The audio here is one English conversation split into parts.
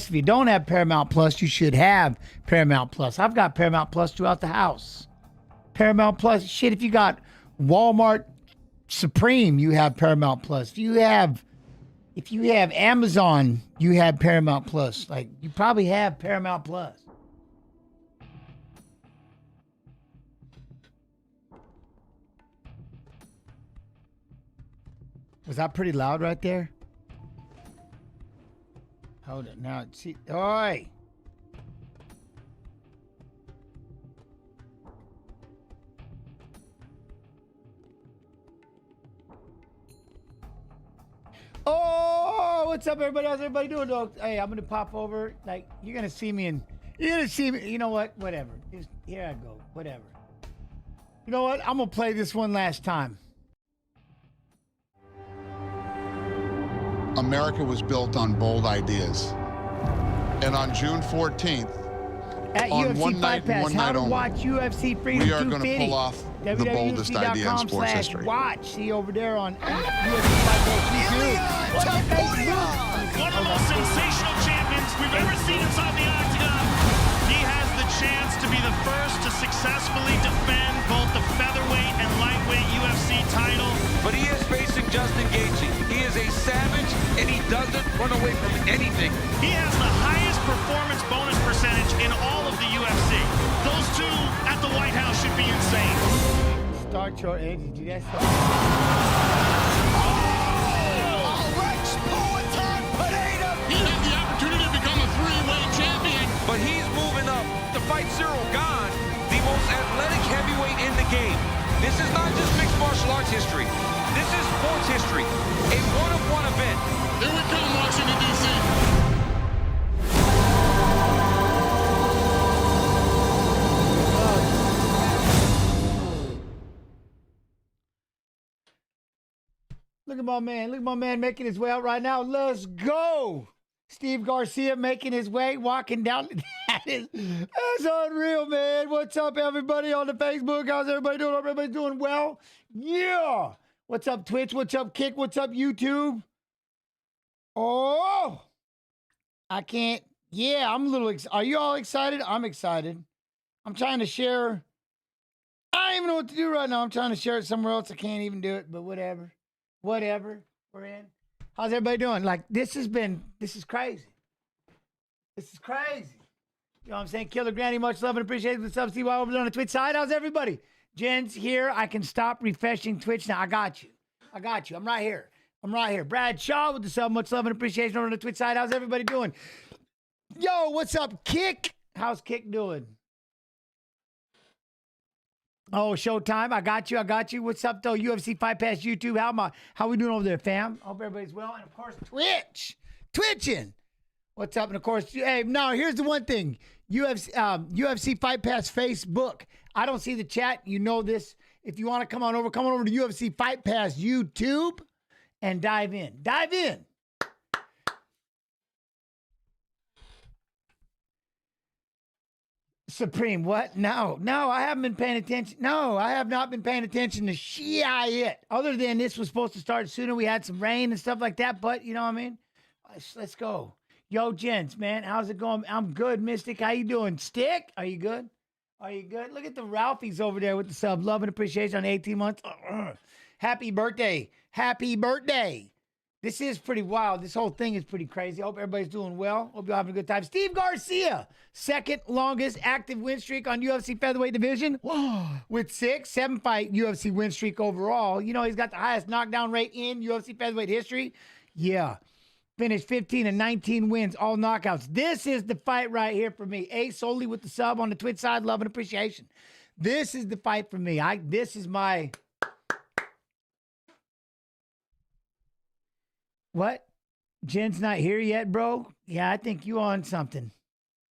Plus. If you don't have Paramount Plus, you should have Paramount Plus. I've got Paramount Plus throughout the house. Paramount Plus. Shit, if you got Walmart Supreme, you have Paramount Plus. If you have Amazon, you have Paramount Plus. Like, you probably have Paramount Plus. Was that pretty loud right there? Hold it now. See, oi! Oh, what's up, everybody? How's everybody doing, dog? Hey, I'm gonna pop over. Like, you're gonna see me, and you're gonna see me. You know what? Whatever. Just, here I go. Whatever. You know what? I'm gonna play this one last time. America was built on bold ideas. And on June 14th, at on UFC one Fight night and Pass, one how night to only, watch UFC Freedom we are going to 250. pull off the boldest idea in sports history. Watch. See over there on UFC Fight Pass YouTube. One of the most sensational champions we've ever seen inside the octagon. He has the chance to be the first to successfully defend both the featherweight and lightweight UFC title. But he is facing Justin Gaethje. He is a savage, and he doesn't run away from anything. He has the highest performance bonus percentage in all of the UFC. Those two at the White House should be insane. Start your energy. That's He had the opportunity to become a three-weight champion. But he's moving up to fight Cyril Gahn, the most athletic heavyweight in the game. This is not just mixed martial arts history. This is sports history. A one-of-one event. Here we come, Washington, D.C. Look at my man. Look at my man making his way out right now. Let's go. Steve Garcia making his way, walking down. That's unreal, man. What's up, everybody on the Facebook? How's everybody doing? Hope everybody's doing well. Yeah. What's up, Twitch? What's up, Kick? What's up, YouTube? Oh, I can't. Yeah, I'm a little Are you all excited? I'm excited. I'm trying to share. I don't even know what to do right now. I'm trying to share it somewhere else. I can't even do it, but whatever. Whatever. We're in. How's everybody doing? Like, this is crazy. This is crazy. You know what I'm saying? Killer Granny, much love and appreciation. What's up, CY over there on the Twitch side? How's everybody? Jen's here. I can stop refreshing Twitch now. I got you. I'm right here. Brad Shaw with the sub. Much love and appreciation over on the Twitch side. How's everybody doing? Yo, what's up, Kick? How's Kick doing? Oh, Showtime. I got you. What's up, though? UFC Fight Pass YouTube. How we doing over there, fam? Hope everybody's well. And, of course, Twitching. What's up? And, of course, hey, now, here's the one thing. UFC Fight Pass Facebook. I don't see the chat. You know this. If you want to come on over to UFC Fight Pass YouTube and dive in. Supreme, what? No, I haven't been paying attention. No, I have not been paying attention to shit. Other than this was supposed to start sooner. We had some rain and stuff like that, but you know what I mean? Let's go. Yo, gents, man, how's it going? I'm good, Mystic. How you doing? Stick? Are you good? Look at the Ralphies over there with the sub. Love and appreciation on 18 months. Happy birthday. This is pretty wild. This whole thing is pretty crazy. I hope everybody's doing well. Hope you're having a good time. Steve Garcia, second longest active win streak on UFC featherweight division with 7-fight UFC win streak overall. You know, he's got the highest knockdown rate in UFC featherweight history. Yeah. Finished 15 and 19 wins, all knockouts. This is the fight right here for me. Solely with the sub on the Twitch side. Love and appreciation. This is the fight for me. This is my... What? Jen's not here yet, bro? Yeah, I think you on something.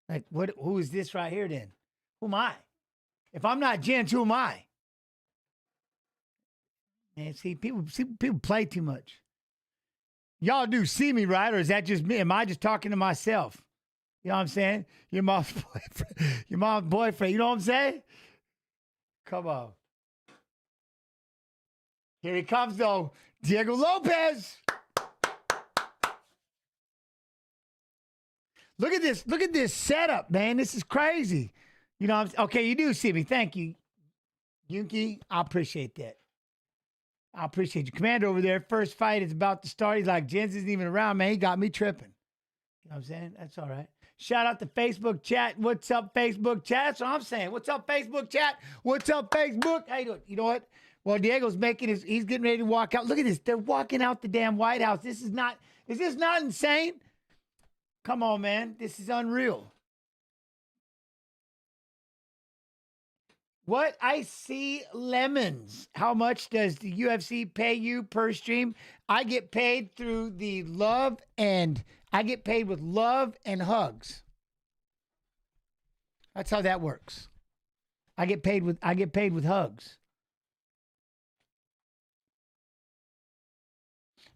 Like, what? Who is this right here then? Who am I? If I'm not Jen's, who am I? Man, see, people play too much. Y'all do see me, right? Or is that just me? Am I just talking to myself? You know what I'm saying? Your mom's boyfriend. You know what I'm saying? Come on. Here he comes, though. Diego Lopez. Look at this. Look at this setup, man. This is crazy. You know, okay, you do see me. Thank you, Yunki. I appreciate that. I appreciate you. Commander over there, first fight is about to start. He's like, Jens isn't even around, man. He got me tripping. You know what I'm saying? That's all right. Shout out to Facebook chat. What's up, Facebook chat? That's what I'm saying. What's up, Facebook chat? What's up, Facebook? How you doing? You know what? Well, Diego's he's getting ready to walk out. Look at this. They're walking out the damn White House. Is this not insane? Come on, man. This is unreal. What? I see lemons. How much does the UFC pay you per stream? I get paid through the I get paid with love and hugs. That's how that works. I get paid with hugs.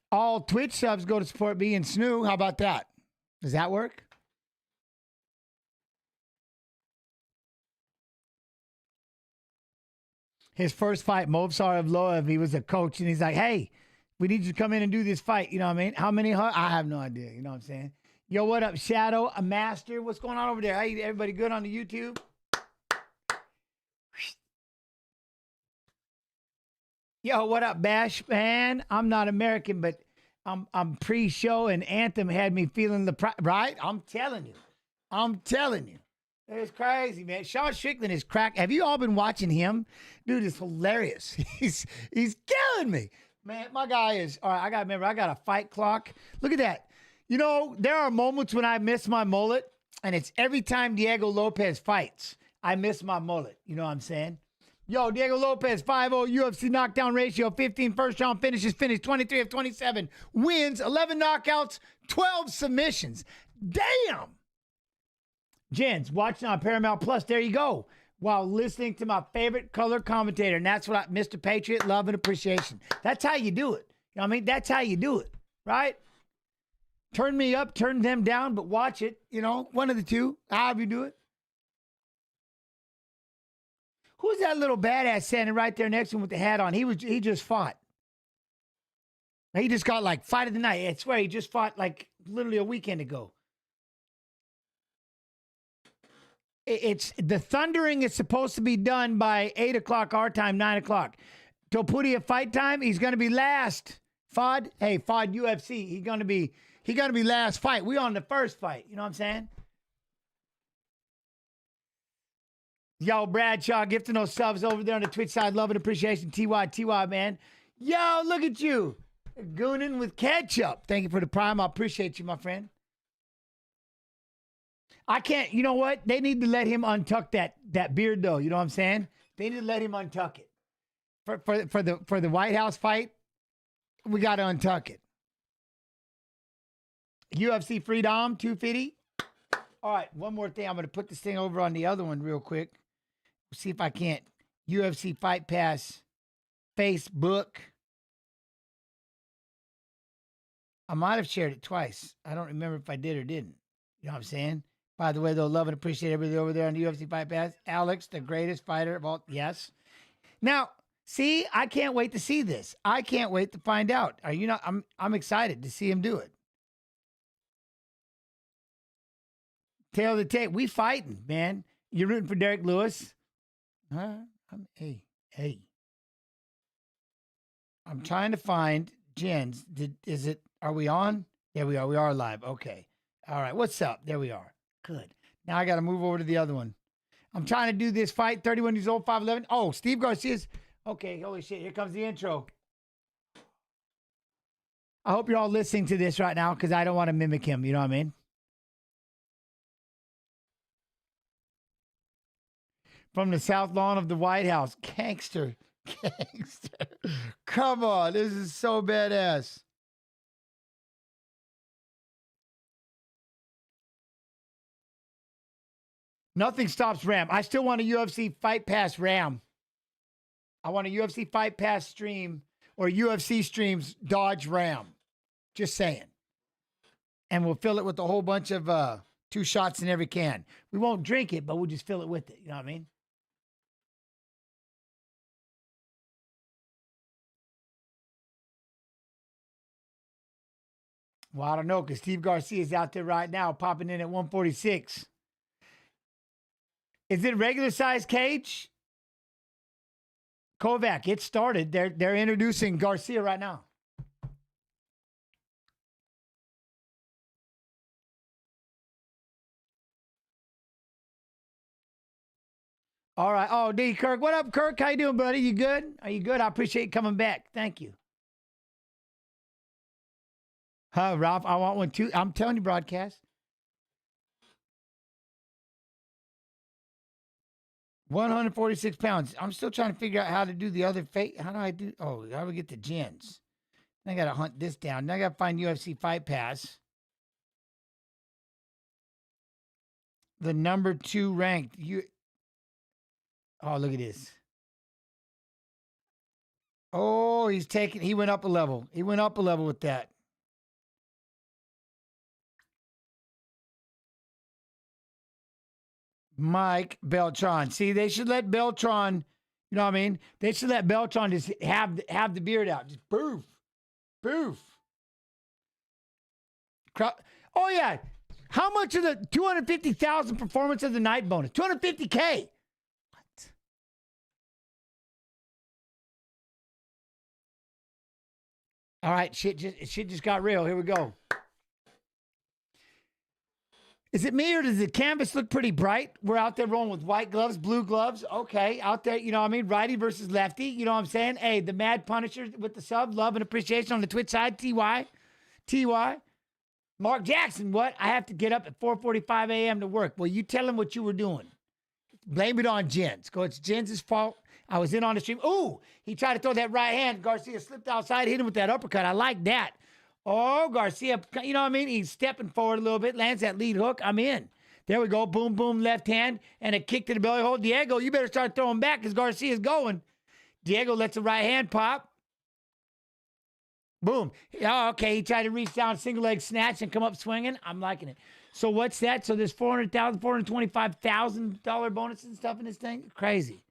All Twitch subs go to support me and Snoo. How about that? Does that work? His first fight, Movsar Evloev, he was a coach, and he's like, hey, we need you to come in and do this fight. You know what I mean? How many? I have no idea. You know what I'm saying? Yo, what up, Shadow, a master? What's going on over there? Hey, everybody good on the YouTube? Yo, what up, Bash, man? I'm not American, but I'm pre-show, and Anthem had me feeling right? I'm telling you. It's crazy, man. Sean Strickland is crack. Have you all been watching him? Dude, it's hilarious. He's killing me. Man, my guy is, all right, I got to remember, I got a fight clock. Look at that. You know, there are moments when I miss my mullet, and it's every time Diego Lopez fights, I miss my mullet. You know what I'm saying? Yo, Diego Lopez, 5-0 UFC knockdown ratio, 15 first round finishes, finished 23 of 27, wins, 11 knockouts, 12 submissions. Damn! Jens, watching on Paramount Plus, there you go, while listening to my favorite color commentator, and that's what Mr. Patriot, love and appreciation. That's how you do it. You know what I mean? That's how you do it, right? Turn me up, turn them down, but watch it, you know, one of the two, however you do it. Who's that little badass standing right there next to him with the hat on? He just fought. He just got like fight of the night. I swear he just fought like literally a weekend ago. It's the thundering is supposed to be done by 8 o'clock our time, 9 o'clock. Topuria fight time, he's gonna be last. Fod UFC. He's gonna be last fight. We on the first fight. You know what I'm saying? Yo, Bradshaw, gifting those subs over there on the Twitch side. Love and appreciation. TY, man. Yo, look at you. Gooning with ketchup. Thank you for the prime. I appreciate you, my friend. I can't, you know what? They need to let him untuck that beard, though. You know what I'm saying? They need to let him untuck it. For the White House fight, we got to untuck it. UFC Freedom 250. All right, one more thing. I'm going to put this thing over on the other one real quick. See if I can't. UFC Fight Pass Facebook. I might have shared it twice. I don't remember if I did or didn't. You know what I'm saying? By the way, though, love and appreciate everybody over there on the UFC Fight Pass. Alex, the greatest fighter of all. Yes. Now, see, I can't wait to see this. I can't wait to find out. Are you not? I'm excited to see him do it. Tail of the tape. We fighting, man. You're rooting for Derek Lewis? Huh? Hey. I'm trying to find Jens. Are we on? There we are. We are live. Okay. All right. What's up? There we are. Good. Now I got to move over to the other one. I'm trying to do this fight. 31 years old, 5'11". Oh, Steve Garcia's. Okay. Holy shit. Here comes the intro. I hope you're all listening to this right now because I don't want to mimic him. You know what I mean? From the South Lawn of the White House. Gangster. Come on. This is so badass. Nothing stops Ram. I still want a UFC Fight Pass Ram. I want a UFC Fight Pass stream or UFC streams Dodge Ram. Just saying. And we'll fill it with a whole bunch of 2 shots in every can. We won't drink it, but we'll just fill it with it. You know what I mean? Well, I don't know, because Steve Garcia is out there right now, popping in at 146. Is it a regular size cage? Kovac, it started. They're introducing Garcia right now. All right. Oh, D. Kirk. What up, Kirk? How you doing, buddy? You good? Are you good? I appreciate you coming back. Thank you. Ralph, I want one too. I'm telling you, broadcast. 146 pounds. I'm still trying to figure out how to do the other fake. How do I do? Oh, how do we get the gens? I got to hunt this down. Now I got to find UFC Fight Pass. The number 2 ranked. Oh, look at this. Oh, he went up a level. He went up a level with that. Mike Beltran. See, they should let Beltran, you know what I mean? They should let Beltran just have the beard out. Just poof. Poof. Oh, yeah. How much of the 250,000 performance of the night bonus? 250K. What? All right, shit just got real. Here we go. Is it me or does the canvas look pretty bright? We're out there rolling with white gloves, blue gloves. Okay, out there, you know what I mean? Righty versus lefty. You know what I'm saying? Hey, the Mad Punisher with the sub. Love and appreciation on the Twitch side. TY. Mark Jackson, what? I have to get up at 4:45 a.m. to work. Well, you tell him what you were doing. Blame it on Jens. Go, it's Jens' fault. I was in on the stream. Ooh, he tried to throw that right hand. Garcia slipped outside, hit him with that uppercut. I like that. Oh, Garcia, you know what I mean? He's stepping forward a little bit, lands that lead hook. I'm in. There we go. Boom, boom, left hand, and a kick to the belly hold. Diego, you better start throwing back because Garcia's going. Diego lets the right hand pop. Boom. Oh, okay. He tried to reach down, single leg snatch, and come up swinging. I'm liking it. So what's that? So there's $400,000, $425,000 bonus and stuff in this thing? Crazy.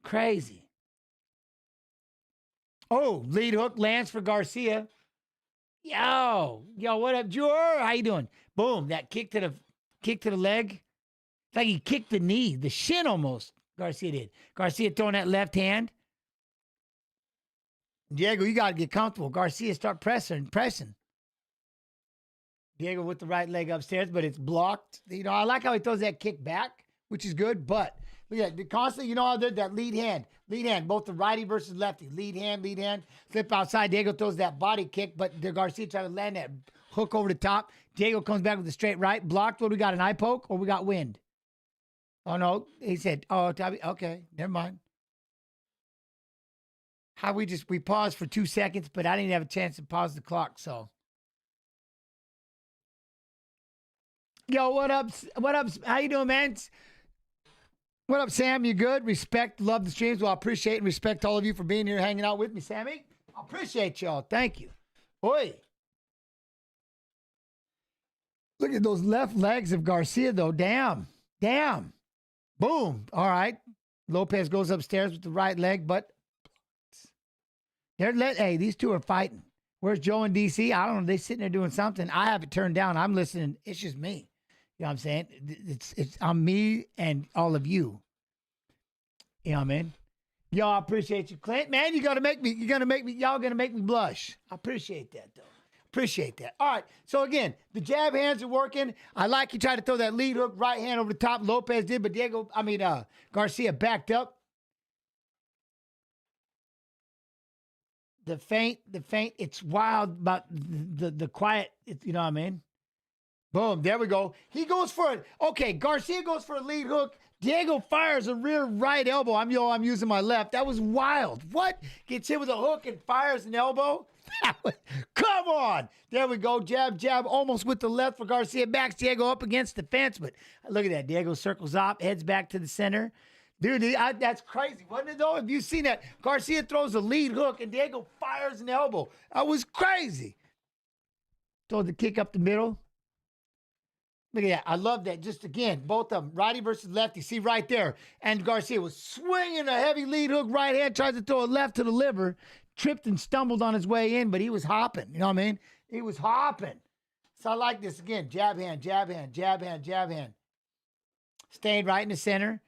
Crazy. Oh, lead hook lands for Garcia. Yo, what up, Jor? How you doing? Boom, that kick to the leg. It's like he kicked the knee, the shin almost. Garcia did. Garcia throwing that left hand. Diego, you got to get comfortable. Garcia start pressing. Diego with the right leg upstairs, but it's blocked. You know, I like how he throws that kick back, which is good, but look at it. Constantly, you know how that lead hand, both the righty versus lefty, lead hand, flip outside. Diego throws that body kick, but Garcia tries to land that hook over the top. Diego comes back with a straight right, blocked. What, we got an eye poke or we got wind? Oh, no. He said, oh, okay, never mind. How we paused for 2 seconds, but I didn't have a chance to pause the clock, so. Yo, what up? How you doing, man? What up, Sam? You good? Respect, love the streams. Well, I appreciate and respect all of you for being here, hanging out with me, Sammy. I appreciate y'all. Thank you. Oi. Look at those left legs of Garcia, though. Damn. Boom. All right. Lopez goes upstairs with the right leg, but hey, these two are fighting. Where's Joe and DC? I don't know. They're sitting there doing something. I have it turned down. I'm listening. It's just me. You know what I'm saying? It's on me and all of you. You know what I mean? Y'all, I appreciate you, Clint. Man, y'all gonna make me blush. I appreciate that, though. Appreciate that. All right. So again, the jab hands are working. I like you tried to throw that lead hook, right hand over the top. Lopez did, but Garcia backed up. The feint, it's wild, but the quiet, you know what I mean? Boom, there we go. He goes for it. Okay, Garcia goes for a lead hook. Diego fires a rear right elbow. I'm using my left. That was wild. What? Gets hit with a hook and fires an elbow? Come on. There we go. Jab, almost with the left for Garcia. Backs Diego up against the fence, but look at that. Diego circles up, heads back to the center. Dude, that's crazy, wasn't it, though? Have you seen that? Garcia throws a lead hook, and Diego fires an elbow. That was crazy. Throw the kick up the middle. Look at that. I love that. Just again, both of them, righty versus lefty. See right there. And Garcia was swinging a heavy lead hook right hand, tried to throw a left to the liver, tripped and stumbled on his way in, but he was hopping. You know what I mean? He was hopping. So I like this again. Jab hand, jab hand, jab hand, jab hand. Staying right in the center.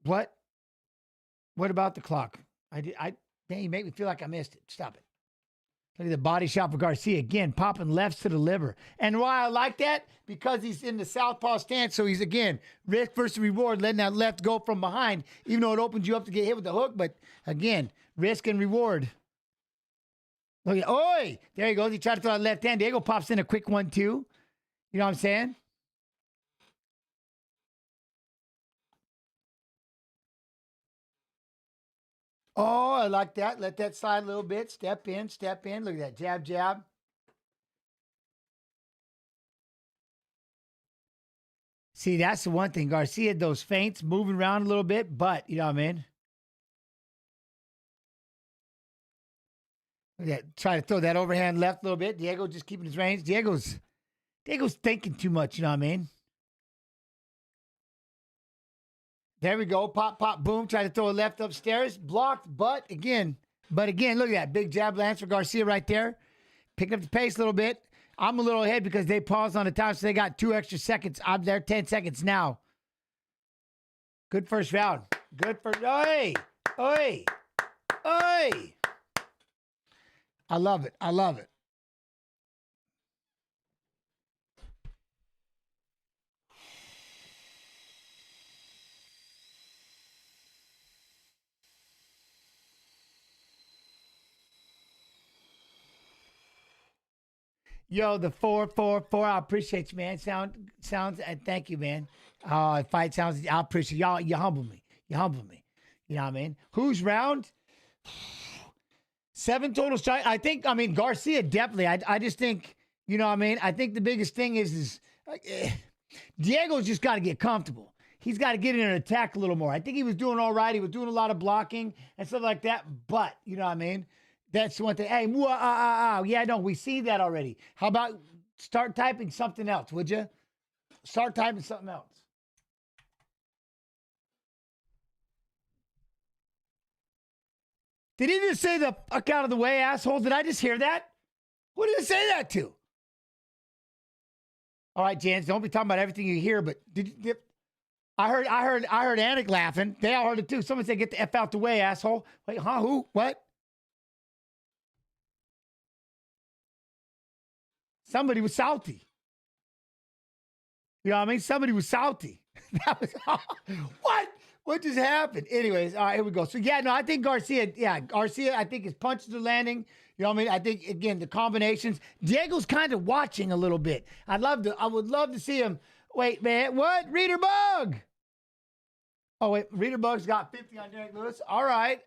What? What about the clock? Man, you make me feel like I missed it. Stop it. Look at the body shot for Garcia. Again, popping lefts to the liver. And why I like that? Because he's in the southpaw stance. So he's, again, risk versus reward, letting that left go from behind, even though it opens you up to get hit with the hook. But, again, risk and reward. Look at, oi! There he goes. He tried to throw that left hand. Diego pops in a quick 1-2. You know what I'm saying? Oh, I like that. Let that slide a little bit. Step in, step in. Look at that. Jab, jab. See, that's the one thing. Garcia had those feints moving around a little bit, but, you know what I mean? Look at that. Try to throw that overhand left a little bit. Diego just keeping his range. Diego's thinking too much, you know what I mean? There we go. Pop, pop, boom. Try to throw a left upstairs. Blocked, but again, look at that. Big jab lands for Garcia right there. Picking up the pace a little bit. I'm a little ahead because they paused on the time, so they got 2 extra seconds. I'm there 10 seconds now. Good first round. Good first. Oi! Oi! Oi! I love it. I love it. Yo, the 444. I appreciate you, man. Sounds. Thank you, man. Fight sounds. I appreciate y'all. You humble me. You humble me. You know what I mean? Who's round? 7 total strikes. I mean, Garcia definitely. I just think, you know what I mean? I think the biggest thing is Diego's just got to get comfortable. He's got to get in and attack a little more. I think he was doing all right. He was doing a lot of blocking and stuff like that. But, you know what I mean? That's one thing. Hey, yeah, no, we see that already. How about start typing something else, would you? Start typing something else. Did he just say the fuck out of the way, asshole? Did I just hear that? Who did he say that to? All right, Jans, don't be talking about everything you hear, but I heard Anik laughing. They all heard it too. Someone said, "Get the F out the way, asshole." Wait, huh? Who? What? Somebody was salty. You know what I mean? Somebody was salty. That was what? What just happened? Anyways, all right, here we go. So yeah, no, I think Garcia, I think his punches are landing. You know what I mean? I think again the combinations. Diego's kind of watching a little bit. I would love to see him. Wait, man, what? Reader Bug. Oh wait, Reader Bug's got 50 on Derek Lewis. All right,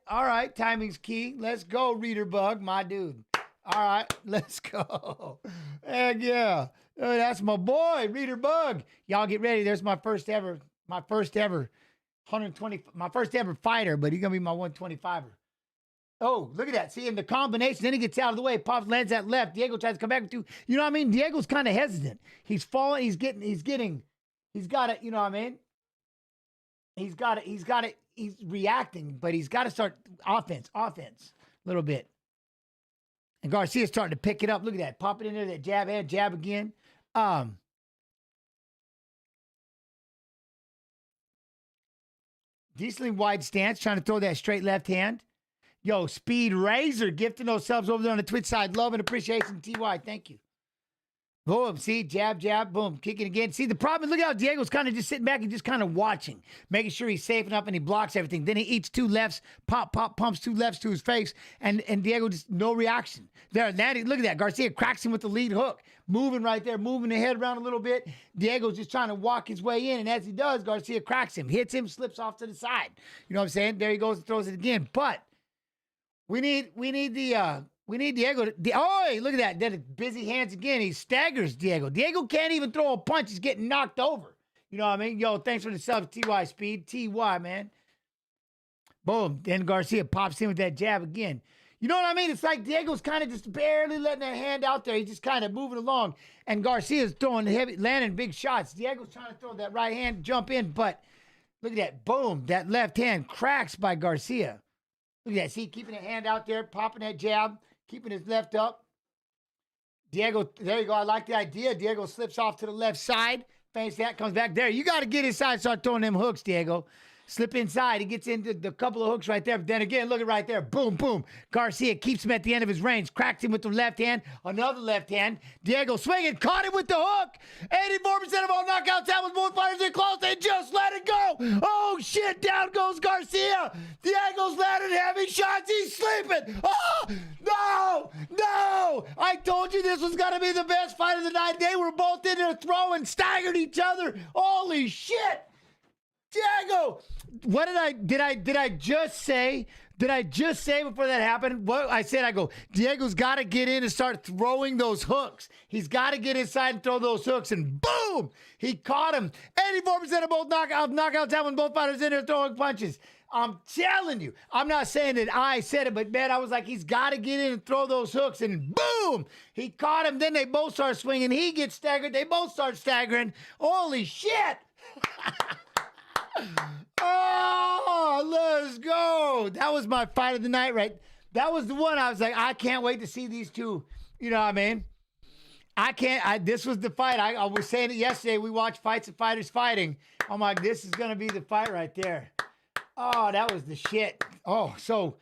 timing's key. Let's go, Reader Bug, my dude. All right, let's go. Heck yeah. Oh, that's my boy, Reader Bug. Y'all get ready. There's my first ever 120, my first ever fighter, but he's going to be my 125er. Oh, look at that. See, in the combination, then he gets out of the way, pops, lands that left. Diego tries to come back with 2. You know what I mean? Diego's kind of hesitant. He's falling. He's got it. You know what I mean? He's reacting, but he's got to start offense a little bit. And Garcia's starting to pick it up. Look at that. Pop it in there, that jab hand, jab again. Decently wide stance, trying to throw that straight left hand. Yo, Speed Razor gifting those subs over there on the Twitch side. Love and appreciation, TY. Thank you. Boom. See, jab, jab, boom. Kicking again. See, the problem is, look how Diego's kind of just sitting back and just kind of watching, making sure he's safe enough and he blocks everything. Then he eats 2 lefts, pumps 2 lefts to his face, and Diego just no reaction. There, look at that. Garcia cracks him with the lead hook. Moving right there, moving the head around a little bit. Diego's just trying to walk his way in, and as he does, Garcia cracks him, hits him, slips off to the side. You know what I'm saying? There he goes and throws it again. But we need Diego to, look at that. Then busy hands again. He staggers Diego. Diego can't even throw a punch. He's getting knocked over. You know what I mean? Yo, thanks for the sub, TY Speed. TY, man. Boom. Then Garcia pops in with that jab again. You know what I mean? It's like Diego's kind of just barely letting that hand out there. He's just kind of moving along. And Garcia's throwing landing big shots. Diego's trying to throw that right hand, jump in. But look at that. Boom. That left hand cracks by Garcia. Look at that. See, keeping a hand out there, popping that jab, keeping his left up. Diego, there you go. I like the idea. Diego slips off to the left side. Feints that, comes back there. You got to get inside, start throwing them hooks, Diego. Slip inside. He gets into the couple of hooks right there. But then again, look at right there. Boom, boom. Garcia keeps him at the end of his range. Cracks him with the left hand. Another left hand. Diego swinging. Caught him with the hook. 84% of all knockouts have with both fighters in close. They just let it go. Oh, shit. Down goes Garcia. Diego's landing heavy shots. He's sleeping. Oh, no. No. I told you this was going to be the best fight of the night. They were both in there throwing, staggered each other. Holy shit. Diego, what did I just say? Did I just say before that happened? What I said, I go, Diego's got to get in and start throwing those hooks. He's got to get inside and throw those hooks, and boom, he caught him. 84% of both knockouts have when both fighters in there throwing punches. I'm telling you, I'm not saying that I said it, but man, I was like, he's got to get in and throw those hooks, and boom, he caught him. Then they both start swinging. He gets staggered. They both start staggering. Holy shit. Oh, let's go. That was my fight of the night, right? That was the one I was like, I can't wait to see these two. You know what I mean? This was the fight. I was saying it yesterday. We watched Fights of Fighters Fighting. I'm like, this is going to be the fight right there. Oh, that was the shit. Oh, so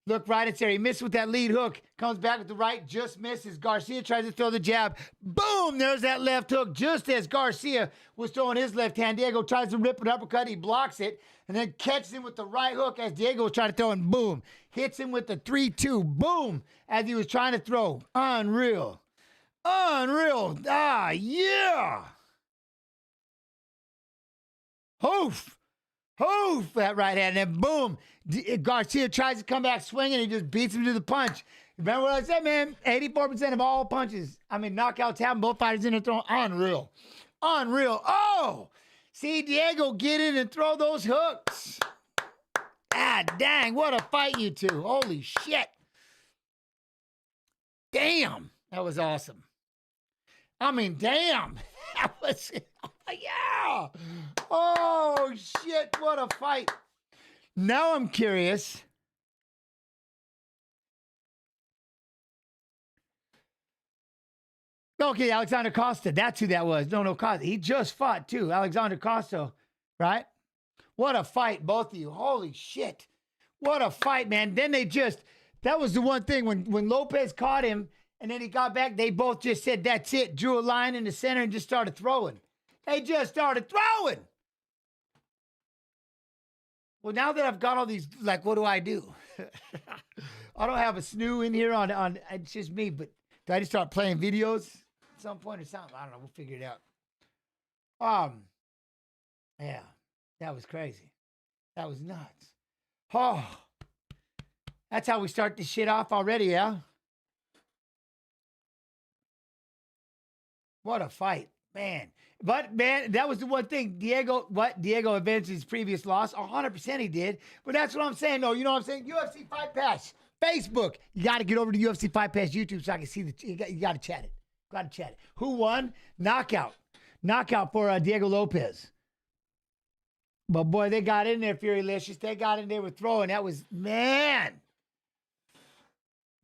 look right into there. He missed with that lead hook. Comes back with the right, just misses. Garcia tries to throw the jab. Boom! There's that left hook. Just as Garcia was throwing his left hand, Diego tries to rip an uppercut. He blocks it and then catches him with the right hook as Diego was trying to throw, and boom. Hits him with the 3-2. Boom! As he was trying to throw. Unreal. Unreal. Ah, yeah! Hoof! Hoof! That right hand. And then boom! Garcia tries to come back swinging. He just beats him to the punch. Remember what I said, man? 84% of all punches, knockouts happen. Both fighters in there throwing. Unreal. Unreal. Oh! See Diego get in and throw those hooks. Ah, dang. What a fight, you two. Holy shit. Damn. That was awesome. Damn. That was, yeah. Oh, shit. What a fight. Now I'm curious. Okay, Alexander Costa. That's who that was. No, Costa. He just fought, too. Alexander Costa, right? What a fight, both of you. Holy shit. What a fight, man. Then that was the one thing. When Lopez caught him and then he got back, they both just said, that's it. Drew a line in the center and just started throwing. They just started throwing. Well, now that I've got all these, like, what do I do? I don't have a snoo in here on it's just me, but do I just start playing videos at some point or something? I don't know. We'll figure it out. Yeah, that was crazy. That was nuts. Oh, that's how we start this shit off already, yeah? What a fight, man. But, man, that was the one thing. Diego avenged his previous loss. 100% he did. But that's what I'm saying, though. You know what I'm saying? UFC Fight Pass. Facebook. You got to get over to UFC Fight Pass YouTube so I can see you got to chat it. Got to chat it. Who won? Knockout. Knockout for Diego Lopez. But, boy, they got in there, Furylicious. They got in there with throwing. That was, man.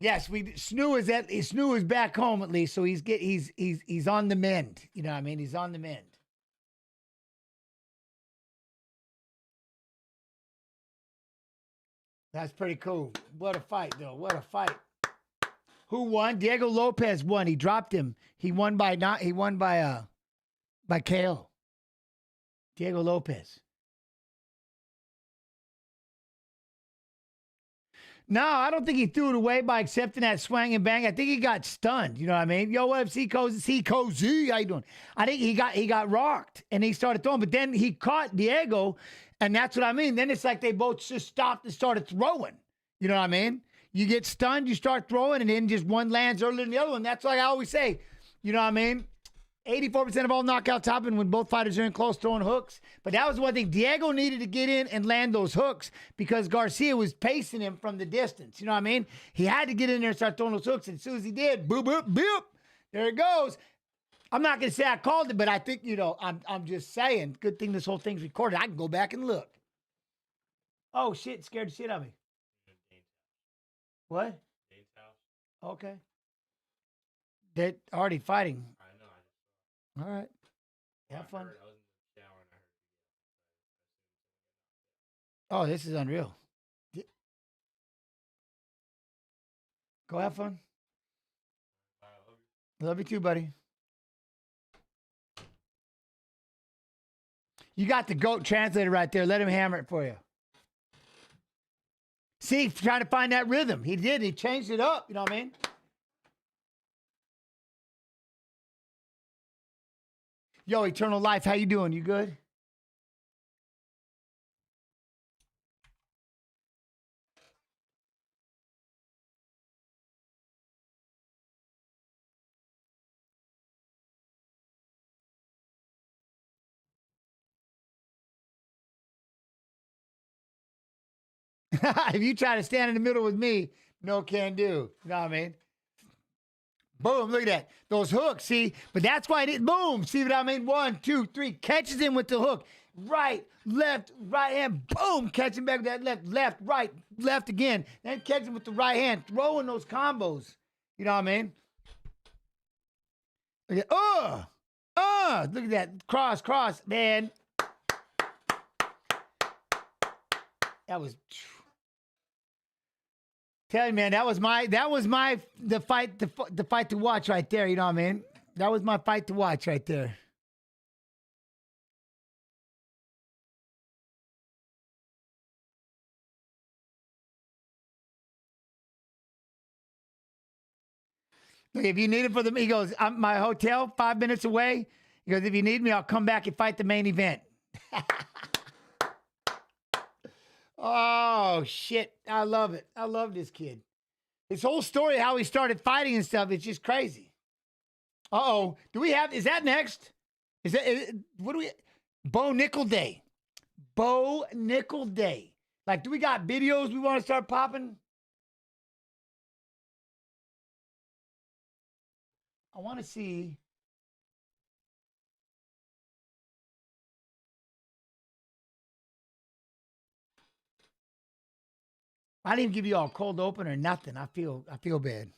Yes, Snoo is back home at least, so he's on the mend. You know what I mean? He's on the mend. That's pretty cool. What a fight, though. What a fight. Who won? Diego Lopez won. He dropped him. He won by KO. Diego Lopez. No, I don't think he threw it away by accepting that swang and bang. I think he got stunned. You know what I mean? Yo, what up, C-Cozy? How you doing? I think he got rocked and he started throwing, but then he caught Diego, and that's what I mean. Then it's like they both just stopped and started throwing. You know what I mean? You get stunned, you start throwing, and then just one lands earlier than the other one. That's like I always say. You know what I mean? 84% of all knockouts happen when both fighters are in close throwing hooks. But that was one thing. Diego needed to get in and land those hooks because Garcia was pacing him from the distance. You know what I mean? He had to get in there and start throwing those hooks. And as soon as he did, boop, boop, boop, there it goes. I'm not going to say I called it, but I think, I'm just saying, good thing this whole thing's recorded. I can go back and look. Oh, shit, scared the shit out of me. What? Dane's house. Okay. They're already fighting. I know. All right. Have fun. I was in the shower and I heard. Oh, this is unreal. Go have fun. I love you. Love you too, buddy. You got the GOAT translator right there. Let him hammer it for you. See, trying to find that rhythm. He did. He changed it up. You know what I mean? Yo, Eternal Life, how you doing? You good? If you try to stand in the middle with me, no can do. You know what I mean? Boom, look at that. Those hooks, see? But that's why it is. Boom, see what I mean? 1, 2, 3, catches him with the hook. Right, left, right hand, boom, catch him back with that left, left, right, left again. Then catch him with the right hand, throwing those combos. You know what I mean? Look at, look at that. Cross, cross, man. That was... Tell you, man, that was the fight to watch right there. You know what I mean? That was my fight to watch right there. Look, if you need it for the, he goes, I'm my hotel 5 minutes away. He goes, if you need me, I'll come back and fight the main event. Oh, shit. I love it. I love this kid. His whole story, how he started fighting and stuff, it's just crazy. Uh-oh. Do we have, is that next? What do we, Bo Nickel Day. Bo Nickel Day. Like, do we got videos we want to start popping? I want to see. I didn't even give you all a cold open or nothing. I feel bad.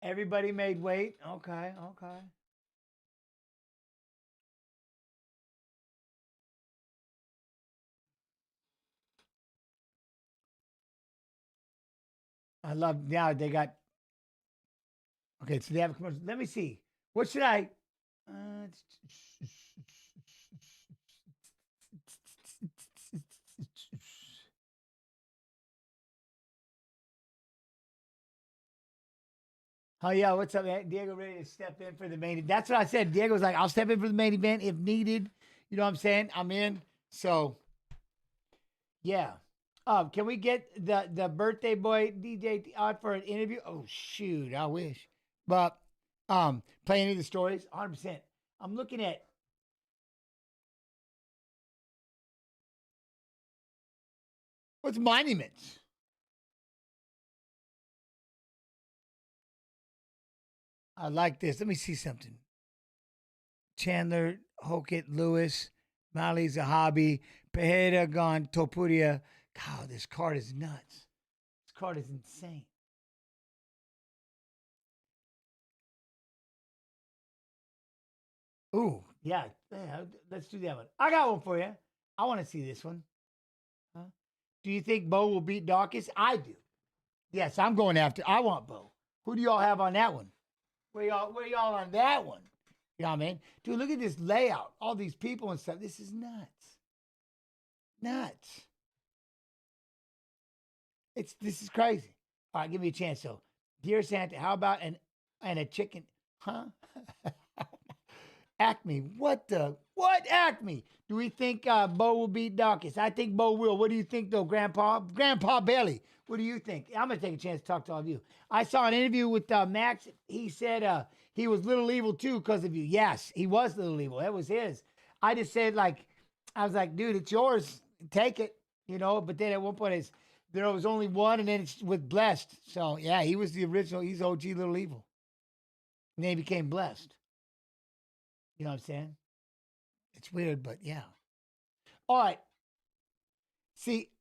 Everybody made weight. Okay, okay. I love now they got. Okay, so they have a commercial. Let me see. What should I? Oh yeah, what's up, man? Diego ready to step in for the main event. That's what I said. Diego's like, I'll step in for the main event if needed. You know what I'm saying? I'm in. So yeah. Can we get the birthday boy DJ on for an interview? Oh shoot, I wish. But play any of the stories? 100%. I'm looking at what's monuments? I like this. Let me see something. Chandler, Hokett, Lewis, Mali Zahabi, Pejeda, Gon, Topuria. God, this card is nuts. This card is insane. Ooh, yeah. Let's do that one. I got one for you. I want to see this one. Huh? Do you think Bo will beat Dawkins? I do. Yes, I'm going after. I want Bo. Who do y'all have on that one? Where y'all on that one? You know what I mean? Dude, look at this layout. All these people and stuff. This is nuts. Nuts. This is crazy. All right, give me a chance. So, dear Santa, how about and a chicken? Huh? Acme. What Acme? Do we think Bo will beat Dawkins? I think Bo will. What do you think, though, Grandpa? Grandpa Bailey, what do you think? I'm going to take a chance to talk to all of you. I saw an interview with Max. He said he was Little Evil, too, because of you. Yes, he was Little Evil. That was his. I just said, I was like, dude, it's yours. Take it, you know. But then at one point, there was only one, and then it's with Blessed. So, yeah, he was the original. He's OG Little Evil. And then he became Blessed. You know what I'm saying? It's weird, but yeah. All right. See,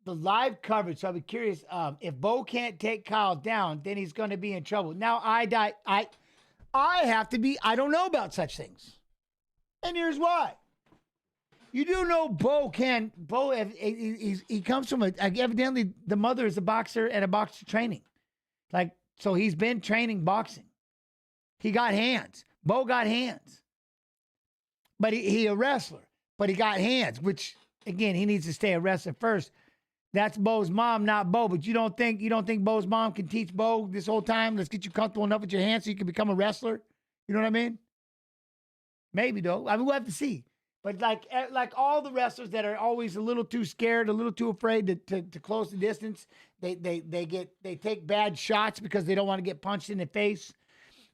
the live coverage. So I'll be curious. If Bo can't take Kyle down, then he's going to be in trouble. Now I have to be. I don't know about such things, and here's why. You do know Bo can. Bo, he comes from evidently the mother is a boxer at a boxer training, so he's been training boxing. He got hands. Bo got hands, but he a wrestler. But he got hands, which again he needs to stay a wrestler first. That's Bo's mom, not Bo. But you don't think Bo's mom can teach Bo this whole time? Let's get you comfortable enough with your hands so you can become a wrestler. You know what I mean? Maybe though. I mean, we'll have to see. But like all the wrestlers that are always a little too scared, a little too afraid to close the distance, they take bad shots because they don't want to get punched in the face.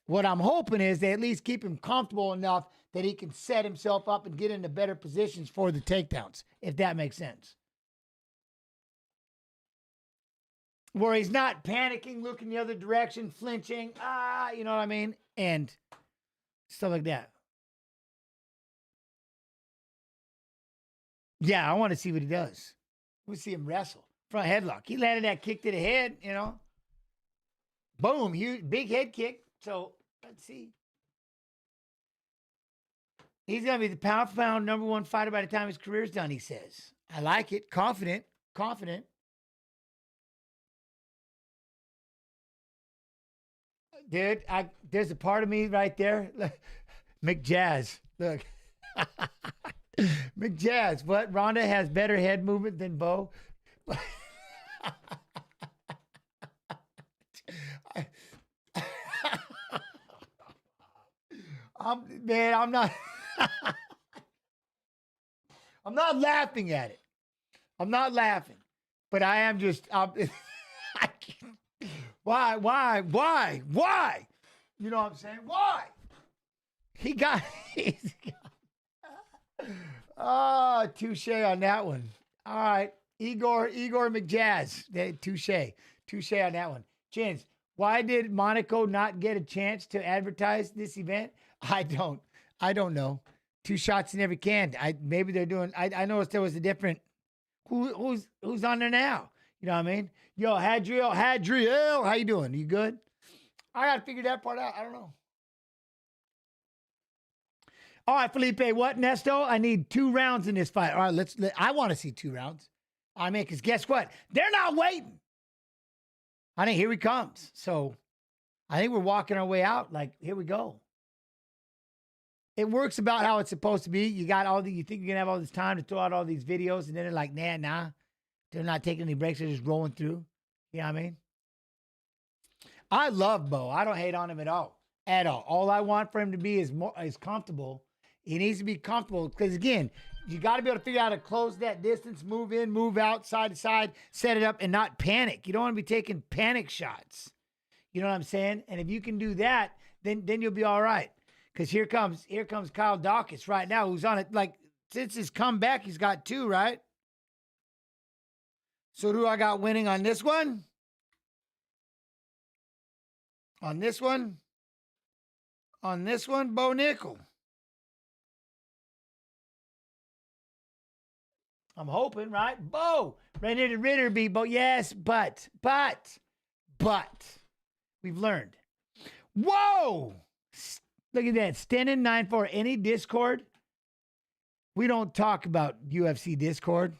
What I'm hoping is they at least keep him comfortable enough that he can set himself up and get into better positions for the takedowns, if that makes sense. Where he's not panicking, looking the other direction, flinching, you know what I mean? And stuff like that. Yeah, I want to see what he does. We'll see him wrestle. Front headlock. He landed that kick to the head, you know. Boom, huge, big head kick. So, let's see. He's going to be the pound-for-pound #1 fighter by the time his career's done, he says. I like it. Confident. Dude, there's a part of me right there. McJazz, look. McJazz, what? Ronda has better head movement than Bo? I'm not. I'm not laughing at it. I'm not laughing, but I am just. Why? You know what I'm saying? Why? He's got. Oh, touche on that one. All right, Igor McJazz. Touche on that one. Chins, why did Monaco not get a chance to advertise this event? I don't know. 2 shots in every can. Maybe they're doing. I noticed there was a different. Who's on there now? You know what I mean? Yo, Hadriel, how you doing? You good? I gotta figure that part out. I don't know. All right, Felipe, what, Nesto? I need 2 rounds in this fight. All right, I want to see 2 rounds. I mean, because guess what? They're not waiting. I think here he comes. So I think we're walking our way out. Like, here we go. It works about how it's supposed to be. You think you're going to have all this time to throw out all these videos, and then they're like, nah. They're not taking any breaks. They're just rolling through. You know what I mean? I love Bo. I don't hate on him at all. All I want for him to be is comfortable. He needs to be comfortable because, again, you got to be able to figure out how to close that distance, move in, move out, side to side, set it up, and not panic. You don't want to be taking panic shots. You know what I'm saying? And if you can do that, then you'll be all right. Because here comes Kyle Dawkins right now, who's on it. Like, since his comeback, he's got 2, right? So who I got winning on this one? On this one, Bo Nickel. I'm hoping, right? Bo, Renner to Ritter be Bo. Yes, but we've learned. Whoa! Look at that. Stenin 94. Any Discord? We don't talk about UFC Discord.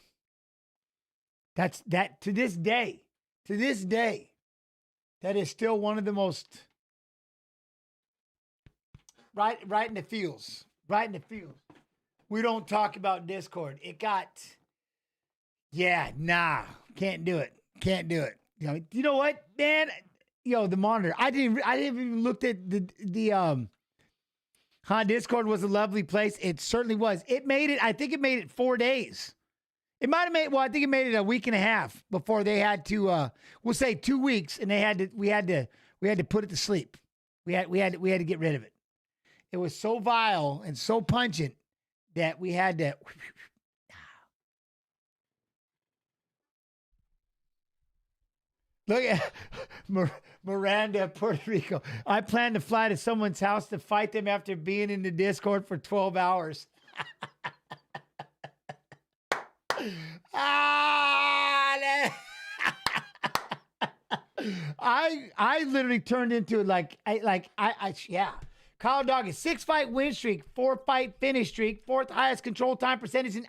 That's to this day, that is still one of the most right in the feels. Right in the feels. We don't talk about Discord. Can't do it. You know what, man? The monitor. I didn't even look at the Discord was a lovely place. It certainly was. I think it made it 4 days. It might have I think it made it a week and a half before they had to, we'll say 2 weeks, and we had to put it to sleep. We had to get rid of it. It was so vile and so pungent that we had to. Look at Miranda, Puerto Rico. I plan to fly to someone's house to fight them after being in the Discord for 12 hours. I literally turned into yeah. Kyle Dog is 6-fight win streak, 4-fight finish streak, 4th highest control time percentage in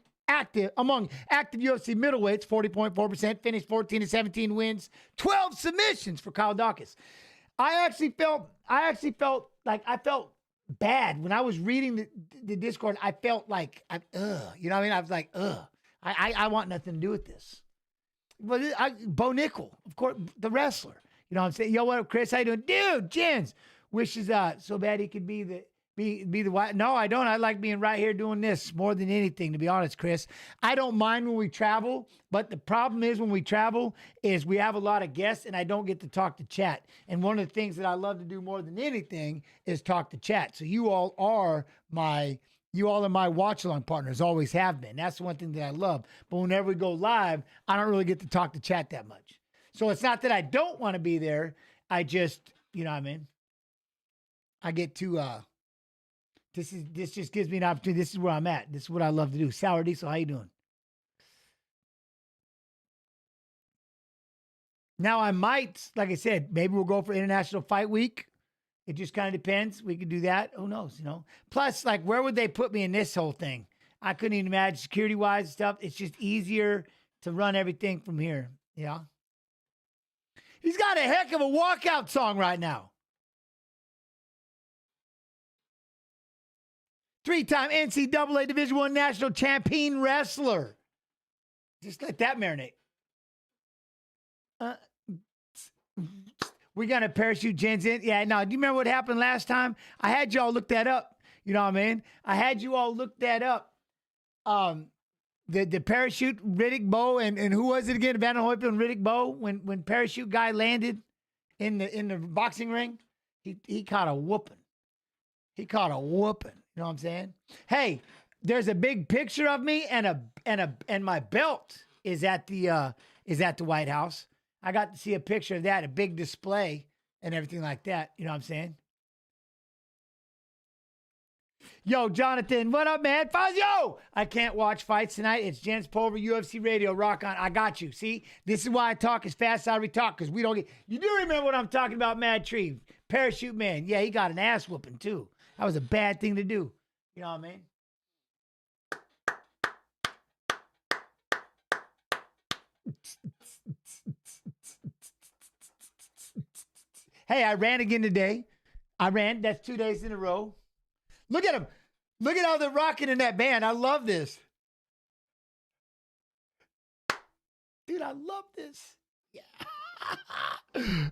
among active UFC middleweights, 40.4%, finished 14 to 17 wins, 12 submissions for Kyle Dawkins. I actually felt bad when I was reading the Discord. I felt like, you know what I mean? I was like, I want nothing to do with this. But Bo Nickel, of course, the wrestler. You know what I'm saying? Yo, what up, Chris? How you doing? Dude, Jens wishes so bad he could be the white. No, I don't. I like being right here doing this more than anything, to be honest, Chris. I don't mind when we travel, but the problem is when we travel is we have a lot of guests and I don't get to talk to chat. And one of the things that I love to do more than anything is talk to chat. So you all are my watch-along partners, always have been. That's the one thing that I love. But whenever we go live, I don't really get to talk to chat that much. So it's not that I don't want to be there. I just, you know what I mean? I get to, this just gives me an opportunity. This is where I'm at. This is what I love to do. Sour Diesel, how you doing? Now I might, like I said, maybe we'll go for International Fight Week. It just kind of depends. We could do that. Who knows, you know? Plus, like, where would they put me in this whole thing? I couldn't even imagine security-wise and stuff. It's just easier to run everything from here. Yeah. He's got a heck of a walkout song right now. 3-time NCAA Division I national champion wrestler. Just let that marinate. We got a parachute Jens in. Yeah, no, do you remember what happened last time? I had y'all look that up. You know what I mean? I had you all look that up. The parachute, Riddick Bowe, and who was it again? Van Hoypen and Riddick Bowe, when parachute guy landed in the boxing ring, he caught a whooping. He caught a whooping. You know what I'm saying? Hey, there's a big picture of me and my belt is at the White House. I got to see a picture of that, a big display and everything like that. You know what I'm saying? Yo, Jonathan, what up, man? Fazio! I can't watch fights tonight. It's Jens Pulver, UFC Radio, rock on. I got you. See, this is why I talk as fast as I talk, because we don't get... You do remember what I'm talking about, Mad Tree. Parachute man. Yeah, he got an ass whooping, too. That was a bad thing to do. You know what I mean? Hey, I ran again today. That's 2 days in a row. Look at them. Look at how they're rocking in that band. I love this. Dude, I love this. Yeah.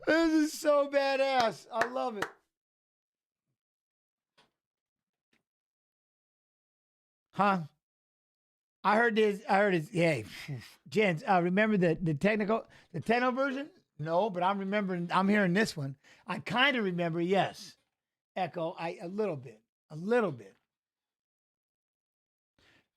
This is so badass. I love it. Huh? I heard this. Yeah. Jens, remember the techno version? No, but I'm hearing this one. I kind of remember, yes. Echo, a little bit.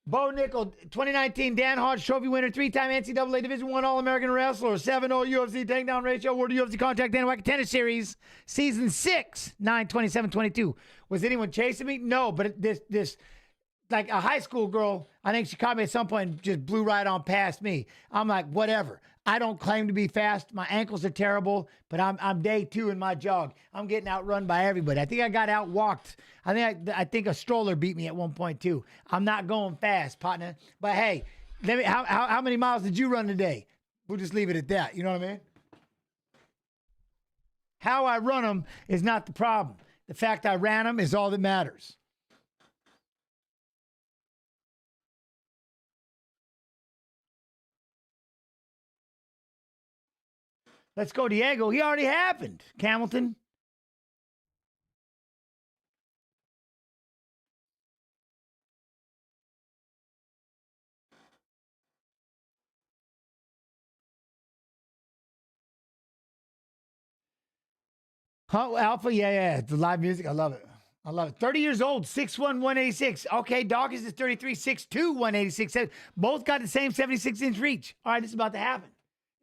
Bo Nickel, 2019 Dan Hodge Trophy winner, 3-time NCAA Division I All-American wrestler, 7-0 UFC takedown ratio, World UFC Contact Dana White Tennis Series, Season 6, 9/27/22. Was anyone chasing me? No, but this like a high school girl, I think she caught me at some point and just blew right on past me. I'm like, whatever. I don't claim to be fast. My ankles are terrible, but I'm day 2 in my jog. I'm getting outrun by everybody. I think I got outwalked. I think a stroller beat me at one point too. I'm not going fast, partner. But hey, how many miles did you run today? We'll just leave it at that. You know what I mean? How I run them is not the problem. The fact I ran them is all that matters. Let's go, Diego. He already happened. Hamilton. Huh, Alpha? Yeah. The live music. I love it. 30 years old, 6'1", 186. Okay, Dawkins is 33, 6'2", 186. Both got the same 76-inch reach. All right, this is about to happen.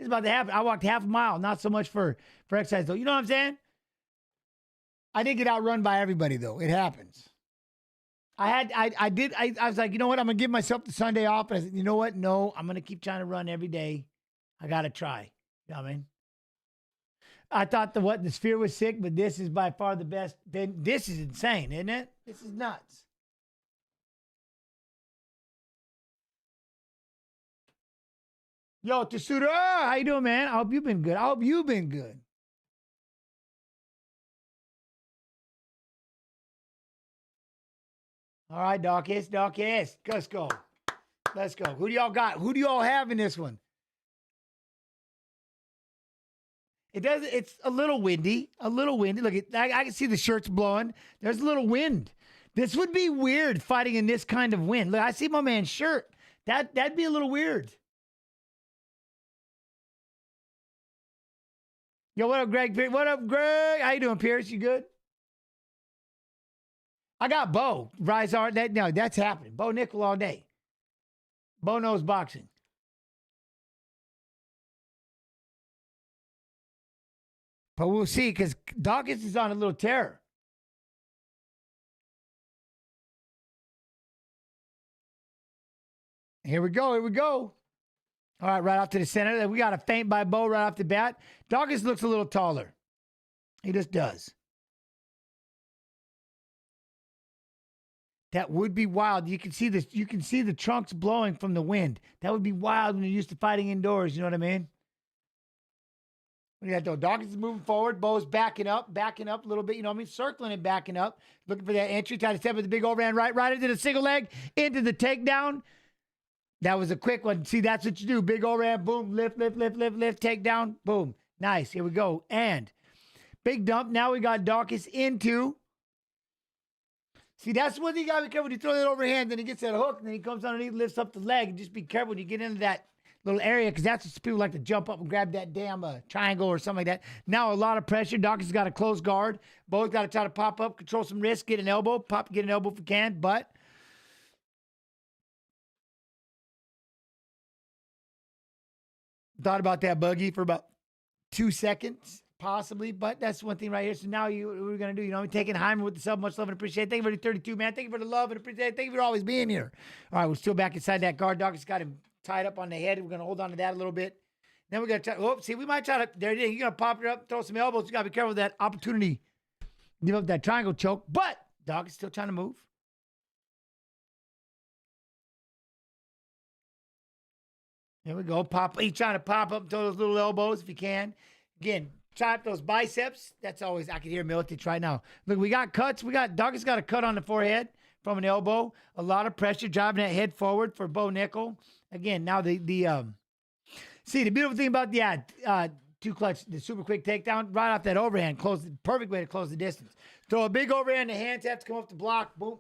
It's about to happen. I walked half a mile, not so much for exercise though. You know what I'm saying? I didn't get outrun by everybody though. It happens. I was like, you know what? I'm gonna give myself the Sunday off. And I said, you know what? No, I'm gonna keep trying to run every day. I gotta try. You know what I mean? I thought the Sphere was sick, but this is by far the best. Then this is insane, isn't it? This is nuts. Yo, Tsuda, how you doing, man? I hope you've been good. I hope you've been good. All right, Darkest. Let's go. Let's go. Who do y'all got? Who do y'all have in this one? It's a little windy. Look, I can see the shirts blowing. There's a little wind. This would be weird fighting in this kind of wind. Look, I see my man's shirt. That'd be a little weird. Yo, what up, Greg? What up, Greg? How you doing, Pierce? You good? I got Bo. Rise Art. That's happening. Bo Nickel all day. Bo knows boxing. But we'll see, because Dawkins is on a little tear. Here we go. All right, right off to the center. We got a feint by Bo right off the bat. Dawkins looks a little taller. He just does. That would be wild. You can see this. You can see the trunks blowing from the wind. That would be wild when you're used to fighting indoors. You know what I mean? What do you got though? Dawkins is moving forward. Bo's backing up a little bit. You know what I mean? Circling and backing up. Looking for that entry. Trying to step with the big overhand right into the single leg. Into the takedown. That was a quick one. See, that's what you do. Big overhand. Boom. Lift. Takedown. Boom. Nice. Here we go. And big dump. Now we got Dawkins into. See, that's one thing you gotta be careful when you throw that overhand, then he gets that hook, and then he comes underneath, lifts up the leg, and just be careful when you get into that little area, because that's what people like to jump up and grab that damn triangle or something like that. Now a lot of pressure. Dawkins got a close guard. Bo's got to try to pop up, control some wrist, get an elbow, get an elbow if you can, but thought about that buggy for about 2 seconds. Possibly, but that's one thing right here. So now what we're going to do, you know, taking Hyman with the sub, much love and appreciate it. Thank you for the 32, man. Thank you for the love and appreciate it. Thank you for always being here. All right, we're still back inside that guard. Dawkins got him tied up on the head. We're going to hold on to that a little bit. Then we're going to try, see, we might try to, there it is. You're going to pop it up, throw some elbows. You got to be careful with that opportunity. Give up that triangle choke, but Dawkins still trying to move. There we go. He's trying to pop up those little elbows if you can. Again, try up those biceps. That's always, I can hear Militich right now. Look, we got cuts. Dawkins got a cut on the forehead from an elbow. A lot of pressure, driving that head forward for Bo Nickel. Again, now see, the beautiful thing about two clutch, the super quick takedown, right off that overhand, perfect way to close the distance. Throw a big overhand, the hands have to come off the block, boom,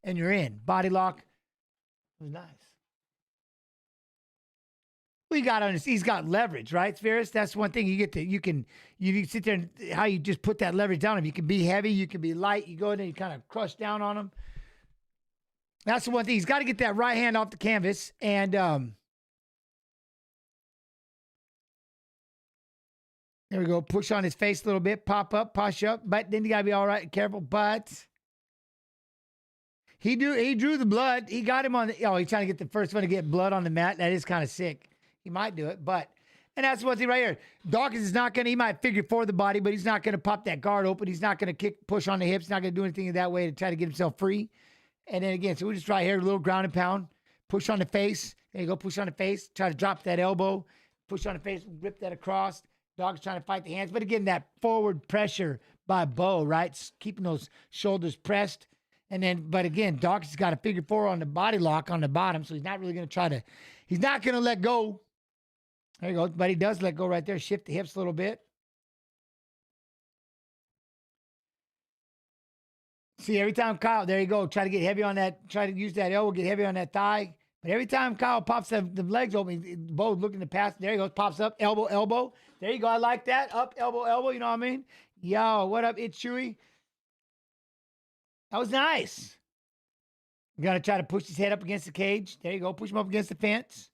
and you're in. Body lock. It was nice. He's got leverage, right, Spheris? That's one thing you can sit there and how you just put that leverage down him. You can be heavy, you can be light. You go in and you kind of crush down on him. That's the one thing. He's got to get that right hand off the canvas. And there we go. Push on his face a little bit. Pop up, push up. But then you got to be all right, careful. But he drew the blood. He got him on he's trying to get the first one to get blood on the mat. That is kind of sick. He might do it, and that's one thing right here. Dawkins is not going to, he might figure for the body, but he's not going to pop that guard open. He's not going to push on the hips. He's not going to do anything that way to try to get himself free. And then again, so we just try here, a little ground and pound, push on the face. There you go, push on the face. Try to drop that elbow, push on the face, rip that across. Dawkins trying to fight the hands. But again, that forward pressure by Bo, right? Keeping those shoulders pressed. And then, but again, Dawkins has got a figure four on the body lock on the bottom, so he's not really going to he's not going to let go. There you go. But he does let go right there. Shift the hips a little bit. See, every time Kyle, there you go. Try to get heavy on that. Try to use that elbow, get heavy on that thigh. But every time Kyle pops the legs open, both looking to pass. There he goes. Pops up. Elbow, elbow. There you go. I like that. Up, elbow, elbow. You know what I mean? Yo, what up? It's Chewy. That was nice. You got to try to push his head up against the cage. There you go. Push him up against the fence.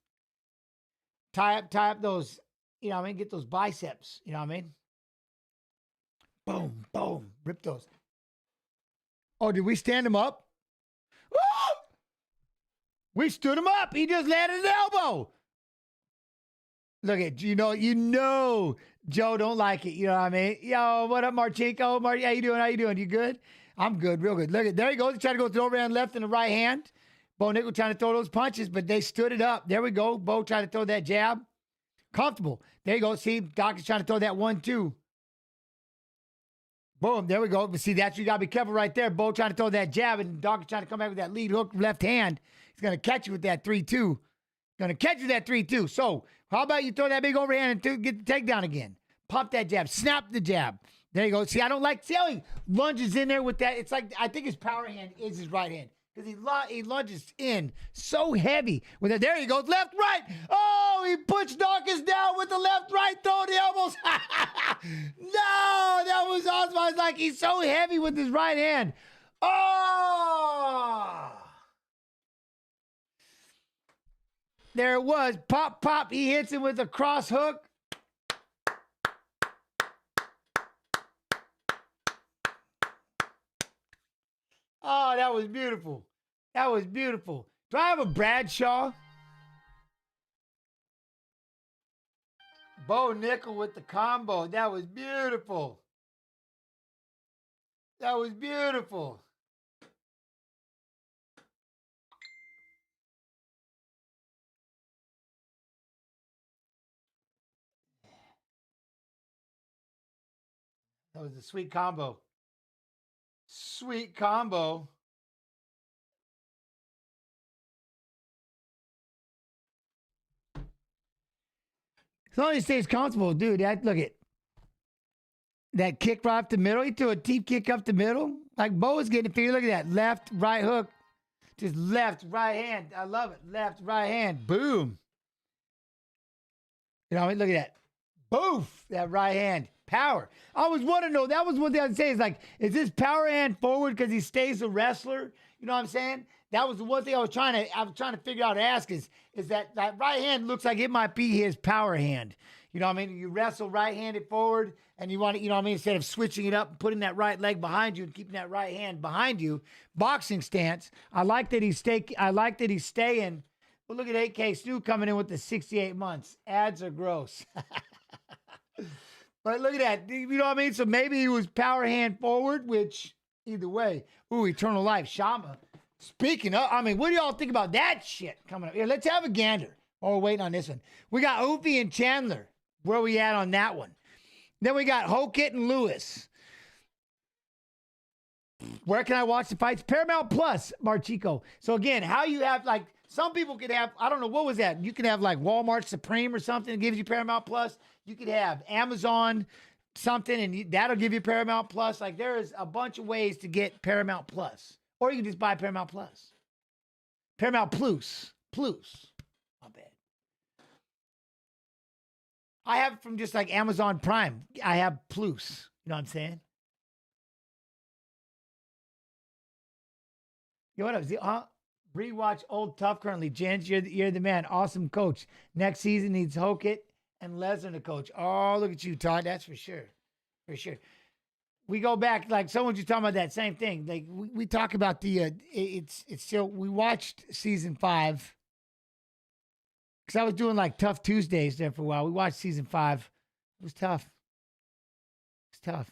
Tie up those you know what I mean, get those biceps, you know what I mean? Boom, boom, rip those. Oh, did we stand him up? Woo! We stood him up. He just landed an elbow. Look at, you know, Joe don't like it. You know what I mean? Yo, what up, Marchenko? How you doing? How you doing? You good? I'm good, real good. Look at, there he goes. He tried to go with the overhand left and the right hand. Bo Nickel trying to throw those punches, but they stood it up. There we go. Bo trying to throw that jab. Comfortable. There you go. See, Doc is trying to throw that 1-2. Boom. There we go. But see, that's you got to be careful right there. Bo trying to throw that jab, and Doc is trying to come back with that lead hook left hand. He's going to catch you with that 3-2. Going to catch you that 3-2. So, how about you throw that big overhand and get the takedown again? Pop that jab. Snap the jab. There you go. See, I don't like, see how he lunges in there with that? It's like, I think his power hand is his right hand. Because he lunges in so heavy with it. There he goes. Left, right. Oh, he puts Dawkins down with the left, right. Throw the elbows. No, that was awesome. I was like, he's so heavy with his right hand. Oh. There it was. Pop, pop. He hits him with a cross hook. Oh, that was beautiful. That was beautiful. Do I have a Bradshaw? Bo Nickel with the combo. That was beautiful. That was beautiful. That was a sweet combo. Sweet combo. As long as he stays comfortable, dude. That, look at that kick right up the middle. He threw a deep kick up the middle. Like Bo is getting figured. Look at that. Left, right hook. Just left, right hand. I love it. Left, right hand. Boom. You know what I mean? Look at that. Boof. That right hand. Power. I was wondering, though, that was one thing I'd say is like, is this power hand forward because he stays a wrestler? You know what I'm saying? That was the one thing I was trying to figure out to ask is that right hand looks like it might be his power hand. You know what I mean? You wrestle right-handed forward and you want to, you know what I mean? Instead of switching it up and putting that right leg behind you and keeping that right hand behind you, boxing stance. I like that he's staying. Well, look at 8K Stu coming in with the 68 months. Ads are gross. But look at that. You know what I mean? So maybe he was power hand forward, which either way. Ooh, Eternal Life. Shama. Speaking of, I mean, what do y'all think about that shit coming up? Here, let's have a gander. Oh, we're waiting on this one. We got Oofy and Chandler. Where we at on that one? Then we got Hokit and Lewis. Where can I watch the fights? Paramount Plus, Marchico. So again, how you have, like, some people could have, I don't know, what was that? You could have like Walmart Supreme or something that gives you Paramount Plus. You could have Amazon something and that'll give you Paramount Plus. Like there is a bunch of ways to get Paramount Plus. Or you can just buy Paramount Plus. Paramount Plus. My bad. I have it from just like Amazon Prime. I have Plus. You know what I'm saying? Yo, what up? Rewatch Old Tough currently. Jens, you're the man. Awesome coach. Next season needs Hokit and Lesnar to coach. Oh, look at you, Todd. That's for sure. For sure. We go back, like someone just talking about that same thing. Like we talk about the, it's still, we watched season 5. Because I was doing like Tough Tuesdays there for a while. We watched season 5. It was tough. It's tough.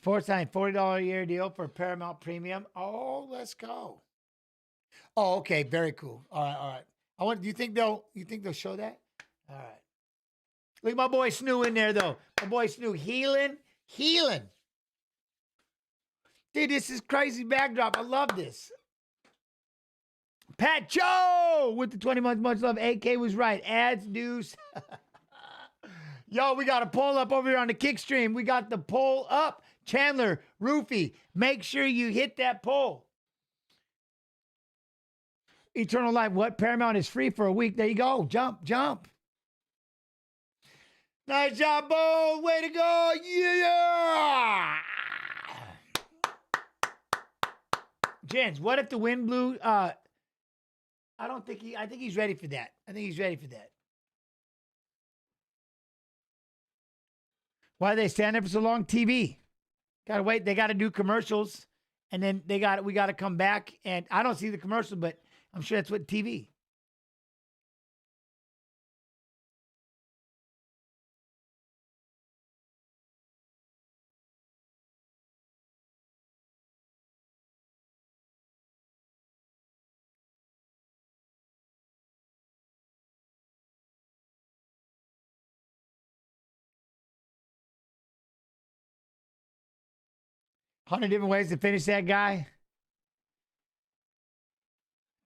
Sportsline, $40 a year deal for Paramount Premium. Oh, let's go. Oh, okay, very cool. All right. Do you think they'll show that? All right. Look at my boy Snoo in there though. My boy Snoo healing. Dude, this is crazy backdrop. I love this. Pat Joe with the 20 months, much love. AK was right. Ads, news. Yo, we got a poll up over here on the kick stream. We got the poll up. Chandler, Roofy, make sure you hit that poll. Eternal Life, what? Paramount is free for a week. There you go. Jump. Nice job, Bo. Way to go. Yeah. Jens, what if the wind blew I don't think I think he's ready for that. I think he's ready for that. Why are they standing there for so long? TV. Gotta wait. They gotta do commercials. And then we gotta come back. And I don't see the commercial, but I'm sure that's what TV. Hundred different ways to finish that guy.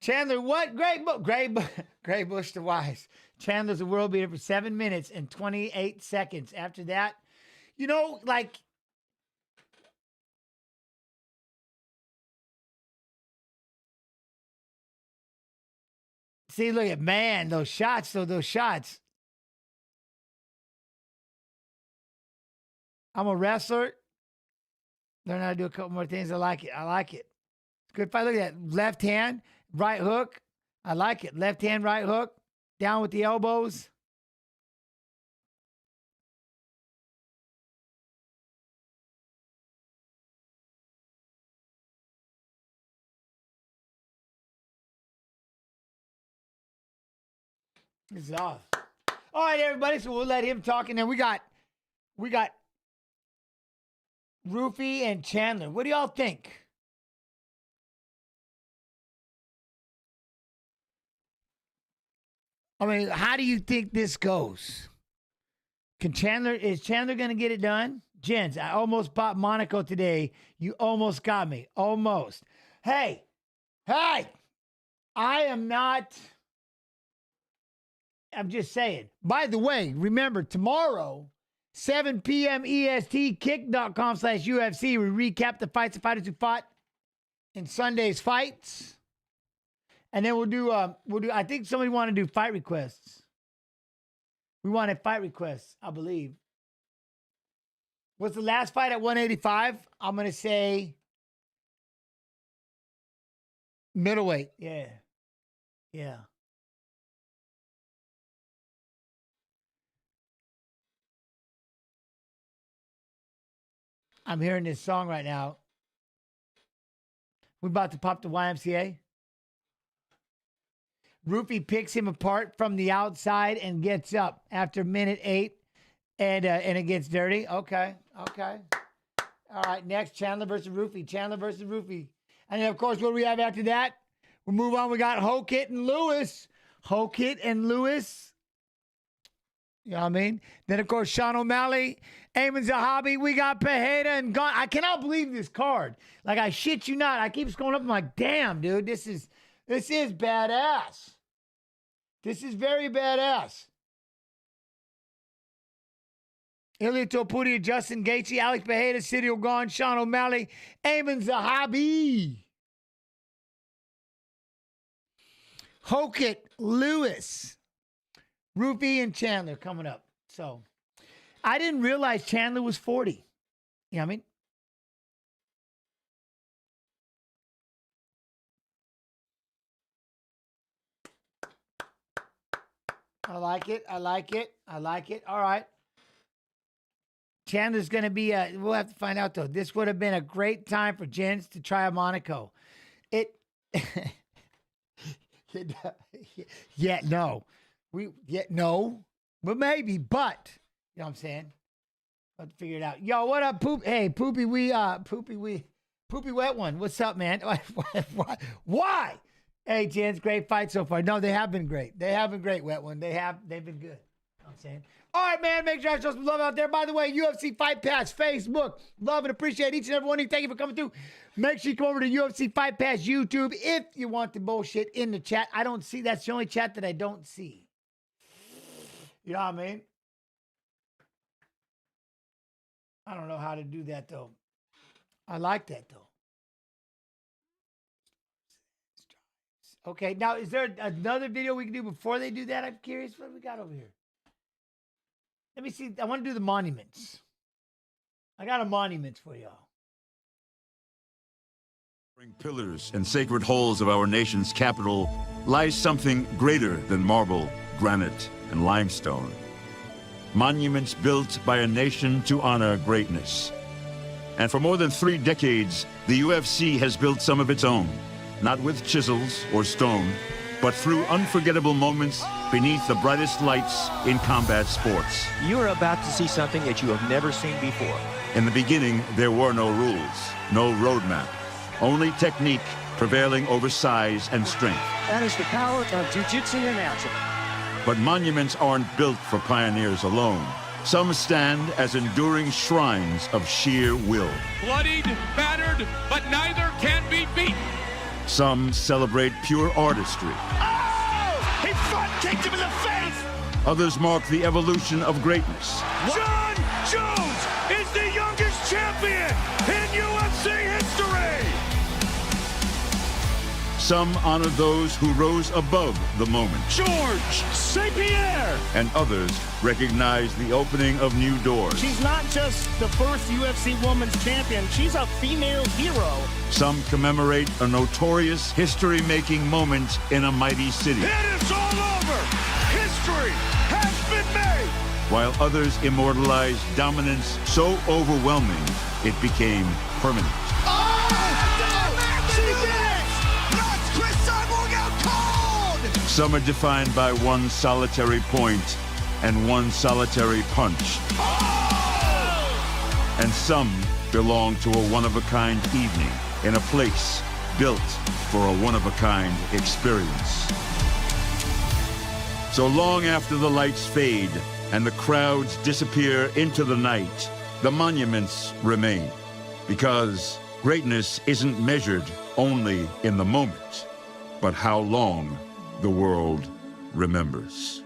Chandler, what? Gray Bush to Wise. Chandler's a world beater for 7 minutes and 28 seconds. After that, you know, like, see, look at, man, those shots, those shots. I'm a wrestler. Learn how to do a couple more things. I like it. I like it. Good fight. Look at that. Left hand, right hook. I like it. Left hand, right hook. Down with the elbows. This is off. All right, everybody. So we'll let him talk. And then we got Rufy and Chandler. What do y'all think? I mean, how do you think this goes? Is Chandler going to get it done? Jens, I almost bought Monaco today. You almost got me. Almost. Hey, I am not. I'm just saying. By the way, remember, tomorrow, 7 p.m. EST, kick.com/UFC. We recap the fights of fighters who fought in Sunday's fights. And then we'll do, I think somebody want to do fight requests. We wanted fight requests, I believe. What's the last fight at 185? I'm going to say middleweight. Yeah. Yeah. I'm hearing this song right now. We're about to pop the YMCA. Rufy picks him apart from the outside and gets up after minute 8, and it gets dirty. Okay. All right, next, Chandler versus Rufy. And then, of course, what do we have after that? We'll move on. We got Hokit and Lewis. You know what I mean? Then, of course, Sean O'Malley, Eamon Zahabi. We got Pereira and Gon. I cannot believe this card. Like, I shit you not. I keep scrolling up. I'm like, damn, dude, this is badass. This is very badass. Ilya Topuria, Justin Gaethje, Alex Pereira, Cidio Gon, Sean O'Malley, Eamon Zahabi. Hokit, Lewis, Rufy, and Chandler coming up. So, I didn't realize Chandler was 40. You know what I mean? I like it. All right. Chandler's going to be, we'll have to find out, though. This would have been a great time for Jens to try a Monaco. No. But maybe, but, you know what I'm saying? Let's figure it out. Yo, what up, Poop? Hey, Poopy Wet One. What's up, man? Why? Hey, Jens, great fight so far. No, they have been great. Wet One. They've been good. You know what I'm saying? All right, man, make sure I show some love out there. By the way, UFC Fight Pass, Facebook. Love and appreciate each and every one of you. Thank you for coming through. Make sure you come over to UFC Fight Pass YouTube if you want the bullshit in the chat. I don't see. That's the only chat that I don't see. You know what I mean? I don't know how to do that, though. I like that, though. Okay, now, is there another video we can do before they do that? I'm curious what we got over here. Let me see. I want to do the monuments. I got a monument for y'all. Pillars and sacred halls of our nation's capital lies something greater than marble, granite, and limestone. Monuments built by a nation to honor greatness. And for more than 3 decades, the UFC has built some of its own, not with chisels or stone, but through unforgettable moments beneath the brightest lights in combat sports. You are about to see something that you have never seen before. In the beginning, there were no rules, no roadmap, only technique prevailing over size and strength. That is the power of jiu-jitsu in action. But monuments aren't built for pioneers alone. Some stand as enduring shrines of sheer will. Bloodied, battered, but neither can be beaten. Some celebrate pure artistry. Oh! He front kicked him in the face! Others mark the evolution of greatness. John Jones is the youngest champion in UFC history! Some honor those who rose above the moment. George St. Pierre! And others recognize the opening of new doors. She's not just the first UFC women's champion, she's a female hero. Some commemorate a notorious history-making moment in a mighty city. It is all over! History has been made! While others immortalize dominance so overwhelming, it became permanent. Some are defined by one solitary point and one solitary punch. And some belong to a one-of-a-kind evening in a place built for a one-of-a-kind experience. So long after the lights fade and the crowds disappear into the night, the monuments remain. Because greatness isn't measured only in the moment, but how long the world remembers.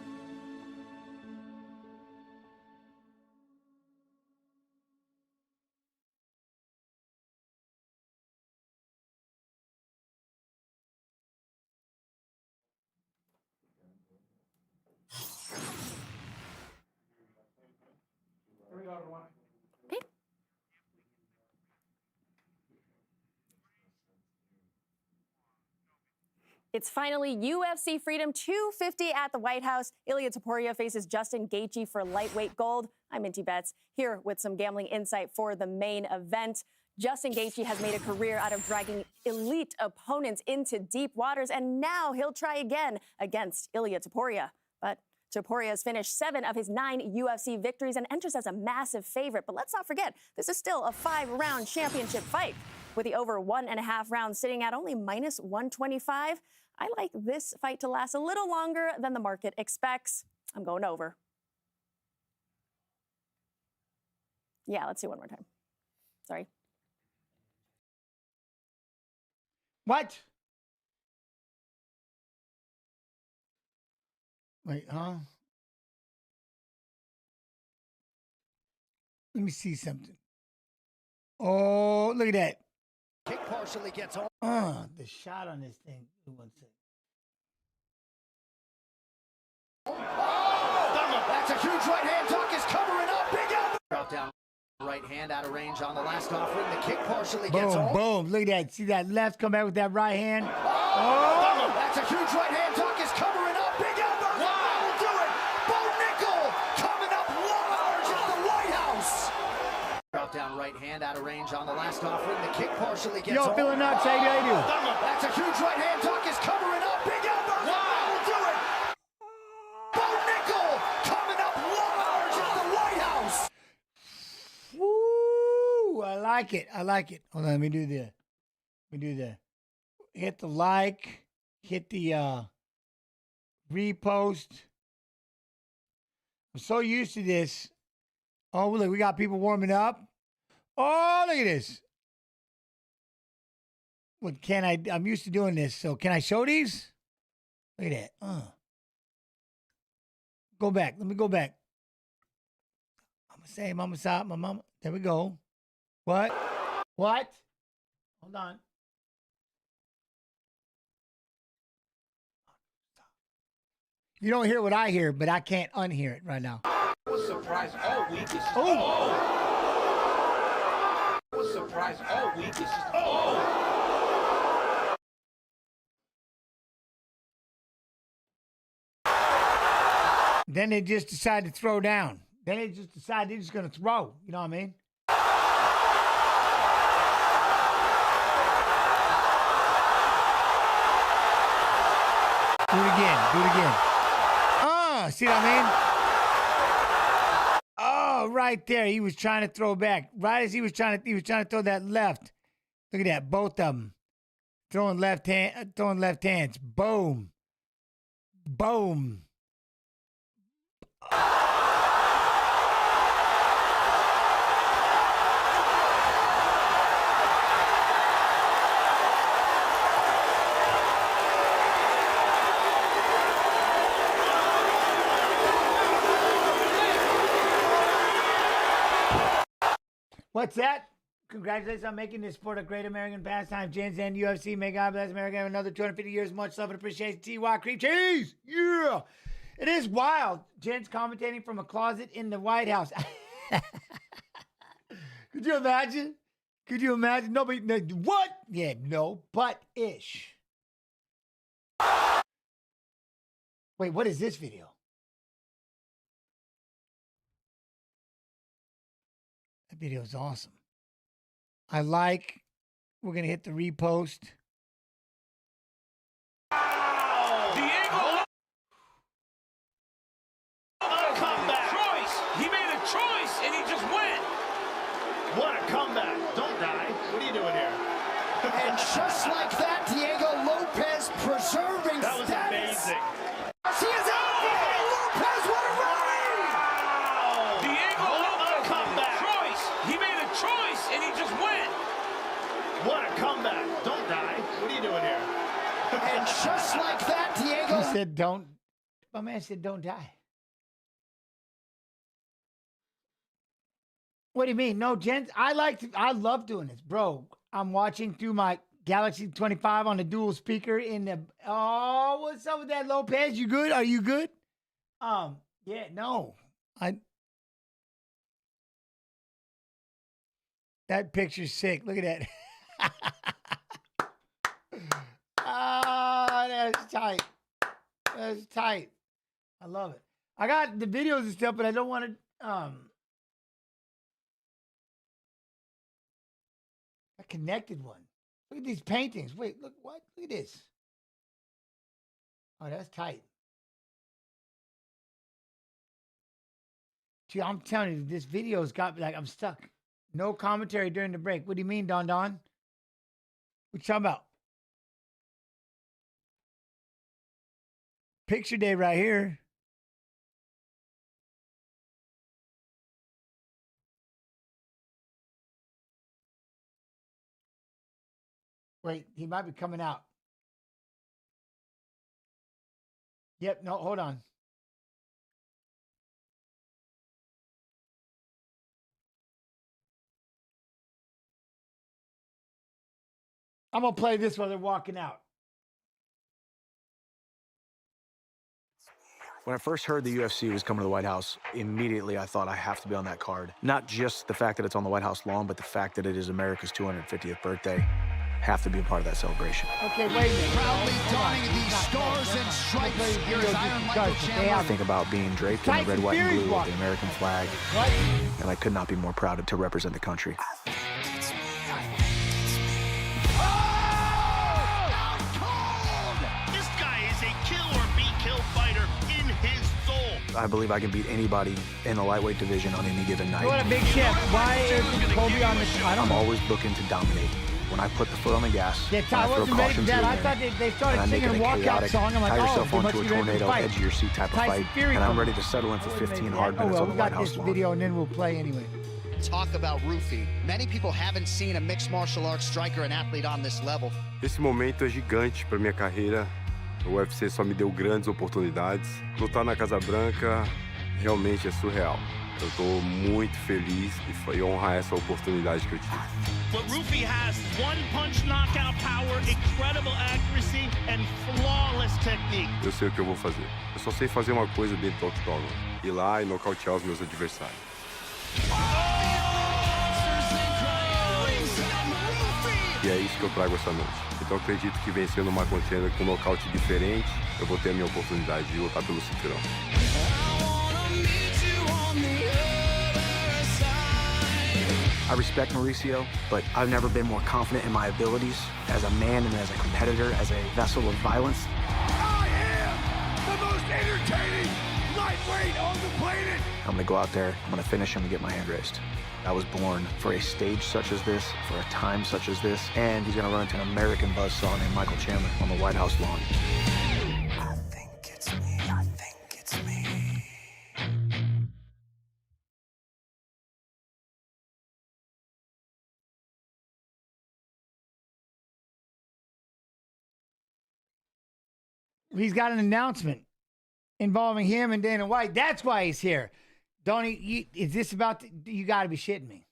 It's finally UFC Freedom 250 at the White House. Ilia Topuria faces Justin Gaethje for lightweight gold. I'm Minty Betts, here with some gambling insight for the main event. Justin Gaethje has made a career out of dragging elite opponents into deep waters, and now he'll try again against Ilia Topuria. But Topuria has finished 7 of his 9 UFC victories and enters as a massive favorite. But let's not forget, this is still a 5-round championship fight. With the over 1.5 rounds sitting at only minus 125, I like this fight to last a little longer than the market expects. I'm going over. Yeah, let's do one more time. Sorry. What? Wait, huh? Let me see something. Oh, look at that. Kick partially gets on. The shot on this thing. One sec. That's a huge right hand. Tuck is covering up. Big elbow. Drop down right hand out of range on the last offering. The kick partially gets on. Boom. Look at that. See that left come back with that right hand? Oh! That's a huge right hand. Tuck is covering up. Big elbow. Wow. That will do it. Bo Nickel coming up large at the White House. Drop down right hand out of range on the last offering. The kick partially gets on. Yo, feeling nuts, how you do? That's a huge right hand. Tuck is covering up. Big elbow. Wow. That will do it. Bo Nickel coming up large at the White House. Woo! I like it. I like it. Hold on, let me do this. Hit the like. Hit the repost. I'm so used to this. Oh, look, we got people warming up. Oh, look at this. What can I? I'm used to doing this. So can I show these? Look at that. Go back. Let me go back. Mama say, mama stop, my mama. There we go. What? Hold on. You don't hear what I hear, but I can't unhear it right now. I was surprised all week. I was surprised all week. Then they just decide to throw down. Then they just decide they're just going to throw. You know what I mean? Do it again. Do it again. See what I mean? Oh, right there. He was trying to throw back. Right as he was trying to throw that left. Look at that. Both of them. Throwing left hands. Boom. Boom. What's that? Congratulations on making this sport a great American pastime. Jens and UFC. May God bless America. Have another 250 years. Much love and appreciation. T.Y. Cream Cheese. Yeah. It is wild. Jens commentating from a closet in the White House. Could you imagine? Could you imagine? Nobody. What? Yeah, no, but ish. Wait, what is this video? That video is awesome. I like. We're going to hit the repost. Diego! Comeback. Choice. He made a choice and he just went. What a comeback. Don't die. What are you doing here? And just like that, Diego Lopez preserving That was status. amazing. He is out. Diego Lopez, what a rally! Diego Lopez comeback. Choice. He made a choice and he just went. What a comeback. Don't die. What are you doing here? And just like that, Diego. He said, don't. My man said, don't die. What do you mean? No, gents, I love doing this, bro. I'm watching through my Galaxy 25 on the dual speaker in the, oh, what's up with that, Lopez? You good? Are you good? Yeah, no. That picture's sick. Look at that. Ah, that's tight. That's tight. I love it. I got the videos and stuff, but I don't want to, a connected one. Look at these paintings. Wait, look, what? Look at this. Oh, that's tight. Gee, I'm telling you, this video's got me like, I'm stuck. No commentary during the break. What do you mean, Don Don? What you talking about? Picture day right here. Wait, he might be coming out. Yep, no, hold on. I'm going to play this while they're walking out. When I first heard the UFC was coming to the White House, immediately I thought I have to be on that card. Not just the fact that it's on the White House lawn, but the fact that it is America's 250th birthday. Have to be a part of that celebration. Okay, wait a minute. Proudly donning the stars and stripes here is Iron Michael Chandler. I think about being draped in the red, white, and blue of the American flag, and I could not be more proud to represent the country. This guy is a kill or be killed fighter in his soul. I believe I can beat anybody in the lightweight division on any given night. What a big chef. Why is Kobe on the I don't I'm know. always looking to dominate. When I put the foot on the gas, Yeah, when I I throw wasn't ready caution for to that. the I wind, thought they and started I make singing it a a walkout chaotic, song. I'm like, tie oh, yourself they onto must a be ready to tornado, fight. edge of your seat type of Tyson fight, Fury and I'm coming. ready to settle in for 15 hard Oh, minutes well, on we the got White this House lawn. video and then we'll play anyway. Talk about Rufi. Many people haven't seen a mixed martial arts striker and athlete on this level. Esse momento é gigante para minha carreira. O UFC só me deu grandes oportunidades. Lutar na Casa Branca realmente é surreal. Eu estou muito feliz e honrar essa oportunidade que eu tive. But Rufi has one punch knockout power, incredible accuracy, and flawless technique. Eu sei o que eu vou fazer. Eu só sei fazer uma coisa dentro do octógono. Ir lá e nocautear os meus adversários. E é isso que eu trago essa noite. Então acredito que vencendo uma contenda com um nocaute diferente, eu vou ter a minha oportunidade de lutar pelo cinturão. I respect Mauricio, but I've never been more confident in my abilities as a man and as a competitor, as a vessel of violence. I am the most entertaining lightweight on the planet. I'm gonna go out there, I'm gonna finish him and get my hand raised. I was born for a stage such as this, for a time such as this, and he's gonna run into an American buzzsaw named Michael Chandler on the White House lawn. I think it's me, I think it's me. He's got an announcement involving him and Dana White. That's why he's here. Don't he? Is this about? You got to be shitting me.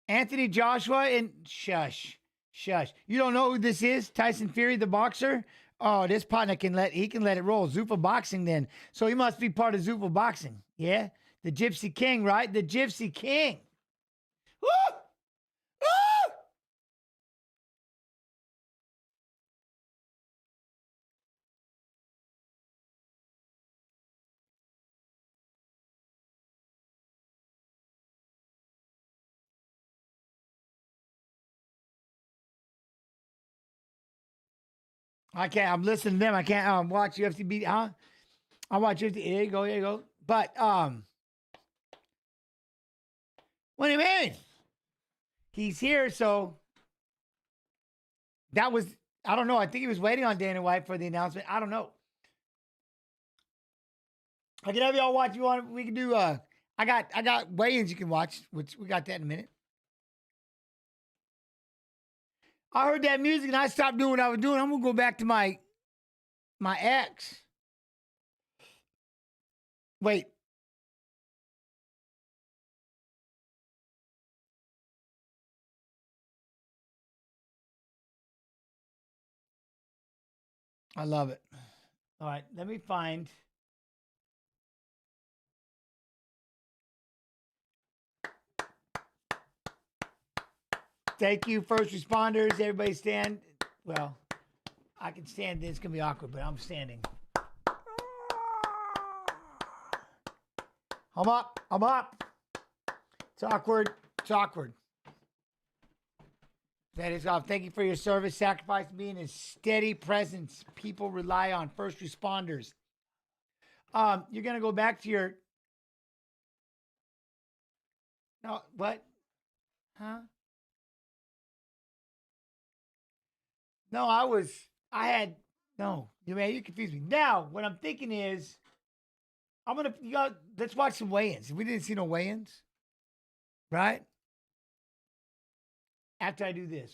Anthony Joshua and shush. You don't know who this is? Tyson Fury, the boxer. Oh, this partner can let it roll. Zuffa Boxing then. So he must be part of Zuffa Boxing. Yeah, the Gypsy King, right? The Gypsy King. Woo! Woo! I can't. I'm listening to them. I can't watch UFC beat. Huh? I watch UFC. There you go. But what do you mean? He's here, so that was. I don't know. I think he was waiting on Dana White for the announcement. I don't know. I can have y'all watch if you want. We can do. I got weigh-ins you can watch, which we got that in a minute. I heard that music and I stopped doing what I was doing. I'm gonna go back to my ex. Wait. I love it. All right, let me find. Thank you, first responders. Everybody stand. Well, I can stand this. It's going to be awkward, but I'm standing. I'm up. It's awkward. That is off. Thank you for your service, sacrifice, being a steady presence. People rely on first responders. You're going to go back to your... No, what? Huh? No, you confused me. Now, what I'm thinking is, let's watch some weigh-ins. We didn't see no weigh-ins, right? After I do this.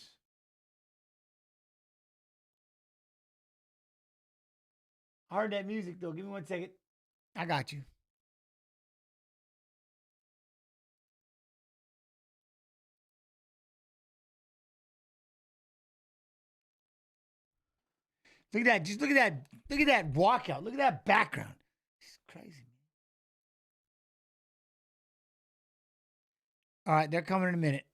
I heard that music, though. Give me 1 second. I got you. Look at that. Just look at that. Look at that walkout. Look at that background. It's crazy. All right, they're coming in a minute.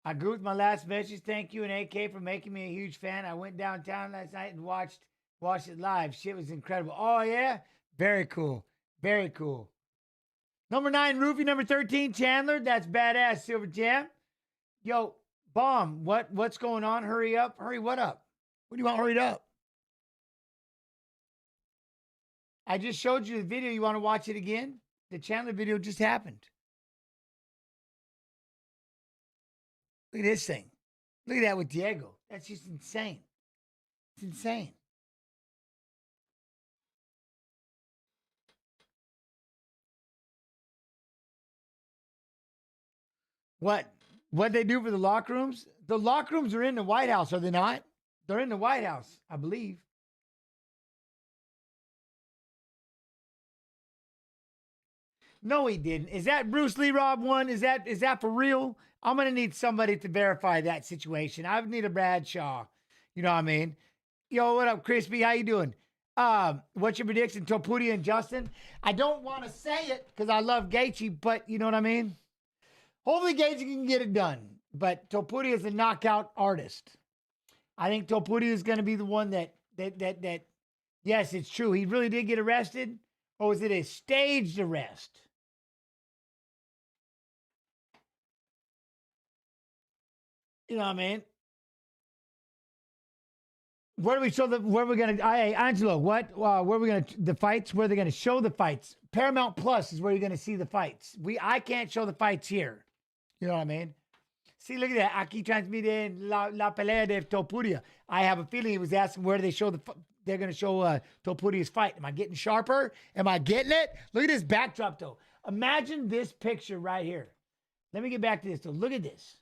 I agree with my last message. Thank you and AK for making me a huge fan. I went downtown last night and watched it live. Shit was incredible. Oh, yeah? Very cool. Very cool. Number 9, Roofy. Number 13, Chandler. That's badass, Silver Jam. Yo, Bomb, what's going on? Hurry up. Hurry what up? What do you want hurried up? I just showed you the video. You want to watch it again? The Chandler video just happened. Look at this thing. Look at that with Diego. That's just insane. It's insane. What they do for the locker rooms? The locker rooms are in the White House, are they not? They're in the White House, I believe. No, he didn't. Is that Bruce Lee Rob 1? Is that for real? I'm going to need somebody to verify that situation. I would need a Bradshaw. You know what I mean? Yo, what up, Crispy? How you doing? What's your prediction, Topuria and Justin? I don't want to say it because I love Gaethje, but you know what I mean? Hopefully Gaethje can get it done. But Topuria is a knockout artist. I think Topuria is going to be the one that, yes, it's true. He really did get arrested. Or was it a staged arrest? You know what I mean? Where do we show where we're going to, Angelo, where are we going to, the fights, where they're going to show the fights? Paramount Plus is where you're going to see the fights. I can't show the fights here. You know what I mean? See, look at that. Aquí transmite la pelea de Topuria. I have a feeling he was asking where they show they're going to show Topuria's fight. Am I getting sharper? Am I getting it? Look at this backdrop, though. Imagine this picture right here. Let me get back to this, though. Look at this.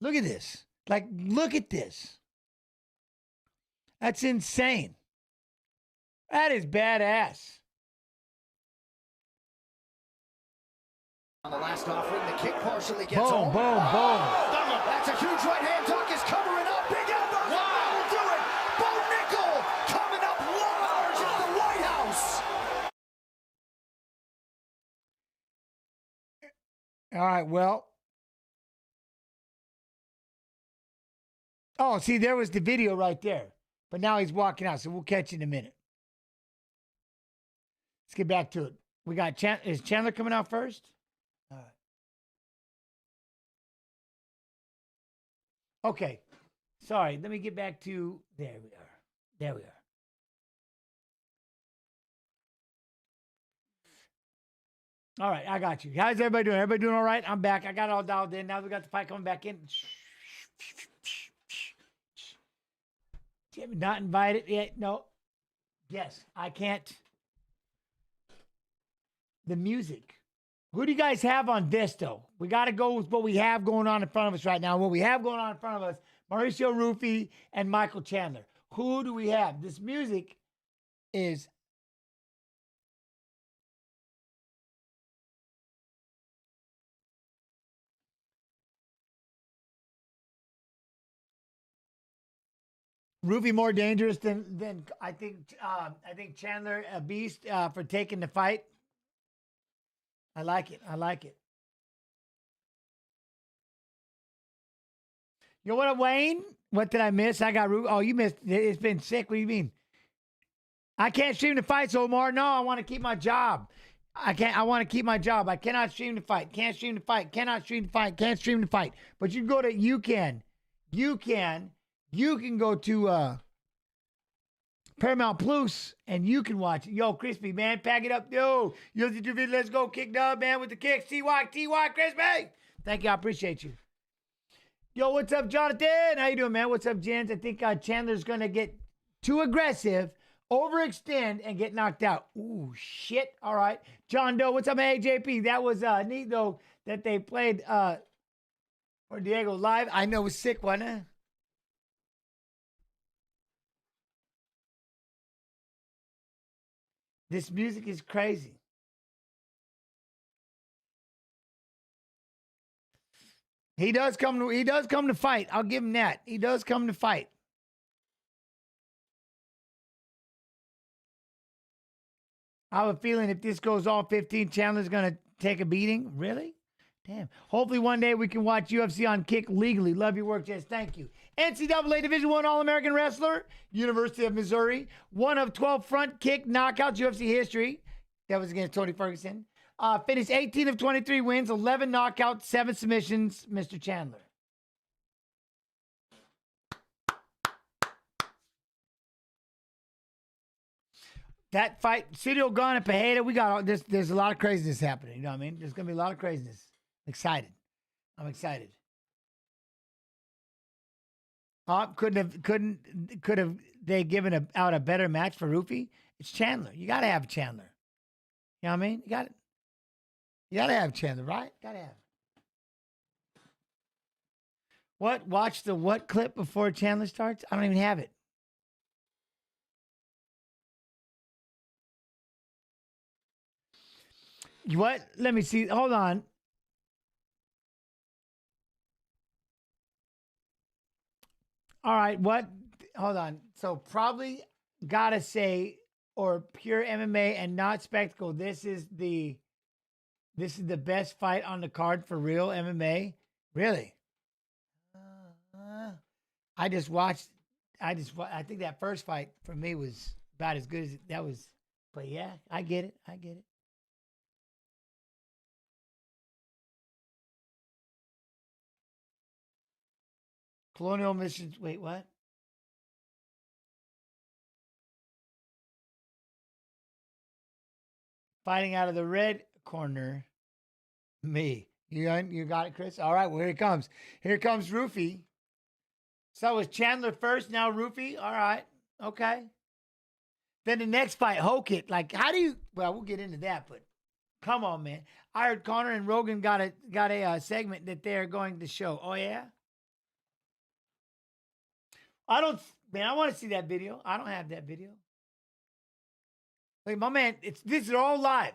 Look at this. Like, look at this. That's insane. That is badass. On the last offering, the kick partially gets boom, home. boom. That's a huge right hand. Tuck is covering up. Big elbow. Wow. Will do it. Bo Nickel coming up large at the White House. All right, well. Oh, see, there was the video right there. But now he's walking out, so we'll catch you in a minute. Let's get back to it. We got is Chandler coming out first? All right. Okay. Sorry, let me get back to, there we are. There we are. All right, I got you. How's everybody doing? Everybody doing all right? I'm back. I got it all dialed in. Now we got the fight coming back in. Jim, not invited yet. No. Yes, I can't. The music. Who do you guys have on this, though? We got to go with what we have going on in front of us right now. What we have going on in front of us, Mauricio Rufy and Michael Chandler. Who do we have? This music is... Rufy more dangerous than I think Chandler a beast for taking the fight. I like it. I like it. You know what, Wayne? What did I miss? I got Rufy. Oh, you missed. It's been sick. What do you mean? I can't stream the fights, Omar. No, I want to keep my job. I can't. I want to keep my job. I cannot stream the fight. Can't stream the fight. Cannot stream the fight. Can't stream the fight. But you go to. You can go to Paramount Plus and you can watch it. Yo, Crispy, man, pack it up. Yo, let's go. Kick dub, man, with the kicks. TY, Crispy. Thank you. I appreciate you. Yo, what's up, Jonathan? How you doing, man? What's up, Jens? I think Chandler's going to get too aggressive, overextend, and get knocked out. Ooh, shit. All right. John Doe, what's up, AJP? That was neat, though, that they played for Diego live. I know it was sick, wasn't it? This music is crazy. He does come to fight. I'll give him that. He does come to fight. I have a feeling if this goes all 15, Chandler's going to take a beating. Really? Damn. Hopefully one day we can watch UFC on Kick legally. Love your work, Jess. Thank you. NCAA Division I All-American wrestler, University of Missouri. One of 12 front kick knockouts UFC history. That was against Tony Ferguson. Finished 18 of 23 wins, 11 knockouts, 7 submissions, Mr. Chandler. That fight, Cirio Gunn and Pajeda, we got all this. There's a lot of craziness happening. You know what I mean? There's going to be a lot of craziness. Excited. I'm excited. Could have they given out a better match for Rufy? It's Chandler. You got to have Chandler. You know what I mean? You got to have Chandler, right? Got to have. What? Watch the what clip before Chandler starts? I don't even have it. What? Let me see. Hold on. All right, what? Hold on. So probably gotta say, or pure MMA and not spectacle. This is the best fight on the card for real MMA. Really? I just watched. I think that first fight for me was about as good as that was. But yeah, I get it. I get it. Colonial missions. Wait, what? Fighting out of the red corner, me. You got it, Chris? All right, well, here it comes. Here comes Roofy. So it was Chandler first, now Roofy. All right, okay. Then the next fight, Hokit. Like, how do you? Well, we'll get into that, but come on, man. I heard Connor and Rogan got a segment that they're going to show. Oh yeah. I don't, man. I want to see that video. I don't have that video. Like, my man, this is all live.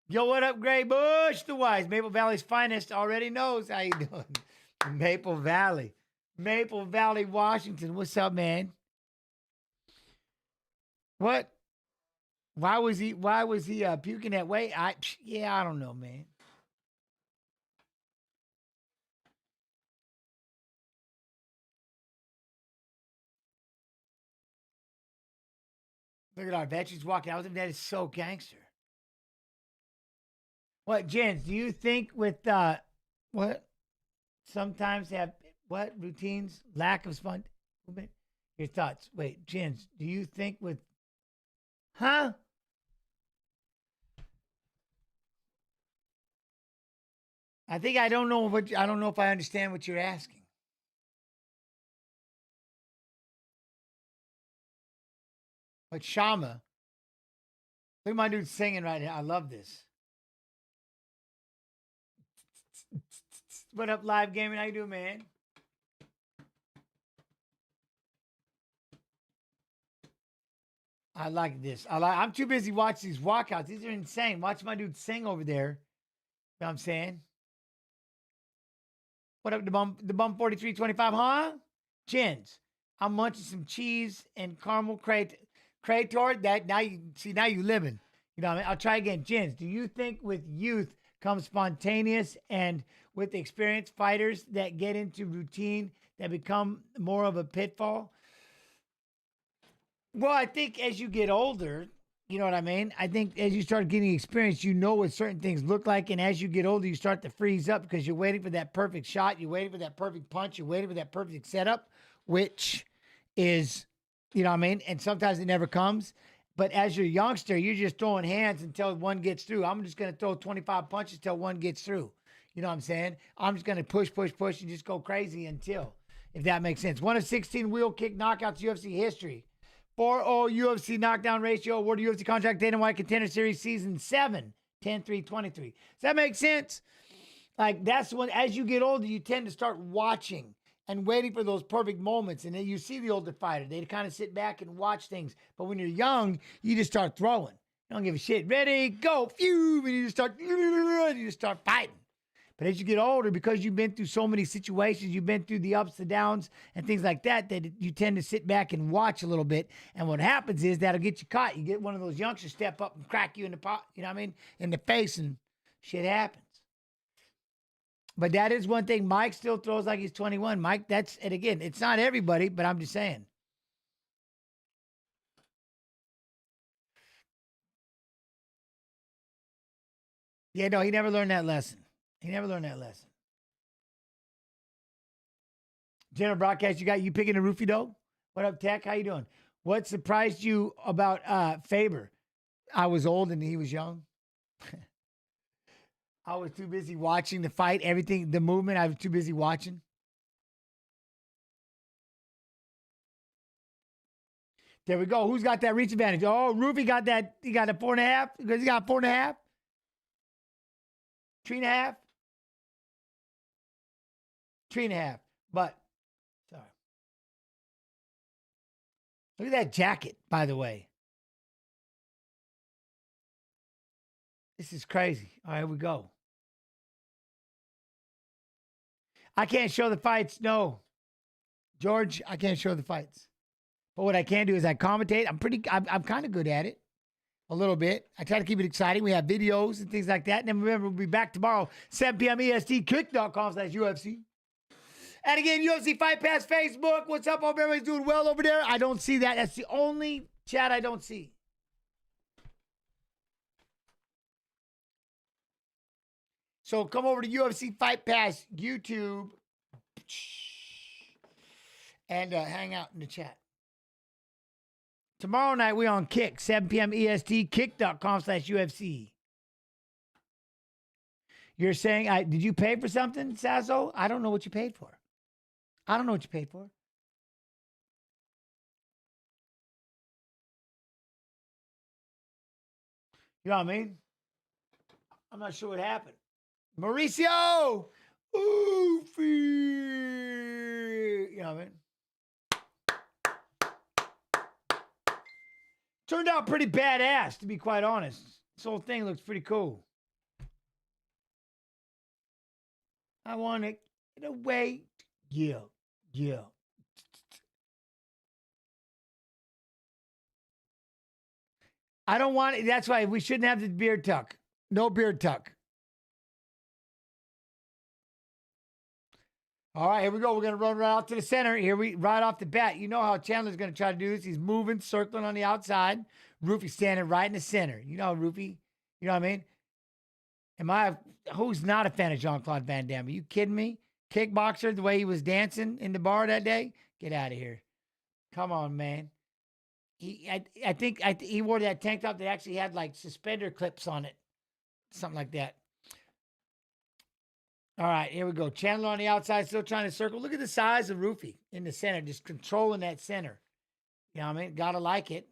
Yo, what up, Gray Bush? The Wise, Maple Valley's finest, already knows how you doing. Maple Valley, Washington. What's up, man? What? Why was he puking that way? I don't know, man. Look at our veterans walking out with him. That is so gangster. What, Jens, do you think with what sometimes have what routines, lack of fun? Your thoughts. Wait, Jens, do you think with I think I don't know if I understand what you're asking. But Shama, look at my dude singing right now. I love this. What up, live gaming? How you doing, man? I like this. I'm too busy watching these walkouts. These are insane. Watch my dude sing over there. You know what I'm saying? What up, the bum 4325, huh? Jens, I'm munching some cheese and caramel Krator. That now you living. You know what I mean? I'll try again. Jens, do you think with youth comes spontaneous and with experienced fighters that get into routine that become more of a pitfall? Well, I think as you get older, you know what I mean? I think as you start getting experience, you know what certain things look like. And as you get older, you start to freeze up because you're waiting for that perfect shot. You're waiting for that perfect punch. You're waiting for that perfect setup, which is, you know what I mean? And sometimes it never comes. But as you're a youngster, you're just throwing hands until one gets through. I'm just going to throw 25 punches till one gets through. You know what I'm saying? I'm just going to push, and just go crazy until, if that makes sense. 1 of 16 wheel kick knockouts UFC history. 4-0 UFC knockdown ratio. Awarded UFC contract Dana White Contender Series Season 7. 10-3-23. Does that make sense? Like, that's when, as you get older, you tend to start watching and waiting for those perfect moments. And then you see the older fighter. They kind of sit back and watch things. But when you're young, you just start throwing. You don't give a shit. Ready, go, phew, and you just start fighting. But as you get older, because you've been through so many situations, you've been through the ups, the downs, and things like that, that you tend to sit back and watch a little bit. And what happens is that'll get you caught. You get one of those youngsters step up and crack you in the pot, you know what I mean, in the face, and shit happens. But that is one thing. Mike still throws like he's 21. Mike, and again, it's not everybody, but I'm just saying. Yeah, no, he never learned that lesson. General broadcast, you picking a roofie though? What up, Tech? How you doing? What surprised you about Faber? I was old and he was young. I was too busy watching the fight, everything, the movement. I was too busy watching. There we go. Who's got that reach advantage? Oh, Roofie got that. He got a 4.5. Because he got 4.5. 3.5. 3.5. But, sorry. Look at that jacket, by the way. This is crazy. All right, here we go. I can't show the fights. No. George, I can't show the fights. But what I can do is I commentate. I'm kind of good at it. A little bit. I try to keep it exciting. We have videos and things like that. And then remember, we'll be back tomorrow, 7 p.m. EST, kick.com/UFC. And again, UFC Fight Pass Facebook. What's up? Hope everybody's doing well over there. I don't see that. That's the only chat I don't see. So come over to UFC Fight Pass YouTube and hang out in the chat. Tomorrow night, we on Kick, 7 p.m. EST, kick.com/UFC. You're saying, did you pay for something, Sasso? I don't know what you paid for. I don't know what you paid for. You know what I mean? I'm not sure what happened. Mauricio! Oofy! You know what I mean? Turned out pretty badass, to be quite honest. This whole thing looks pretty cool. I want to get away. Yeah. I don't want it. That's why we shouldn't have the beard tuck. No beard tuck. All right, here we go. We're going to run right out to the center. Right off the bat. You know how Chandler's going to try to do this. He's moving, circling on the outside. Roofy's standing right in the center. You know, Roofy. You know what I mean? Who's not a fan of Jean-Claude Van Damme? Are you kidding me? Kickboxer, the way he was in the bar that day? Get out of here. Come on, man. I think he wore that tank top that actually had like suspender clips on it. Something like that. All right, here we go. Chandler on the outside, still trying to circle. Look at the size of Roofy in the center, just controlling that center. You know what I mean? Gotta like it.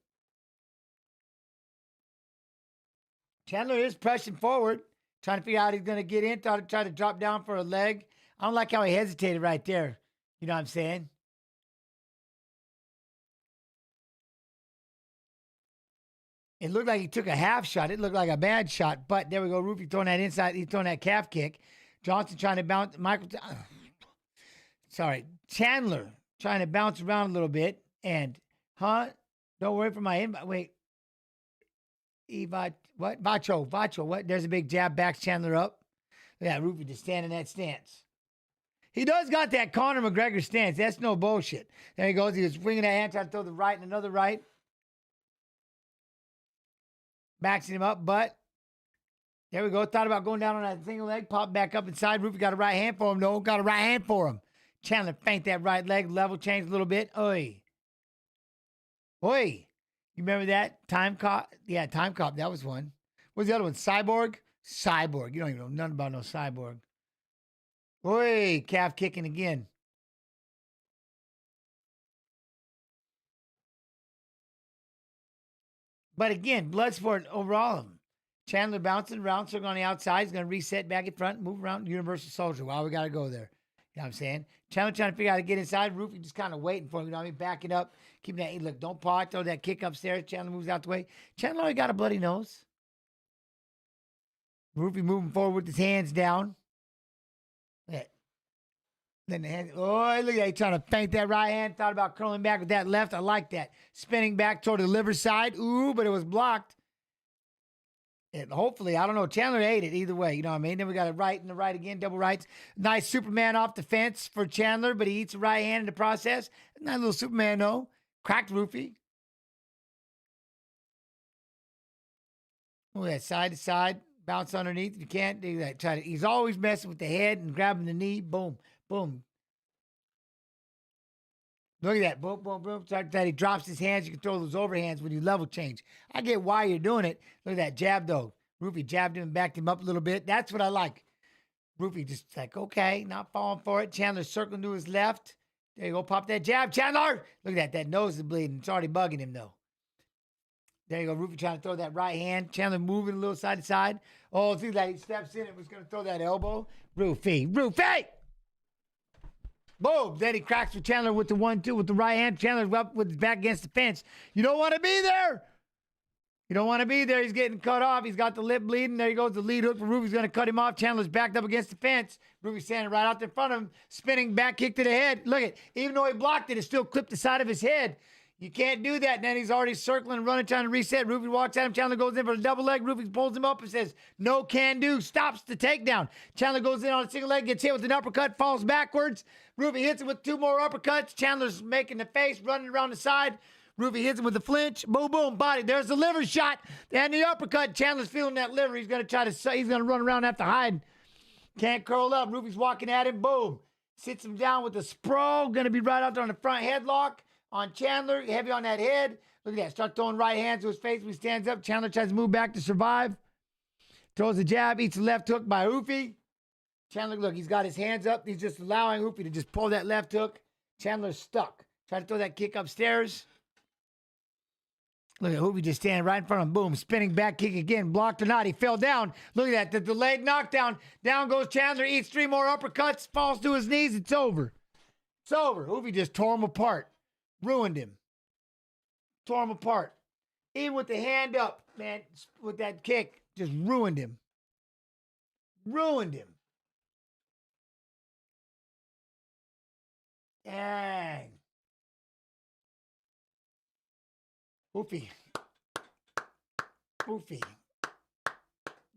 Chandler is pressing forward, trying to figure out how he's going to get in, try to drop down for a leg. I don't like how he hesitated right there. You know what I'm saying? It looked like he took a half shot. It looked like a bad shot, but there we go. Roofy throwing that inside. He's throwing that calf kick. Johnson trying to bounce. Chandler trying to bounce around a little bit. And, don't worry for my invite. Wait. What? Vacho. What? There's a big jab, backs Chandler up. Yeah, Roofy just standing in that stance. He does got that Conor McGregor stance. That's no bullshit. There he goes. He was swinging that hand, trying to throw the right and another right. Maxing him up, but there we go. Thought about going down on that single leg. Popped back up inside. Roofy got a right hand for him. No, got a right hand for him. Chandler feint that right leg. Level changed a little bit. Oi. You remember that? Time Cop? Yeah, Time Cop. That was one. What's the other one? Cyborg? You don't even know nothing about no Cyborg. Calf kicking again. But again, Bloodsport overall him. Chandler bouncing around, circling on the outside. He's going to reset back in front, move around. Universal Soldier. Wow, we got to go there. You know what I'm saying? Chandler trying to figure out how to get inside. Roofy just kind of waiting for him. You know what I mean? Backing up. Keeping that. Look, don't pause. Throw that kick upstairs. Chandler moves out the way. Chandler already got a bloody nose. Roofy moving forward with his hands down. Look at then the hand. Look at that. He trying to feint that right hand. Thought about curling back with that left. I like that. Spinning back toward the liver side. But it was blocked. And hopefully, I don't know. Chandler ate it either way. You know what I mean? Then we got a right and the right again. Double rights. Nice Superman off the fence for Chandler, but he eats a right hand in the process. Nice little Superman, though. Cracked Roofy. Look at that. Side to side. Bounce underneath. If you can't do that, he's always messing with the head and grabbing the knee. Boom. Boom. Look at that. Boom, boom, boom. He drops his hands. You can throw those overhands when you level change. I get why you're doing it. Look at that jab, though. Roofy jabbed him and backed him up a little bit. That's what I like. Roofy just like, okay, not falling for it. Chandler circling to his left. There you go. Pop that jab. Chandler! Look at that. That nose is bleeding. It's already bugging him, though. There you go. Roofy trying to throw that right hand. Chandler moving a little side to side. Oh, it seems like he steps in and was going to throw that elbow. Roofy! Boom. Then he cracks with Chandler with the 1-2 with the right hand. Chandler's up with his back against the fence. You don't want to be there. You don't want to be there. He's getting cut off. He's got the lip bleeding. There he goes. The lead hook for Ruby's going to cut him off. Chandler's backed up against the fence. Ruby's standing right out in front of him. Spinning back kick to the head. Look at, even though he blocked it, it still clipped the side of his head. You can't do that. And then he's already circling, running, trying to reset. Ruby walks at him. Chandler goes in for a double leg. Ruby pulls him up and says, no can do. Stops the takedown. Chandler goes in on a single leg, gets hit with an uppercut, falls backwards. Ruby hits him with 2 more uppercuts. Chandler's making the face, running around the side. Ruby hits him with the flinch. Boom, boom, body. There's the liver shot and the uppercut. Chandler's feeling that liver. He's going to run around after hiding. Can't curl up. Ruby's walking at him. Boom. Sits him down with a sprawl. Going to be right out there on the front headlock on Chandler. Heavy on that head. Look at that. Start throwing right hands to his face when he stands up. Chandler tries to move back to survive. Throws a jab. Eats a left hook by Hoofy. Chandler, look, he's got his hands up. He's just allowing Hoofy to just pull that left hook. Chandler's stuck. Try to throw that kick upstairs. Look at Hoofy just standing right in front of him. Boom. Spinning back kick again. Blocked or not. He fell down. Look at that. The delayed knockdown. Down goes Chandler. Eats 3 more uppercuts. Falls to his knees. It's over. It's over. Hoofy just tore him apart. Ruined him. Tore him apart. Even with the hand up, man, with that kick, just ruined him. Ruined him. Dang. Hoofy. Hoofy.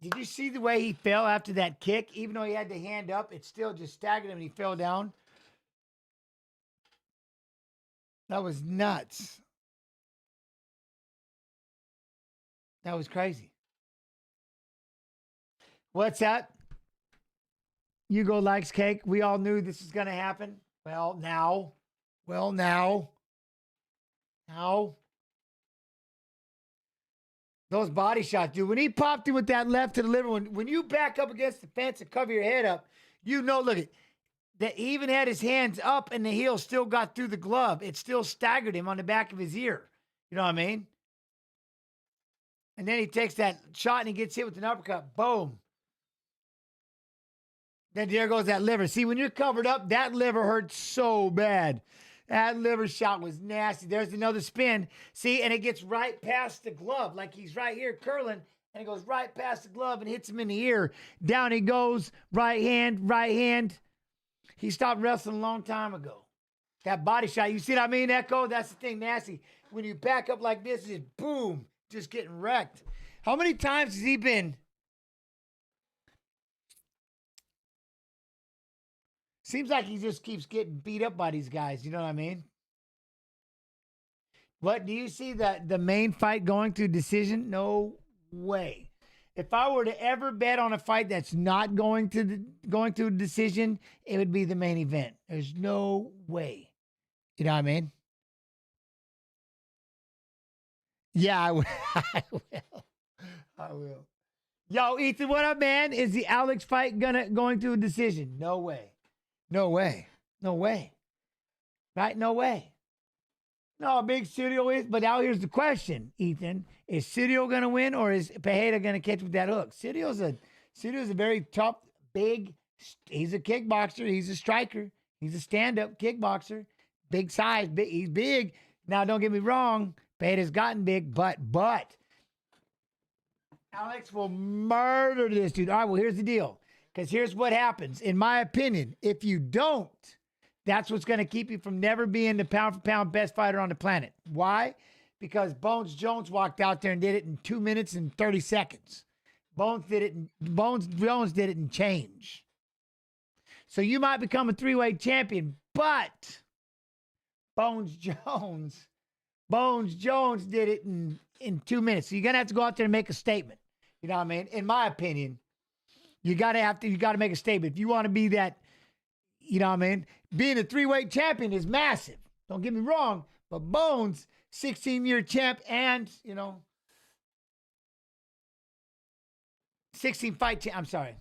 Did you see the way he fell after that kick? Even though he had the hand up, it still just staggered him and he fell down. That was nuts. That was crazy. What's that? Hugo likes cake. We all knew this was going to happen. Well, now. Those body shots, dude. When he popped him with that left to the liver, when you back up against the fence and cover your head up, you know, look at that. He even had his hands up and the heel still got through the glove. It still staggered him on the back of his ear. You know what I mean? And then he takes that shot and he gets hit with an uppercut. Boom. Then there goes that liver. See, when you're covered up, that liver hurts so bad. That liver shot was nasty. There's another spin. See, and it gets right past the glove. Like he's right here curling, and it goes right past the glove and hits him in the ear. Down he goes. Right hand. He stopped wrestling a long time ago. That body shot, you see what I mean, Echo? That's the thing, nasty. When you back up like this, it's boom, just getting wrecked. How many times has he been? Seems like he just keeps getting beat up by these guys. You know what I mean? What, do you see the main fight going to decision? No way. If I were to ever bet on a fight that's not going to a decision, it would be the main event. There's no way. You know what I mean? Yeah, I will. I will. Yo, Ethan, what up, man? Is the Alex fight going to a decision? No way. No way. Right? No way. No, big Studio is, but now here's the question, Ethan. Is Studio going to win or is Pereira going to catch with that hook? Studio's a very tough, big, he's a kickboxer. He's a striker. He's a stand-up kickboxer. Big size. He's big. Now, don't get me wrong. Pereira's gotten big, but Alex will murder this dude. All right, well, here's the deal. Because here's what happens. In my opinion, if you don't, that's what's going to keep you from never being the pound-for-pound best fighter on the planet. Why? Because Bones Jones walked out there and did it in 2 minutes and 30 seconds. Bones Jones did it in change. So you might become a 3-weight champion, but Bones Jones did it in 2 minutes. So you're going to have to go out there and make a statement. You know what I mean? In my opinion, you got to make a statement. If you want to be that, you know what I mean? Being a 3-weight champion is massive. Don't get me wrong, but Bones, 16-year champ and, 16-fight champ. I'm sorry.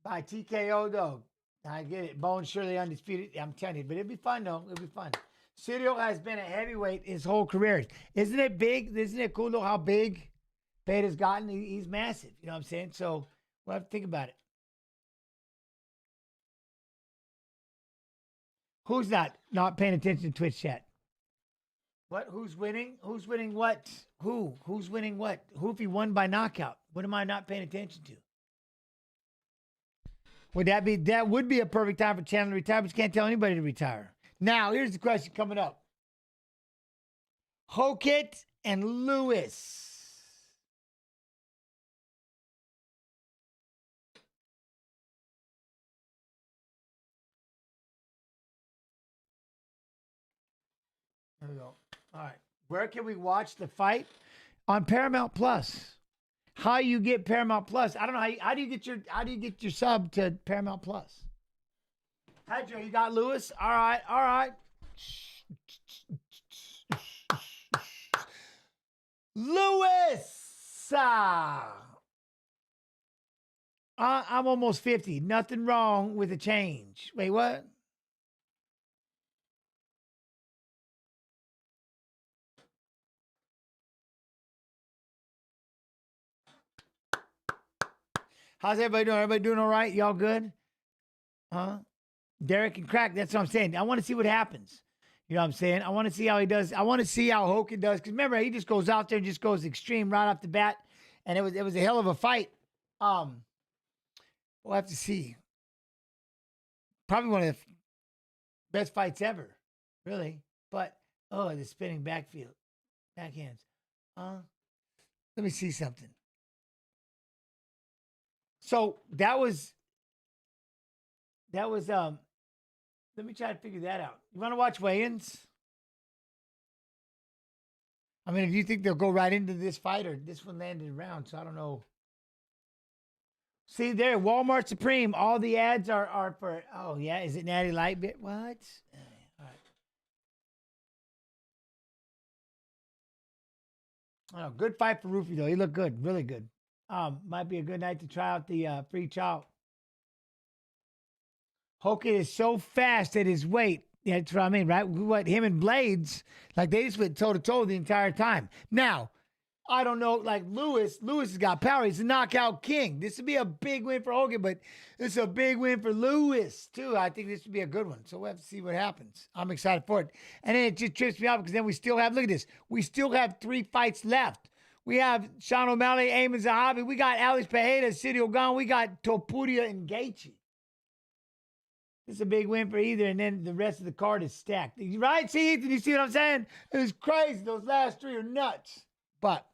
By TKO, though. I get it. Bones surely undisputed. I'm telling you, but it'll be fun, though. It'll be fun. Cyril has been a heavyweight his whole career. Isn't it big? Isn't it cool, though, how big Pereira's gotten? He's massive. You know what I'm saying? So we'll have to think about it. Who's not paying attention to Twitch chat? What? Who's winning? Who's winning what? Who? Who's winning what? Who if he won by knockout? What am I not paying attention to? That would be a perfect time for Chandler to retire, but you can't tell anybody to retire. Now, here's the question coming up. Hokit and Lewis. There we go. All right. Where can we watch the fight? On Paramount Plus. How you get Paramount Plus? I don't know how do you get your sub to Paramount Plus? Hi Joe, you got Lewis? All right. Lewis! I'm almost 50. Nothing wrong with a change. Wait, what? How's everybody doing? Everybody doing all right? Y'all good? Huh? Derek and Crack, that's what I'm saying. I want to see what happens. You know what I'm saying? I want to see how he does. I want to see how Hogan does. Because remember, he just goes out there and just goes extreme right off the bat. And it was a hell of a fight. We'll have to see. Probably one of the best fights ever. Really. But, the spinning backhands. Let me see something. So that was, let me try to figure that out. You want to watch weigh-ins? I mean, if you think they'll go right into this fight, or this one landed around, so I don't know. See there, Walmart Supreme, all the ads are for, oh yeah, is it Natty Light bit? What? All right. Oh, good fight for Rufy though. He looked good, really good. Might be a good night to try out the free chow. Hogan is so fast at his weight. That's what I mean, right? What him and Blades, like they just went toe to toe the entire time. Now, I don't know, like Lewis has got power. He's a knockout king. This would be a big win for Hogan, but it's a big win for Lewis too. I think this would be a good one. So we'll have to see what happens. I'm excited for it. And then it just trips me out because then we still have, look at this. We still have 3 fights left. We have Sean O'Malley, Eamon Zahabi. We got Alex Pereira, City Ogan. We got Topuria and Gaethje. This is a big win for either, and then the rest of the card is stacked. Right, see, Ethan? You see what I'm saying? It was crazy. Those last 3 are nuts. But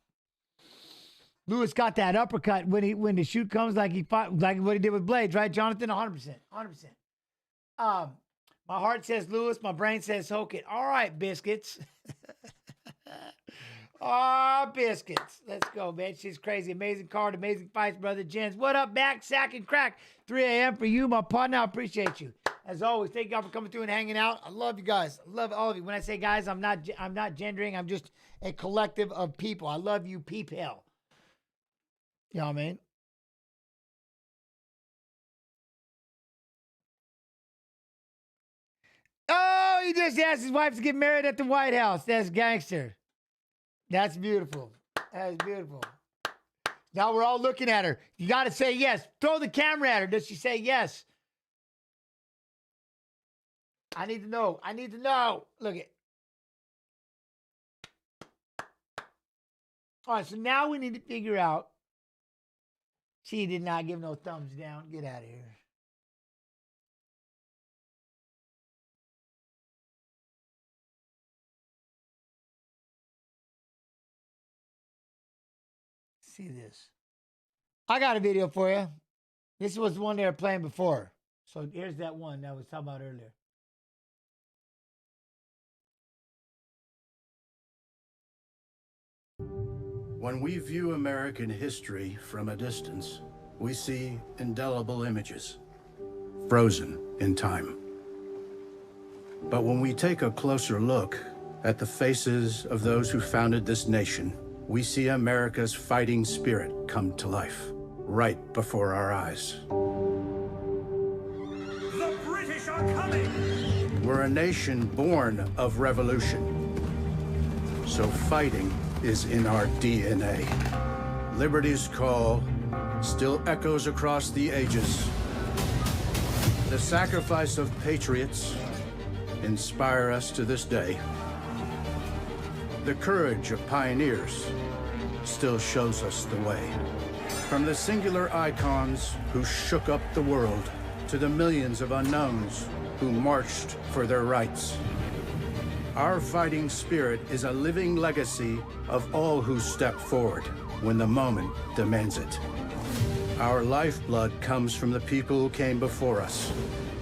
Lewis got that uppercut when the shoot comes, like he fought, like what he did with Blades, right, Jonathan? 100%. 100%. My heart says Lewis. My brain says Hogan. All right, biscuits. Biscuits. Let's go, man. She's crazy. Amazing card. Amazing fights, brother Jens. What up, back? Sack and Crack. 3 a.m. for you, my partner. I appreciate you. As always, thank y'all for coming through and hanging out. I love you guys. I love all of you. When I say guys, I'm not gendering. I'm just a collective of people. I love you, people. You know what I mean? Oh, he just asked his wife to get married at the White House. That's gangster. That's beautiful. That's beautiful. Now we're all looking at her. You got to say yes. Throw the camera at her. Does she say yes? I need to know. I need to know. Look at. All right, so now we need to figure out. She did not give no thumbs down. Get out of here. See this. I got a video for you. This was the one they were playing before. So here's that one that I was talking about earlier. When we view American history from a distance, we see indelible images, frozen in time. But when we take a closer look at the faces of those who founded this nation, we see America's fighting spirit come to life, right before our eyes. The British are coming! We're a nation born of revolution. So fighting is in our DNA. Liberty's call still echoes across the ages. The sacrifice of patriots inspire us to this day. The courage of pioneers still shows us the way. From the singular icons who shook up the world to the millions of unknowns who marched for their rights. Our fighting spirit is a living legacy of all who stepped forward when the moment demands it. Our lifeblood comes from the people who came before us,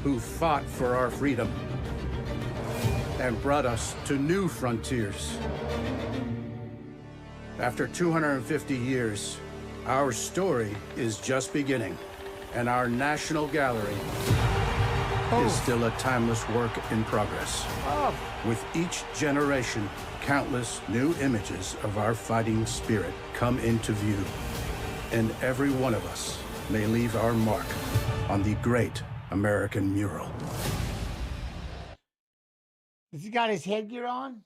who fought for our freedom and brought us to new frontiers. After 250 years, our story is just beginning, and our National Gallery is still a timeless work in progress. With each generation, countless new images of our fighting spirit come into view, and every one of us may leave our mark on the great American mural. Has he got his headgear on?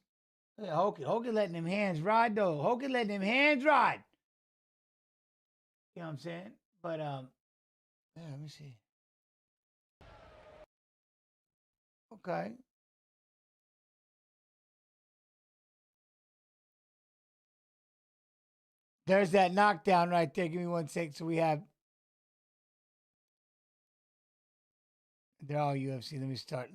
Look at Hogan letting them hands ride, though. Hogan letting them hands ride. You know what I'm saying? But, yeah, let me see. Okay. There's that knockdown right there. Give me 1 sec. So we have. They're all UFC. Let me start.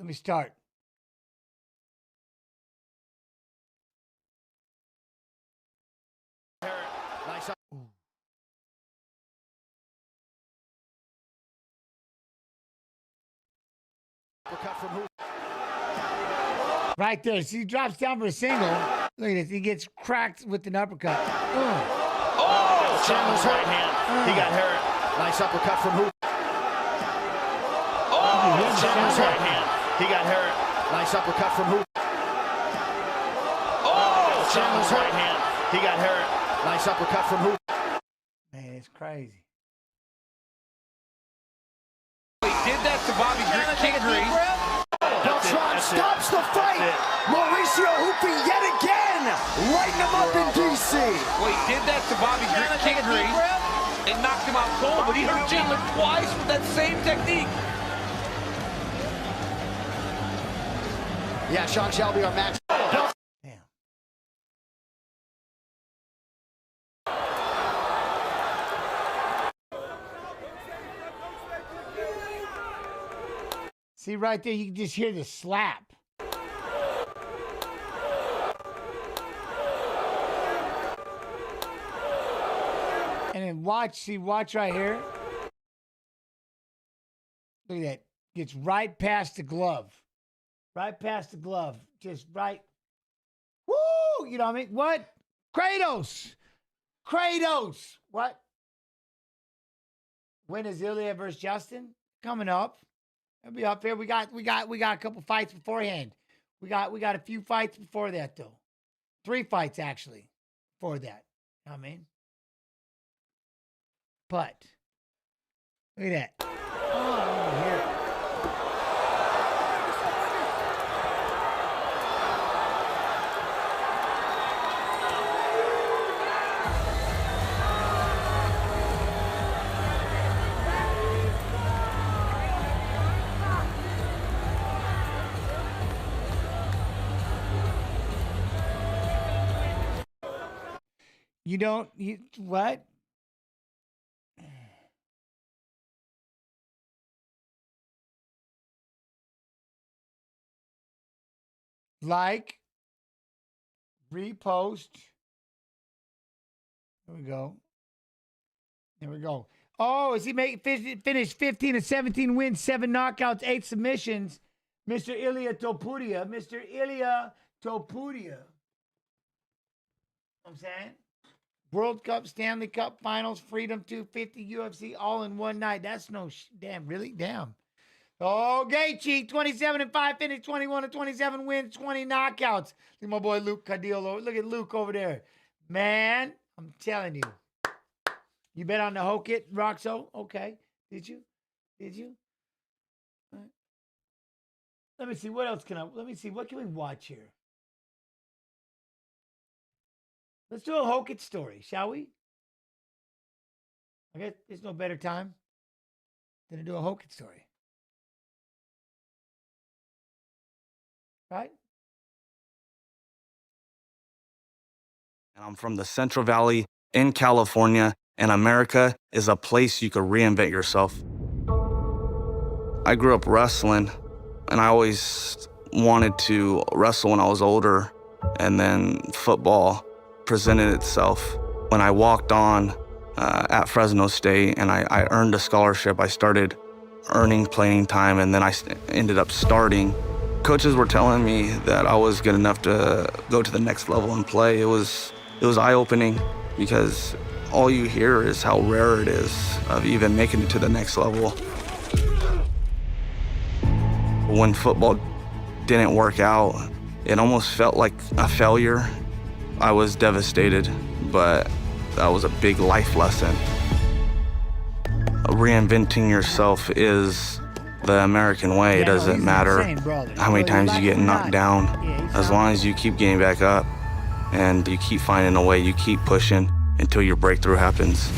Nice up. Uppercut from who? Right there. See, he drops down for a single. Look at this. He gets cracked with an uppercut. Oh, Chandler's right hand. He got hurt. Nice uppercut from who? Oh, Chandler's right hand. He got hurt. Nice uppercut from who? Oh, Chandler's right hand. He got hurt. Nice uppercut from who? Man, it's crazy. He did that to Bobby King. Beltran stops the fight. Mauricio Hoopy yet again, lighting him up in DC. Well, he did that to Bobby King and knocked him out cold, but he hurt Chandler twice with that same technique. Yeah, Sean Shelby, our match. Damn. See right there, you can just hear the slap. And then watch right here. Look at that. Gets right past the glove. Right past the glove. Just right. Woo! You know what I mean? What? Kratos! What? When is Ilya versus Justin? Coming up. It'll be up here. We got a couple fights beforehand. We got a few fights before that though. 3 fights actually before that. You know what I mean? But look at that. Oh, over here. What? Like, repost. There we go. Oh, is he finished 15 of 17 wins, 7 knockouts, 8 submissions? Mr. Ilya Topuria. I'm saying? World Cup, Stanley Cup Finals, Freedom 250, UFC, all in one night. That's no damn, really? Damn. Oh, Gaethje, 27-5, finished 21-27 wins, 20 knockouts. Look at my boy Luke Cadillo. Look at Luke over there. Man, I'm telling you. You bet on the Hokit, Roxo? Okay. Did you? All right. Let me see. What else what can we watch here? Let's do a Hokit story, shall we? I guess there's no better time than to do a Hokit story. right? And I'm from the Central Valley in California, and America is a place you could reinvent yourself. I grew up wrestling, and I always wanted to wrestle when I was older, and then football presented itself. When I walked on at Fresno State and I earned a scholarship, I started earning playing time, and then I ended up starting. Coaches were telling me that I was good enough to go to the next level and play. It was eye-opening because all you hear is how rare it is of even making it to the next level. When football didn't work out, it almost felt like a failure. I was devastated, but that was a big life lesson. Reinventing yourself is the American way. It doesn't matter how many times you get knocked down, as long as you keep getting back up and you keep finding a way, you keep pushing until your breakthrough happens.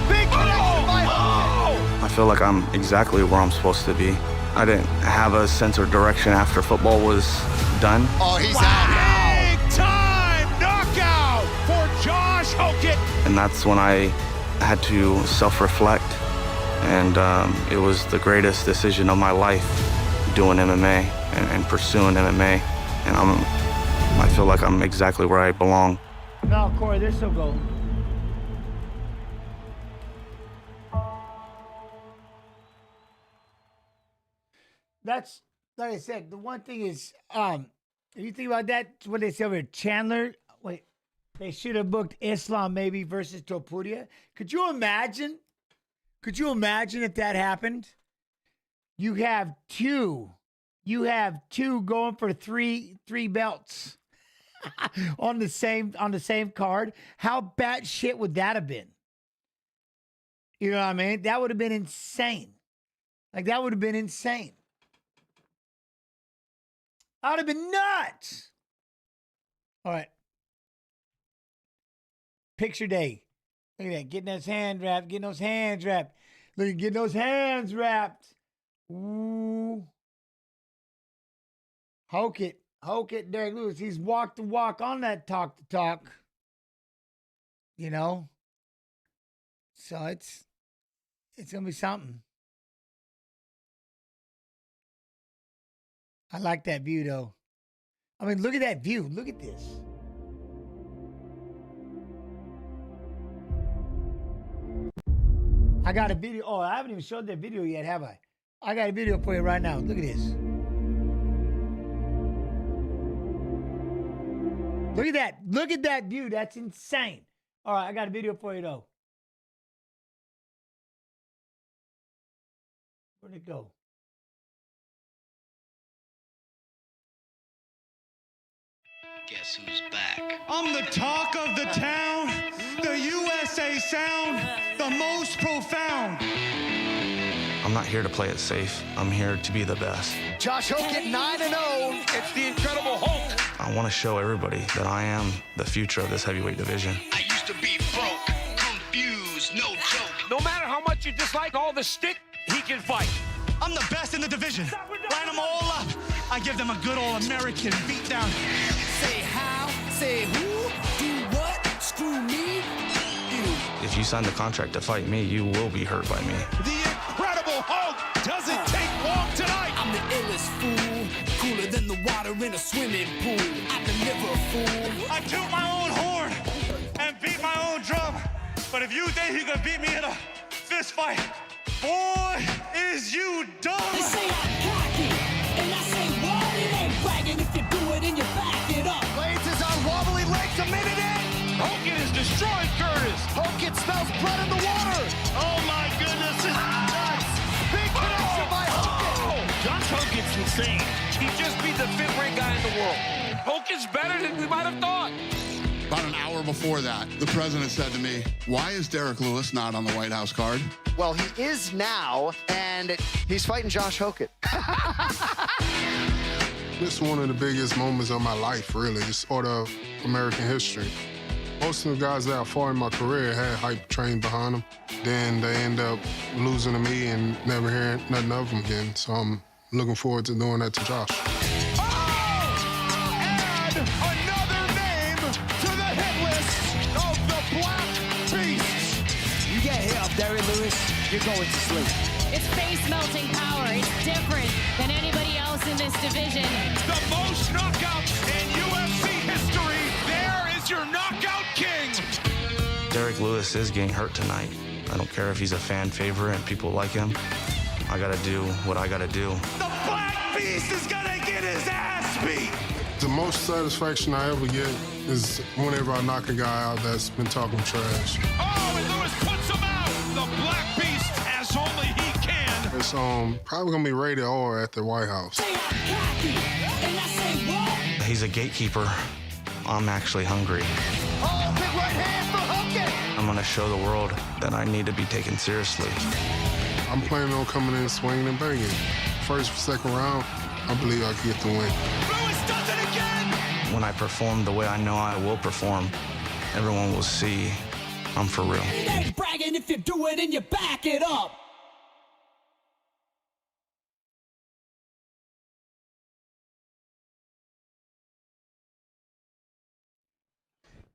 Big connection by Hogan. I feel like I'm exactly where I'm supposed to be. I didn't have a sense of direction after football was done. Oh, he's out. Big time knockout for Josh Hogan. And that's when I had to self-reflect. And it was the greatest decision of my life, doing MMA and pursuing MMA. And I feel like I'm exactly where I belong. No, Corey, they're still going. That's, like I said, the one thing is, if you think about that, what they say over here, Chandler, wait, they should have booked Islam maybe versus Topuria. Could you imagine? Could you imagine if that happened? You have two going for three belts on the same card. How bad shit would that have been? You know what I mean? That would have been insane. Like, that would have been insane. I would have been nuts. All right. Picture day. Look at that. Getting those hands wrapped. Getting those hands wrapped. Look at getting those hands wrapped. Ooh. Hoke it. Derek Lewis. He's walked the walk on that talk the talk. You know? So it's going to be something. I like that view, though. I mean, look at that view. Look at this. I got a video. Oh, I haven't even showed that video yet, have I? I got a video for you right now. Look at this. Look at that. Look at that view. That's insane. All right, I got a video for you, though. Where'd it go? Guess who's back? I'm the talk of the town, the USA sound, the most profound. I'm not here to play it safe. I'm here to be the best. Josh Hogan 9-0. It's the Incredible Hulk. I want to show everybody that I am the future of this heavyweight division. I used to be broke, confused, no joke. No matter how much you dislike all the shtick, he can fight. I'm the best in the division. Line them all up. I give them a good old American beatdown. Say how, say who, do what, screw me, you. If you sign the contract to fight me, you will be hurt by me. The Incredible Hulk doesn't take long tonight. I'm the illest fool, cooler than the water in a swimming pool. I deliver a fool. I toot my own horn and beat my own drum. But if you think you can beat me in a fist fight, boy, is you dumb. They say I'm cocky, and I say what? It ain't bragging if you do it and you back it up. Blades is on wobbly legs a minute in. Hogan is destroying Curtis. Hogan smells blood in the water. Oh my goodness, it's nuts. Big connection by Hogan. Josh Hogan's insane. He just beat the fifth-ranked guy in the world. Hogan's better than we might have thought. About an hour before that, the president said to me, "Why is Derek Lewis not on the White House card?" Well, he is now, and he's fighting Josh Hogan. This is one of the biggest moments of my life, really. It's part of American history. Most of the guys that I fought in my career had hype train behind them. Then they end up losing to me and never hearing nothing of them again. So I'm looking forward to doing that to Josh. Derek Lewis, you're going to sleep. It's face-melting power. It's different than anybody else in this division. The most knockouts in UFC history. There is your knockout king. Derek Lewis is getting hurt tonight. I don't care if he's a fan favorite and people like him. I gotta do what I gotta do. The Black Beast is gonna get his ass beat. The most satisfaction I ever get is whenever I knock a guy out that's been talking trash. Oh, and Lewis puts him out. The Black Beast, as only he can. It's probably gonna be rated R at the White House. He's a gatekeeper. I'm actually hungry. Oh, big right hand for Hogan. I'm gonna show the world that I need to be taken seriously. I'm planning on coming in swinging and banging. First, second round, I believe I get the win. Lewis does it again. When I perform the way I know I will perform, everyone will see I'm for real. It ain't bragging if you do it and you back it up.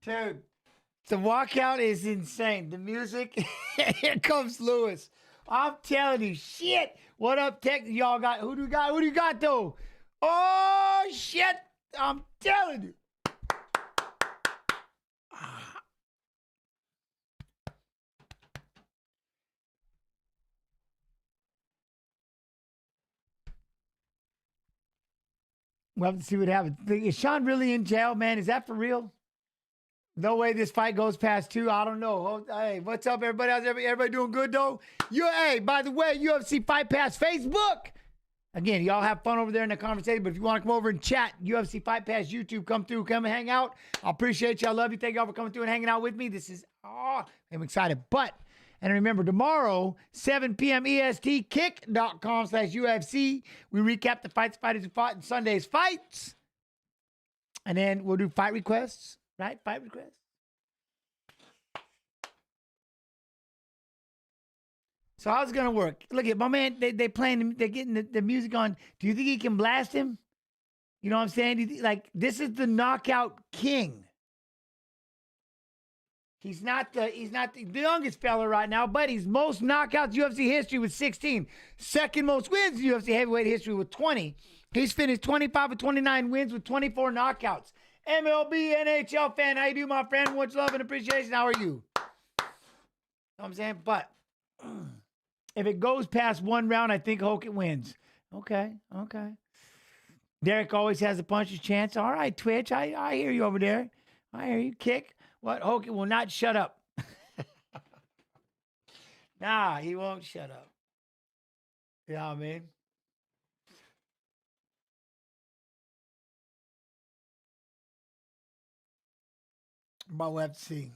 Dude, the walkout is insane. The music, here comes Lewis. I'm telling you, shit. What up, Tech? Y'all got, who do you got? Who do you got, though? Oh, shit. I'm telling you. We'll have to see what happens. Is Sean really in jail, man? Is that for real? No way this fight goes past 2. I don't know. Hey, what's up, everybody? How's everybody doing good, though? Hey, by the way, UFC Fight Pass Facebook. Again, y'all have fun over there in the conversation, but if you want to come over and chat, UFC Fight Pass YouTube, come through, come and hang out. I appreciate you. I love you. Thank y'all for coming through and hanging out with me. This is, I'm excited. But, and remember, tomorrow, 7 p.m. EST, kick.com/UFC. We recap the fights, fighters who fought in Sunday's fights. And then we'll do fight requests. Right? Fight request. So how's it going to work? Look at my man. They playing, they're getting the music on. Do you think he can blast him? You know what I'm saying? Like, this is the knockout king. He's not the youngest fella right now, but he's most knockouts UFC history with 16. Second most wins in UFC heavyweight history with 20. He's finished 25 of 29 wins with 24 knockouts. MLB, NHL fan, how you do, my friend? Much love and appreciation. How are you? You know what I'm saying? But if it goes past 1 round, I think Hogan wins. Okay. Derek always has a puncher's chance. All right, Twitch, I hear you over there. I hear you. Kick. What? Hogan will not shut up. Nah, he won't shut up. You know what I mean? But we'll have to see.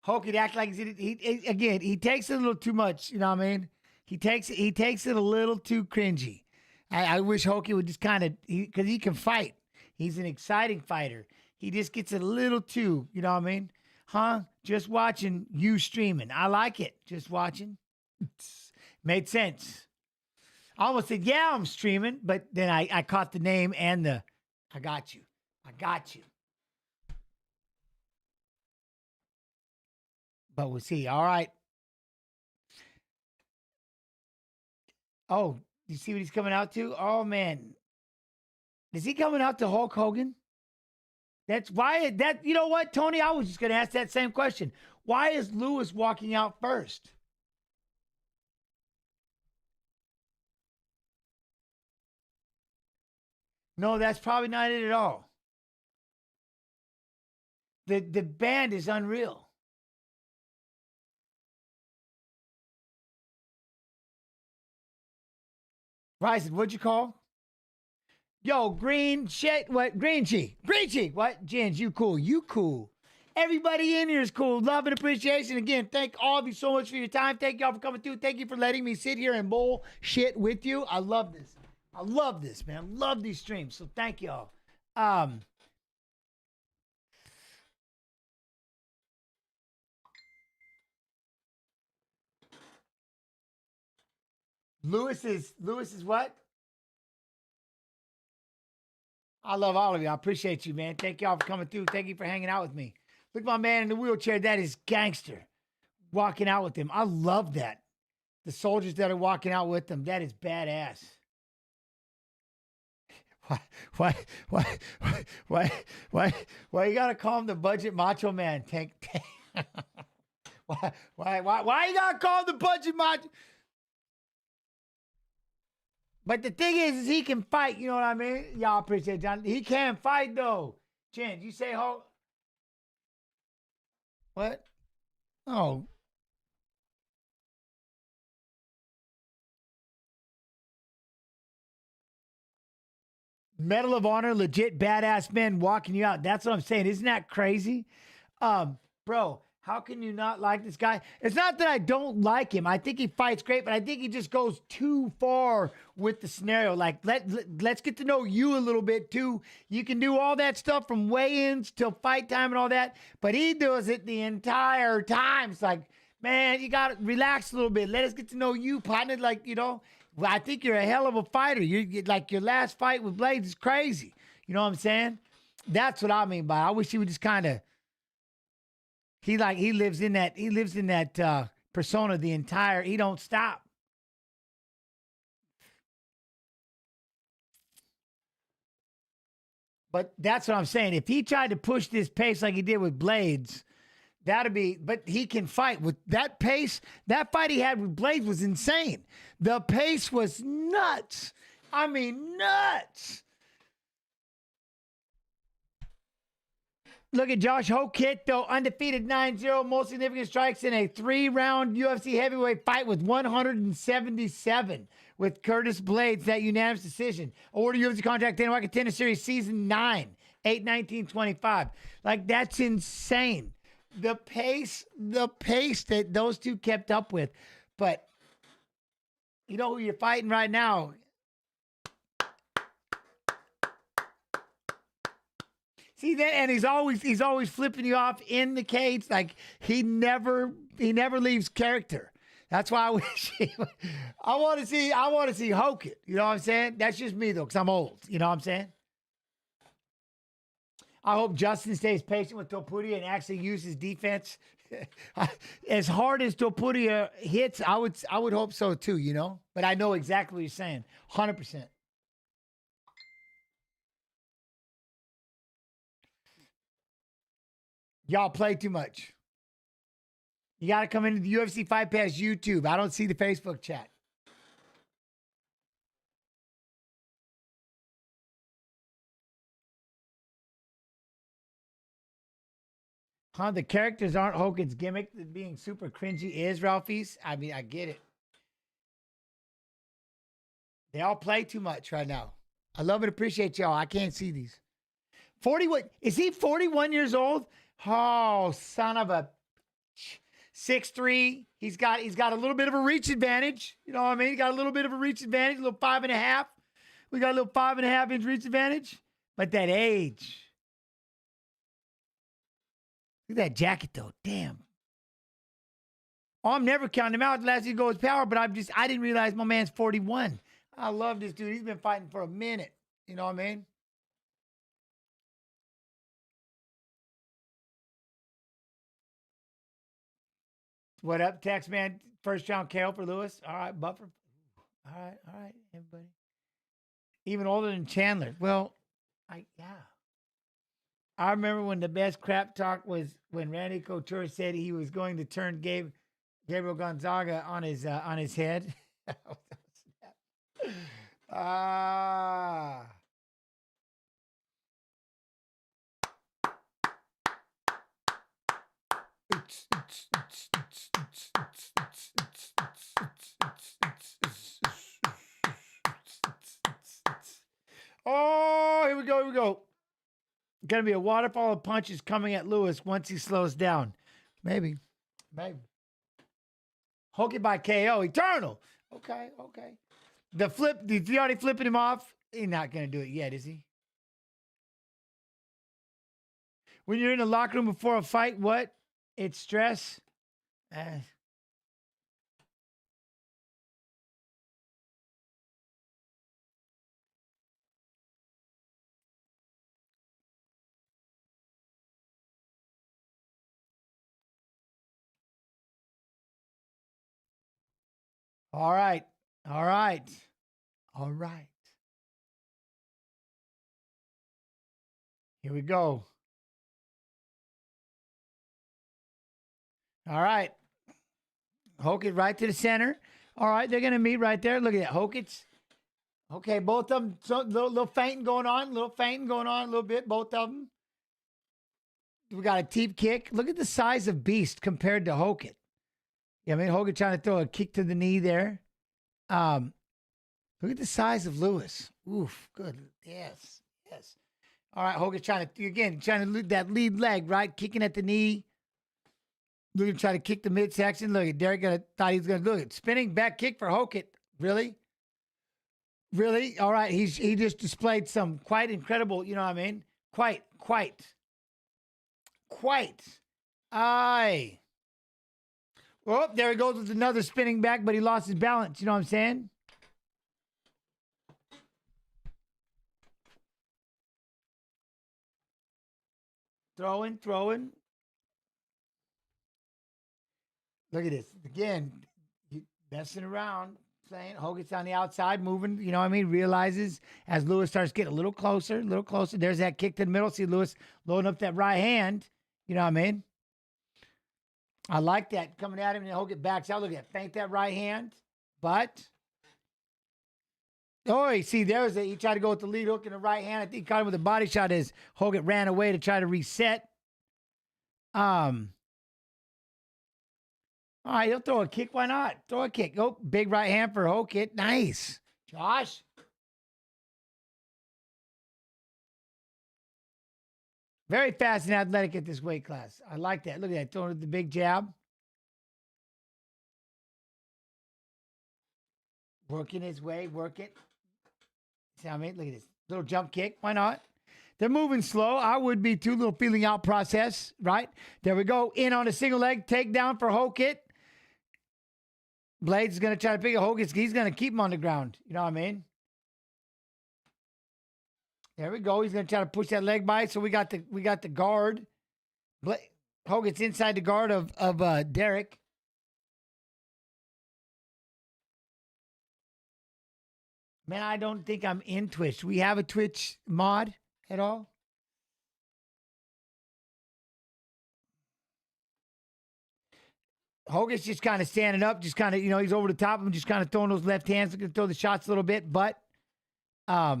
Hogan act like he takes it a little too much. You know what I mean? He takes it a little too cringy. I wish Hogan would just kind of, because he can fight. He's an exciting fighter. He just gets a little too, you know what I mean? Just watching you streaming. I like it. Just watching. Made sense. I almost said, yeah, I'm streaming, but then I caught the name and I got you. But we'll see. All right. Oh, you see what he's coming out to? Oh, man. Is he coming out to Hulk Hogan? That's why you know what, Tony? I was just going to ask that same question. Why is Lewis walking out first? No, that's probably not it at all. The band is unreal. Ryzen, what'd you call? Yo, green shit. What? Green cheek. What? Jens, you cool. Everybody in here is cool. Love and appreciation. Again, thank all of you so much for your time. Thank y'all for coming through. Thank you for letting me sit here and bull shit with you. I love this. Man. Love these streams. So thank y'all. Lewis is what? I love all of you. I appreciate you, man. Thank y'all for coming through. Thank you for hanging out with me. Look at my man in the wheelchair. That is gangster. Walking out with him. I love that. The soldiers that are walking out with them. That is badass. Why you gotta call him the budget macho man? Tank. Why you gotta call him the budget macho? But the thing is he can fight. You know what I mean? Y'all appreciate it, John. He can fight though. Jen, you say ho? What? Oh. Medal of Honor, legit badass men walking you out. That's what I'm saying. Isn't that crazy? Bro, how can you not like this guy? It's not that I don't like him. I think he fights great, but I think he just goes too far with the scenario. Like, let's get to know you a little bit too. You can do all that stuff from weigh-ins till fight time and all that, but he does it the entire time. It's like, man, you got to relax a little bit. Let us get to know you, partner. Like, you know, well, I think you're a hell of a fighter. You like your last fight with Blades is crazy. You know what I'm saying? That's what I mean by it. I wish he would just kind of. He lives in that persona the entire. He don't stop. But that's what I'm saying. If he tried to push this pace like he did with Blades, that'd be. But he can fight with that pace. That fight he had with Blades was insane. The pace was nuts. I mean, nuts. Look at Josh Hokit, though, undefeated 9-0, most significant strikes in a 3-round UFC heavyweight fight with 177 with Curtis Blades, that unanimous decision. Awarded UFC contract, Dana White Contender Series Season 9, 8/19/25. Like, that's insane. The pace that those two kept up with. But you know who you're fighting right now? See that, and he's always flipping you off in the cage. Like he never leaves character. That's why I wish I want to see Hokit. You know what I'm saying? That's just me though, because I'm old. You know what I'm saying? I hope Justin stays patient with Topuria and actually uses defense. As hard as Topuria hits, I would hope so too. You know, but I know exactly what you're saying. 100%. Y'all play too much. You got to come into the UFC Fight Pass YouTube. I don't see the Facebook chat. Huh? The characters aren't Hogan's gimmick. Being super cringy is Ralphie's. I mean, I get it. They all play too much right now. I love and appreciate y'all. I can't see these. 41. Is he 41 years old? Oh, son of a 6'3". He's got a little bit of a reach advantage. You know what I mean? He got a little bit of a reach advantage, a little 5.5. We got a little 5.5-inch reach advantage. But that age. Look at that jacket though. Damn. Oh, I'm never counting him out unless he goes power, but I didn't realize my man's 41. I love this dude. He's been fighting for a minute. You know what I mean? What up, Tex man? First round KO for Lewis. All right, Buffer. All right, everybody. Even older than Chandler. Well, I remember when the best crap talk was when Randy Couture said he was going to turn Gabriel Gonzaga on his head. Oh, here we go. Gonna be a waterfall of punches coming at Lewis once he slows down. Maybe. Hook by KO. Eternal. Okay. The flip, is he already flipping him off? He's not gonna do it yet, is he? When you're in the locker room before a fight, what? It's stress. All right. All right. All right. Here we go. All right. Hogan right to the center. All right, they're going to meet right there. Look at that. Hogan's. Okay, both of them. So little fainting going on. Little fainting going on a little bit. Both of them. We got a teep kick. Look at the size of Beast compared to Hogan. Yeah, I mean, Hogan trying to throw a kick to the knee there. Look at the size of Lewis. Oof, good. Yes, yes. All right, Hogan trying to loot that lead leg, right? Kicking at the knee. Look at try to kick the midsection. Look at Derek thought he was gonna do it. Spinning back kick for Hogan. Really? Really? All right. He just displayed some quite incredible, you know what I mean? Quite. Aye. Oh, there he goes with another spinning back, but he lost his balance. You know what I'm saying? Throwing. Look at this. Again, messing around, playing. Hogan's on the outside, moving, you know what I mean? Realizes as Lewis starts getting a little closer. There's that kick to the middle. See Lewis loading up that right hand. You know what I mean? I like that coming at him, and Hogan backs out. Look at that. Feint that right hand. But, you see, he tried to go with the lead hook in the right hand. I think he caught him with a body shot as Hogan ran away to try to reset. All right, he'll throw a kick. Why not? Throw a kick. Oh, big right hand for Hogan. Nice. Josh. Very fast and athletic at this weight class. I like that. Look at that. Throwing the big jab. Working his way. Work it. See what I mean? Look at this. Little jump kick. Why not? They're moving slow. I would be too. Little feeling out process. Right? There we go. In on a single leg. Takedown for Hogan. Blades is going to try to pick a Hogan. He's going to keep him on the ground. You know what I mean? There we go. He's going to try to push that leg by. So we got the guard. Hogan's inside the guard of Derek. Man, I don't think I'm in Twitch. We have a Twitch mod at all? Hogan's just kind of standing up, just kind of, he's over the top of him, just kind of throwing those left hands, going to throw the shots a little bit, but we're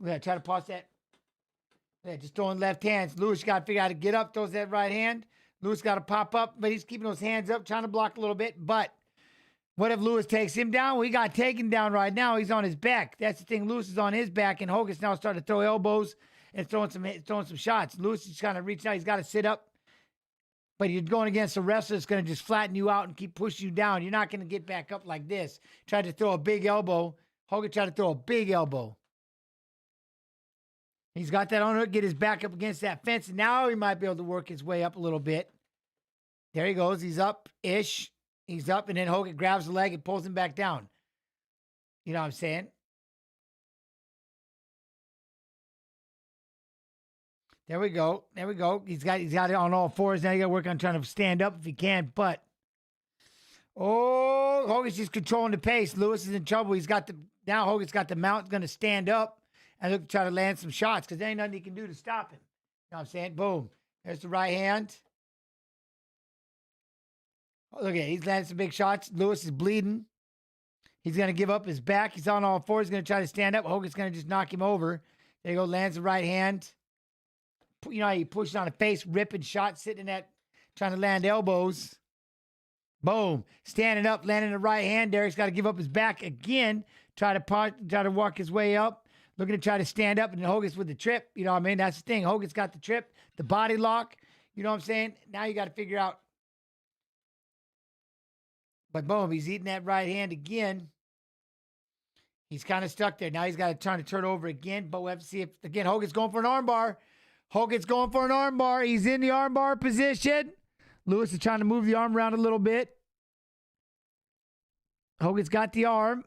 going to try to pause that. Yeah, just throwing left hands. Lewis got to figure out how to get up, throws that right hand. Lewis got to pop up, but he's keeping those hands up, trying to block a little bit, but what if Lewis takes him down? Well, he got taken down right now. He's on his back. That's the thing. Lewis is on his back, and Hogan's now starting to throw elbows and throwing some shots. Lewis is kind of reaching out. He's got to sit up. But you're going against a wrestler that's going to just flatten you out and keep pushing you down. You're not going to get back up like this. Tried to throw a big elbow. Hogan tried to throw a big elbow. He's got that on hook, get his back up against that fence. And now he might be able to work his way up a little bit. There he goes. He's up-ish. He's up, and then Hogan grabs the leg and pulls him back down. You know what I'm saying? There we go. He's got it on all fours. Now you got to work on trying to stand up if he can. But Hogan's just controlling the pace. Lewis is in trouble. Now Hogan's got the mount, going to stand up and look to try to land some shots because there ain't nothing he can do to stop him. You know what I'm saying? Boom. There's the right hand. Look at it. He's landing some big shots. Lewis is bleeding. He's going to give up his back. He's on all fours. He's going to try to stand up. Hogan's going to just knock him over. There you go. Lands the right hand. You know how he pushes on the face, ripping shots, sitting in that, trying to land elbows. Boom. Standing up, landing the right hand. Derek's got to give up his back again. Try to walk his way up. Looking to try to stand up, and then Hogan's with the trip. You know what I mean? That's the thing. Hogan's got the trip, the body lock. You know what I'm saying? Now you got to figure out. But boom, he's eating that right hand again. He's kind of stuck there. Now he's got to try to turn over again. But we'll have to see if, again, Hogan's going for an armbar. Hogan's going for an armbar. He's in the armbar position. Lewis is trying to move the arm around a little bit. Hogan's got the arm.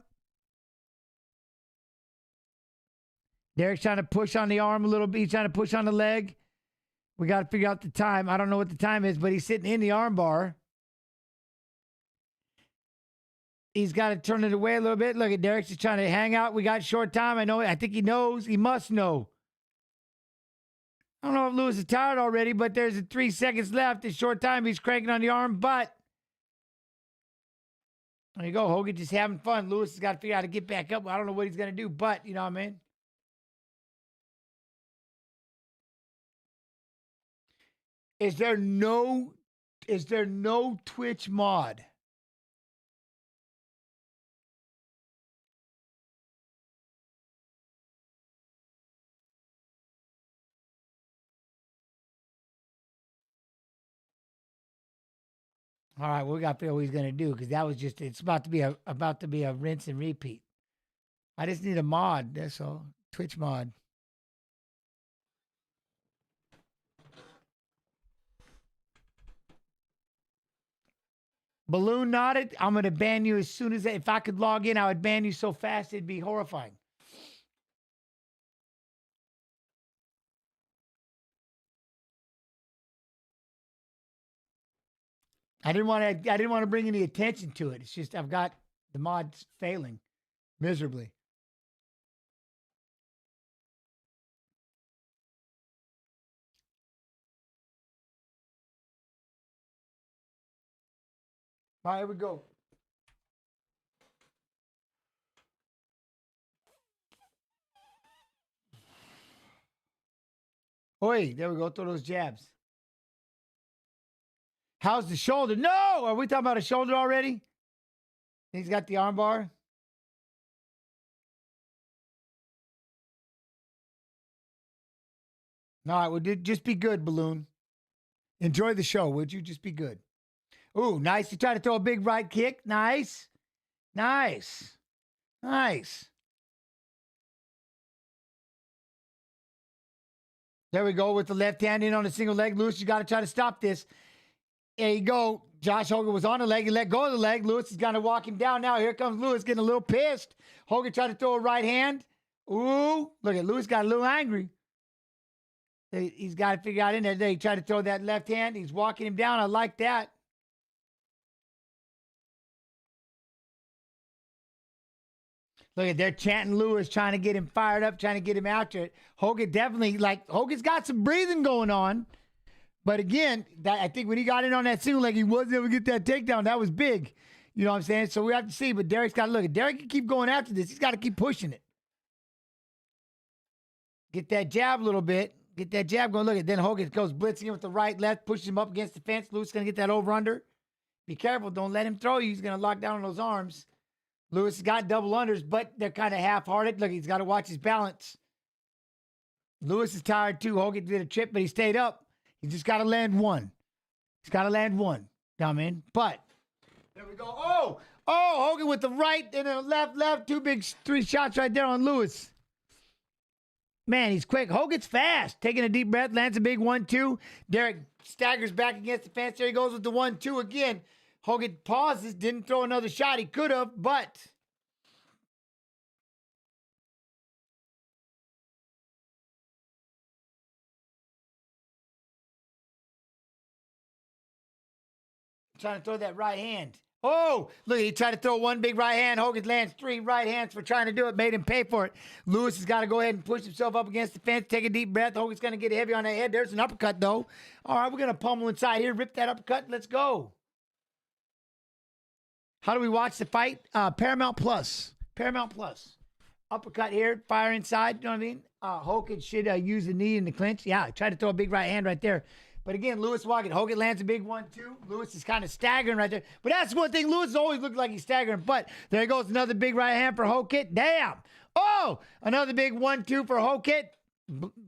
Derek's trying to push on the arm a little bit. He's trying to push on the leg. We got to figure out the time. I don't know what the time is, but he's sitting in the armbar. He's got to turn it away a little bit. Look at Derek's just trying to hang out. We got short time. I think he knows. He must know. I don't know if Lewis is tired already, but there's 3 seconds left. It's short time. He's cranking on the arm, but there you go. Hogan just having fun. Lewis has got to figure out how to get back up. I don't know what he's going to do, but you know what I mean? Is there no Twitch mod? All right, we got to figure out what he's gonna do because that was just it's about to be a rinse and repeat. I just need a mod, that's all. Twitch mod. Balloon nodded. I'm gonna ban you as soon as if I could log in, I would ban you so fast it'd be horrifying. I didn't want to bring any attention to it. It's just I've got the mods failing miserably. All right, here we go. Oi, there we go. Throw those jabs. How's the shoulder? No! Are we talking about a shoulder already? He's got the arm bar. All right, well, just be good, Balloon. Enjoy the show, would you? Just be good. Ooh, nice. You try to throw a big right kick. Nice. Nice. Nice. There we go with the left hand in on a single leg. Lewis, you got to try to stop this. There you go. Josh Hogan was on the leg. He let go of the leg. Lewis is going to walk him down now. Here comes Lewis getting a little pissed. Hogan tried to throw a right hand. Ooh, look at Lewis got a little angry. He's got to figure out in there. He tried to throw that left hand. He's walking him down. I like that. Look at they're chanting Lewis, trying to get him fired up, trying to get him after it. Hogan definitely, Hogan's got some breathing going on. But again, I think when he got in on that single leg, he wasn't able to get that takedown. That was big. You know what I'm saying? So we have to see. But Derek's got to look at Derek can keep going after this. He's got to keep pushing it. Get that jab a little bit. Get that jab going. Look at then Hogan goes blitzing him with the right, left, pushes him up against the fence. Lewis is going to get that over under. Be careful. Don't let him throw you. He's going to lock down on those arms. Lewis has got double unders, but they're kind of half-hearted. Look, he's got to watch his balance. Lewis is tired too. Hogan did a trip, but he stayed up. He's just got to land one. He's got to land one. Come in. But there we go. Oh, Hogan with the right and the left. Three shots right there on Lewis. Man, he's quick. Hogan's fast. Taking a deep breath, lands a big 1-2. Derek staggers back against the fence. There he goes with the 1-2 again. Hogan pauses, didn't throw another shot. He could have, but trying to throw that right hand. Oh, look, he tried to throw one big right hand. Hogan lands 3 right hands for trying to do it, made him pay for it. Lewis has got to go ahead and push himself up against the fence, take a deep breath. Hogan's going to get heavy on that head. There's an uppercut, though. All right, we're going to pummel inside here, rip that uppercut. Let's go. How do we watch the fight? Paramount Plus. Paramount Plus. Uppercut here, fire inside. You know what I mean? Hogan should use the knee in the clinch. Yeah, try to throw a big right hand right there. But again, Lewis walking. Hogan lands a big 1-2. Lewis is kind of staggering right there. But that's one thing. Lewis always looks like he's staggering. But there goes another big right hand for Hogan. Damn. Oh, another big 1-2 for Hogan.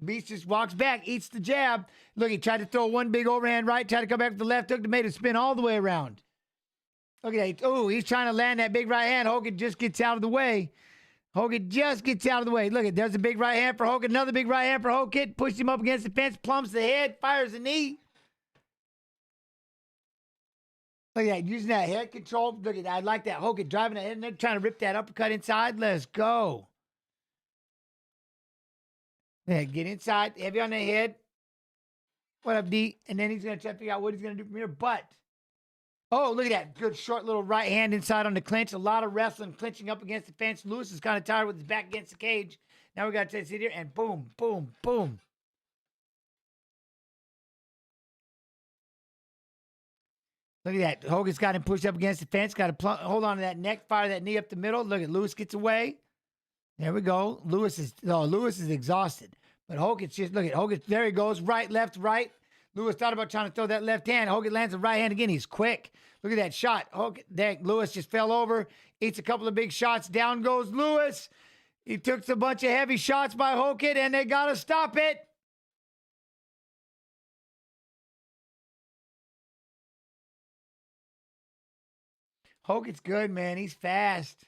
Beast just walks back, eats the jab. Look, he tried to throw one big overhand right, tried to come back with the left hook to make it spin all the way around. Look at that. Oh, he's trying to land that big right hand. Hogan just gets out of the way. Hogan just gets out of the way. Look at there's a big right hand for Hogan. Another big right hand for Hogan. Pushes him up against the fence, plumps the head, fires the knee. Look at that. Using that head control. Look at that. I like that. Hogan driving that head and they're trying to rip that uppercut inside. Let's go. Yeah, get inside. Heavy on the head. What up, D? And then he's going to try to figure out what he's going to do from here. But Oh, look at that. Good short little right hand inside on the clinch. A lot of wrestling, clinching up against the fence. Lewis is kind of tired with his back against the cage. Now we got to sit here and boom, boom, boom. Look at that. Hogan's got him pushed up against the fence. Got to hold on to that neck, fire that knee up the middle. Look at Lewis gets away. There we go. Lewis is exhausted. But Hogan's just, look at Hogan. There he goes. Right, left, right. Lewis thought about trying to throw that left hand. Hogan lands the right hand again. He's quick. Look at that shot. Hogan, there, Lewis just fell over. Eats a couple of big shots. Down goes Lewis. He took a bunch of heavy shots by Hogan, and they got to stop it. Hogan's good, man. He's fast.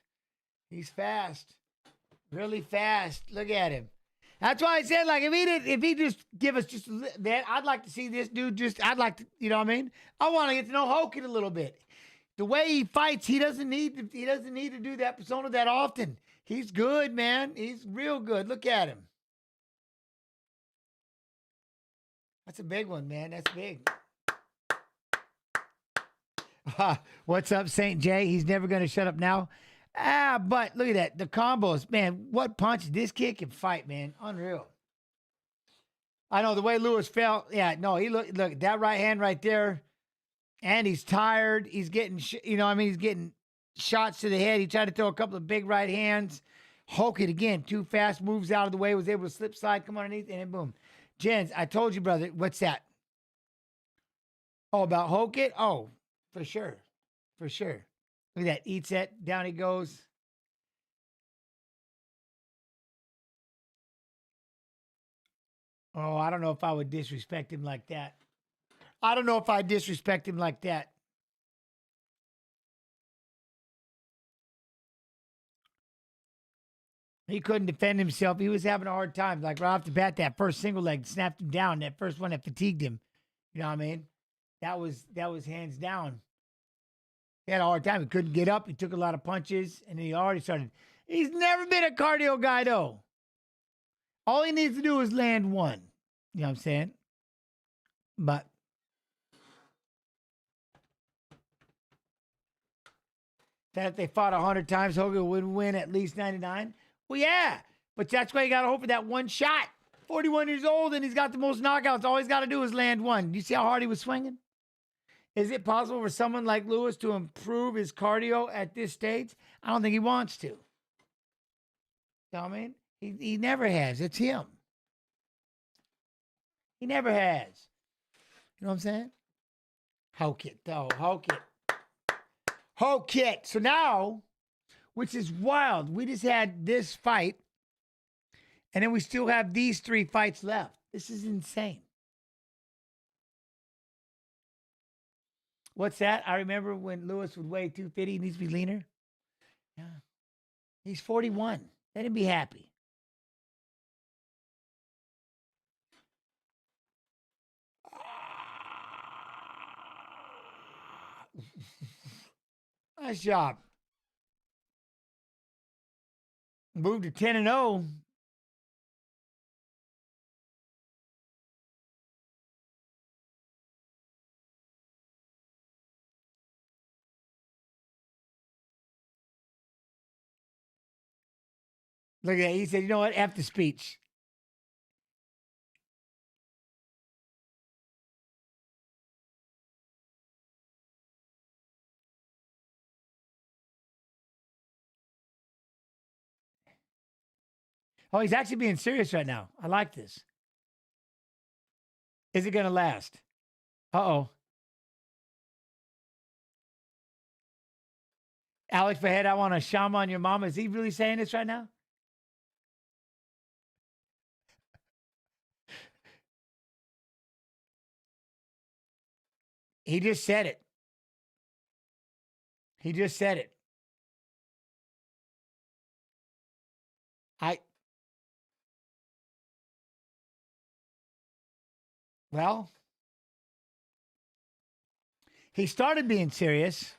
He's fast. Really fast. Look at him. That's why I said, like, if he just give us just that, I'd like to see this dude I'd like to, you know what I mean? I want to get to know Hogan a little bit. The way he fights, he doesn't need to do that persona that often. He's good, man. He's real good. Look at him. That's a big one, man. That's big. What's up, St. J? He's never going to shut up now. But look at that. The combos, man. What punch this kid can fight, man. Unreal. I know the way Lewis fell. Yeah, no, look, that right hand right there. And he's tired. He's getting, he's getting shots to the head. He tried to throw a couple of big right hands. Hogan again, too fast, moves out of the way, was able to slip slide, come underneath, and then boom. Jens, I told you, brother. What's that? Oh, about Hogan? Oh, for sure. For sure. Look at that. Eats it. Down he goes. Oh, I don't know if I would disrespect him like that. I don't know if I'd disrespect him like that. He couldn't defend himself. He was having a hard time. Like right off the bat, that first single leg snapped him down. That first one that fatigued him. You know what I mean? That was hands down. He had a hard time. He couldn't get up. He took a lot of punches, and then he already started. He's never been a cardio guy, though. All he needs to do is land one. You know what I'm saying? But that if they fought 100 times, Hogan would win at least 99. Well, yeah, but that's why you got to hope for that one shot. 41 years old, and he's got the most knockouts. All he's got to do is land one. Do you see how hard he was swinging? Is it possible for someone like Lewis to improve his cardio at this stage? I don't think he wants to. You know what I mean? He never has. It's him. He never has. You know what I'm saying? Hoke it, though. Hoke it. Hoke it. So now, which is wild, we just had this fight, and then we still have these 3 fights left. This is insane. What's that? I remember when Lewis would weigh 250, he needs to be leaner. Yeah. He's 41. Let him be happy. Nice job. Moved to 10-0. Look at that. He said, you know what? F the speech. Oh, he's actually being serious right now. I like this. Is it going to last? Uh-oh. Alex Fahed, I want to shama on your mama. Is he really saying this right now? He just said it. He just said it. Well, he started being serious.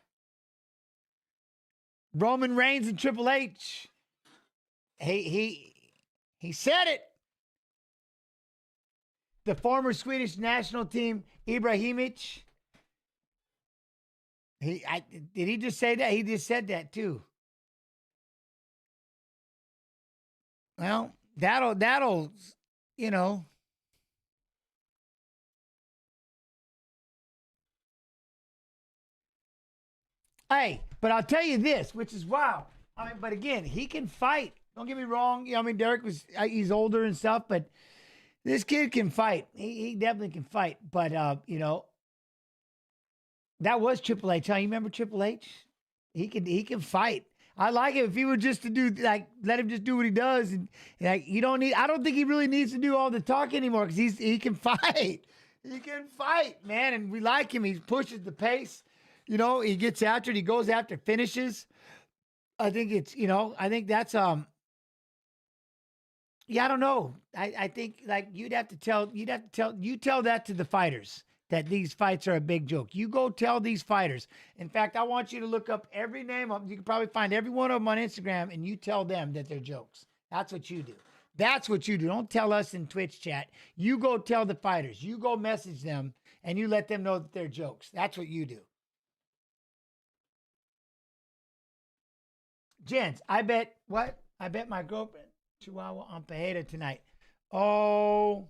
Roman Reigns and Triple H. He said it. The former Swedish national team, Ibrahimovic, Did he just say that? He just said that too. Well, that'll, you know. Hey, but I'll tell you this, which is wow. I mean, but again, he can fight. Don't get me wrong. You know, I mean, Derek he's older and stuff, but this kid can fight. He definitely can fight. But you know, that was Triple H. Huh? You remember Triple H? He can fight. I like it if he were just to do like let him just do what he does, and like you don't need. I don't think he really needs to do all the talk anymore because he can fight. He can fight, man, and we like him. He pushes the pace. You know, he gets after it. He goes after finishes. I think it's, you know, I think that's, yeah, I don't know. I think like you tell that to the fighters that these fights are a big joke. You go tell these fighters. In fact, I want you to look up every name. You can probably find every one of them on Instagram and you tell them that they're jokes. That's what you do. That's what you do. Don't tell us in Twitch chat. You go tell the fighters. You go message them and you let them know that they're jokes. That's what you do. Gents, I bet my girlfriend Chihuahua on Pajeda tonight. Oh,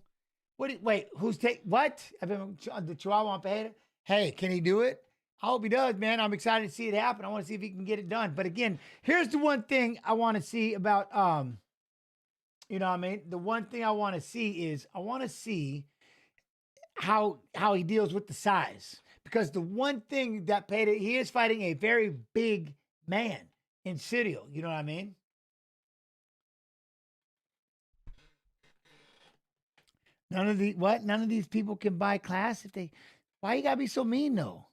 wait, what? I bet the Chihuahua on Pajeda. Hey, can he do it? I hope he does, man. I'm excited to see it happen. I want to see if he can get it done. But again, here's the one thing I want to see about, you know what I mean? The one thing I want to see is I want to see how he deals with the size. Because the one thing that Pajeda, he is fighting a very big man in Cirio, you know what I mean? None of these people can buy class if they. Why you gotta be so mean though?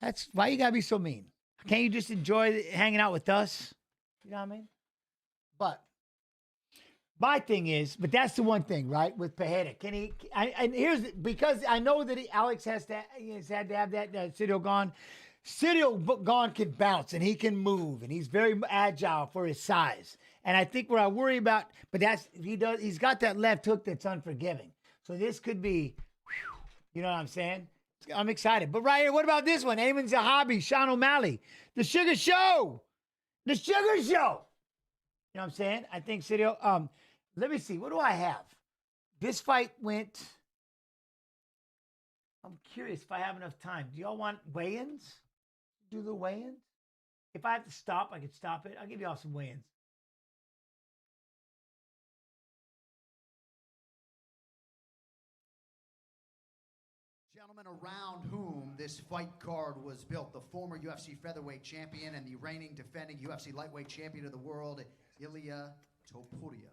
That's why you gotta be so mean. Can't you just enjoy hanging out with us? You know what I mean? But my thing is, but that's the one thing, right? With Pajeda, can he? And here's because I know that Alex has had to have that Cirio gone. Cirio gone can bounce and he can move and he's very agile for his size. And I think what I worry about, but he's got that left hook that's unforgiving. So this could be, you know what I'm saying? I'm excited. But right here, what about this one? Eamon Zahabi, Sean O'Malley, The Sugar Show. The Sugar Show. You know what I'm saying? I think Cirio, let me see. What do I have? This fight went, I'm curious if I have enough time. Do y'all want weigh-ins? Do the weigh-ins? If I have to stop, I can stop it. I'll give y'all some weigh-ins. Gentlemen, around whom this fight card was built, the former UFC featherweight champion and the reigning defending UFC lightweight champion of the world, Ilia Topuria.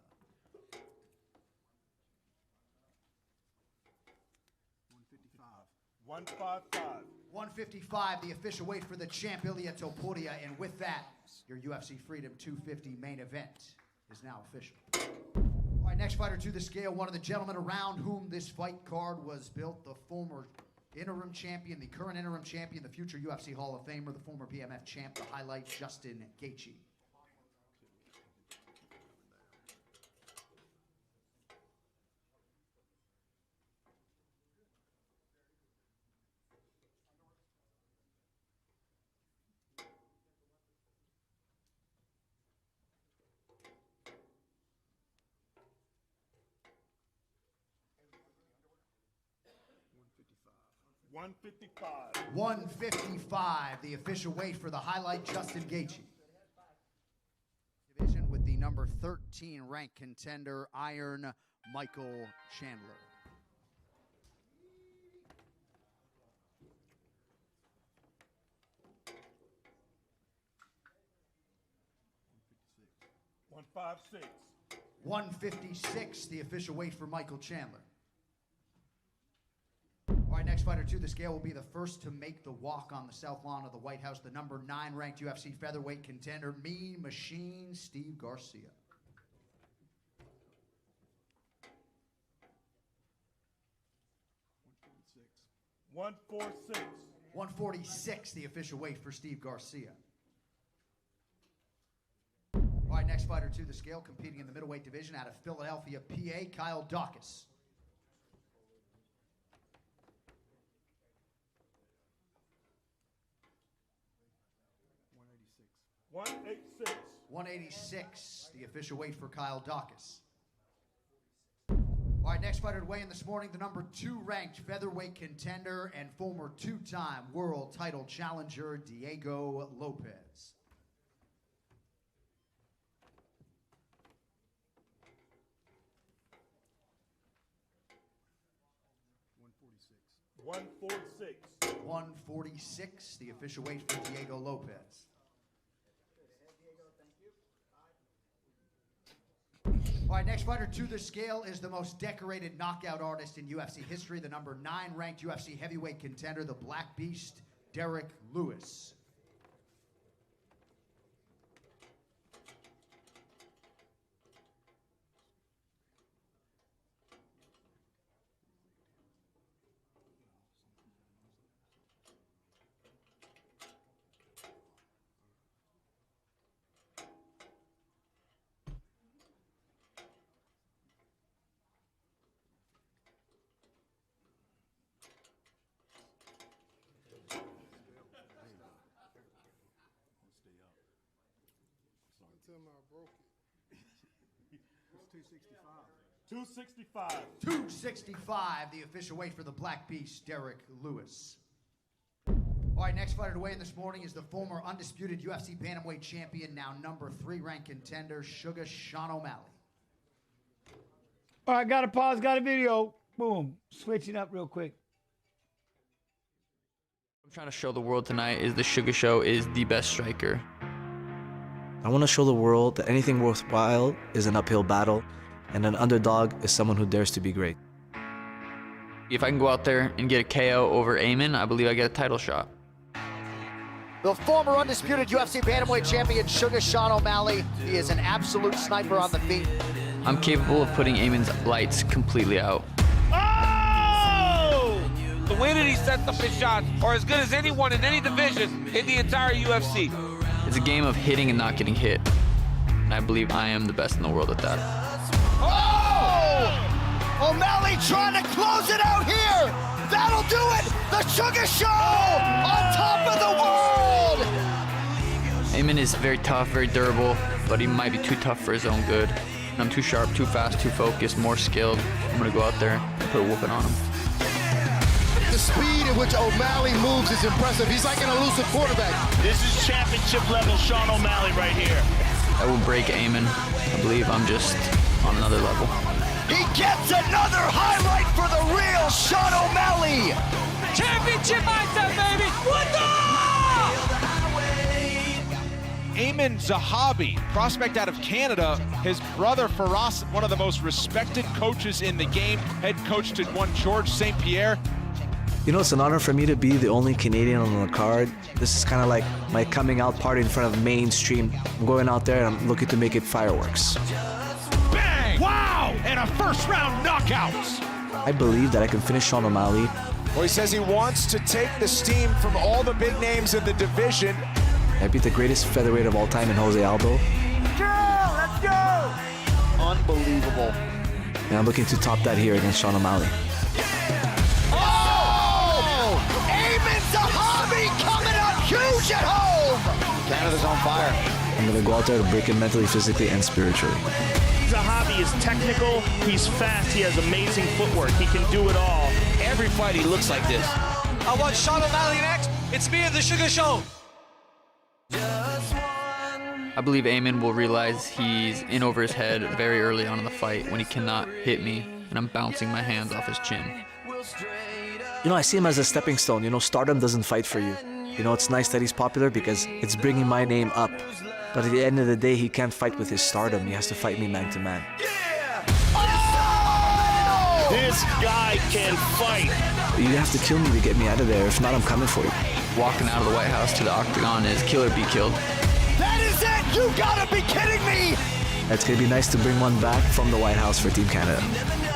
155, the official weight for the champ, Ilia Topuria. And with that, your UFC Freedom 250 main event is now official. All right, next fighter to the scale, one of the gentlemen around whom this fight card was built, the former interim champion, the current interim champion, the future UFC Hall of Famer, the former BMF champ, the highlight, Justin Gaethje. $155. 155, the official weight for the highlight, Justin Gaethje. Division with the number 13 ranked contender, Iron Michael Chandler. $156. 156, the official weight for Michael Chandler. All right, next fighter to the scale will be the first to make the walk on the south lawn of the White House, the number 9 ranked UFC featherweight contender, Mean Machine Steve Garcia. 146. 146, the official weight for Steve Garcia. All right, next fighter to the scale, competing in the middleweight division out of Philadelphia, PA, Kyle Dawkins. 186. 186, the official weight for Kyle Dawkins. All right, next fighter to weigh in this morning, the number 2 ranked featherweight contender and former 2-time world title challenger, Diego Lopez. $146. 146, the official weight for Diego Lopez. All right, next fighter to the scale is the most decorated knockout artist in UFC history, the number 9 ranked UFC heavyweight contender, the Black Beast, Derek Lewis. Tell me I broke it. It's 265. 265, the official weight for the Black Beast, Derek Lewis. All right, next fighter to weigh in this morning is the former undisputed UFC bantamweight champion, now number 3 ranked contender, Sugar Sean O'Malley. All right, got to pause, got a video. Boom. Switching up real quick. I'm trying to show the world tonight is the Sugar Show is the best striker. I want to show the world that anything worthwhile is an uphill battle, and an underdog is someone who dares to be great. If I can go out there and get a KO over Amin, I believe I get a title shot. The former undisputed UFC bantamweight champion, Sugar Sean O'Malley. He is an absolute sniper on the feet. I'm capable of putting Amin's lights completely out. Oh! The way that he sets up his shots are as good as anyone in any division in the entire UFC. It's a game of hitting and not getting hit. And I believe I am the best in the world at that. Oh! O'Malley trying to close it out here. That'll do it. The Sugar Show on top of the world. Amin is very tough, very durable, but he might be too tough for his own good. I'm too sharp, too fast, too focused, more skilled. I'm gonna go out there and put a whooping on him. The speed at which O'Malley moves is impressive. He's like an elusive quarterback. This is championship level Sean O'Malley right here. I will break Amin. I believe I'm just on another level. He gets another highlight for the real Sean O'Malley. Championship mindset, baby! What the? Amin Zahabi, prospect out of Canada. His brother Faraz, one of the most respected coaches in the game, head coach to one George St. Pierre. You know, it's an honor for me to be the only Canadian on the card. This is kind of like my coming out party in front of mainstream. I'm going out there and I'm looking to make it fireworks. Bang! Wow! And a first round knockout. I believe that I can finish Sean O'Malley. Well, he says he wants to take the steam from all the big names in the division. I beat the greatest featherweight of all time in Jose Aldo. Let's go! Unbelievable. And I'm looking to top that here against Sean O'Malley. Amin Zahabi coming up huge at home! Canada's on fire. I'm gonna go out there to break him mentally, physically, and spiritually. Zahabi is technical, he's fast, he has amazing footwork, he can do it all. Every fight he looks like this. I want Sean O'Malley next. It's me and the Sugar Show. I believe Amin will realize he's in over his head very early on in the fight when he cannot hit me and I'm bouncing my hands off his chin. You know, I see him as a stepping stone. You know, stardom doesn't fight for you. You know, it's nice that he's popular because it's bringing my name up. But at the end of the day, he can't fight with his stardom. He has to fight me man to man. This guy can fight. You have to kill me to get me out of there. If not, I'm coming for you. Walking out of the White House to the octagon is kill or be killed. That is it! You gotta be kidding me! It's gonna be nice to bring one back from the White House for Team Canada.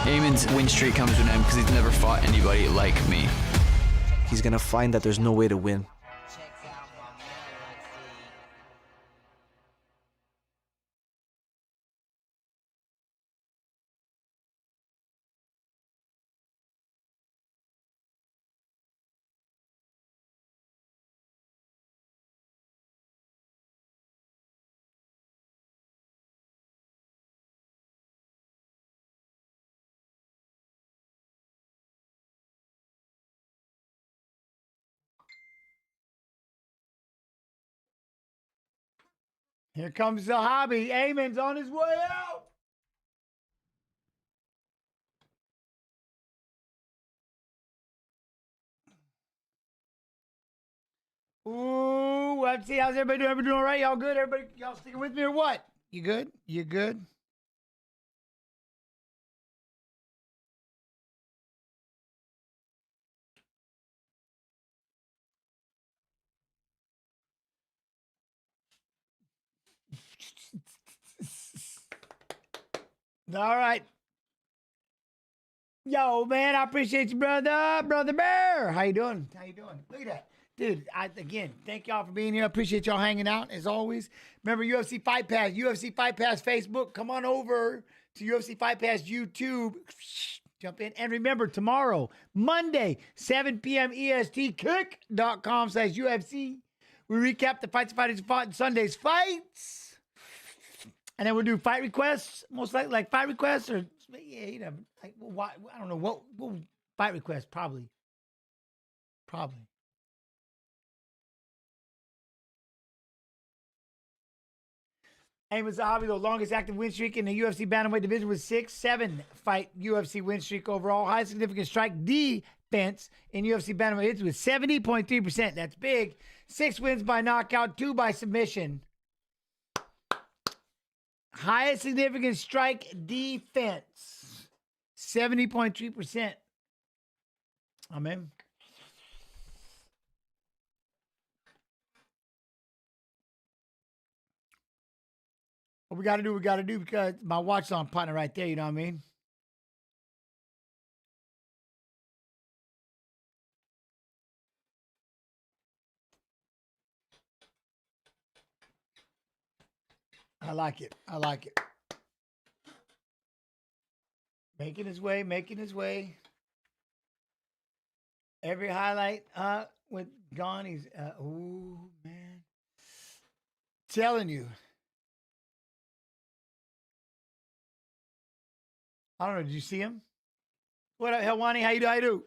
Amin's win streak comes to an end because he's never fought anybody like me. He's gonna find that there's no way to win. Here comes the hobby. Eamon's on his way out. Ooh, let's see. How's everybody doing? Everybody doing all right? Y'all good? Everybody, y'all sticking with me or what? You good? You good? All right. Yo, man, I appreciate you, brother. Brother Bear. How you doing? How you doing? Look at that. Dude, again, thank y'all for being here. I appreciate y'all hanging out, as always. Remember, UFC Fight Pass, UFC Fight Pass Facebook. Come on over to UFC Fight Pass YouTube. Jump in. And remember, tomorrow, Monday, 7 p.m. EST, kick.com/UFC. We recap the fights fighters fought in Sunday's fights. And then we'll do fight requests, most likely, like fight requests or, yeah, you know, like, well, I don't know, what fight requests, probably. Eamon Zahavi, the longest active win streak in the UFC bantamweight division with 6-7 fight UFC win streak overall. High significant strike defense in UFC bantamweight hits with 70.3%. That's big. 6 wins by knockout, 2 by submission. Highest significant strike defense, 70.3%. Amen. What we got to do because my watch on partner right there, you know what I mean? I like it. Making his way. Every highlight with gone, he's, ooh, man. Telling you. I don't know. Did you see him? What up, Helwani? How you do?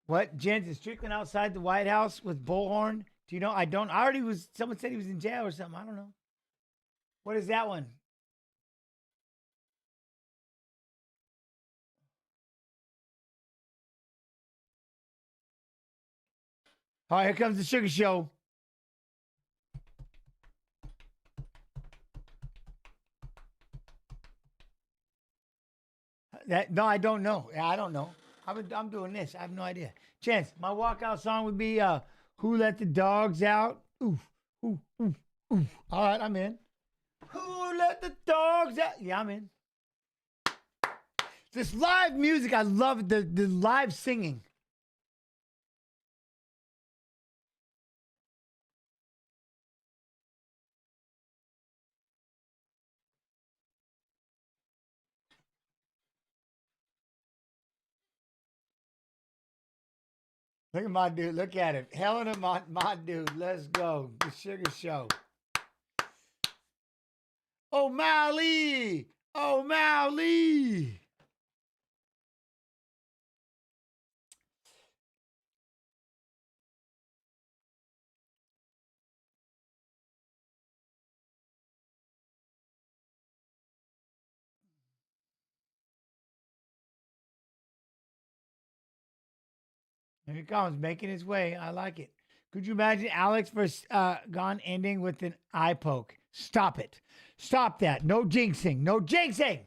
What? Jens is Strickland outside the White House with Bullhorn? Do you know? I don't. Someone said he was in jail or something. I don't know. What is that one? All right, here comes the Sugar Show. No, I don't know. Yeah, I don't know. I'm doing this. I have no idea. Chance, my walkout song would be "Who Let the Dogs Out." Ooh, ooh, ooh, ooh. All right, I'm in. Who let the dogs out? Yeah, I'm in. This live music, I love the live singing. Look at my dude. Look at him. Helena, my dude. Let's go. The Sugar Show. O'Malley. O'Malley. Here he comes, making his way. I like it. Could you imagine Alex versus Gone ending with an eye poke? Stop it. Stop that. No jinxing. No jinxing.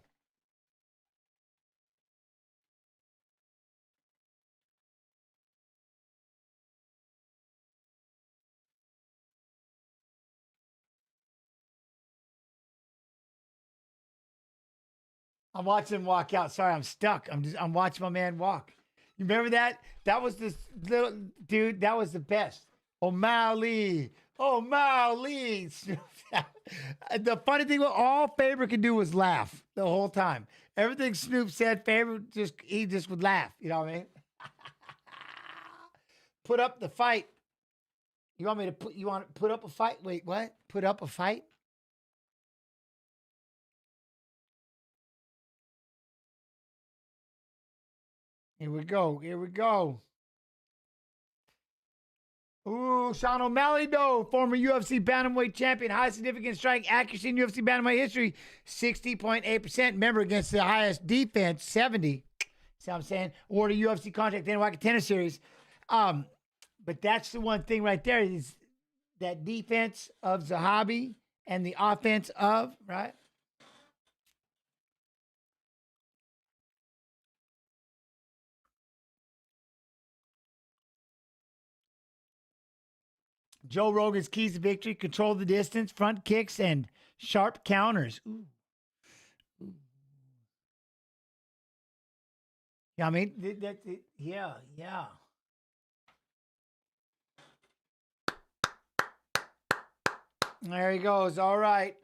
I'm watching him walk out. Sorry, I'm stuck. I'm watching my man walk. You remember that? That was this little dude. That was the best. O'Malley. O'Malley. The funny thing, all Faber could do was laugh the whole time. Everything Snoop said, Faber he just would laugh. You know what I mean? Put up the fight. You want me to put up a fight? Wait, what? Put up a fight? Here we go. Ooh, Sean O'Malley, though, former UFC bantamweight champion, high significant strike accuracy in UFC bantamweight history, 60.8%. Remember, against the highest defense, 70. See what I'm saying? Awarded UFC contract, then Wacky Tennis Series. But that's the one thing right there is that defense of Zahabi and the offense of, right? Joe Rogan's keys to victory: control the distance, front kicks, and sharp counters. Ooh. Ooh. Yeah, I mean, yeah. There he goes. All right.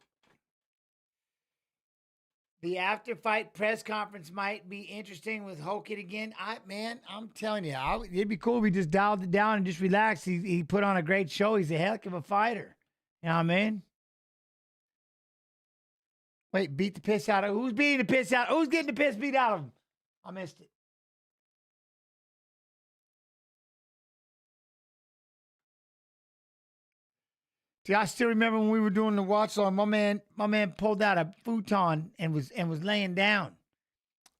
The after-fight press conference might be interesting with Hokit again. I'm telling you, it'd be cool if we just dialed it down and just relaxed. He put on a great show. He's a heck of a fighter. You know what I mean? Wait, beat the piss out of who's beating the piss out? Who's getting the piss beat out of him? I missed it. See, I still remember when we were doing the watch on. My man pulled out a futon and was laying down.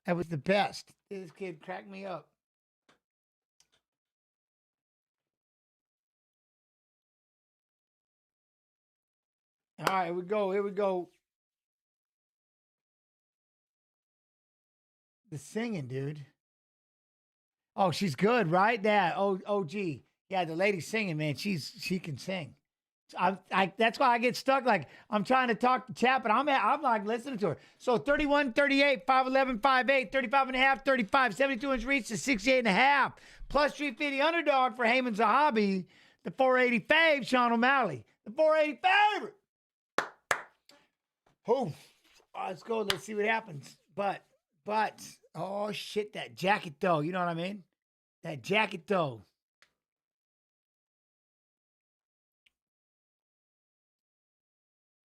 That was the best. This kid cracked me up. All right, here we go. The singing, dude. Oh, she's good, right? Yeah. OG. Yeah, the lady singing, man. She can sing. That's why I get stuck. Like, I'm trying to talk to chat, but I'm like listening to her. So 31, 38, 5'11", 5'8", 35 and a half, 35, 72-inch reach to 68 and a half. Plus 350 underdog for Heyman Zahabi. The 480 fave, Sean O'Malley. The 480 favorite. Oh, let's go. Let's see what happens. But, oh shit, that jacket though. You know what I mean? That jacket though.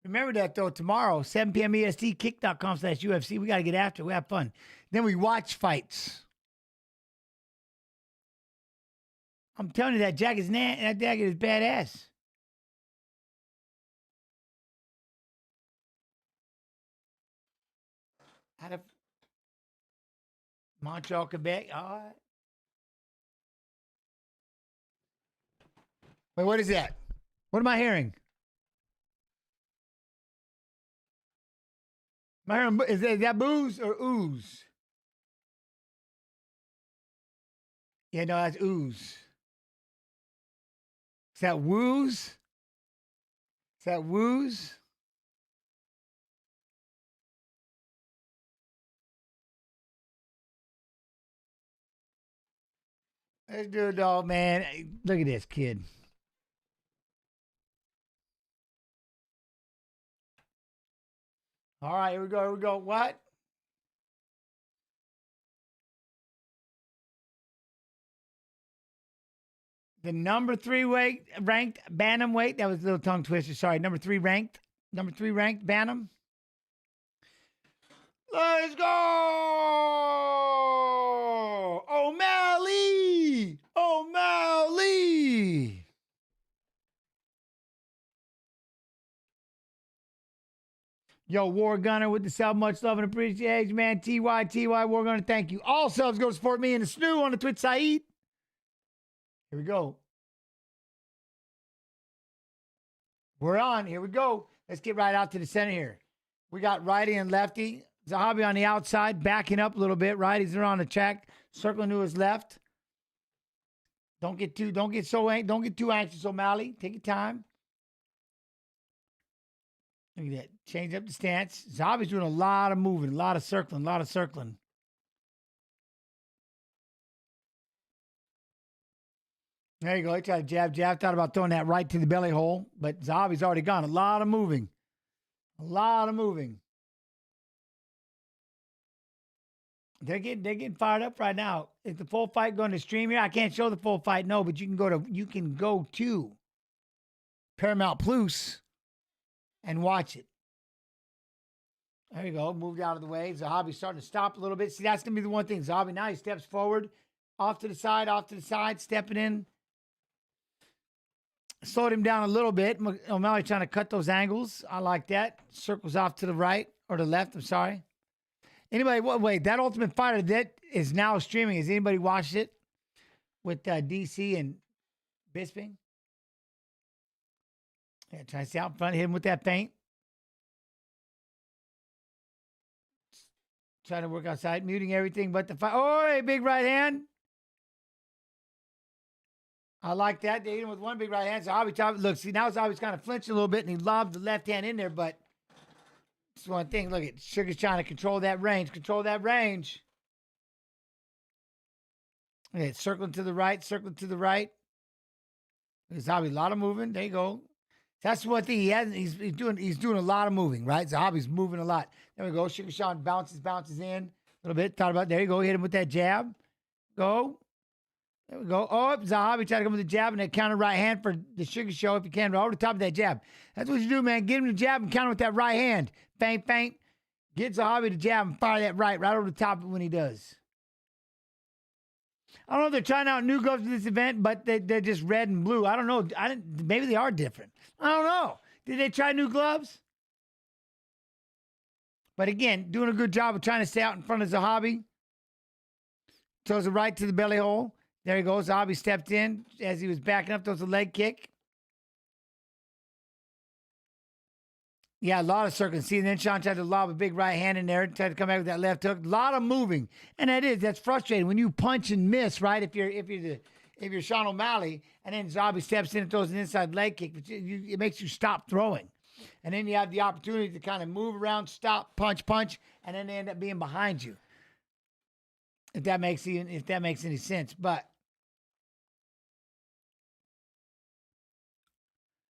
Remember that, though, tomorrow, 7 p.m. EST, kick.com/UFC. We got to get after it. We have fun. Then we watch fights. I'm telling you, that jacket is badass. Out of Montreal, Quebec. All right. Wait, what is that? What am I hearing? Is that booze or ooze? Yeah, no, that's ooze. Is that wooze? Is that wooze? Let's do it, dog, man. Hey, look at this kid. All right, here we go. What? The number 3 ranked bantamweight. That was a little tongue twister. Sorry, number 3 ranked bantam. Let's go! O'Malley! Yo, War Gunner with the sub. Much love and appreciation, man. TY, War Gunner, thank you. All subs go to support me and the Snoo on the Twitch site. Here we go. We're on. Here we go. Let's get right out to the center here. We got righty and lefty. Zahabi on the outside, backing up a little bit. Righties are on the track, circling to his left. Don't get too anxious, O'Malley. Take your time. Look at that. Change up the stance. Zahabi's doing a lot of moving, a lot of circling. There you go. He tried to jab. Thought about throwing that right to the belly hole, but Zahabi's already gone. A lot of moving. They're getting fired up right now. Is the full fight going to stream here? I can't show the full fight, no, but you can go to Paramount Plus and watch it. There you go. Moved out of the way. Zahabi's starting to stop a little bit. See, that's going to be the one thing. Zahabi now he steps forward, off to the side, stepping in. slowed him down a little bit. O'Malley trying to cut those angles. I like that. Circles off to the right or the left. I'm sorry. Anybody, wait, that Ultimate Fighter that is now streaming. Has anybody watched it with DC and Bisping? Yeah, trying to stay out front, hit him with that feint. Trying to work outside, muting everything but the fight. Oh, hey, big right hand. I like that. They hit him with one big right hand. So Zahabi, look, see, now Zahabi's kind of flinching a little bit, and he lobbed the left hand in there, but it's one thing. Look at Sugar's trying to control that range. Control that range. Okay, circling to the right, circling to the right. Zahabi, a lot of moving. There you go. That's one thing he hasn't. He's doing a lot of moving, right? Zahabi's moving a lot. There we go. Sugar Sean bounces in a little bit. Thought about there you go. Hit him with that jab. Go. There we go. Oh, Zahabi tried to come with the jab and that counter right hand for the Sugar Show if you can. Right over the top of that jab. That's what you do, man. Get him the jab and counter with that right hand. Feint. Get Zahabi the jab and fire that right over the top when he does. I don't know if they're trying out new gloves for this event, but they're just red and blue. I don't know. Maybe they are different. I don't know. Did they try new gloves? But again, doing a good job of trying to stay out in front of Zahabi. Throws it right to the belly hole. There he goes. Zahabi stepped in as he was backing up. Throws a leg kick. Yeah, a lot of circling. See, and then Sean tried to lob a big right hand in there, tried to come back with that left hook. A lot of moving, and that's frustrating when you punch and miss, right? If you're Sean O'Malley, and then Zahabi steps in and throws an inside leg kick, it makes you stop throwing, and then you have the opportunity to kind of move around, stop, punch, and then they end up being behind you. If that makes any sense, but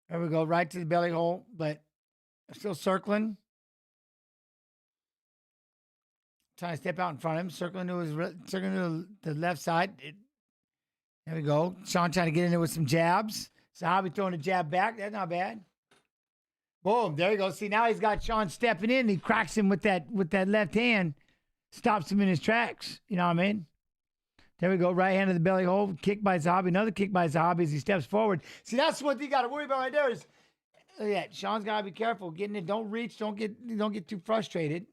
there we go, right to the belly hole, but. Still circling. Trying to step out in front of him. Circling to the left side. There we go. Sean trying to get in there with some jabs. Zahabi throwing a jab back. That's not bad. Boom. There you go. See, now he's got Sean stepping in. He cracks him with that left hand. Stops him in his tracks. You know what I mean? There we go. Right hand to the belly hole. Kick by Zahabi. Another kick by Zahabi as he steps forward. See, that's what you got to worry about right there is look at that. Sean's got to be careful getting it. Don't reach. Don't get too frustrated.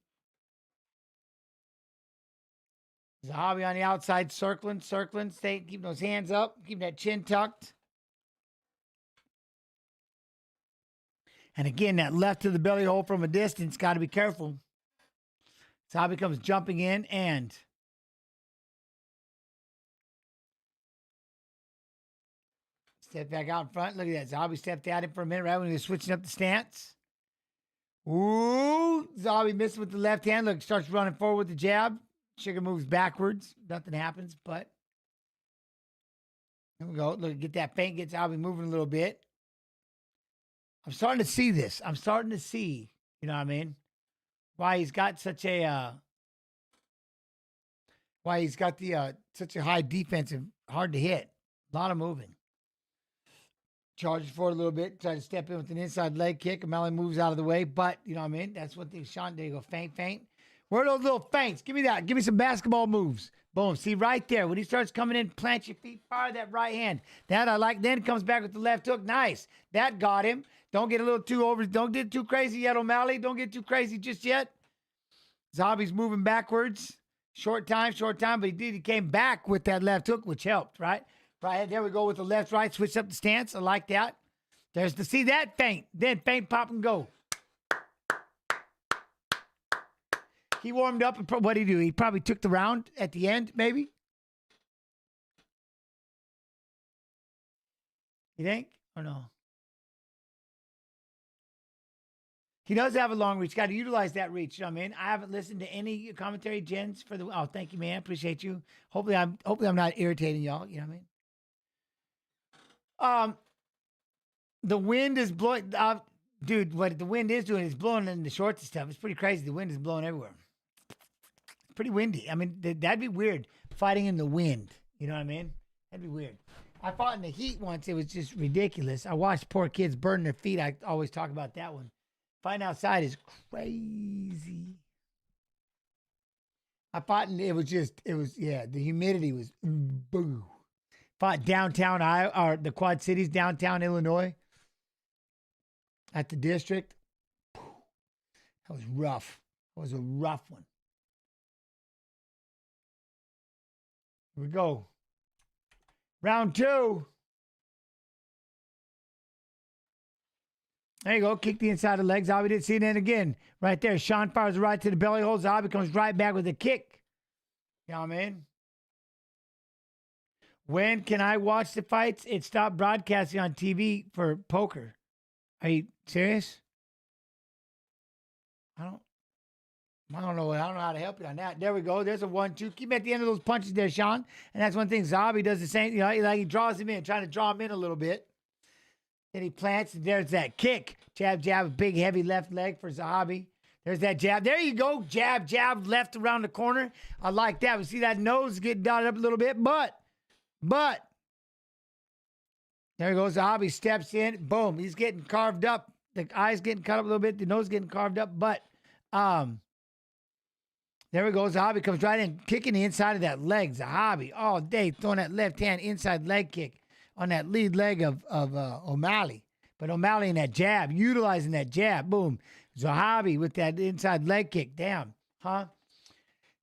Zahabi on the outside, circling. Stay, keeping those hands up. Keeping that chin tucked. And again, that left to the belly hole from a distance. Got to be careful. Zahabi comes jumping in and step back out in front. Look at that. Zahabi stepped at him for a minute right when he was switching up the stance. Ooh. Zahabi missed with the left hand. Look, starts running forward with the jab. Sugar moves backwards. Nothing happens, but here we go. Look, get that feint. Get Zahabi moving a little bit. I'm starting to see this. I'm starting to see, you know what I mean? Why he's got such a such a high defensive, hard to hit. A lot of moving. Charges forward a little bit, try to step in with an inside leg kick. O'Malley moves out of the way, but you know what I mean? That's what Sean, there you go, feint. Where are those little feints? Give me that. Give me some basketball moves. Boom. See right there. When he starts coming in, plant your feet, fire that right hand. That I like. Then comes back with the left hook. Nice. That got him. Don't get a little too over. Don't get too crazy yet, O'Malley. Don't get too crazy just yet. Zahabi's moving backwards. Short time, but he came back with that left hook, which helped, right? Right, there we go with the left, right, switch up the stance. I like that. There's to see that feint. Then feint, pop, and go. He warmed up, and what did he do? He probably took the round at the end, maybe? You think? Or no? He does have a long reach. Got to utilize that reach. You know what I mean? I haven't listened to any commentary, Jens, for the. Oh, thank you, man. Appreciate you. Hopefully I'm not irritating y'all. You know what I mean? The wind is blowing, dude. What the wind is doing is blowing in the shorts and stuff. It's pretty crazy. The wind is blowing everywhere. It's pretty windy. I mean, that'd be weird fighting in the wind. You know what I mean? That'd be weird. I fought in the heat once. It was just ridiculous. I watched poor kids burn their feet. I always talk about that one. Fighting outside is crazy. I fought and the humidity was boo. fought downtown Iowa, or the Quad Cities, downtown Illinois, at the district. That was rough. That was a rough one. Here we go. Round 2. There you go. Kick the inside of the leg. Zabi didn't see it in again. Right there. Sean fires right to the belly hole. Zabi comes right back with a kick. You know what I mean? When can I watch the fights? It stopped broadcasting on TV for poker. Are you serious? I don't know. I don't know how to help you on that. There we go. There's a 1-2. Keep at the end of those punches there, Sean. And that's one thing. Zabi does the same. You know, like he draws him in, trying to draw him in a little bit. Then he plants, and there's that kick. Jab, jab, big, heavy left leg for Zahabi. There's that jab. There you go. Jab, jab, left around the corner. I like that. We see that nose getting dotted up a little bit, but there goes Zahabi. Steps in. Boom. He's getting carved up. The eye's getting cut up a little bit. The nose getting carved up, but there we go. Zahabi comes right in, kicking the inside of that leg. Zahabi all day throwing that left hand inside leg kick on that lead leg of O'Malley. But O'Malley in that jab, utilizing that jab. Boom. Zahabi with that inside leg kick. Damn. Huh?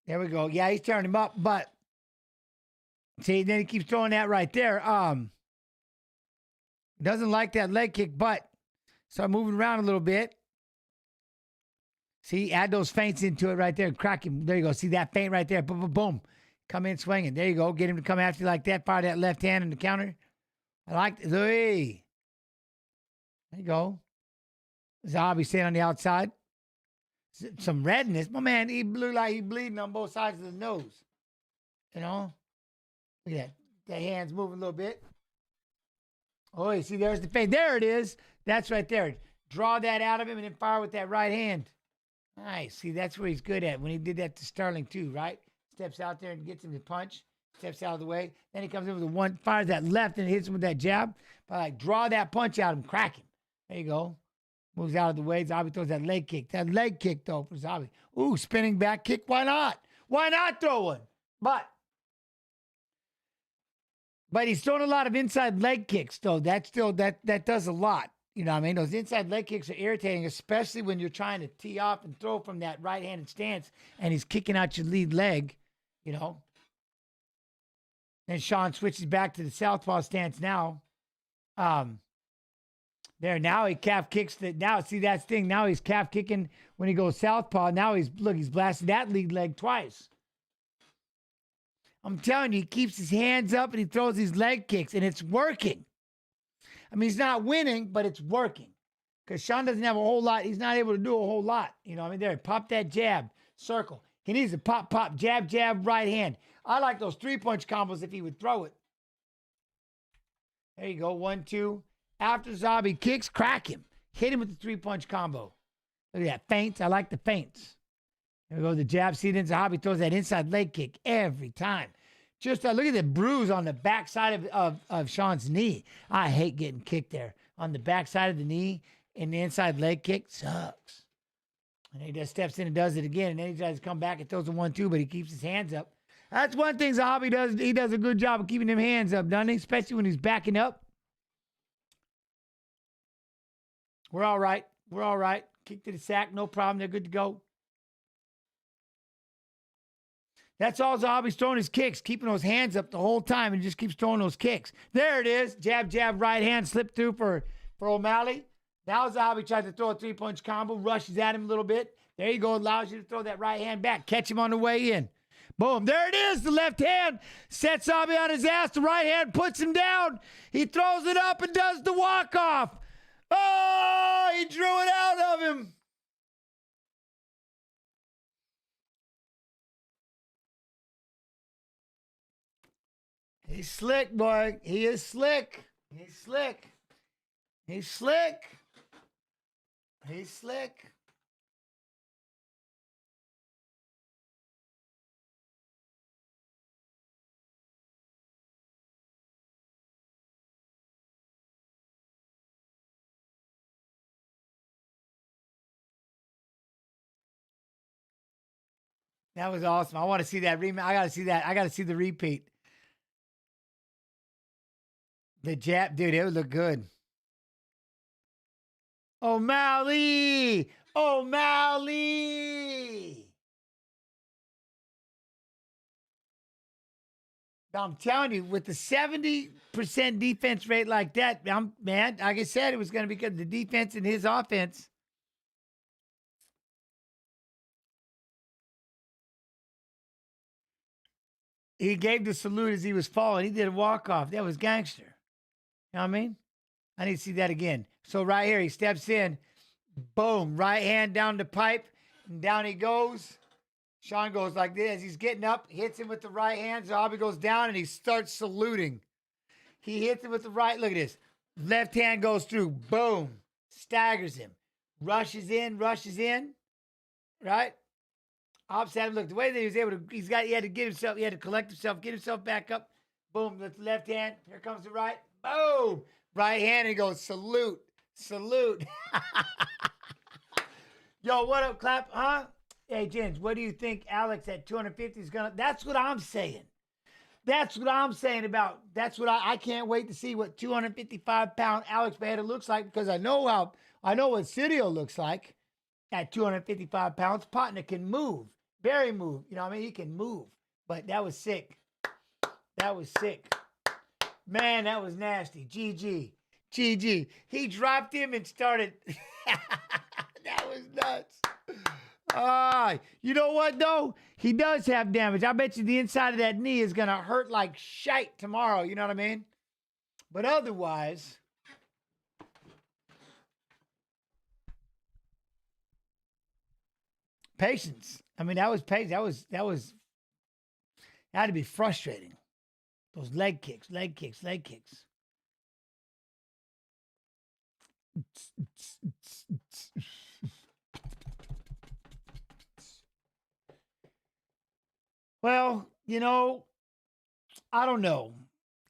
There we go. Yeah, he's turning him up, but see, then he keeps throwing that right there. Doesn't like that leg kick, but start moving around a little bit. See, add those feints into it right there. Crack him. There you go. See that feint right there. Boom, boom, boom. Come in swinging. There you go. Get him to come after you like that. Fire that left hand in the counter. I like it. Hey. There you go. Zahabi staying on the outside. Some redness. My man, he looked like he bleeding on both sides of the nose. You know? Look at that. That hand's moving a little bit. Oh, you see, there's the feint. There it is. That's right there. Draw that out of him and then fire with that right hand. Nice. See, that's where he's good at. When he did that to Sterling too, right? Steps out there and gets him to punch. Steps out of the way. Then he comes in with a one, fires that left and hits him with that jab. But like, draw that punch out and crack him. There you go. Moves out of the way. Zabi throws that leg kick. That leg kick, though, for Zabi. Ooh, spinning back kick. Why not? Why not throw one? But he's throwing a lot of inside leg kicks, though. That does a lot. You know what I mean? Those inside leg kicks are irritating, especially when you're trying to tee off and throw from that right-handed stance, and he's kicking out your lead leg, you know. Then Sean switches back to the southpaw stance now. There, now he calf kicks the, now, see, that's the thing. Now he's calf kicking when he goes southpaw. Now he's blasting that lead leg twice. I'm telling you, he keeps his hands up and he throws these leg kicks, and it's working. I mean, he's not winning, but it's working. Because Sean doesn't have a whole lot. He's not able to do a whole lot. You know what I mean? There, pop that jab, circle. He needs to pop, pop, jab, jab, right hand. I like those 3-punch combos if he would throw it. There you go, 1-2. After Zabi kicks, crack him. Hit him with the 3-punch combo. Look at that, feints. I like the feints. There we go, the jab. See, then Zabi throws that inside leg kick every time. Just look at the bruise on the backside of Sean's knee. I hate getting kicked there. On the backside of the knee and the inside leg kick sucks. And he just steps in and does it again. And then he tries to come back and throws a 1-2, but he keeps his hands up. That's one thing Zahabi does. He does a good job of keeping them hands up, doesn't he? Especially when he's backing up. We're all right. We're all right. Kick to the sack. No problem. They're good to go. That's all Zahabi's throwing his kicks, keeping those hands up the whole time, and just keeps throwing those kicks. There it is. Jab, jab, right hand, slip through for O'Malley. Now Zahabi tries to throw a 3-punch combo, rushes at him a little bit. There you go. Allows you to throw that right hand back. Catch him on the way in. Boom. There it is. The left hand sets Zahabi on his ass. The right hand puts him down. He throws it up and does the walk-off. Oh, he drew it out of him. He's slick, boy. He is slick. He's slick. He's slick. He's slick. That was awesome. I want to see that rematch. I got to see that. I got to see the repeat. The jab, dude, it would look good. O'Malley! O'Malley! I'm telling you, with the 70% defense rate like that, man, like I said, it was going to be good. The defense and his offense. He gave the salute as he was falling. He did a walk-off. That was gangster. You know what I mean? I need to see that again. So right here, he steps in. Boom. Right hand down the pipe. And down he goes. Sean goes like this. He's getting up. Hits him with the right hand. Zahabi goes down and he starts saluting. He hits him with the right. Look at this. Left hand goes through. Boom. Staggers him. Rushes in. Right? Ops had him. Look, the way that he was able to, he had to get himself, he had to collect himself, get himself back up. Boom. That's the left hand. Here comes the right. Boom. Right hand. And he goes, salute. Yo, what up, Clap? Huh? Hey, Jens, what do you think Alex at 250 is going to, that's what I'm saying. That's what I'm saying about, that's what I can't wait to see what 255-pound Alex Bejeda looks like, because I know what Cirio looks like at 255 pounds. Partner can move, very move. You know what I mean? He can move, but that was sick. Man, that was nasty. GG. He dropped him and started. That was nuts. You know what, though? He does have damage. I bet you the inside of that knee is going to hurt like shite tomorrow. You know what I mean? But otherwise, patience. I mean, that was patience. That had to be frustrating. Those leg kicks. Well, I don't know.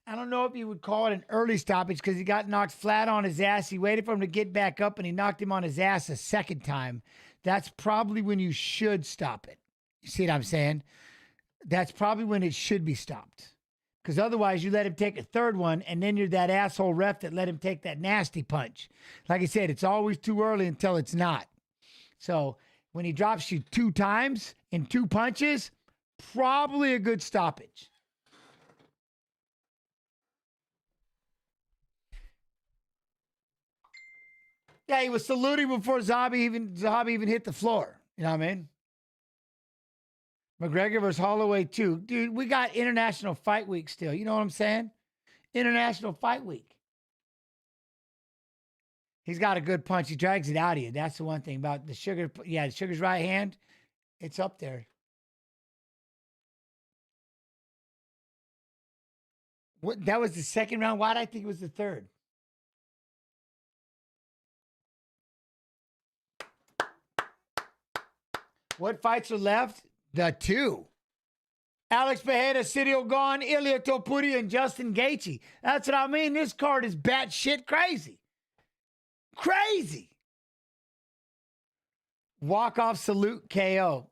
I don't know if you would call it an early stoppage because he got knocked flat on his ass. He waited for him to get back up and he knocked him on his ass a second time. That's probably when you should stop it. You see what I'm saying? That's probably when it should be stopped. Because otherwise you let him take a third one and then you're that asshole ref that let him take that nasty punch. Like I said, it's always too early until it's not. So when he drops you 2 times in 2 punches, probably a good stoppage. Yeah, he was saluting before Zahabi even hit the floor. You know what I mean? McGregor versus Holloway too. Dude, we got International Fight Week still. You know what I'm saying? International Fight Week. He's got a good punch. He drags it out of you. That's the one thing about the Sugar. Yeah, the Sugar's right hand. It's up there. What? That was the second round. Why did I think it was the third? What fights are left? The 2. Alex Bejeda, Cirio Gone, Ilia Topuria, and Justin Gaethje. That's what I mean. This card is batshit crazy. Crazy. Walk-off salute KO.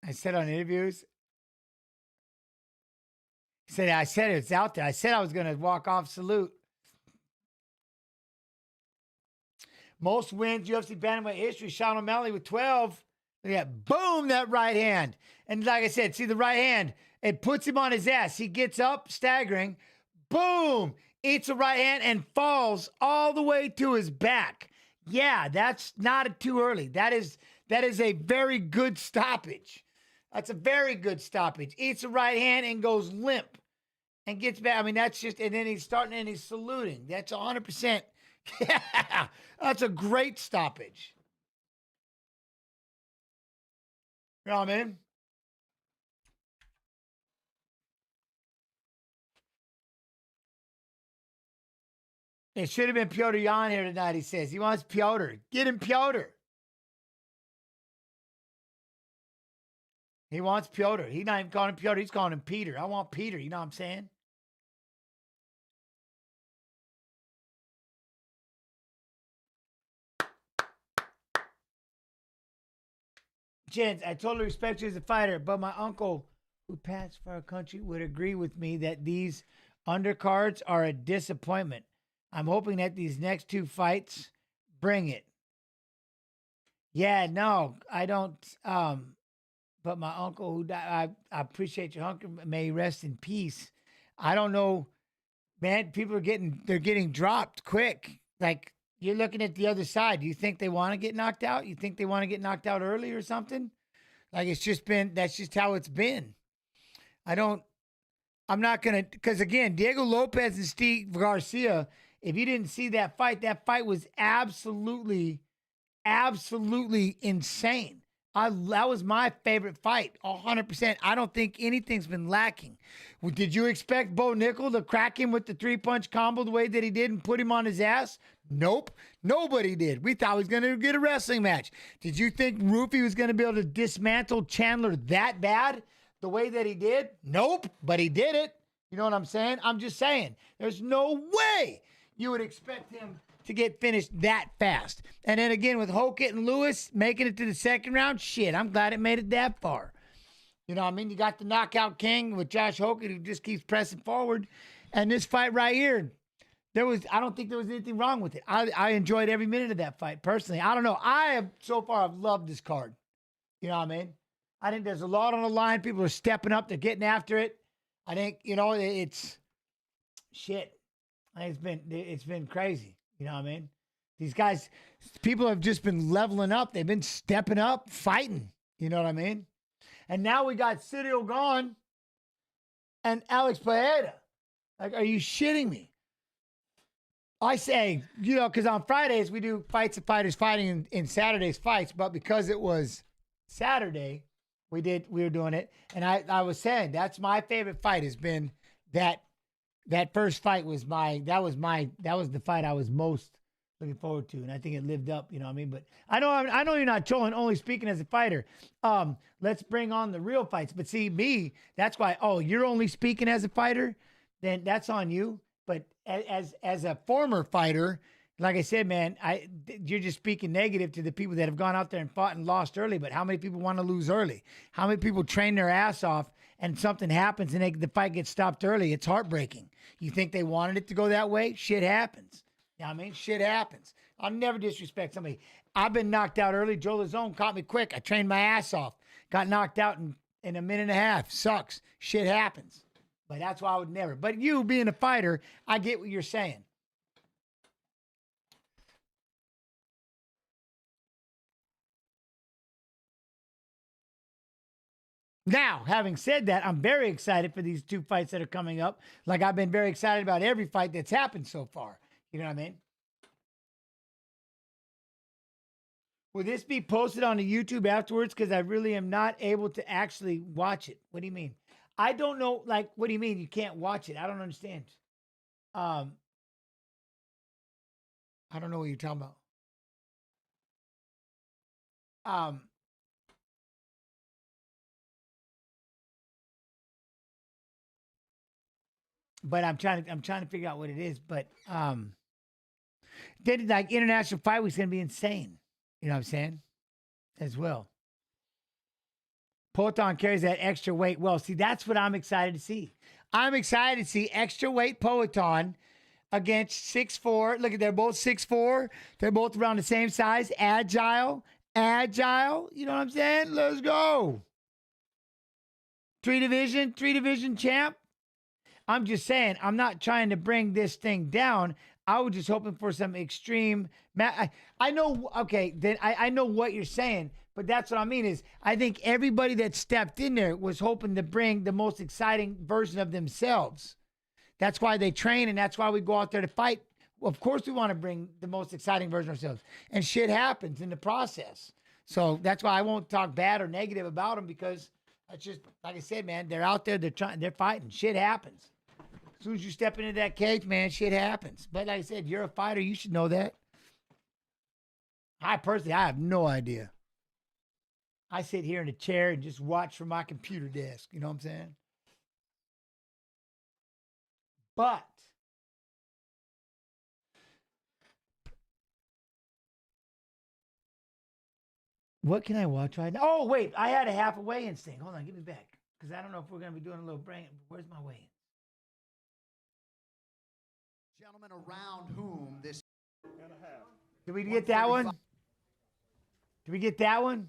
I said on interviews, I said it's out there. I said I was going to walk off salute. Most wins, UFC bantamweight history, Sean O'Malley with 12. Look at that. Boom, that right hand. And like I said, see the right hand, it puts him on his ass. He gets up, staggering. Boom, eats a right hand and falls all the way to his back. Yeah, that's not too early. That is a very good stoppage. That's a very good stoppage. Eats a right hand and goes limp and gets back. I mean, that's just, and then he's starting and he's saluting. That's 100%. Yeah, that's a great stoppage. You know what I mean? It should have been Piotr Jan here tonight, he says. He wants Piotr. Get him Piotr. He wants Piotr. He's not even calling him Piotr. He's calling him Peter. I want Peter. You know what I'm saying? Chance, I totally respect you as a fighter, but my uncle, who passed for our country, would agree with me that these undercards are a disappointment. I'm hoping that these next 2 fights bring it. Yeah, no, I don't. But my uncle who died, I appreciate your uncle. May he rest in peace. I don't know, man. People are getting dropped quick. Like, you're looking at the other side. Do you think they want to get knocked out? You think they want to get knocked out early or something? Like, that's just how it's been. I'm not going to, because again, Diego Lopez and Steve Garcia, if you didn't see that fight was absolutely insane. That was my favorite fight, 100%. I don't think anything's been lacking. Well, did you expect Bo Nickel to crack him with the 3-punch combo the way that he did and put him on his ass? Nope. Nobody did. We thought he was going to get a wrestling match. Did you think Rufy was going to be able to dismantle Chandler that bad the way that he did? Nope. But he did it. You know what I'm saying? I'm just saying. There's no way you would expect him to get finished that fast. And then again, with Hokett and Lewis making it to the second round, shit, I'm glad it made it that far. You know what I mean? You got the knockout king with Josh Hokett, who just keeps pressing forward. And this fight right here, I don't think there was anything wrong with it. I enjoyed every minute of that fight, personally. I don't know. So far, I've loved this card. You know what I mean? I think there's a lot on the line. People are stepping up. They're getting after it. I think, it's shit. I think it's been crazy. You know what I mean? These guys, people have just been leveling up. They've been stepping up, fighting. You know what I mean? And now we got Ciryl Gane and Alex Pereira. Like, are you shitting me? I say, because on Fridays we do fights of fighters fighting in Saturday's fights, but because it was Saturday, we were doing it. And I was saying that's my favorite fight has been that first fight was that was the fight I was most looking forward to. And I think it lived up, you know what I mean? But I know you're not trolling, only speaking as a fighter. Let's bring on the real fights. But see, me, that's why, you're only speaking as a fighter, then that's on you. But as a former fighter, like I said, man, you're just speaking negative to the people that have gone out there and fought and lost early. But how many people want to lose early? How many people train their ass off and something happens and the fight gets stopped early? It's heartbreaking. You think they wanted it to go that way? Shit happens. You know what I mean? Shit happens. I'll never disrespect somebody. I've been knocked out early. Joe Lazone caught me quick. I trained my ass off. Got knocked out in a minute and a half. Sucks. Shit happens. But that's why I would never. But you being a fighter, I get what you're saying. Now, having said that, I'm very excited for these 2 fights that are coming up. Like, I've been very excited about every fight that's happened so far. You know what I mean? Will this be posted on the YouTube afterwards? Because I really am not able to actually watch it. What do you mean? I don't know. Like, what do you mean you can't watch it? I don't understand. I don't know what you're talking about. But I'm trying to figure out what it is. But then like International Fight Week's gonna be insane. You know what I'm saying? As well. Poatan carries that extra weight. Well, see, that's what I'm excited to see. I'm excited to see extra weight Poatan against 6'4". Look, they're both 6'4". They're both around the same size. Agile. You know what I'm saying? Let's go. Three division champ. I'm just saying, I'm not trying to bring this thing down. I was just hoping for some extreme. I know, okay, then I know what you're saying, but that's what I mean is I think everybody that stepped in there was hoping to bring the most exciting version of themselves. That's why they train, and that's why we go out there to fight. Of course, we want to bring the most exciting version of ourselves, and shit happens in the process. So that's why I won't talk bad or negative about them because that's just, like I said, man, they're out there, they're fighting. Shit happens. As soon as you step into that cage, man, shit happens. But like I said, you're a fighter. You should know that. I have no idea. I sit here in a chair and just watch from my computer desk. You know what I'm saying? But What can I watch right now? Oh, wait. I had a half a weigh-ins thing. Hold on. Give me back. Because I don't know if we're going to be doing a little brain. Where's my weigh-in? Gentlemen, around whom this... Did we get that one? Did we get that one?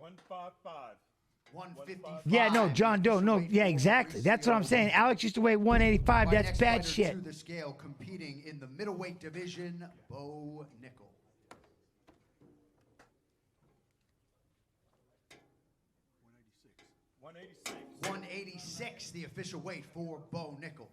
$155. 155. Yeah, no, John Doe. No, yeah, exactly. That's what I'm saying. Alex used to weigh 185. That's bad shit. To the scale, competing in the middleweight division, Bo Nickel. 186, the official weight for Bo Nickel.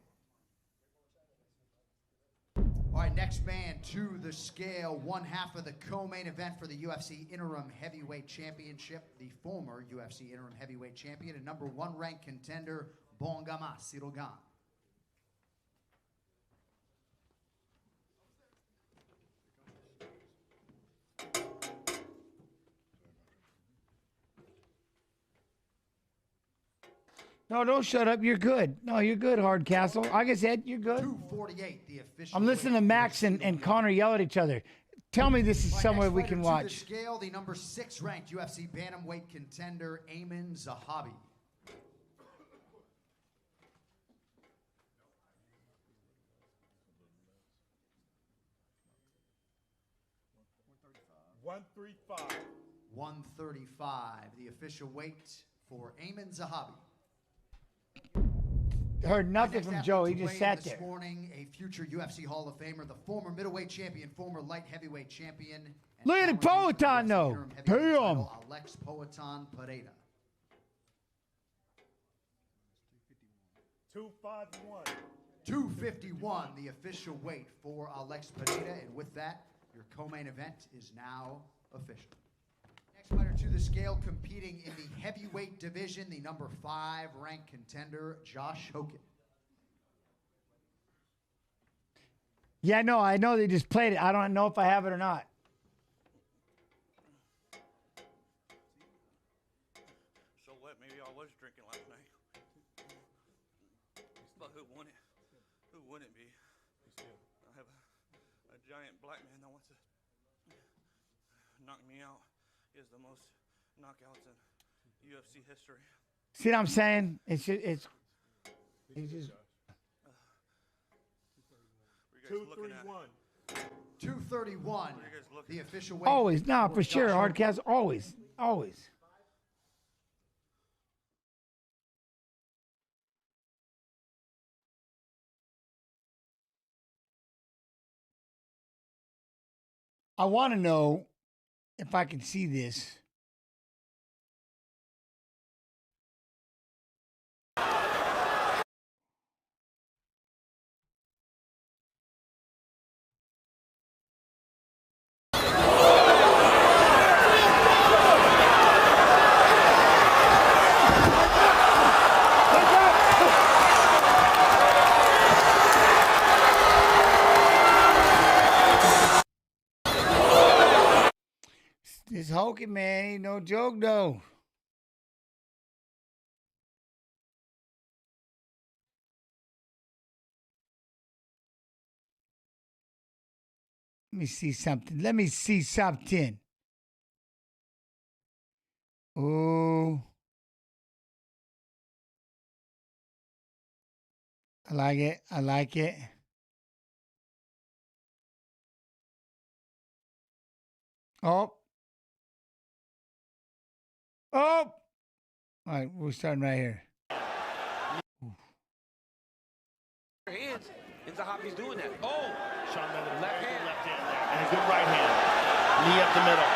All right, next man to the scale, one half of the co-main event for the UFC Interim Heavyweight Championship, the former UFC Interim Heavyweight Champion and number 1 ranked contender, Bongama Sirogan. No, don't shut up. You're good. No, you're good, Hardcastle. Like I said, you're good. 248, the official I'm listening to Max and Connor yell at each other. Tell me this is somewhere we can watch. To the scale, the number 6 ranked UFC bantamweight contender, Ayman Zahabi. $135. 135, the official weight for Ayman Zahabi. Heard nothing from Joe. He just sat there. This morning, a future UFC Hall of Famer, the former middleweight champion, former light heavyweight champion. Look at the Poetan, though. Damn. Alex Poetan Pereira. 251. 251, the official weight for Alex Pereira. And with that, your co-main event is now official. Next fighter to the scale, competing in the heavyweight division, the number 5 ranked contender, Josh Hogan. Yeah, no, I know they just played it. I don't know if I have it or not. So what? Maybe I was drinking last night. But who won it? Who wouldn't be? I have a giant black man that wants to knock me out. He has the most knockouts in UFC history. See what I'm saying? It's just 231. 231, the official weight. always, no, for sure, Hardcast, always, always. I want to know if I can see this. This Hogan, man, ain't no joke, though. Let me see something. Let me see something. Oh. I like it. I like it. Oh. Oh. All right, we're starting right here. Hands, and Zahabi's doing that. Oh, Sean Miller, left hand. left hand there, and a good right hand. Knee up the middle.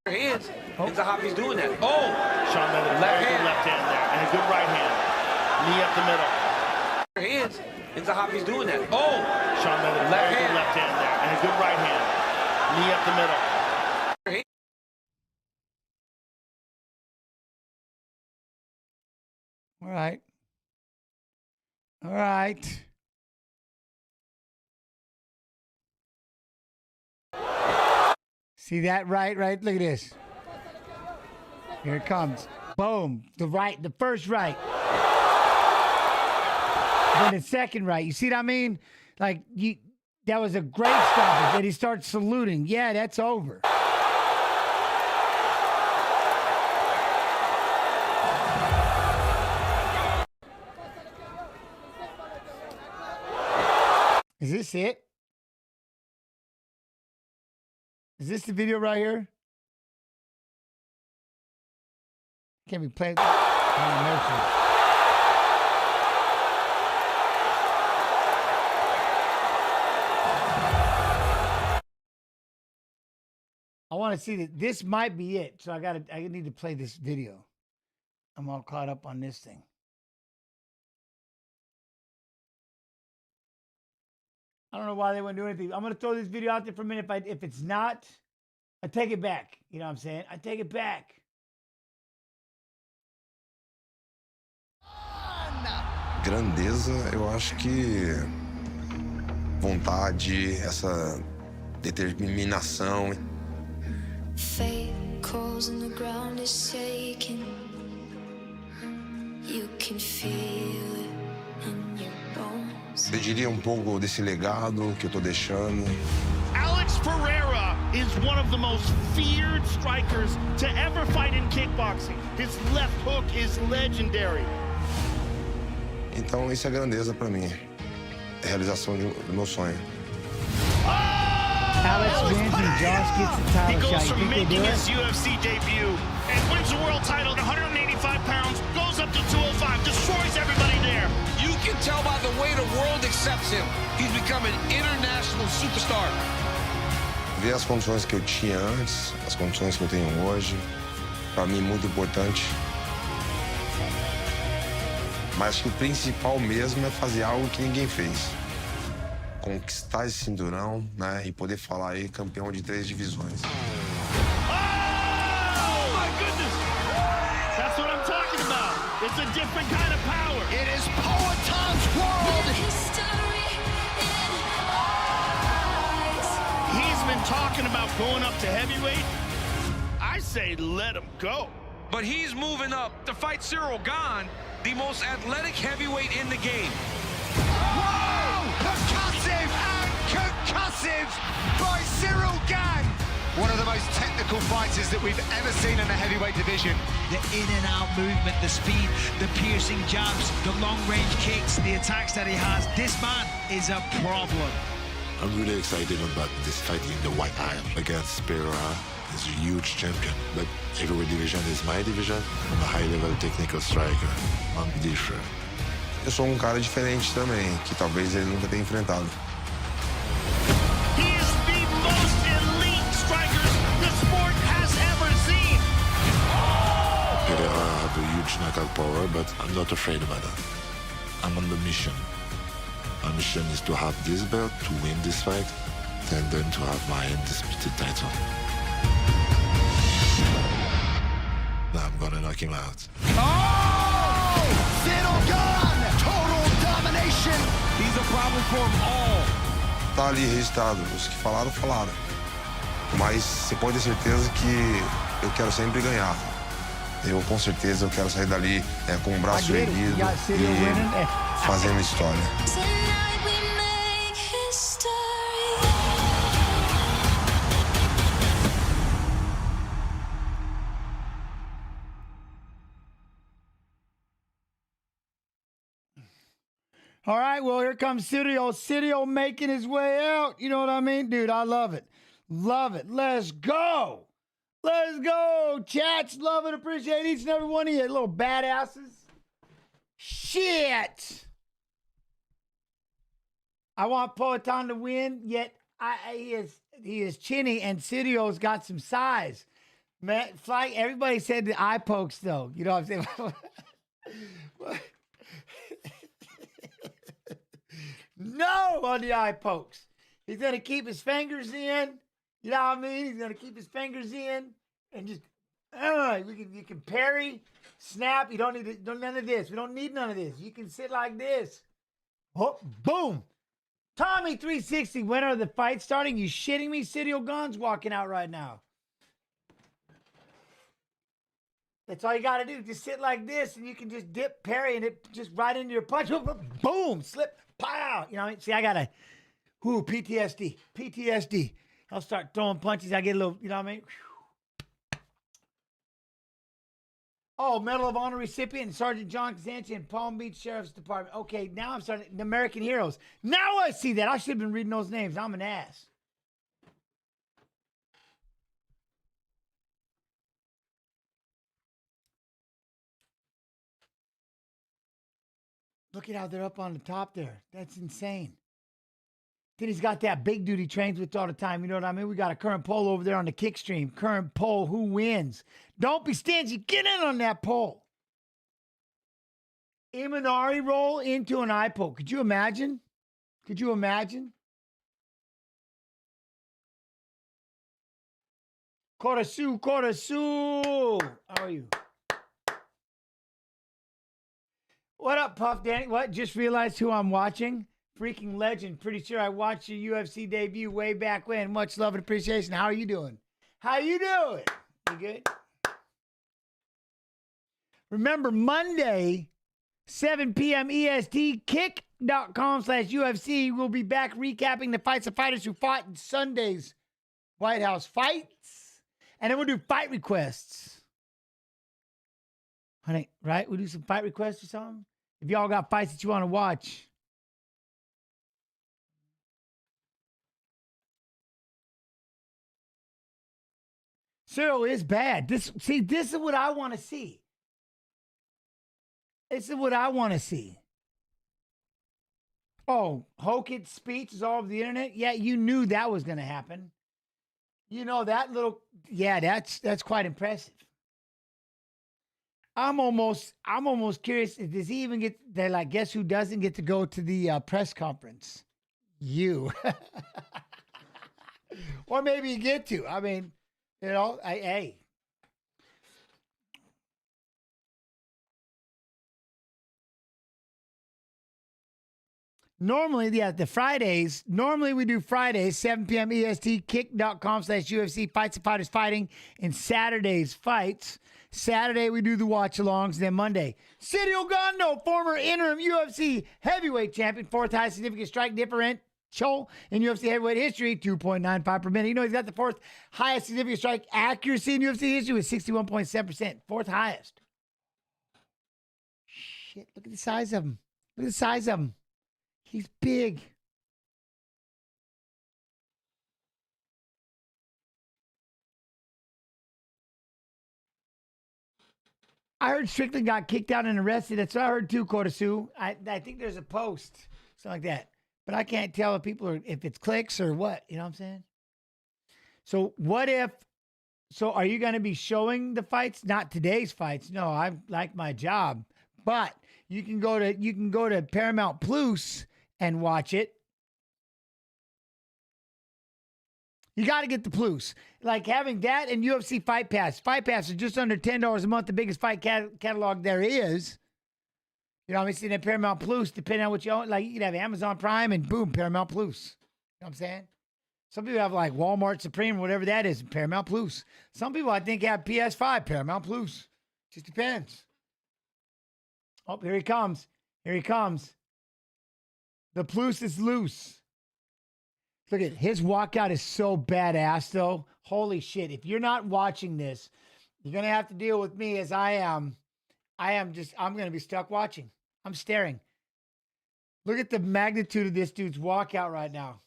Hands, and Zahabi's doing that. Oh, Sean Miller, left good hand. left hand there, and a good right hand. Knee up the middle. Hands, and Zahabi's doing that. Oh, Sean Miller, left good hand. left hand there, and a good right hand. Knee up the middle. All right. All right. See that right? Look at this. Here it comes. Boom. The first right. Then the second right. You see what I mean? Like, that was a great stoppage. Then he starts saluting. Yeah, that's over. Is this it? Is this the video right here? Can't be playing. I want to see that. This might be it. So I need to play this video. I'm all caught up on this thing. I don't know why they wouldn't do anything. I'm going to throw this video out there for a minute. If it's not, I take it back. You know what I'm saying? I take it back. Grandeza, eu acho que vontade, essa determinação. Fate calls and the ground is shaking. You can feel it in your bones. Eu diria pouco desse legado que eu tô deixando. Alex Pereira is one of the most feared strikers to ever fight in kickboxing. His left hook is legendary. Então isso é grandeza pra mim. É a realização do meu sonho. Alex wins and Josh gets the title shot. He goes from making his UFC debut and wins the world title at 185 pounds, goes up to 205, destroys everybody there. You can tell by the way the world accepts him. He's become an international superstar. Ver as condições que eu tinha antes, as condições que eu tenho hoje, pra mim é muito importante. Mas que o principal mesmo é fazer algo que ninguém fez. Conquistar esse cinturão, né? E poder falar aí campeão de 3 divisões. Oh my goodness! That's what I'm talking about. It's a different kind of power. It is Poetan's world. He's been talking about going up to heavyweight. I say let him go. But he's moving up to fight Cyril Gane, the most athletic heavyweight in the game. Whoa! Concussive and concussive by Cyril Gane. One of the most technical fighters that we've ever seen in the heavyweight division. The in and out movement, the speed, the piercing jabs, the long range kicks, the attacks that he has. This man is a problem. I'm really excited about this fight in the white aisle against Pereira. He's a huge champion, but heavyweight division is my division. I'm a high-level technical striker. I'm different. Eu sou cara diferente também, que talvez ele nunca tenha enfrentado. He is the most elite striker the sport has ever seen. Pereira have a huge knockout power, but I'm not afraid about that. I'm on the mission. My mission is to have this belt, to win this fight, and then to have my undisputed title. Now I'm gonna knock him out. Oh! Cyril Gane! Total domination! He's a problem for them all. Tá ali registrado, os que falaram, falaram. Mas você pode ter certeza que eu quero sempre ganhar. Eu com certeza eu quero sair dali com o braço erguido e fazendo história. All right, well, here comes Cyril making his way out. You know what I mean? Dude, I love it. Love it. Let's go. Let's go. Chats, love and appreciate each and every one of you little badasses. Shit. I want Poetan to win, yet he is chinny, and Cyril's got some size. Man, everybody said the eye pokes, though. You know what I'm saying? No on the eye pokes. He's going to keep his fingers in. You know what I mean? He's going to keep his fingers in and just, you can parry, snap. You don't need none of this. We don't need none of this. You can sit like this. Oh, boom. Tommy 360, winner of the fight starting. You shitting me? Cyril Gane's walking out right now. That's all you got to do. Just sit like this, and you can just dip, parry, and it just right into your punch. Boom, slip, pow. You know what I mean? See, I got to, PTSD. PTSD. I'll start throwing punches. I get a little, you know what I mean? Oh, Medal of Honor recipient, Sergeant John Kazanchian, Palm Beach Sheriff's Department. Okay, now I'm starting, the American Heroes. Now I see that. I should have been reading those names. I'm an ass. Look at how they're up on the top there. That's insane. Then he's got that big dude he trains with all the time. You know what I mean? We got a current poll over there on the kick stream. Current poll, who wins? Don't be stingy. Get in on that poll. Imanari roll into an eye poke. Could you imagine? Could you imagine? Korasu, Korasu. How are you? What up, Puff Danny? What? Just realized who I'm watching? Freaking legend. Pretty sure I watched your UFC debut way back when. Much love and appreciation. How are you doing? How you doing? You good? Remember, Monday, 7 p.m. EST, kick.com/UFC. We'll be back recapping the fights of fighters who fought in Sunday's White House fights. And then we'll do fight requests. Honey, right? We'll do some fight requests or something. If y'all got fights that you want to watch. Cyril is bad. This is what I want to see. This is what I want to see. Oh, Hokett's speech is all over the internet? Yeah, you knew that was going to happen. You know, that little, yeah, that's quite impressive. I'm almost curious, does he even get, they're like, guess who doesn't get to go to the press conference? You. Or maybe you get to. I mean, you know, hey. Normally, yeah, the Fridays, normally we do Fridays, 7 p.m. EST, kick.com/UFC, fights and fighters fighting, and Saturday's fights. Saturday, we do the watch-alongs, then Monday. Cyril Gane, former interim UFC heavyweight champion, fourth highest significant strike differential in UFC heavyweight history, 2.95 per minute. You know, he's got the fourth highest significant strike accuracy in UFC history with 61.7%, fourth highest. Shit, look at the size of him. Look at the size of him. He's big. I heard Strickland got kicked out and arrested. That's what I heard too, Kodasu. I think there's a post, something like that. But I can't tell if people are, if it's clicks or what. You know what I'm saying? So what if, so are you going to be showing the fights? Not today's fights. No, I like my job. But you can go to Paramount Plus and watch it. You got to get the Plus. Like having that and UFC Fight Pass. Fight Pass is just under $10 a month, the biggest fight catalog there is. You know, I'm seeing that Paramount Plus, depending on what you own. Like, you can have Amazon Prime and boom, Paramount Plus. You know what I'm saying? Some people have like Walmart Supreme, whatever that is, Paramount Plus. Some people, I think, have PS5, Paramount Plus. Just depends. Oh, here he comes. Here he comes. The Plus is loose. Look at his walkout is so badass, though. Holy shit. If you're not watching this, you're going to have to deal with me as I am. I'm going to be stuck watching. I'm staring. Look at the magnitude of this dude's walkout right now.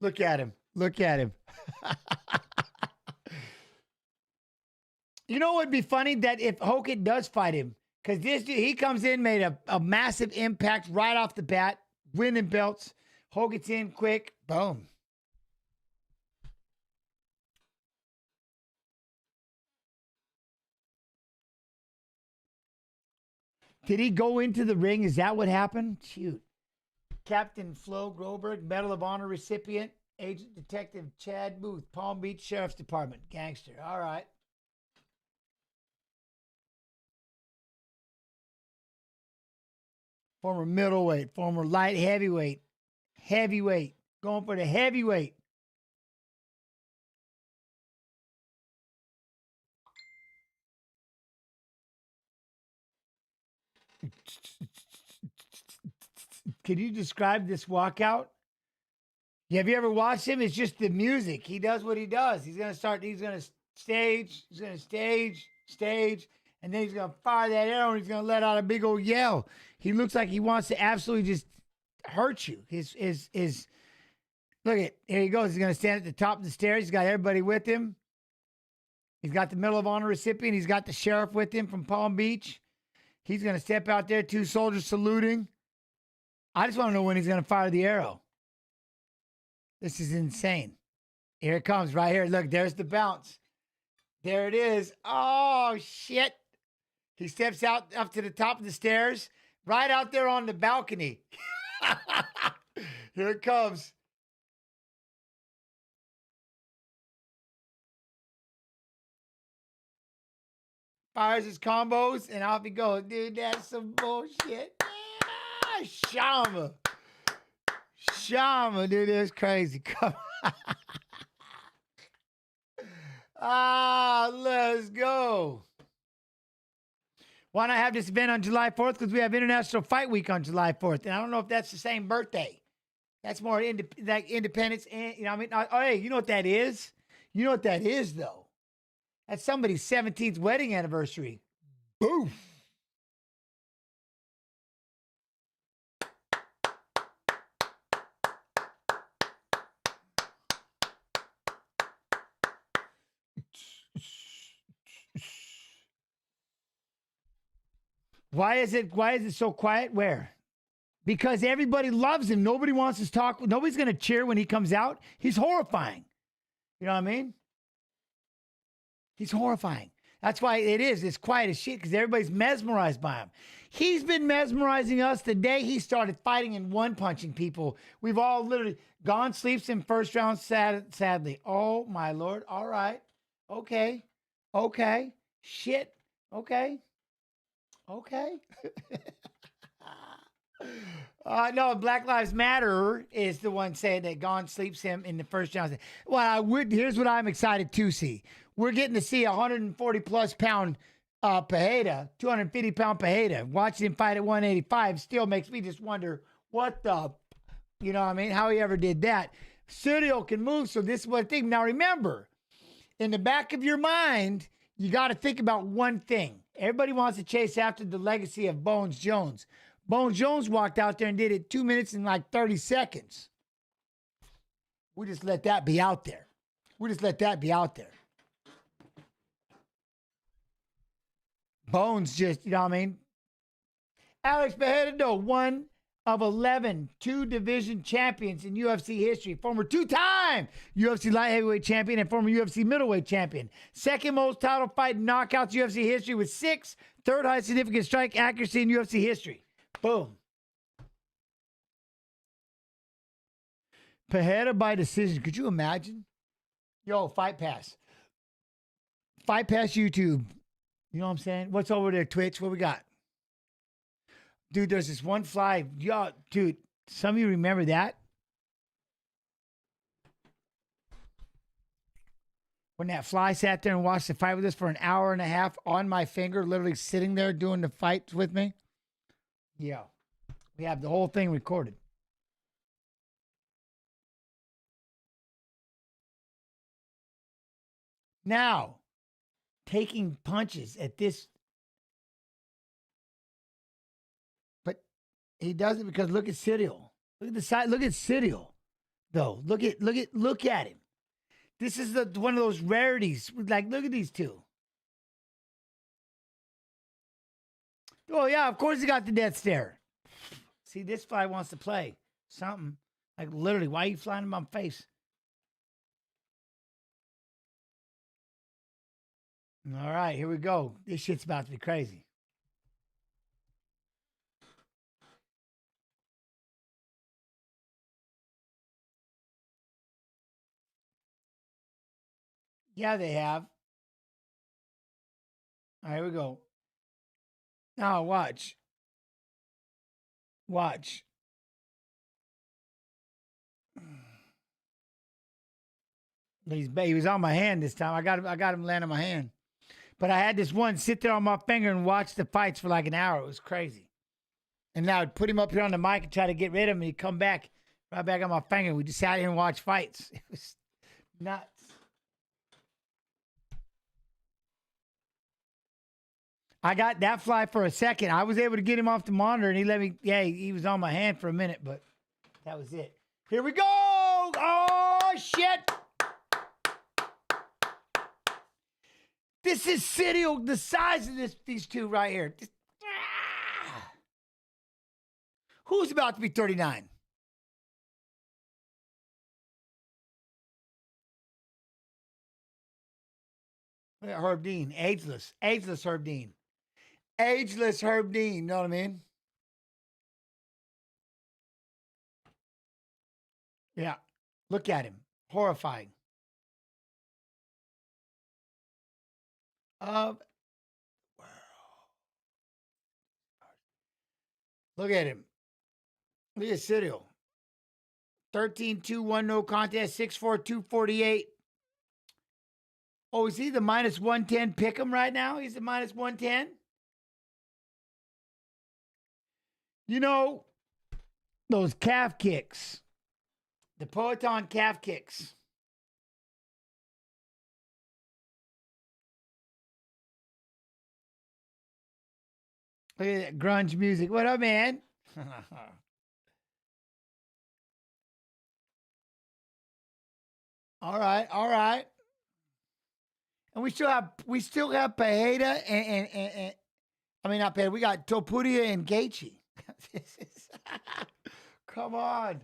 Look at him. Look at him. You know what would be funny? That if Hokett does fight him, because this dude, he comes in, made a massive impact right off the bat, winning belts. Hokett's in quick. Boom. Did he go into the ring? Is that what happened? Shoot. Captain Flo Groberg, Medal of Honor recipient, Agent Detective Chad Booth, Palm Beach Sheriff's Department, gangster. All right. Former middleweight, former light heavyweight, going for the heavyweight. Can you describe this walkout? Have you ever watched him? It's just the music. He does what he does. He's going to stage, and then he's going to fire that arrow and he's going to let out a big old yell. He looks like he wants to absolutely just hurt you. Look at, here he goes. He's going to stand at the top of the stairs. He's got everybody with him. He's got the Medal of Honor recipient. He's got the sheriff with him from Palm Beach. He's going to step out there, 2 soldiers saluting. I just want to know when he's going to fire the arrow. This is insane. Here it comes right here. Look, there's the bounce. There it is. Oh, shit. He steps out up to the top of the stairs, right out there on the balcony. Here it comes. Fires his combos, and off he goes. Dude, that's some bullshit. Shama, dude, that's crazy. Come on. Let's go. Why not have this event on July 4th? Because we have International Fight Week on July 4th. And I don't know if that's the same birthday. That's more like independence. And, you know what I mean? Oh, hey, you know what that is? You know what that is, though? That's somebody's 17th wedding anniversary. Boom. Why is it so quiet? Where? Because everybody loves him. Nobody wants to talk. Nobody's going to cheer when he comes out. He's horrifying. You know what I mean? He's horrifying. That's why it's quiet as shit, because everybody's mesmerized by him. He's been mesmerizing us the day he started fighting and one-punching people. We've all literally gone sleeps in first round, sadly. Oh, my Lord. All right. Okay. Shit. Okay. No, Black Lives Matter is the one saying that Gon sleeps him in the first round. Well, here's what I'm excited to see. We're getting to see 140-plus pound Pajeda, 250-pound Pajeda. Watching him fight at 185 still makes me just wonder what the, you know what I mean, how he ever did that. Studio can move, so this is what I think. Now remember, in the back of your mind, you got to think about one thing. Everybody wants to chase after the legacy of Bones Jones. Bones Jones walked out there and did it 2 minutes and like 30 seconds. We just let that be out there. Bones just, you know what I mean? Alex Bejedo, one of 11 two-division champions in UFC history. Former two-time UFC light heavyweight champion and former UFC middleweight champion. Second most title fight knockouts in UFC history with 6. Third highest significant strike accuracy in UFC history. Boom. Pajeda by decision. Could you imagine? Yo, Fight Pass. Fight Pass YouTube. You know what I'm saying? What's over there, Twitch? What we got? Dude, there's this one fly. Yo, dude, some of you remember that? When that fly sat there and watched the fight with us for an hour and a half on my finger, literally sitting there doing the fights with me. Yeah. We have the whole thing recorded. Now, taking punches at this. But he does it because look at Cyril. Look at the side. Look at Cyril, though. Look at him. This is one of those rarities. Like, look at these two. Oh, yeah, of course he got the death stare. See, this fly wants to play something. Like, literally, why are you flying in my face? All right, here we go. This shit's about to be crazy. Yeah, they have. All right, here we go. Now watch. Watch. He was on my hand this time. I got him land on my hand. But I had this one sit there on my finger and watch the fights for like an hour. It was crazy. And now I'd put him up here on the mic and try to get rid of him. He'd come back right back on my finger. We just sat here and watched fights. It was nuts. I got that fly for a second. I was able to get him off the monitor, and he let me. Yeah, he was on my hand for a minute, but that was it. Here we go. Oh shit! This is Sidio, the size of these two right here. Who's about to be 39? Look at Herb Dean, ageless Herb Dean. Ageless Herb Dean, you know what I mean? Yeah. Look at him. Horrifying. Look at him. Look at Sidio. 13-2-1 no contest, 6'4", 248. Oh, is he the minus 110 pick him right now? He's the minus 110? You know, those calf kicks, the Poetan calf kicks. Look at that grunge music. What up, man? All right, all right. And we still have Pajeda and I mean not Pajeda. We got Topuria and Gaethje. Come on.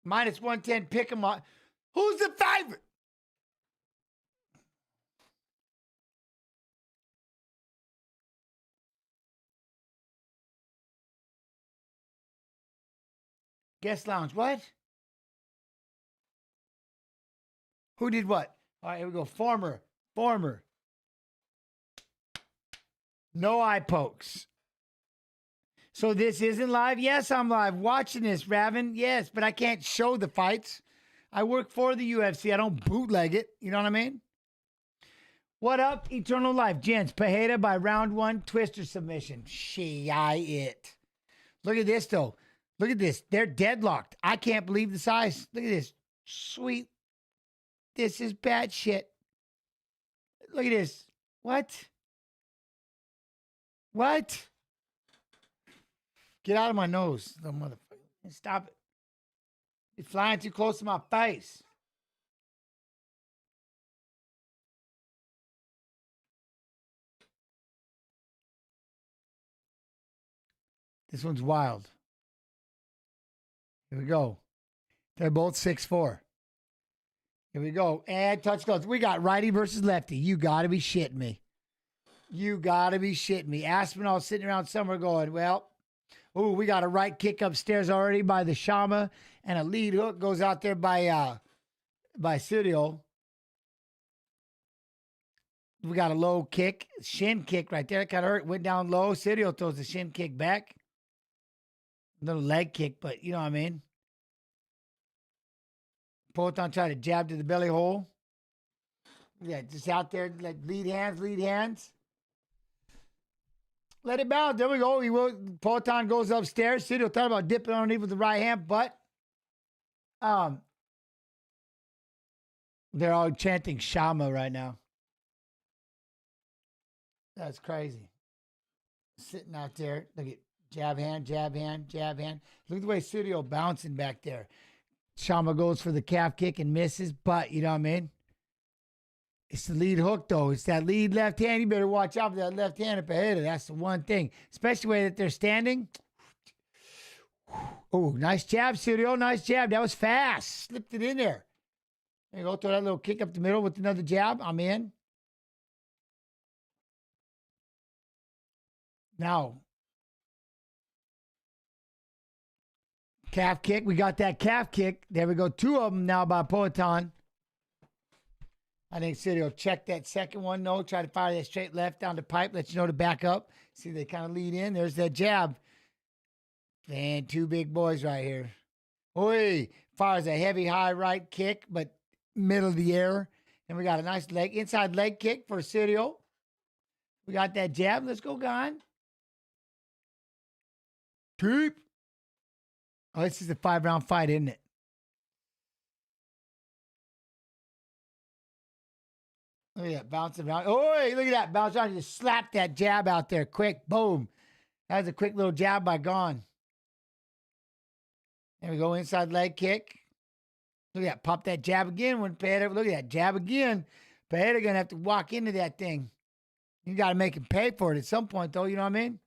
Minus 110, pick him up. Who's the favorite? Guest lounge, what? Who did what? All right, here we go. Former. No eye pokes. So this isn't live? Yes, I'm live. Watching this, Raven. Yes, but I can't show the fights. I work for the UFC. I don't bootleg it. You know what I mean? What up, Eternal Life? Gents, Pajeda by round 1, twister submission. It. Look at this, though. Look at this. They're deadlocked. I can't believe the size. Look at this. Sweet. This is bad shit. Look at this. What? What? Get out of my nose, the motherfucker. Stop it. You're flying too close to my face. This one's wild. Here we go. They're both 6'4". Here we go. And touch gloves. We got righty versus lefty. You got to be shitting me. You got to be shitting me. Aspinall sitting around somewhere going, well, ooh, we got a right kick upstairs already by the Shama, and a lead hook goes out there by Sidio. We got a low kick, shin kick right there. It kind of hurt. Went down low. Sidio throws the shin kick back. Little leg kick, but you know what I mean. Poetan tried to jab to the belly hole. Yeah, just out there, like lead hands. Let it bounce. There we go. Poetan goes upstairs. Sidio thought about dipping underneath with the right hand, but they're all chanting Shama right now. That's crazy. Sitting out there. Look at jab hand. Look at the way Sidio bouncing back there. Shama goes for the calf kick and misses, but you know what I mean? It's the lead hook, though. It's that lead left hand. You better watch out for that left hand up ahead. That's the one thing. Especially the way that they're standing. Oh, nice jab, Sidio. Nice jab. That was fast. Slipped it in there. There you go. Throw that little kick up the middle with another jab. I'm in. Now, Calf kick. We got that calf kick. There we go. 2 of them now by Poatan. I think City will check that second one. No, try to fire that straight left down the pipe. Let you know to back up. See, they kind of lead in. There's that jab. Man, 2 big boys right here. Oi, fires a heavy high right kick, but middle of the air. And we got a nice inside leg kick for Sirio. We got that jab. Let's go, Gon. Keep. Oh, this is a 5-round fight, isn't it? Look at that, bouncing around. Oh, look at that, bounce around. Just slap that jab out there, quick, boom. That was a quick little jab by Gon. There we go, inside leg kick. Look at that, pop that jab again. When Pereira, look at that, jab again. Pereira gonna have to walk into that thing. You got to make him pay for it at some point, though. You know what I mean?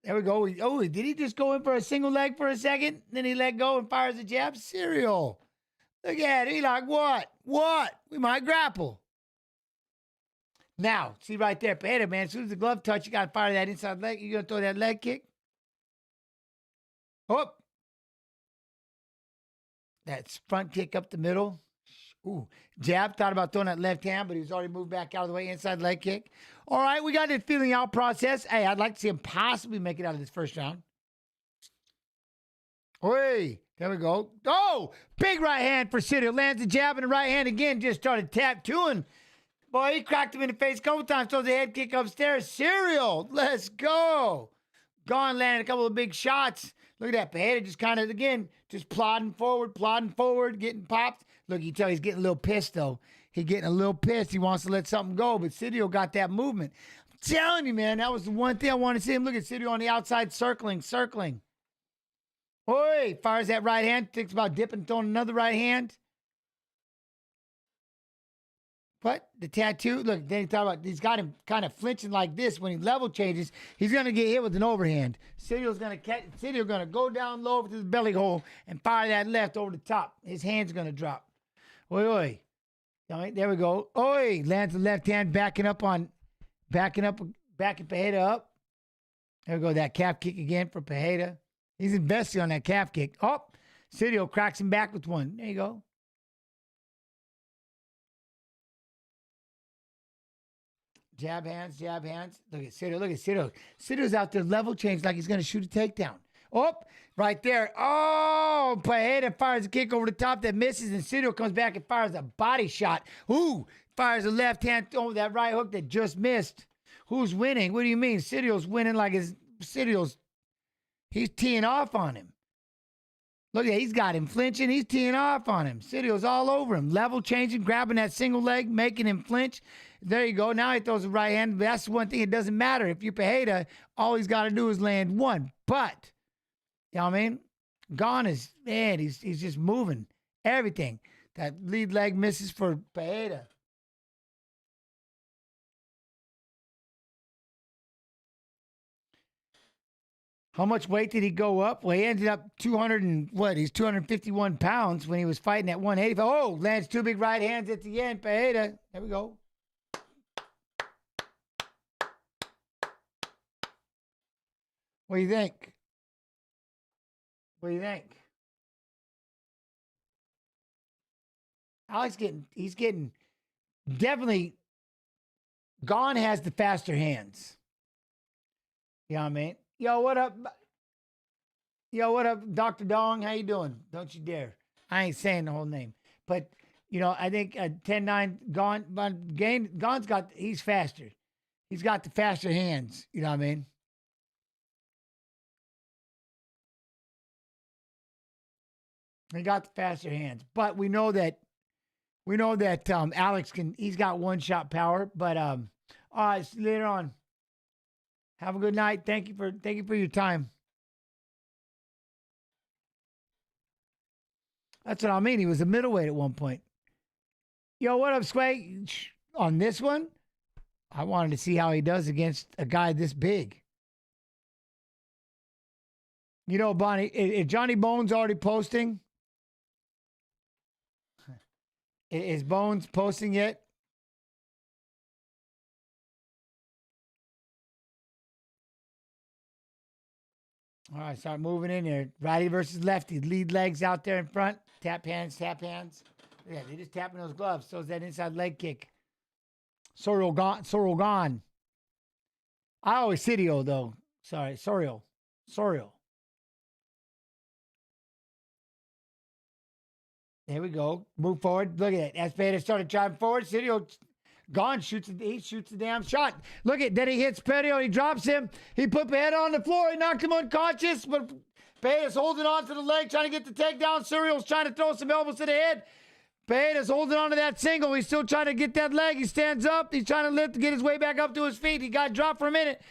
There we go. Oh, did he just go in for a single leg for a second? Then he let go and fires a jab? Serial. Look at it. He like, what? What? We might grapple. Now, see right there, Pereira, man. As soon as the glove touch, you got to fire that inside leg. You going to throw that leg kick? Oh. That front kick up the middle. Ooh, jab, thought about throwing that left hand, but he was already moved back out of the way, inside leg kick. All right, we got the feeling out process. Hey, I'd like to see him possibly make it out of this first round. Oi, there we go. Oh, big right hand for City. Lands the jab in the right hand again, just started tattooing. Boy, he cracked him in the face a couple times, throws the head kick upstairs. Serial, let's go. Gone, landed a couple of big shots. Look at that, Pereira just kind of, again, just plodding forward, getting popped. Look, you tell he's getting a little pissed, though. He's getting a little pissed. He wants to let something go, but Sidio got that movement. I'm telling you, man, that was the one thing I wanted to see him. Look at Sidio on the outside, circling. Oi, fires that right hand, thinks about dipping, throwing another right hand. But the tattoo, look, then he thought about, he's got him kind of flinching like this. When he level changes, he's going to get hit with an overhand. Sidio's going to go down low to the belly hole and fire that left over the top. His hand's going to drop. Oi. All right, there we go. Oi, lands the left hand, backing Pereira up. There we go, that calf kick again for Pereira. He's investing on that calf kick. Oh, Sidio cracks him back with one. There you go. Jab hands. Look at Sidio. Sidio's out there level change like he's going to shoot a takedown. Oh, right there. Oh, Pereira fires a kick over the top that misses, and Sidio comes back and fires a body shot. Ooh, fires a left hand over that right hook that just missed. Who's winning? What do you mean? Sidio's winning like he's teeing off on him. Look at that. He's got him flinching. He's teeing off on him. Sidio's all over him. Level changing, grabbing that single leg, making him flinch. There you go. Now he throws a right hand. That's one thing. It doesn't matter. If you're Pereira, all he's got to do is land one. But, you know what I mean? Gone is, man, he's just moving everything. That lead leg misses for Pereira. How much weight did he go up? Well, he ended up 251 pounds when he was fighting at 185. Oh, lands 2 big right hands at the end. Pereira. There we go. What do you think? Alex he's getting definitely, Gone has the faster hands. You know what I mean? Yo, what up, Dr. Dong? How you doing? Don't you dare. I ain't saying the whole name. But, you know, I think 10-9, Gone's he's faster. He's got the faster hands. You know what I mean? He got the faster hands. But we know that Alex he's got one-shot power. But, all right, see you later on. Have a good night. Thank you for your time. That's what I mean. He was a middleweight at one point. Yo, what up, Sway? On this one, I wanted to see how he does against a guy this big. You know, Bonnie, is Johnny Bones already posting? Is Bones posting yet? All right, start moving in there. Righty versus lefty. Lead legs out there in front. Tap hands, tap hands. Yeah, they just tapping those gloves. So is that inside leg kick. Sorial gone. Sorial gone. I always Sidio, though. Sorry, Sorial. Sorial. There we go. Move forward. Look at it. Espada started driving forward. Sidio gone. He shoots the damn shot. Look at, then he hits Perio. He drops him. He put Pereira on the floor. He knocked him unconscious. But Pereira's holding on to the leg, trying to get the takedown. Sorial's trying to throw some elbows to the head. Pereira's holding on to that single. He's still trying to get that leg. He stands up. He's trying to lift to get his way back up to his feet. He got dropped for a minute.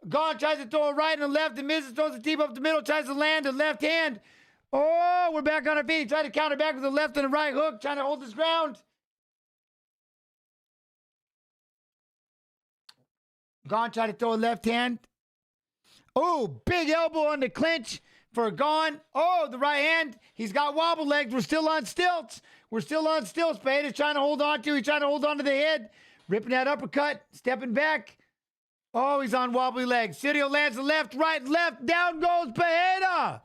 Gone tries to throw a right and a left. And misses, throws the team up the middle. Tries to land the left hand. Oh, we're back on our feet. He tried to counter back with a left and a right hook. Trying to hold his ground. Gone tried to throw a left hand. Oh, big elbow on the clinch for Gone. Oh, the right hand. He's got wobble legs. We're still on stilts. We're still on stilts. Pereira's trying to hold on to. He's trying to hold on to the head. Ripping that uppercut. Stepping back. Oh, he's on wobbly legs. Sidio lands the left, right, left. Down goes Pereira.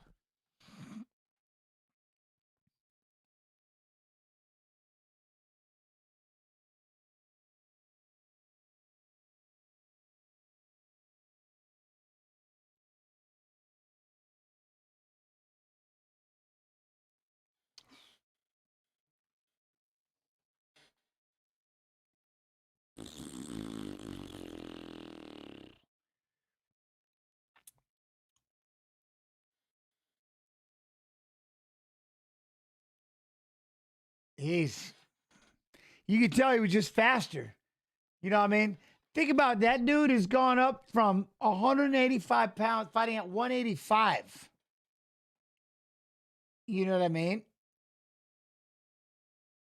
You could tell he was just faster. You know what I mean? Think about that dude has gone up from 185 pounds fighting at 185. You know what I mean?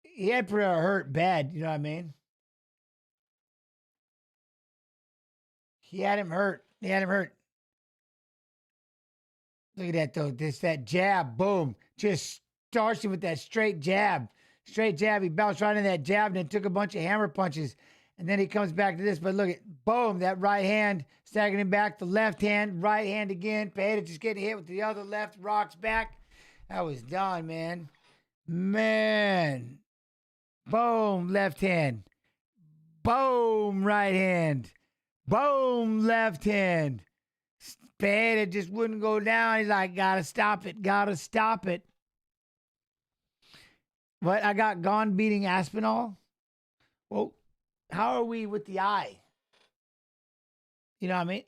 He had Pereira hurt bad. You know what I mean? He had him hurt. He had him hurt. Look at that, though. That jab. Boom. Just starts him with that straight jab. Straight jab. He bounced right in that jab and then took a bunch of hammer punches. And then he comes back to this. But look at, boom, that right hand, staggering him back. The left hand, right hand again. Pereira just getting hit with the other left, rocks back. That was done, man. Man. Boom, left hand. Boom, right hand. Boom, left hand. Pereira just wouldn't go down. He's like, gotta stop it, gotta stop it. But I got Gone beating Aspinall. Well, how are we with the eye? You know what I mean?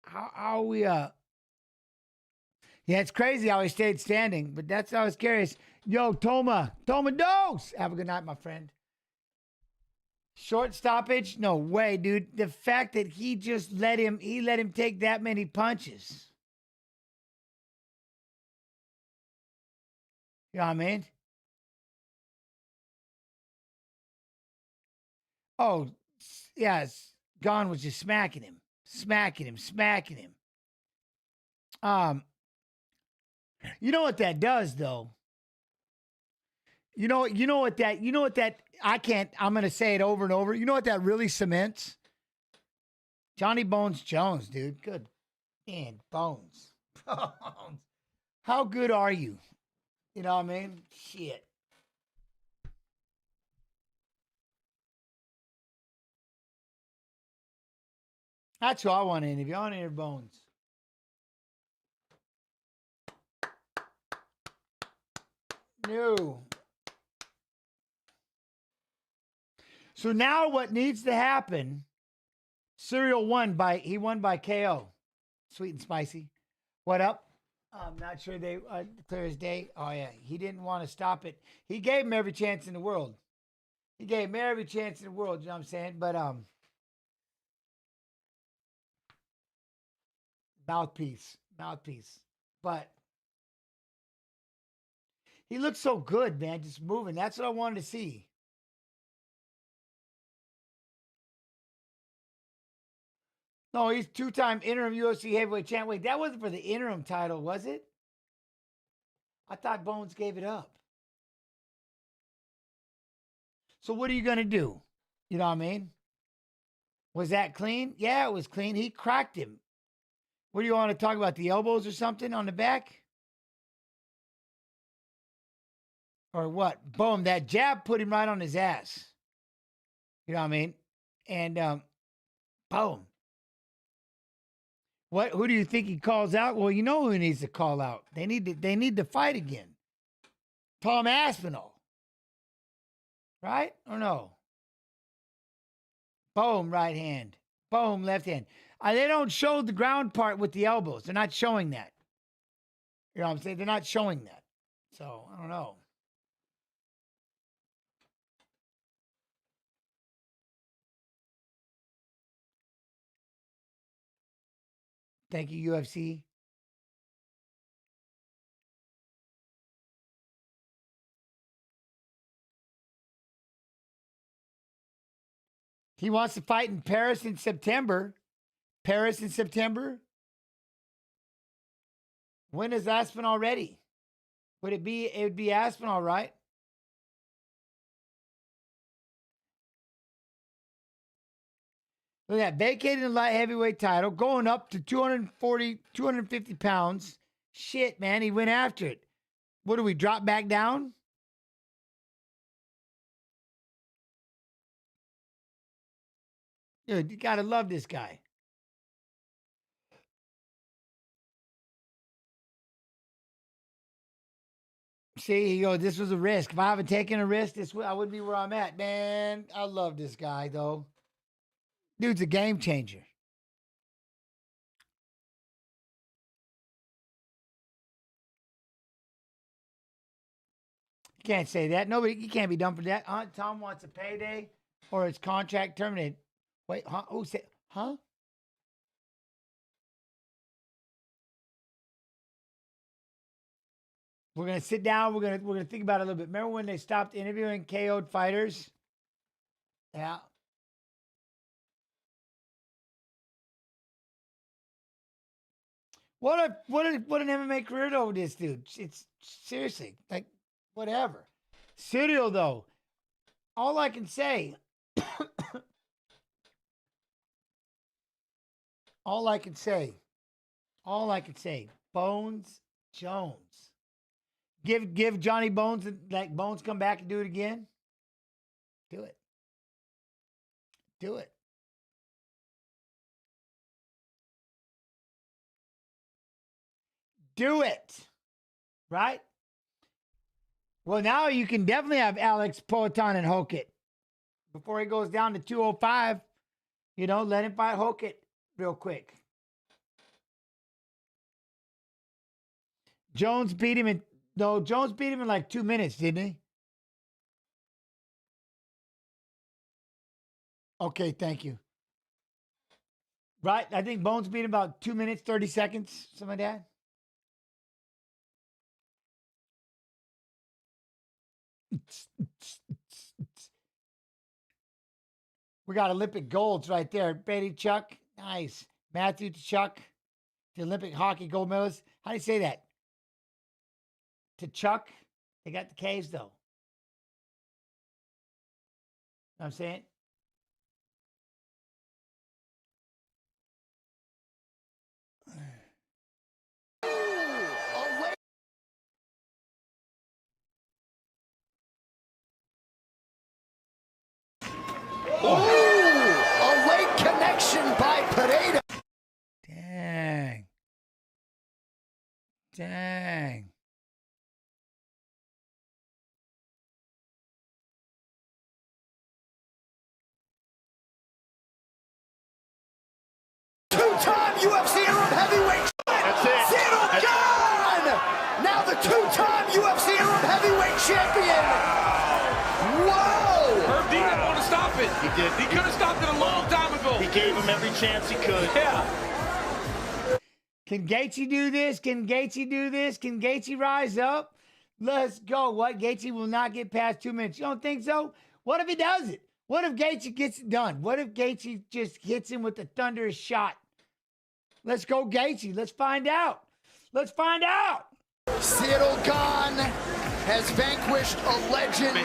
How are we, Yeah, it's crazy how he stayed standing, but that's how I was curious. Yo, Toma Dose! Have a good night, my friend. Short stoppage? No way, dude. The fact that he let him take that many punches. You know what I mean? Oh, yes. Gone was just smacking him. You know what that does, though? You know what that, I'm going to say it over and over. You know what that really cements? Johnny Bones Jones, dude. Good. Man, Bones. How good are you? You know what I mean? Shit. That's who I want to interview. I want to interview Bones. No. So now what needs to happen, Serial won by KO. Sweet and spicy. What up? I'm not sure they clear as day. Oh yeah, he didn't want to stop it. He gave him every chance in the world. You know what I'm saying? But mouthpiece. But he looks so good, man, just moving. That's what I wanted to see. No, he's two-time interim UFC heavyweight champ. Wait, that wasn't for the interim title, was it? I thought Bones gave it up. So what are you going to do? You know what I mean? Was that clean? Yeah, it was clean. He cracked him. What do you want to talk about? The elbows or something on the back? Or what? Boom, that jab put him right on his ass. You know what I mean? And boom. Who do you think he calls out? Well, you know who he needs to call out. They need to fight again. Tom Aspinall. Right? Or no? Boom, right hand. Boom, left hand. They don't show the ground part with the elbows. They're not showing that. You know what I'm saying? They're not showing that. So, I don't know. Thank you, UFC. He wants to fight in Paris in September. Paris in September? When is Aspinall ready? Would it be? It would be Aspinall, right? Look at that. Vacating the light heavyweight title, going up to 240, 250 pounds. Shit, man. He went after it. What do we drop back down? Dude, you gotta love this guy. See, he goes, this was a risk. If I haven't taken a risk, I wouldn't be where I'm at. Man, I love this guy, though. Dude's a game changer. You can't say that. Nobody, you can't be done for that. Tom wants a payday or his contract terminated. Wait, huh? Who said, huh? We're gonna sit down. We're gonna think about it a little bit. Remember when they stopped interviewing KO'd fighters? Yeah. What an MMA career though, this dude. It's seriously like whatever. Cyril though, all I can say, all I can say, Bones Jones. Give Johnny Bones, like Bones come back and do it again. Do it. Do it. Do it. Right? Well, now you can definitely have Alex Poatan and Hokit. Before he goes down to 205, you know, let him fight Hokit real quick. Jones beat him in like 2 minutes, didn't he? Okay, thank you. Right? I think Bones beat him about 2 minutes, 30 seconds, something like that. We got Olympic golds right there. Betty Chuck, nice. Matthew Chuck, the Olympic hockey gold medalist. How do you say that? To Chuck. They got the K's though. Know what I'm saying? A late connection by Pereira. Dang. Dang. Two-time UFC interim heavyweight. That's it. Zero gone. Now the two-time UFC interim heavyweight champion. Whoa. Herb Dean didn't want to stop it. He did. He could have stopped it a long time ago. He gave him every chance he could. Yeah. Can Gaethje do this? Can Gaethje do this? Can Gaethje rise up? Let's go. What? Gaethje will not get past 2 minutes. You don't think so? What if he does it? What if Gaethje gets it done? What if Gaethje just hits him with a thunderous shot? Let's go, Gaethje. Let's find out. Let's find out. Cyril Gane has vanquished a legend.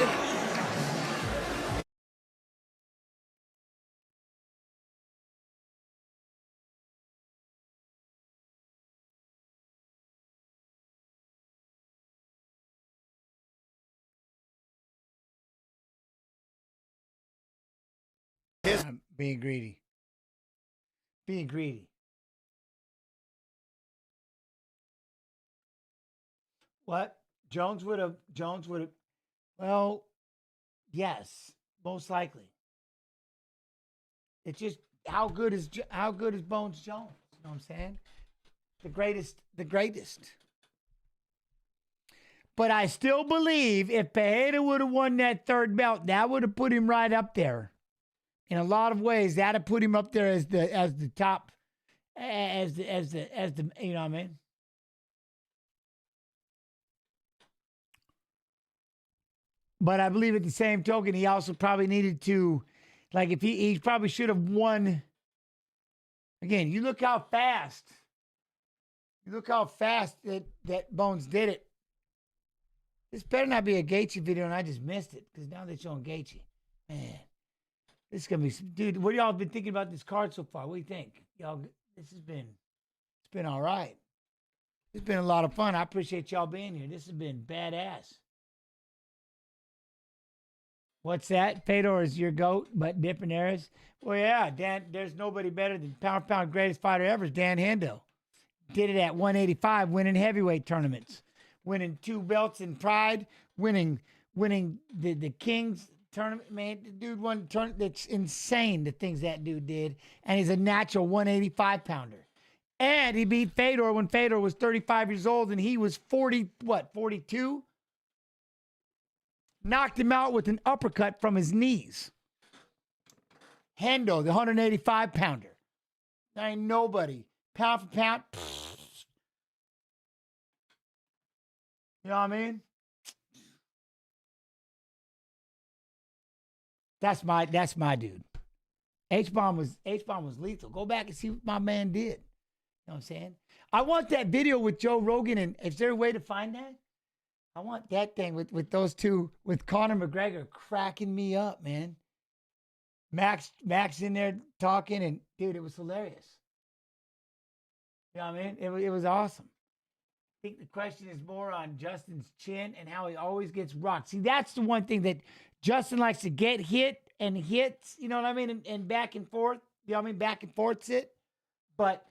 Being greedy. Being greedy. What? Jones would have, well, yes, most likely. It's just how good is Bones Jones? You know what I'm saying? The greatest. But I still believe if Pereira would have won that third belt, that would have put him right up there. In a lot of ways, that'd have put him up there as the top, as the you know what I mean? But I believe at the same token, he also probably needed to, like, if he probably should have won. Again, you look how fast that Bones did it. This better not be a Gaethje video, and I just missed it because now they're showing Gaethje. Man, this is gonna be some, dude. What y'all been thinking about this card so far? What do you think, y'all? It's been all right. It's been a lot of fun. I appreciate y'all being here. This has been badass. What's that? Fedor is your GOAT, but different eras. Well, yeah, Dan. There's nobody better than pound for pound greatest fighter ever is Dan Hendo. Did it at 185, winning heavyweight tournaments, winning 2 belts in Pride, winning the Kings tournament. Man, the dude won tournament. That's insane, the things that dude did. And he's a natural 185 pounder. And he beat Fedor when Fedor was 35 years old and he was 42? Knocked him out with an uppercut from his knees. Hendo, the 185 pounder. There ain't nobody. Pound for pound. You know what I mean? That's my dude. H-Bomb was lethal. Go back and see what my man did. You know what I'm saying? I want that video with Joe Rogan, and is there a way to find that? I want that thing with those two, with Conor McGregor cracking me up, man. Max in there talking, and dude, it was hilarious. You know what I mean? It was awesome. I think the question is more on Justin's chin and how he always gets rocked. See, that's the one thing that Justin likes to get hit and hits, you know what I mean? And back and forth, you know what I mean? Back and forth's it. But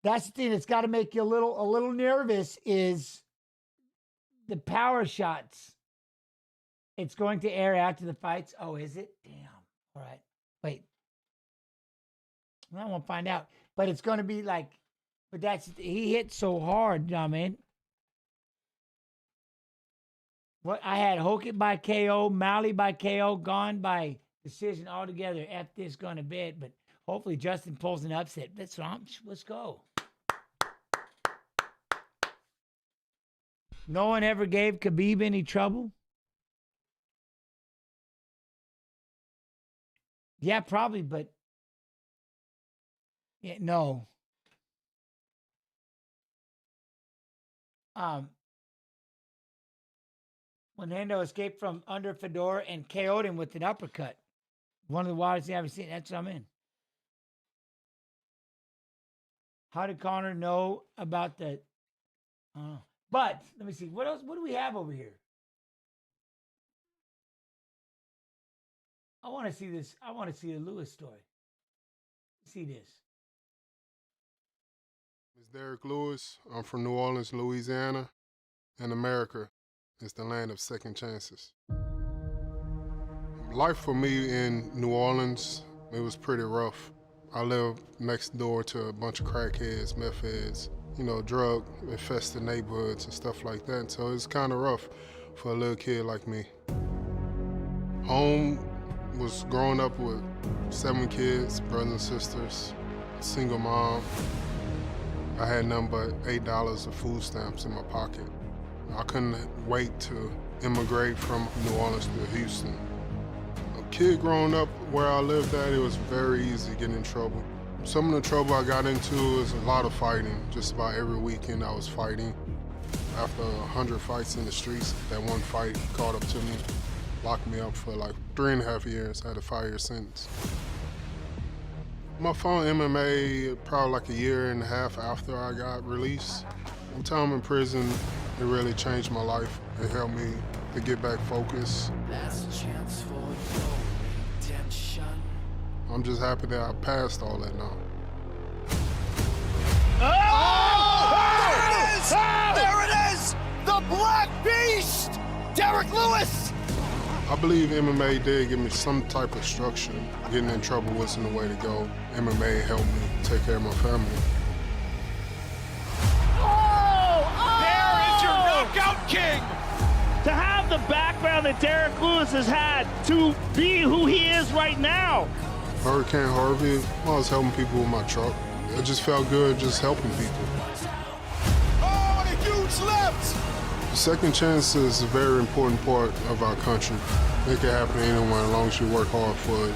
that's the thing that's got to make you a little nervous is the power shots. It's going to air after the fights. Oh, is it? Damn. All right. Wait. I won't find out. But it's going to be like, but he hit so hard, you know what I mean? What I had Hogan by KO, Malley by KO, gone by decision altogether. F this going to bed, but hopefully Justin pulls an upset. Let's go. No one ever gave Khabib any trouble? Yeah, probably, but yeah, no. When Hendo escaped from under Fedor and KO'd him with an uppercut. One of the wildest things I've ever seen. That's what I'm in. How did Conor know about the... But, let me see. What else? What do we have over here? I want to see this. I want to see the Lewis story. See this. It's Derek Lewis. I'm from New Orleans, Louisiana. And America is the land of second chances. Life for me in New Orleans, it was pretty rough. I lived next door to a bunch of crackheads, meth heads, you know, drug-infested neighborhoods and stuff like that. So it's kind of rough for a little kid like me. Home was growing up with 7 kids, brothers and sisters, single mom. I had nothing but $8 of food stamps in my pocket. I couldn't wait to immigrate from New Orleans to Houston. A kid growing up where I lived at, it was very easy to get in trouble. Some of the trouble I got into is a lot of fighting. Just about every weekend I was fighting. After 100 fights in the streets, that one fight caught up to me, locked me up for like 3.5 years. I had a 5-year sentence. I found MMA probably like 1.5 years after I got released. My time in prison, it really changed my life. It helped me to get back focused. Last chance for your redemption. I'm just happy that I passed all that now. There it is! There it is! The Black Beast! Derek Lewis! I believe MMA did give me some type of structure. Getting in trouble wasn't the way to go. MMA helped me take care of my family. There is your knockout king! To have the background that Derek Lewis has had to be who he is right now. Hurricane Harvey, I was helping people with my truck. It just felt good just helping people. Oh, and a huge left! Second chance is a very important part of our country. It can happen to anyone as long as you work hard for it.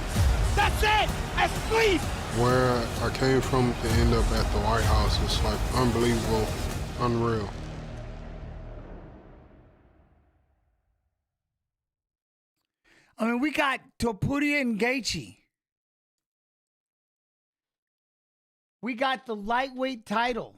That's it! Asleep! Where I came from to end up at the White House is like unbelievable, unreal. I mean, we got Topuria and Gaethje. We got the lightweight title.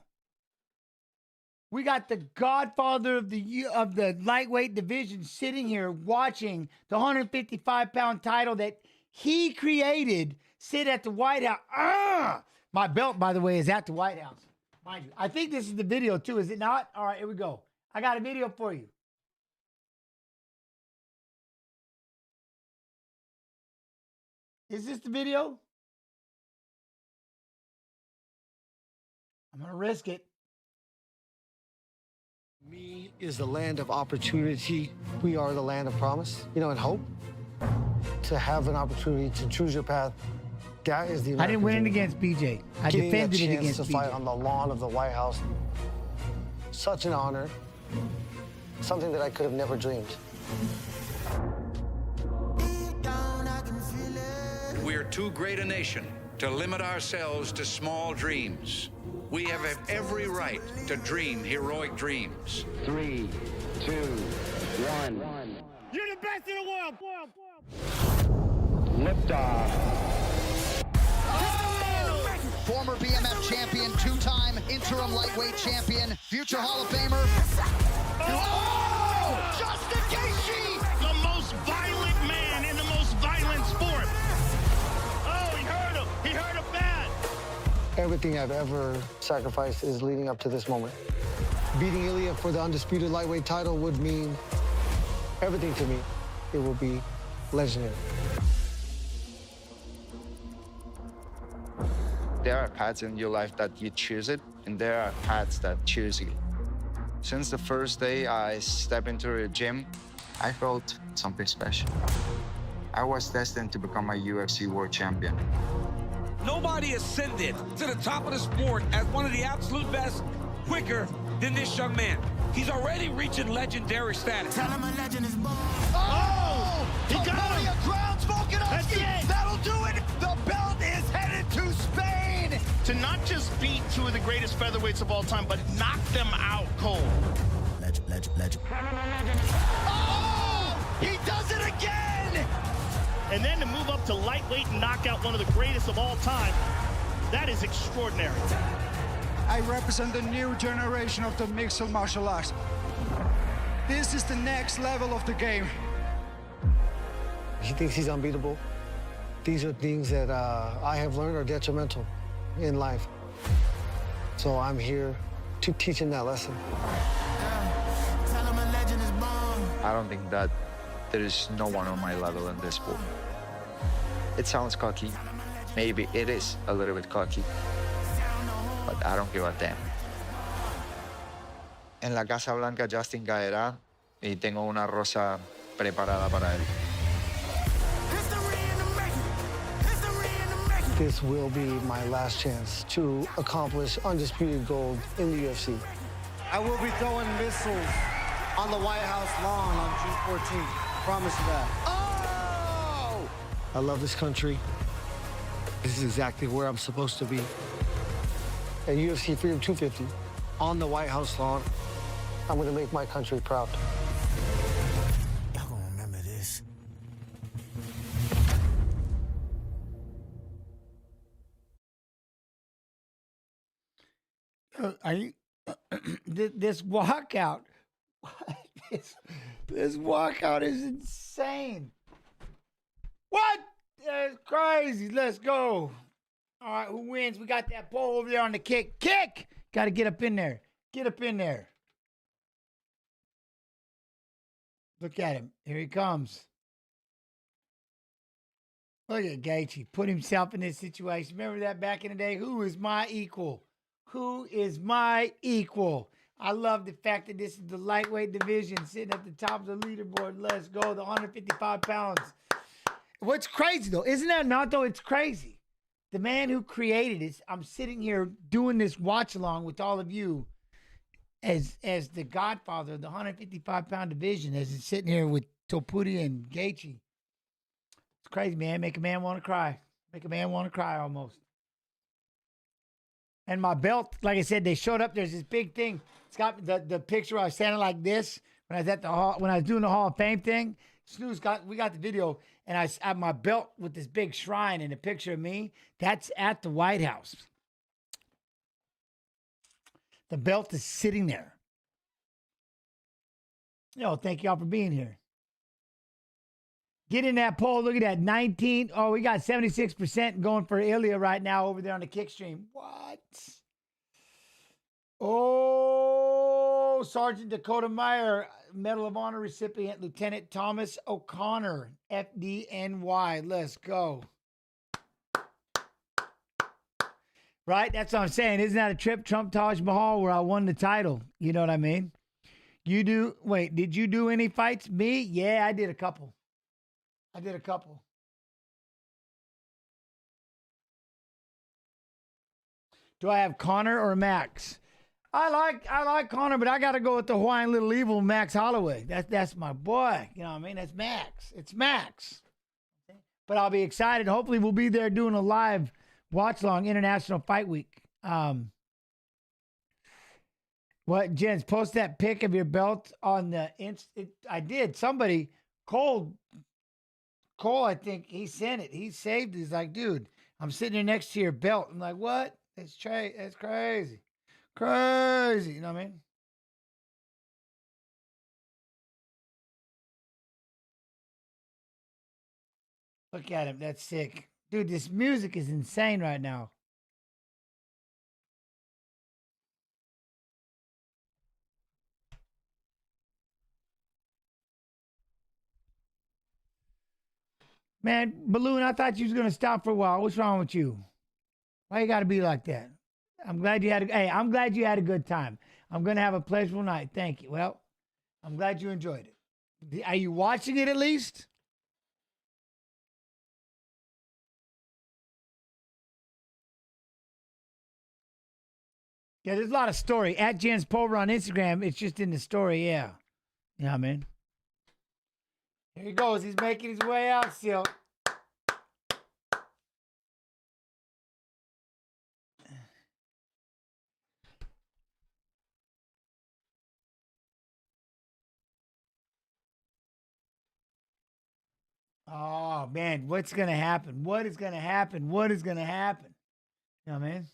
We got the godfather of the lightweight division sitting here watching the 155-pound title that he created sit at the White House. My belt, by the way, is at the White House. Mind you, I think this is the video too, is it not? All right, here we go. I got a video for you. Is this the video? I'm going to risk it. Me is the land of opportunity. We are the land of promise, and hope. To have an opportunity to choose your path, that is the American I didn't win it dream. against BJ. I Getting defended a it chance against to BJ. fight on the lawn of the White House. Such an honor. Something that I could have never dreamed. We're too great a nation to limit ourselves to small dreams. We have every right to dream heroic dreams. 3, 2, 1. You're the best in the world! Liftoff. Former BMF champion, two-time interim lightweight champion, future Hall of Famer. Oh! Justin Gaethje! The most violent man in the most violent sport. Oh, he hurt him. He hurt him bad. Everything I've ever sacrificed is leading up to this moment. Beating Ilya for the undisputed lightweight title would mean everything to me. It will be legendary. There are paths in your life that you choose it, and there are paths that choose you. Since the first day I stepped into the gym, I felt something special. I was destined to become a UFC world champion. Nobody ascended to the top of the sport as one of the absolute best quicker than this young man. He's already reaching legendary status. Tell him a legend is born. Oh! He got him! Grounds, Volkanovski! That'll do it! The belt is headed to Spain! To not just beat two of the greatest featherweights of all time, but knock them out cold. Legend. Oh! He does it again! And then to move up to lightweight and knock out one of the greatest of all time, that is extraordinary. I represent the new generation of the mixed martial arts. This is the next level of the game. He thinks he's unbeatable. These are things that I have learned are detrimental in life. So I'm here to teach him that lesson. Tell him a legend is born. I don't think that there is no one on my level in this sport. It sounds cocky. Maybe it is a little bit cocky. But I don't give a damn. En la Casa Blanca, Justin caerá y tengo una rosa preparada para él. This will be my last chance to accomplish undisputed gold in the UFC. I will be throwing missiles on the White House lawn on June 14th. Promise you that. Oh! I love this country. This is exactly where I'm supposed to be. At UFC Freedom 250, on the White House lawn, I'm gonna make my country proud. Y'all gonna remember this. This walkout, this walkout is insane. What? That's crazy. Let's go. All right, who wins? We got that pole over there on the kick. Kick! Got to get up in there. Get up in there. Look at him. Here he comes. Look at Gaethje. Put himself in this situation. Remember that back in the day? Who is my equal? Who is my equal? I love the fact that this is the lightweight division sitting at the top of the leaderboard. Let's go. The 155 pounds. What's crazy, though? Isn't that not, though? It's crazy. The man who created this, I'm sitting here doing this watch along with all of you as the godfather of the 155-pound division, as it's sitting here with Topuria and Gaethje. It's crazy, man. Make a man want to cry. Make a man want to cry almost. And my belt, like I said, they showed up. There's this big thing. It's got the picture where I was standing like this when I was at the hall, when I was doing the Hall of Fame thing. We got the video, and I have my belt with this big shrine and a picture of me. That's at the White House. The belt is sitting there. Yo, thank y'all for being here. Get in that poll. Look at that. 19. Oh, we got 76% going for Ilya right now over there on the kick stream. What? Oh, Sergeant Dakota Meyer, Medal of Honor recipient, Lieutenant Thomas O'Connor, FDNY. Let's go. Right? That's what I'm saying. Isn't that a trip, Trump Taj Mahal, where I won the title? You know what I mean? Wait, did you do any fights? Me? Yeah, I did a couple. Do I have Connor or Max? I like Connor, but I got to go with the Hawaiian Little Evil, Max Holloway. That's my boy. You know what I mean? That's Max. It's Max. But I'll be excited. Hopefully we'll be there doing a live watch-along International Fight Week. What, Jens, post that pic of your belt on the I did. Somebody, Cole, I think he sent it. He saved it. He's like, dude, I'm sitting here next to your belt. I'm like, what? That's crazy. Crazy. You know what I mean? Look at him. That's sick. Dude, this music is insane right now. Man, Balloon, I thought you was going to stop for a while. What's wrong with you? Why you got to be like that? I'm glad you had a good time. I'm going to have a pleasurable night. Thank you. Well, I'm glad you enjoyed it. Are you watching it at least? Yeah, there's a lot of story. At Jens Pulver on Instagram, it's just in the story, yeah. You know what I mean? Here he goes. He's making his way out still. Oh, man. What's going to happen? What is going to happen? What is going to happen? You know what I mean?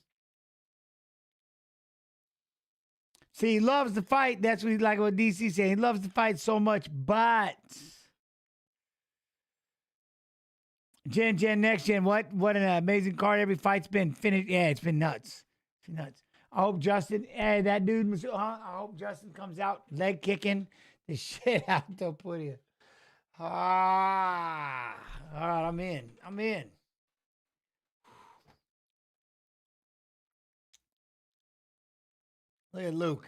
See, he loves the fight. That's what DC said. He loves the fight so much, but... Next gen, what an amazing card. Every fight's been finished. Yeah, it's been nuts. It's been nuts. I hope Justin, that dude was, I hope Justin comes out leg kicking the shit out of Topuria. All right, I'm in. Look at Luke.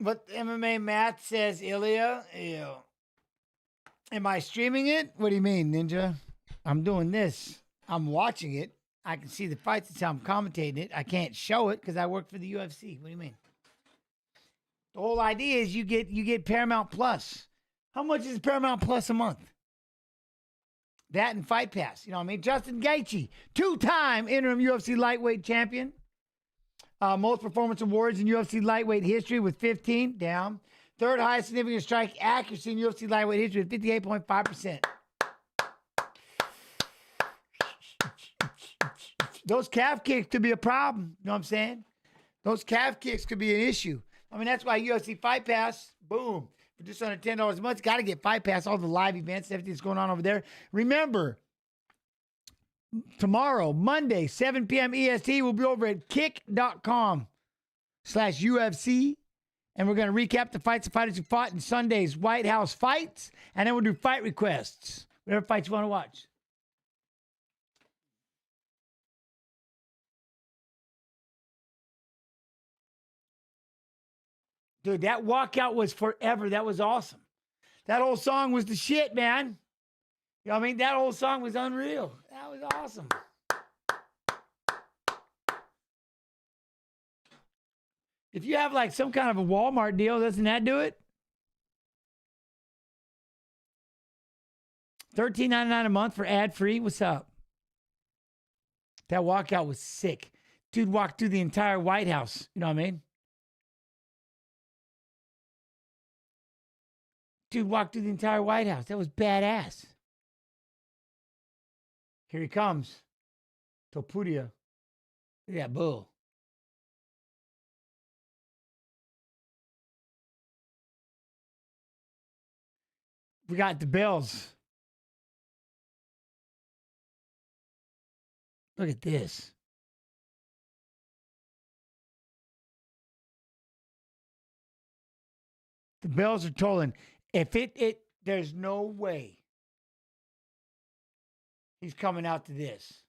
But MMA Matt says, Ilya, ew. Am I streaming it? What do you mean, Ninja? I'm doing this. I'm watching it. I can see the fights. That's how I'm commentating it. I can't show it because I work for the UFC. What do you mean? The whole idea is you get Paramount Plus. How much is Paramount Plus a month? That and Fight Pass. You know what I mean? Justin Gaethje, 2-time interim UFC lightweight champion. Most performance awards in UFC lightweight history with 15. Down. Third highest significant strike accuracy in UFC lightweight history with 58.5%. those calf kicks could be a problem. You know what I'm saying? Those calf kicks could be an issue. I mean, that's why UFC Fight Pass, boom, for just under $10 a month, got to get Fight Pass, all the live events, everything that's going on over there. Remember, tomorrow, Monday, 7 p.m. EST, we'll be over at kick.com/UFC. And we're going to recap the fights of fighters who fought in Sunday's White House fights. And then we'll do fight requests. Whatever fights you want to watch. Dude, that walkout was forever. That was awesome. That whole song was the shit, man. You know what I mean? That whole song was unreal. That was awesome. If you have like some kind of a Walmart deal, doesn't that do it? $13.99 a month for ad-free. What's up? That walkout was sick. Dude walked through the entire White House. You know what I mean? Dude walked through the entire White House. That was badass. Here he comes. Topuria. Look at that bull. We got the bells. Look at this. The bells are tolling. If there's no way he's coming out to this.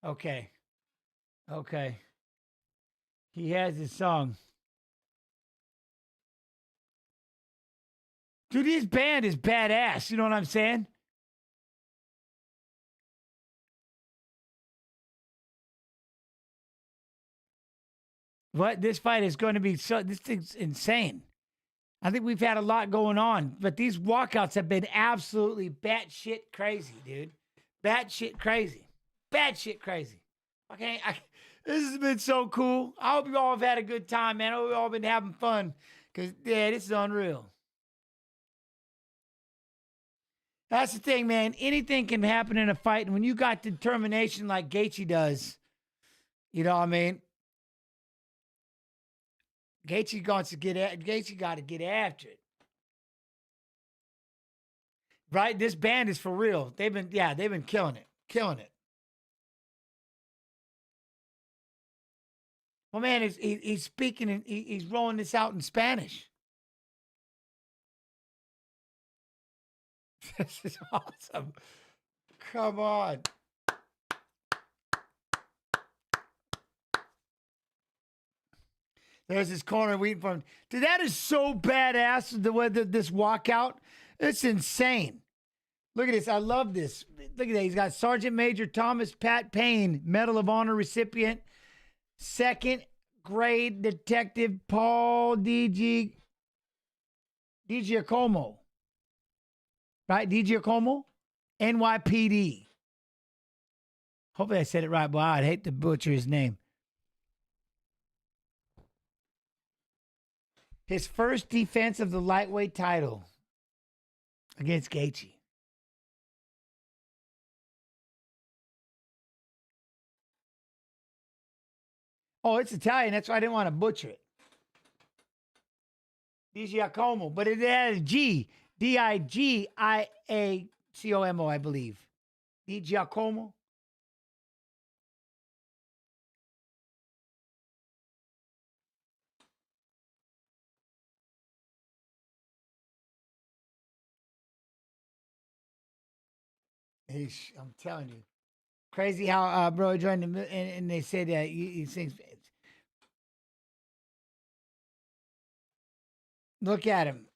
Okay. Okay. He has his song. Dude, his band is badass. You know what I'm saying? What? This fight is going to be this thing's insane. I think we've had a lot going on, but these walkouts have been absolutely batshit crazy, dude. Batshit crazy. Batshit crazy. Okay, this has been so cool. I hope you all have had a good time, man. I hope you all been having fun. Because, yeah, this is unreal. That's the thing, man. Anything can happen in a fight. And when you got determination like Gaethje does, you know what I mean? Gaethje got to get after it. Right? This band is for real. They've been killing it. Killing it. Well, man, he's speaking and he's rolling this out in Spanish. This is awesome. Come on. There's his corner waiting for him. Dude, that is so badass, the way that this walkout. It's insane. Look at this. I love this. Look at that. He's got Sergeant Major Thomas Pat Payne, Medal of Honor recipient. Second grade Detective Paul DiGiacomo. Right? DiGiacomo? NYPD. Hopefully I said it right, but I'd hate to butcher his name. His first defense of the lightweight title against Gaethje. Oh, it's Italian. That's why I didn't want to butcher it. DiGiacomo, but it has G. DiGiacomo, I believe. DiGiacomo. I'm telling you. Crazy how bro joined the and they said that he sings. Look at him.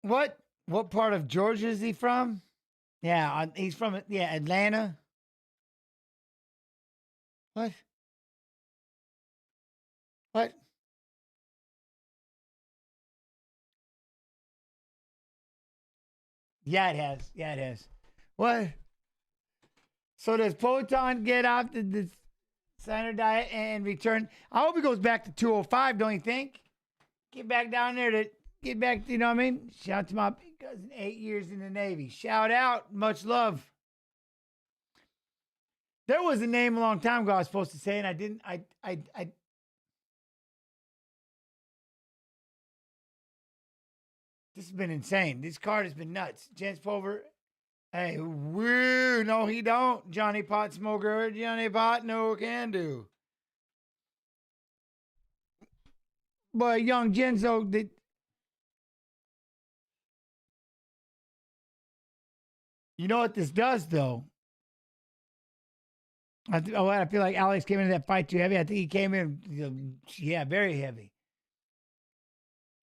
What part of Georgia is he from? Yeah, he's from Atlanta. What? What? Yeah, it has. Yeah, it has. What? So does Poton get off the center diet and return? I hope he goes back to 205, don't you think? Get back down there to get back, you know what I mean? Shout out to my cousin, 8 years in the Navy. Shout out, much love. There was a name a long time ago I was supposed to say, and I didn't. This has been insane. This card has been nuts. Jens Pulver. Hey, woo. No, he don't. Johnny Pot Smoker. Johnny Pot, no can do. But young Genzo, you know what this does, though? I feel like Alex came into that fight too heavy. I think he came in, yeah, very heavy.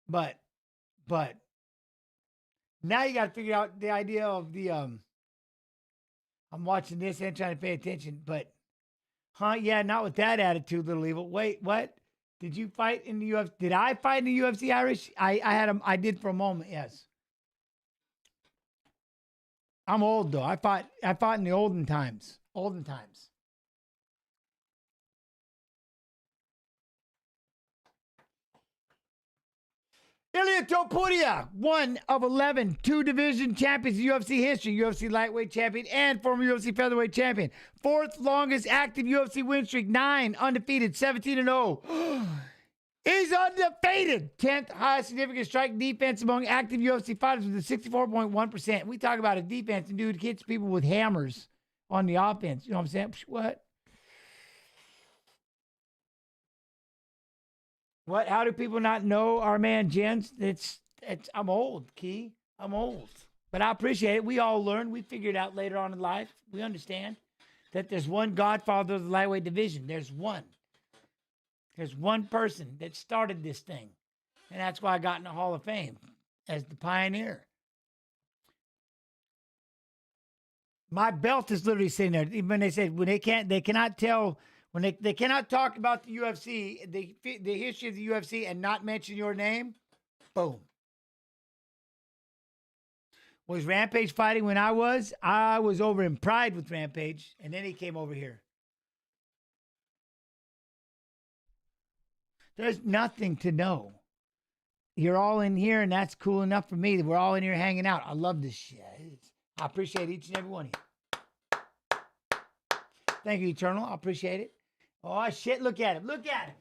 But now you got to figure out the idea of the, I'm watching this and trying to pay attention, but, yeah, not with that attitude, little evil. Wait, what? Did you fight in the UFC? Did I fight in the UFC, Irish? I did for a moment, yes. I'm old, though. I fought in the olden times. Olden times. Ilia Topuria, one of 11 two-division champions in UFC history, UFC lightweight champion and former UFC featherweight champion. Fourth longest active UFC win streak, 9 undefeated, 17-0. He's undefeated. 10th highest significant strike defense among active UFC fighters with a 64.1%. We talk about a defense, and dude hits people with hammers on the offense. You know what I'm saying? What? What? How do people not know our man Jens? I'm old, Key. I'm old. But I appreciate it. We all learn. We figure it out later on in life. We understand that there's one godfather of the lightweight division. There's one. There's one person that started this thing. And that's why I got in the Hall of Fame as the pioneer. My belt is literally sitting there. When they said they cannot tell. When they cannot talk about the UFC, the history of the UFC, and not mention your name, boom. Was Rampage fighting when I was over in Pride with Rampage, and then he came over here. There's nothing to know. You're all in here, and that's cool enough for me that we're all in here hanging out. I love this shit. I appreciate each and every one of you. Thank you, Eternal. I appreciate it. Oh, shit. Look at him. Look at him.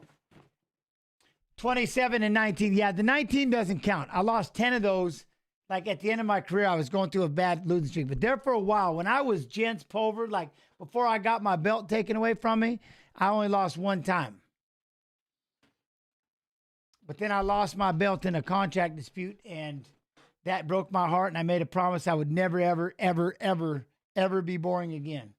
27 and 19. Yeah, the 19 doesn't count. I lost 10 of those. Like at the end of my career, I was going through a bad losing streak. But there for a while, when I was Jens Pulver, like before I got my belt taken away from me, I only lost one time. But then I lost my belt in a contract dispute, and that broke my heart. And I made a promise I would never, ever, ever, ever, ever be boring again.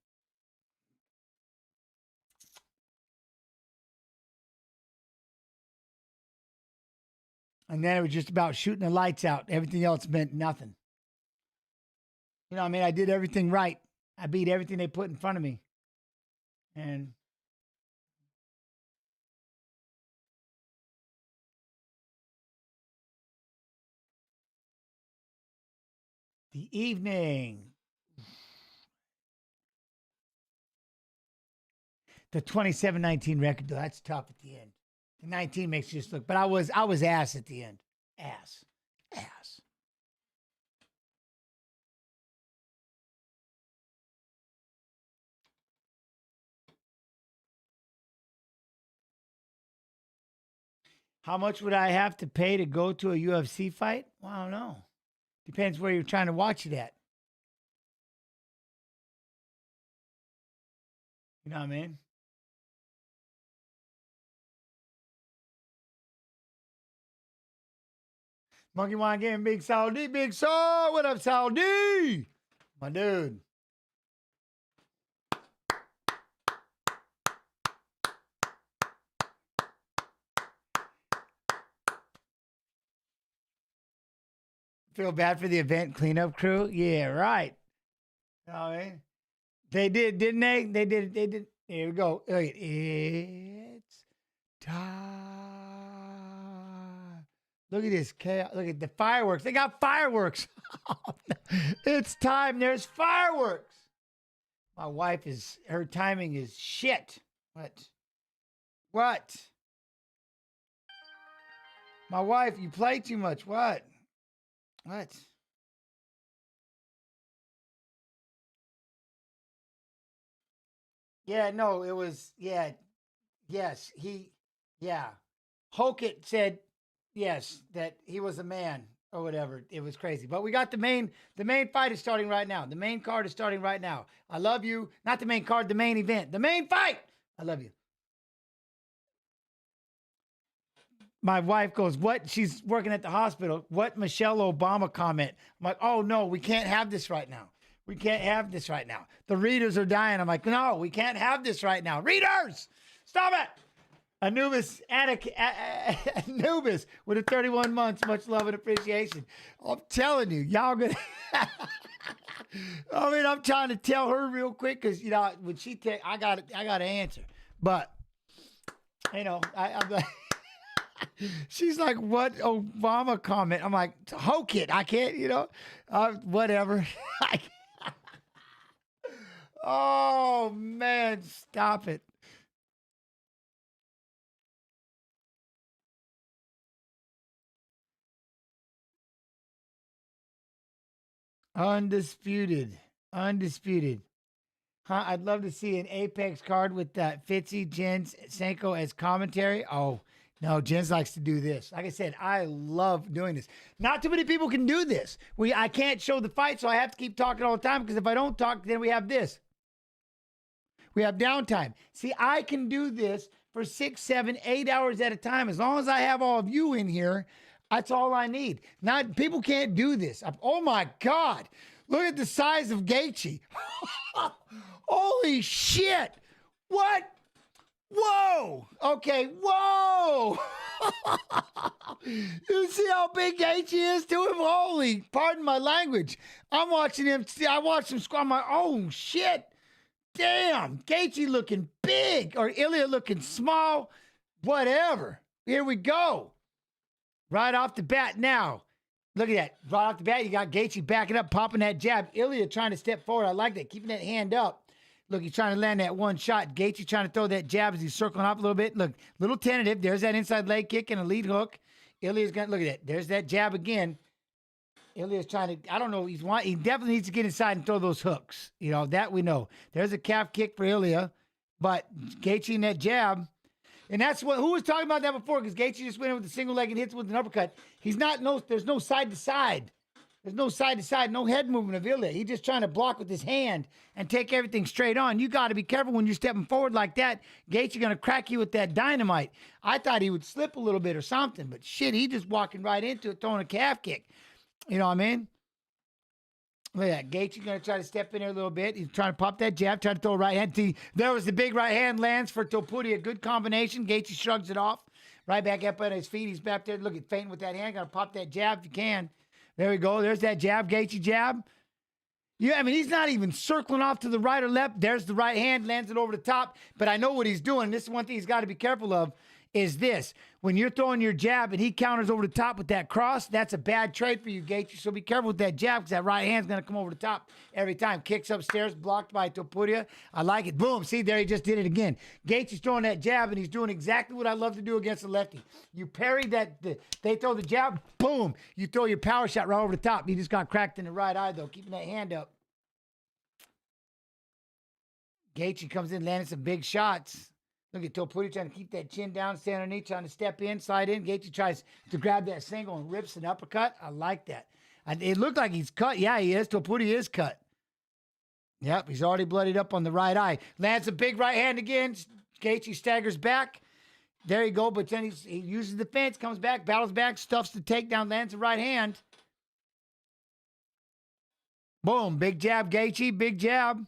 And then it was just about shooting the lights out. Everything else meant nothing. You know what I mean? I did everything right. I beat everything they put in front of me. And the evening. The 27-19 record, though, that's tough at the end. The 19 makes you just look, but I was ass at the end. Ass. How much would I have to pay to go to a UFC fight? Well, I don't know. Depends where you're trying to watch it at. You know what I mean? Monkey Wine Game, Big Saudi, Big Saw. What up, Saudi? My dude. Feel bad for the event cleanup crew? Yeah, right. You know what I mean? They did, didn't they? They did. Here we go. It's time. Look at this chaos. Look at the fireworks. They got fireworks. It's time. There's fireworks. My wife her timing is shit. What? My wife, you play too much. What? Yeah, no, it was, yes, Hokett said, yes, that he was a man or whatever. It was crazy. But we got the main fight is starting right now. The main card is starting right now. I love you. Not the main card, the main event. The main fight. I love you. My wife goes, what? She's working at the hospital. What Michelle Obama comment? I'm like, oh, no, we can't have this right now. We can't have this right now. The readers are dying. I'm like, no, we can't have this right now. Readers, stop it. Anubis with a 31 months. Much love and appreciation. I'm telling you, y'all gonna. I mean, I'm trying to tell her real quick because when she I got to answer. But I'm like, she's like, what Obama comment? I'm like, Hokett. I can't. Whatever. Oh man, stop it. Undisputed. Huh? I'd love to see an Apex card with Fitzy, Jens, Senko as commentary. Oh, no, Jens likes to do this. Like I said, I love doing this. Not too many people can do this. I can't show the fight, so I have to keep talking all the time because if I don't talk, then we have this. We have downtime. See, I can do this for 6, 7, 8 hours at a time. As long as I have all of you in here, that's all I need. People can't do this. Oh my God. Look at the size of Gaethje. Holy shit. What? Whoa. Okay. Whoa. You see how big Gaethje is to him? Holy, pardon my language. I'm watching him. I watched him squat. I'm like, oh shit. Damn. Gaethje looking big or Ilya looking small. Whatever. Here we go. Right off the bat now. Look at that. Right off the bat, you got Gaethje backing up, popping that jab. Ilya trying to step forward. I like that. Keeping that hand up. Look, he's trying to land that one shot. Gaethje trying to throw that jab as he's circling up a little bit. Look, little tentative. There's that inside leg kick and a lead hook. Ilya's going to, look at that. There's that jab again. Ilya's trying to, I don't know. He definitely needs to get inside and throw those hooks. That we know. There's a calf kick for Ilya. But Gaethje in that jab. And that's who was talking about that before, because Gaethje just went in with a single leg and hits with an uppercut. There's no side to side. There's no side to side, no head movement of Ilya. He's just trying to block with his hand and take everything straight on. You got to be careful when you're stepping forward like that. Gaethje going to crack you with that dynamite. I thought he would slip a little bit or something, but shit, he just walking right into it, throwing a calf kick. You know what I mean? Look at that. Gaethje going to try to step in there a little bit. He's trying to pop that jab, trying to throw a right hand. See, there was the big right hand lands for Topuria. A good combination. Gaethje shrugs it off. Right back up on his feet. He's back there. Look at feinting with that hand. Got to pop that jab if you can. There we go. There's that jab. Gaethje jab. Yeah, I mean, he's not even circling off to the right or left. There's the right hand. Lands it over the top. But I know what he's doing. This is one thing he's got to be careful of. Is this. When you're throwing your jab and he counters over the top with that cross, that's a bad trade for you, Gaethje. So be careful with that jab because that right hand's going to come over the top every time. Kicks upstairs, blocked by Topuria. I like it. Boom. See, there he just did it again. Gaethje's throwing that jab and he's doing exactly what I love to do against the lefty. You parry that. They throw the jab, boom. You throw your power shot right over the top. He just got cracked in the right eye, though, keeping that hand up. Gaethje comes in, landing some big shots. Look at Topuria trying to keep that chin down, stay underneath, trying to step in, slide in. Gaethje tries to grab that single and rips an uppercut. I like that. It looked like he's cut. Yeah, he is. Topuria is cut. Yep, he's already bloodied up on the right eye. Lands a big right hand again. Gaethje staggers back. There you go, but then he uses the fence, comes back, battles back, stuffs the takedown, lands the right hand. Boom, big jab, Gaethje, big jab.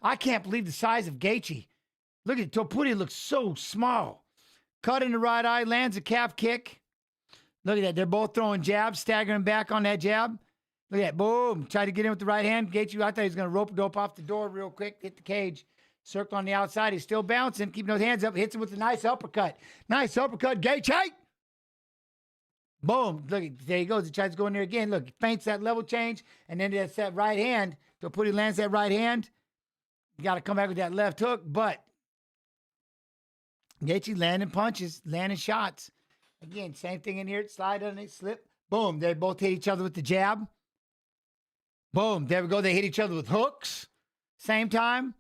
I can't believe the size of Gaethje. Look at Topuria, looks so small. Cut in the right eye, lands a calf kick. Look at that. They're both throwing jabs, staggering back on that jab. Look at that. Boom. Try to get in with the right hand. Gaethje, I thought he was going to rope dope off the door real quick, hit the cage. Circle on the outside. He's still bouncing, keeping those hands up. Hits him with a nice uppercut. Nice uppercut, Gaethje. Boom. Look, there he goes. He tries to go in there again. Look, he feints that level change, and then that's that right hand. Topuria lands that right hand. You got to come back with that left hook, but Gaethje landing punches, landing shots. Again, same thing in here. Slide underneath, slip. Boom. They both hit each other with the jab. Boom. There we go. They hit each other with hooks. Same time.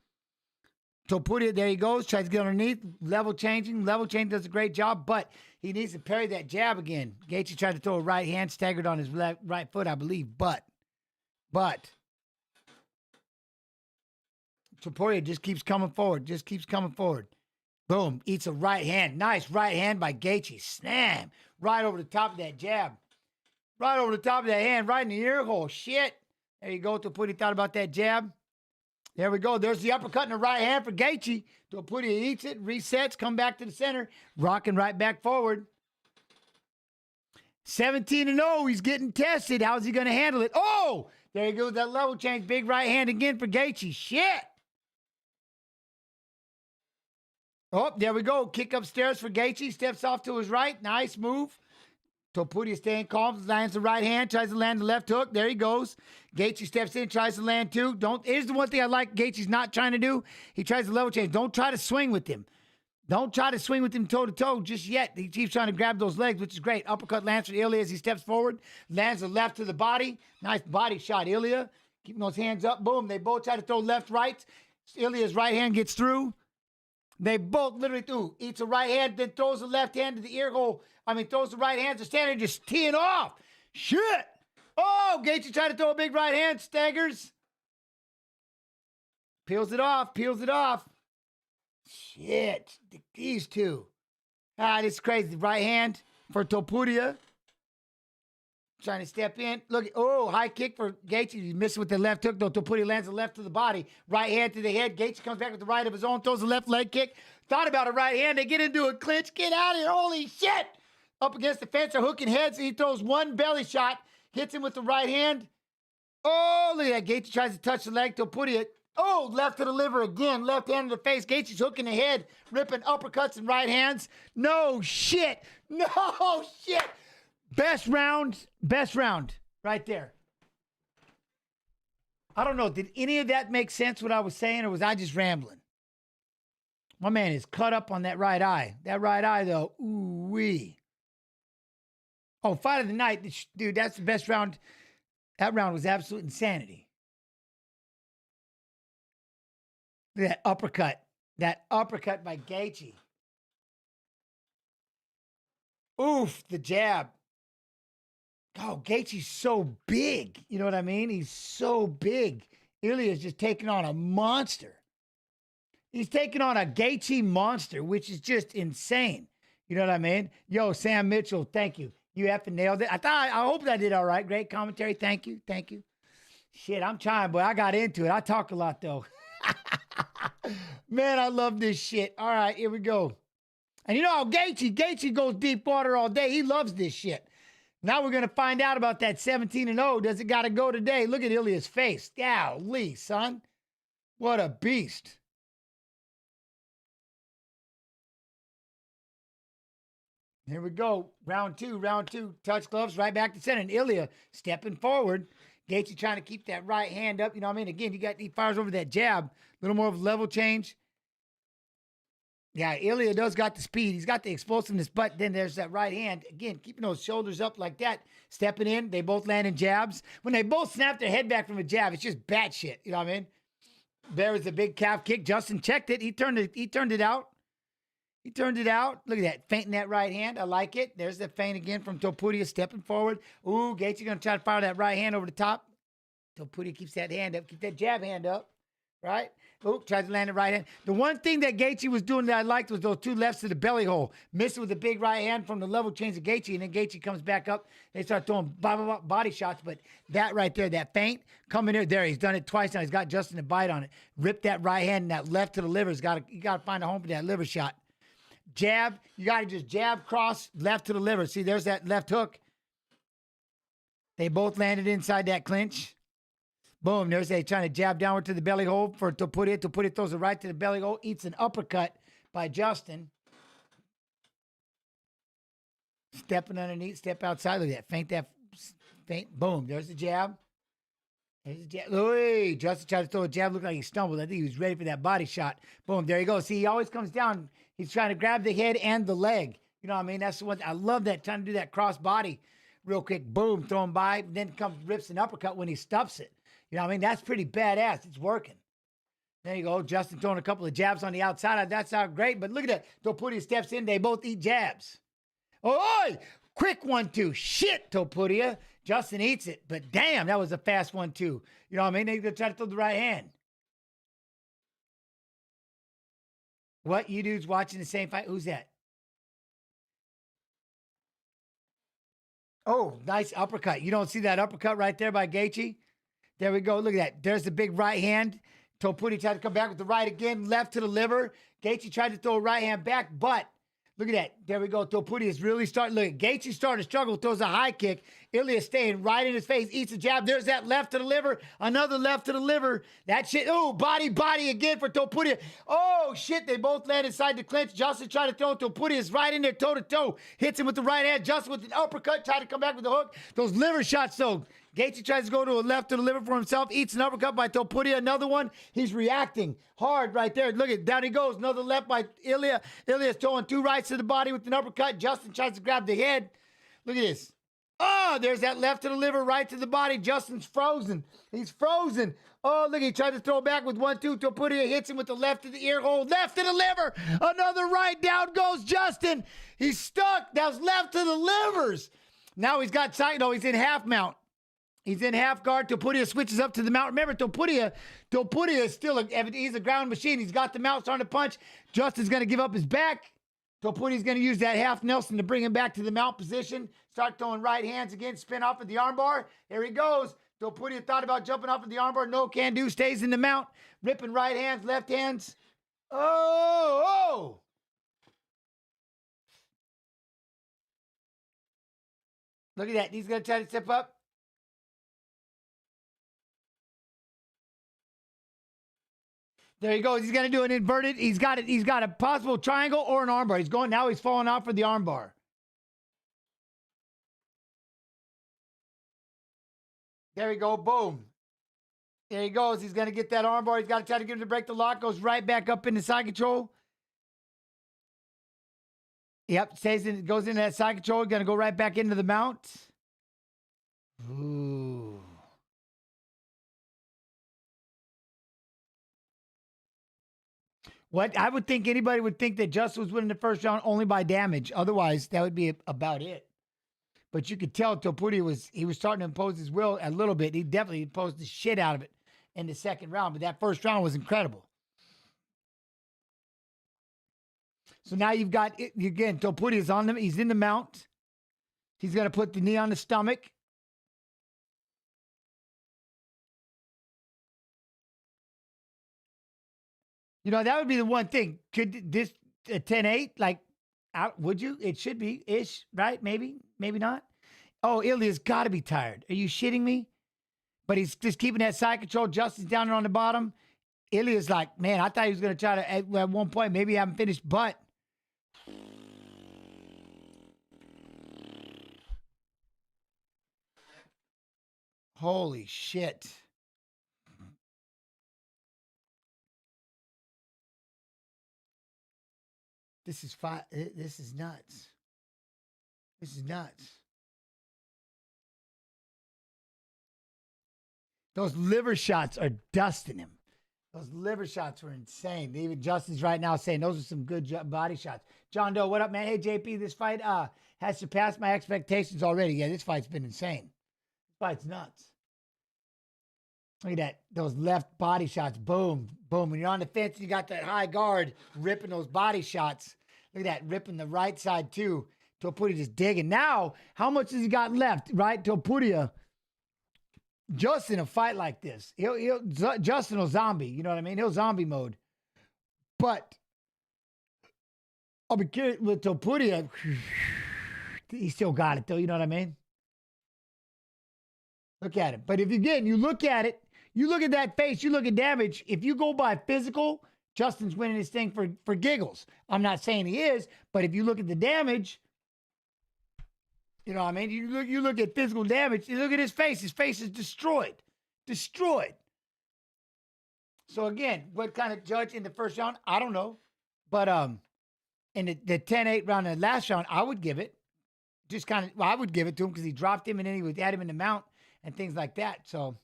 Topuria, there he goes. Tries to get underneath. Level changing. Level change does a great job, but he needs to parry that jab again. Gaethje tried to throw a right hand, staggered on his right foot, I believe. But Topuria just keeps coming forward. Boom. Eats a right hand. Nice right hand by Gaethje. Snap. Right over the top of that jab. Right over the top of that hand. Right in the ear hole. Shit. There you go. Topuria thought about that jab. There we go. There's the uppercut in the right hand for Gaethje. Topuria eats it, resets, come back to the center, rocking right back forward. 17-0. He's getting tested. How's he going to handle it? Oh, there you go. That level change. Big right hand again for Gaethje. Shit. Oh, there we go. Kick upstairs for Gaethje. Steps off to his right. Nice move. Topuria staying calm, lands the right hand, tries to land the left hook. There he goes. Gaethje steps in, tries to land two. Here's the one thing I like Gaethje's not trying to do. He tries to level change. Don't try to swing with him. Don't try to swing with him toe-to-toe just yet. He keeps trying to grab those legs, which is great. Uppercut lands for Ilya as he steps forward. Lands the left to the body. Nice body shot, Ilya. Keeping those hands up. Boom. They both try to throw left, right. Ilya's right hand gets through. They both literally threw. Eats a right hand, then throws the left hand to the ear hole. Throws the right hand to stand there just teeing off. Shit. Oh, Gaethje tried to throw a big right hand. Staggers. Peels it off. Shit. These two. This is crazy. Right hand for Topuria. Trying to step in. Look. Oh, high kick for Gaethje. He missed with the left hook, though. Topuria lands the left to the body. Right hand to the head. Gaethje comes back with the right of his own. Throws the left leg kick. Thought about a right hand. They get into a clinch. Get out of here. Holy shit. Up against the fence, are hooking heads. He throws one belly shot. Hits him with the right hand. Oh, look at that. Gaethje tries to touch the leg. Topuria. Oh, left to the liver again. Left hand to the face. Gaethje's hooking the head. Ripping uppercuts and right hands. No shit. Best round right there. I don't know. Did any of that make sense what I was saying, or was I just rambling? My man is cut up on that right eye. That right eye, though, ooh-wee. Oh, fight of the night. Dude, that's the best round. That round was absolute insanity. Look at that uppercut. That uppercut by Gaethje. Oof, the jab. Oh, Gaethje's so big. You know what I mean? He's so big. Ilya's just taking on a monster. He's taking on a Gaethje monster, which is just insane. You know what I mean? Yo, Sam Mitchell, thank you. You effing nailed it. I hope I did all right. Great commentary. Thank you. Shit, I'm trying, boy. I got into it. I talk a lot, though. Man, I love this shit. All right, here we go. And you know how Gaethje goes deep water all day. He loves this shit. Now we're going to find out about that 17-0. Does it got to go today? Look at Ilya's face. Golly, son. What a beast. Here we go. Round two. Touch gloves right back to center. And Ilya stepping forward. Gaethje trying to keep that right hand up. You know what I mean? Again, he fires over that jab. A little more of a level change. Yeah, Ilya does got the speed. He's got the explosiveness, but then there's that right hand. Again, keeping those shoulders up like that. Stepping in. They both land in jabs. When they both snap their head back from a jab, it's just bat shit. You know what I mean? There was a big calf kick. Justin checked it. He turned it out. Look at that. Feinting that right hand. I like it. There's the feint again from Topuria stepping forward. Ooh, Gaethje going to try to fire that right hand over the top. Topuria keeps that hand up. Keep that jab hand up. Right? Ooh, tries to land the right hand. The one thing that Gaethje was doing that I liked was those two lefts to the belly hole. Missed with a big right hand from the level change of Gaethje, and then Gaethje comes back up. They start throwing body shots, but that right there, that feint, coming in there, he's done it twice now. He's got Justin to bite on it. Rip that right hand and that left to the liver. You got to find a home for that liver shot. Jab, you got to just jab, cross, left to the liver. See, there's that left hook. They both landed inside that clinch. Boom, there's a trying to jab downward to the belly hole for Topuria. Topuria throws it right to the belly hole, eats an uppercut by Justin. Stepping underneath, step outside. Look at that. Feint. Boom. There's the jab. There's the jab. Oy, Justin tried to throw a jab. Looked like he stumbled. I think he was ready for that body shot. Boom. There you go. See, he always comes down. He's trying to grab the head and the leg. You know what I mean? That's the one. I love that. Trying to do that cross body real quick. Boom. Throw him by. Then comes, rips an uppercut when he stuffs it. You know what I mean? That's pretty badass. It's working. There you go. Justin throwing a couple of jabs on the outside. That's not great. But look at that. Topuria steps in. They both eat jabs. Oh, quick 1-2. Shit, Topuria. Justin eats it. But damn, that was a fast 1-2. You know what I mean? They're going to try to throw the right hand. What? You dudes watching the same fight? Who's that? Oh, nice uppercut. You don't see that uppercut right there by Gaethje? There we go. Look at that. There's the big right hand. Topuria tried to come back with the right again. Left to the liver. Gaethje tried to throw a right hand back, but look at that. There we go. Topuria is really starting. Look, Gaethje starting to struggle. Throws a high kick. Ilya staying right in his face. Eats a jab. There's that left to the liver. Another left to the liver. That shit. Oh, body again for Topuria. Oh, shit. They both land inside the clinch. Justin tried to throw. Topuria is right in there toe-to-toe. Hits him with the right hand. Justin with an uppercut. Tried to come back with the hook. Those liver shots, though. Gaethje tries to go to a left to the liver for himself. Eats an uppercut by Topuria. Another one. He's reacting hard right there. Look at, down he goes. Another left by Ilya. Ilya's throwing 2 rights to the body with an uppercut. Justin tries to grab the head. Look at this. Oh, there's that left to the liver, right to the body. Justin's frozen. He's frozen. Oh, look, he tried to throw back with 1-2. Topuria hits him with the left to the ear hole. Left to the liver. Another right. Down goes Justin. He's stuck. That was left to the livers. Now he's got side. No, he's in half mount. He's in half guard. Topuria switches up to the mount. Remember, Topuria is still he's a ground machine. He's got the mount starting to punch. Justin's going to give up his back. Topuria's going to use that half Nelson to bring him back to the mount position. Start throwing right hands again. Spin off of the armbar. There he goes. Topuria thought about jumping off of the armbar. No can do. Stays in the mount. Ripping right hands, left hands. Oh! Look at that. He's going to try to step up. There he goes. He's going to do an inverted. He's got it. He's got a possible triangle or an armbar. He's going now. He's falling off for the armbar. There we go. Boom. There he goes. He's going to get that armbar. He's got to try to get him to break the lock. Goes right back up into side control. Yep. Goes into that side control. Going to go right back into the mount. Ooh. What I would think anybody would think that Justin was winning the first round only by damage. Otherwise, that would be about it. But you could tell Topuria was starting to impose his will a little bit. He definitely imposed the shit out of it in the second round. But that first round was incredible. So now you've got it again. Topuria's on them. He's in the mount. He's going to put the knee on the stomach. You know, that would be the one thing. Could this 10-8, like, out, would you? It should be ish, right? Maybe not. Oh, Ilya's got to be tired. Are you shitting me? But he's just keeping that side control. Justin's down there on the bottom. Ilya's like, man, I thought he was going to try to, at one point, maybe I haven't finished, but. Holy shit. This is nuts. This is nuts. Those liver shots are dusting him. Those liver shots were insane. Even Justin's right now saying those are some good body shots. John Doe, what up, man? Hey, JP, this fight has surpassed my expectations already. Yeah, this fight's been insane. This fight's nuts. Look at that. Those left body shots. Boom, boom. When you're on the fence, you got that high guard ripping those body shots. Look at that, ripping the right side too. Topuria just digging. Now, how much has he got left, right? Topuria, just in a fight like this, Justin will zombie. You know what I mean? He'll zombie mode. But I'll be curious with Topuria. He still got it though. You know what I mean? Look at him. But if you look at it, you look at that face, you look at damage. If you go by physical, Justin's winning this thing for giggles. I'm not saying he is, but if you look at the damage, You know what I mean? You look at physical damage. You look at his face. His face is destroyed. Destroyed. So again, what kind of judge in the first round? I don't know. But in the 10-8 round, in the last round, I would give it. Just kind of, well, I would give it to him because he dropped him and then he had him in the mount and things like that. So.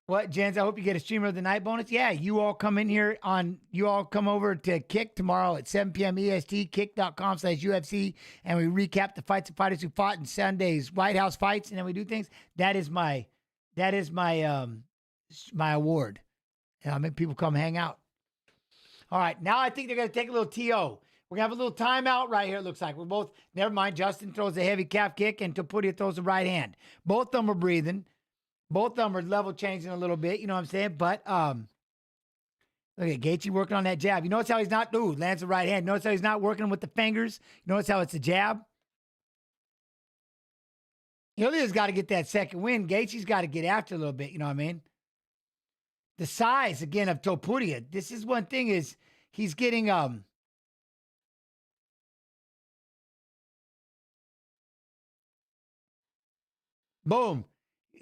What, Jens? I hope you get a streamer of the night bonus. Yeah, you all come over to Kick tomorrow at 7 p.m. EST, kick.com/UFC, and we recap the fights of fighters who fought in Sunday's White House fights, and then we do things. That is my award. And I make people come hang out. All right, now I think they're going to take a little TO. We're going to have a little timeout right here, it looks like. We're both, never mind, Justin throws a heavy calf kick, and Topuria throws a right hand. Both of them are breathing. Both of them are level changing a little bit, you know what I'm saying? But look at Gaethje working on that jab. You notice how he's not, lands the right hand. Notice how he's not working with the fingers. You notice how it's a jab. Ilya's got to get that second win. Gaethje's got to get after a little bit, you know what I mean? The size, again, of Topuria. This is one thing is he's getting boom.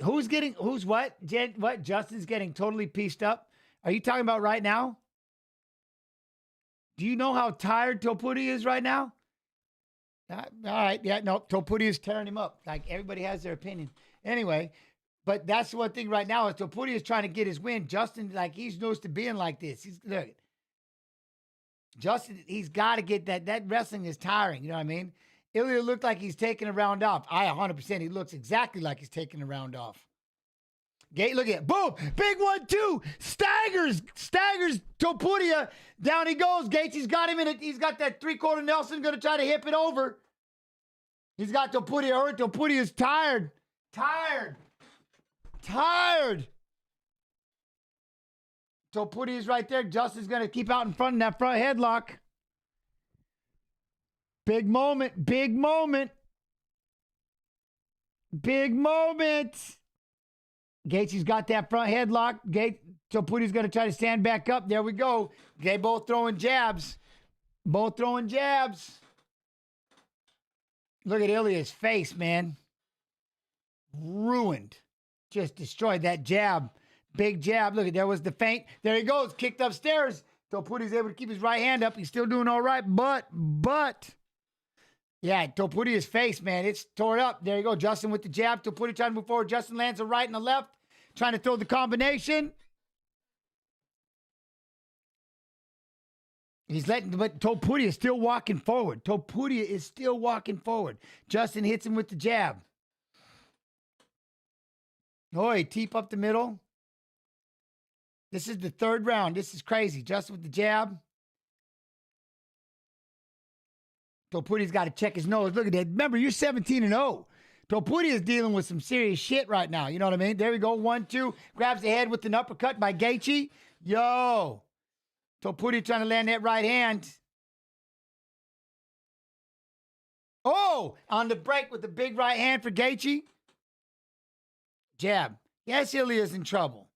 Who's what? What? Justin's getting totally pieced up. Are you talking about right now? Do you know how tired Topuria is right now? All right. Yeah, no, Topuria is tearing him up. Like, everybody has their opinion. Anyway, but that's one thing right now is Topuria is trying to get his win. Justin, like, he's used to being like this. Look. Justin, he's got to get that. That wrestling is tiring. You know what I mean? Ilya looked like he's taking a round off. 100%. He looks exactly like he's taking a round off. Look at it. Boom. Big 1-2. Staggers Topuria. Down he goes. Gaethje's got him in it. He's got that three-quarter Nelson. Going to try to hip it over. He's got Topuria hurt. Topuria's tired. Topuria's right there. Justin's going to keep out in front in that front headlock. Big moment. Gaethje's got that front headlock. Topuria's going to try to stand back up. There we go. They both throwing jabs. Look at Ilya's face, man. Ruined. Just destroyed that jab. Big jab. Look, there was the feint. There he goes. Kicked upstairs. Topuria's able to keep his right hand up. He's still doing all right. But. Yeah, Topuria's face, man. It's tore up. There you go. Justin with the jab. Topuria trying to move forward. Justin lands a right and a left. Trying to throw the combination. But Topuria is still walking forward. Justin hits him with the jab. Oi, teep up the middle. This is the third round. This is crazy. Justin with the jab. Topuria's got to check his nose. Look at that. Remember, you're 17-0. Topuria is dealing with some serious shit right now. You know what I mean? There we go. 1-2. Grabs the head with an uppercut by Gaethje. Yo. Topuria trying to land that right hand. Oh, on the break with the big right hand for Gaethje. Jab. Yes, Ilya's in trouble.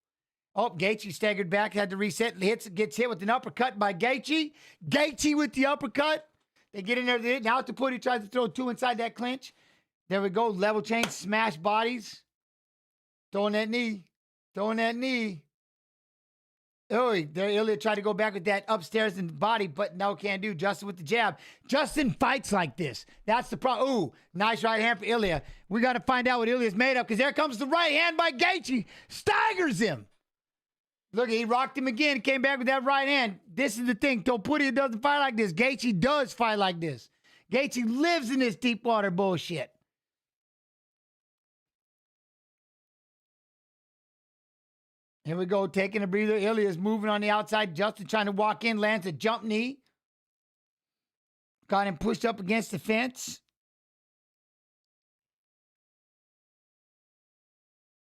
Oh, Gaethje staggered back, had to reset. Gets hit with an uppercut by Gaethje. Gaethje with the uppercut. They get in there. Now Topuria tries to throw two inside that clinch. There we go. Level change. Smash bodies. Throwing that knee. Oh, there Ilya tried to go back with that upstairs in the body, but no, can't do. Justin with the jab. Justin fights like this. That's the problem. Ooh, nice right hand for Ilya. We got to find out what Ilya's made of because there comes the right hand by Gaethje. Staggers him. Look, he rocked him again. Came back with that right hand. This is the thing. Topuria doesn't fight like this. Gaethje does fight like this. Gaethje lives in this deep water bullshit. Here we go. Taking a breather. Ilya's moving on the outside. Justin trying to walk in. Lands a jump knee. Got him pushed up against the fence.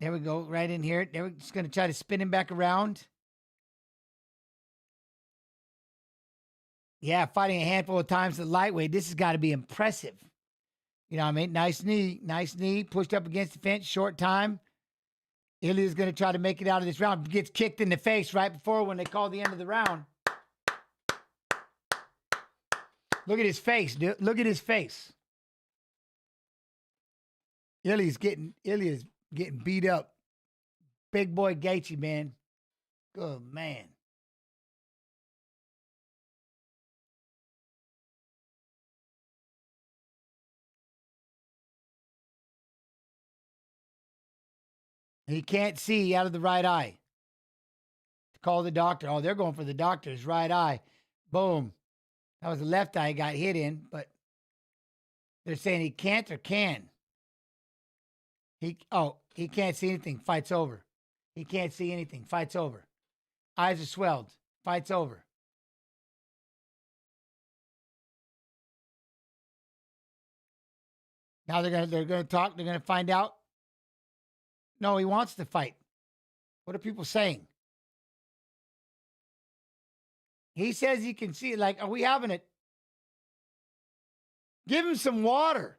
There we go, right in here. We're just going to try to spin him back around. Yeah, fighting a handful of times at lightweight. This has got to be impressive. You know what I mean? Nice knee. Pushed up against the fence, short time. Ilya's going to try to make it out of this round. Gets kicked in the face right before when they call the end of the round. Look at his face, dude. Look at his face. Ilya's getting beat up. Big boy Gaethje, man. Good man. He can't see out of the right eye. Call the doctor. Oh, they're going for the doctor's right eye. Boom. That was the left eye got hit in, but they're saying he can't or can. He can't see anything. Fight's over. He can't see anything. Fight's over. Eyes are swelled. Fight's over. Now they're gonna talk. They're gonna find out. No, he wants to fight. What are people saying? He says he can see it. Like, are we having it? Give him some water.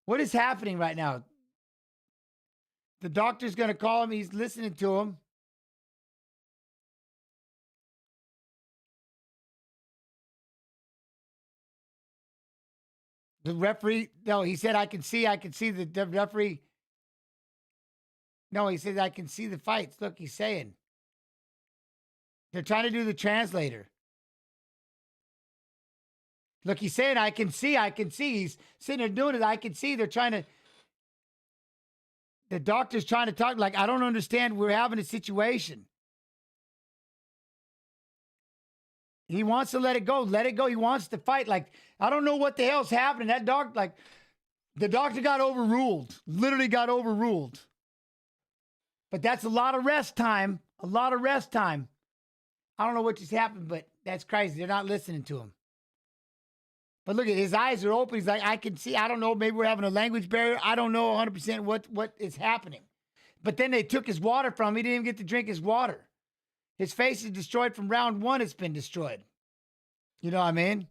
What is happening right now? The doctor's going to call him. He's listening to him. The referee, no, he said, I can see the referee. No, he said, I can see the fights. Look, he's saying. They're trying to do the translator. Look, he's saying, I can see. He's sitting there doing it. I can see. They're trying to. The doctor's trying to talk like, I don't understand. We're having a situation. He wants to let it go. Let it go. He wants to fight. Like, I don't know what the hell's happening. That doctor, like, the doctor got overruled. Literally got overruled. But that's a lot of rest time. A lot of rest time. I don't know what just happened, but that's crazy. They're not listening to him. But look at his eyes are open. He's like, I can see. I don't know. Maybe we're having a language barrier. I don't know 100% what is happening. But then they took his water from him. He didn't even get to drink his water. His face is destroyed from round one. It's been destroyed. You know what I mean?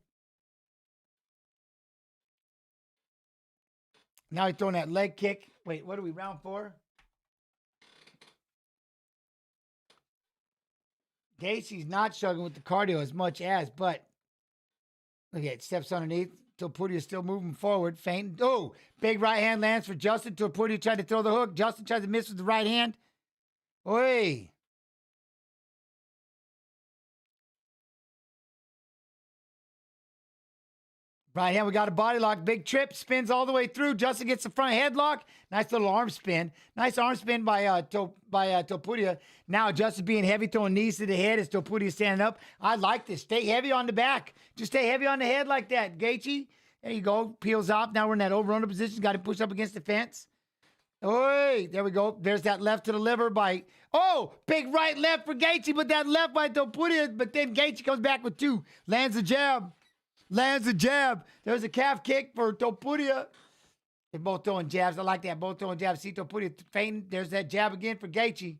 Now he's throwing that leg kick. Wait, what are we, round 4? Gaethje's not struggling with the cardio as much as, but look at it. Steps underneath. Topuria still moving forward. Feint. Oh, big right hand lands for Justin. Topuria tried to throw the hook. Justin tried to miss with the right hand. Oi. Right hand, we got a body lock. Big trip, spins all the way through. Justin gets the front headlock. Nice little arm spin. Nice arm spin by Topuria. Now Justin being heavy, throwing knees to the head as Topuria standing up. I like this. Stay heavy on the back. Just stay heavy on the head like that. Gaethje, there you go. Peels off. Now we're in that over-under position. Got to push up against the fence. Oi, there we go. There's that left to the liver by, big right left for Gaethje, but that left by Topuria. But then Gaethje comes back with 2. Lands a jab. Lands a jab. There's a calf kick for Topuria. They're both throwing jabs. I like that. Both throwing jabs. See Topuria feinting. There's that jab again for Gaethje.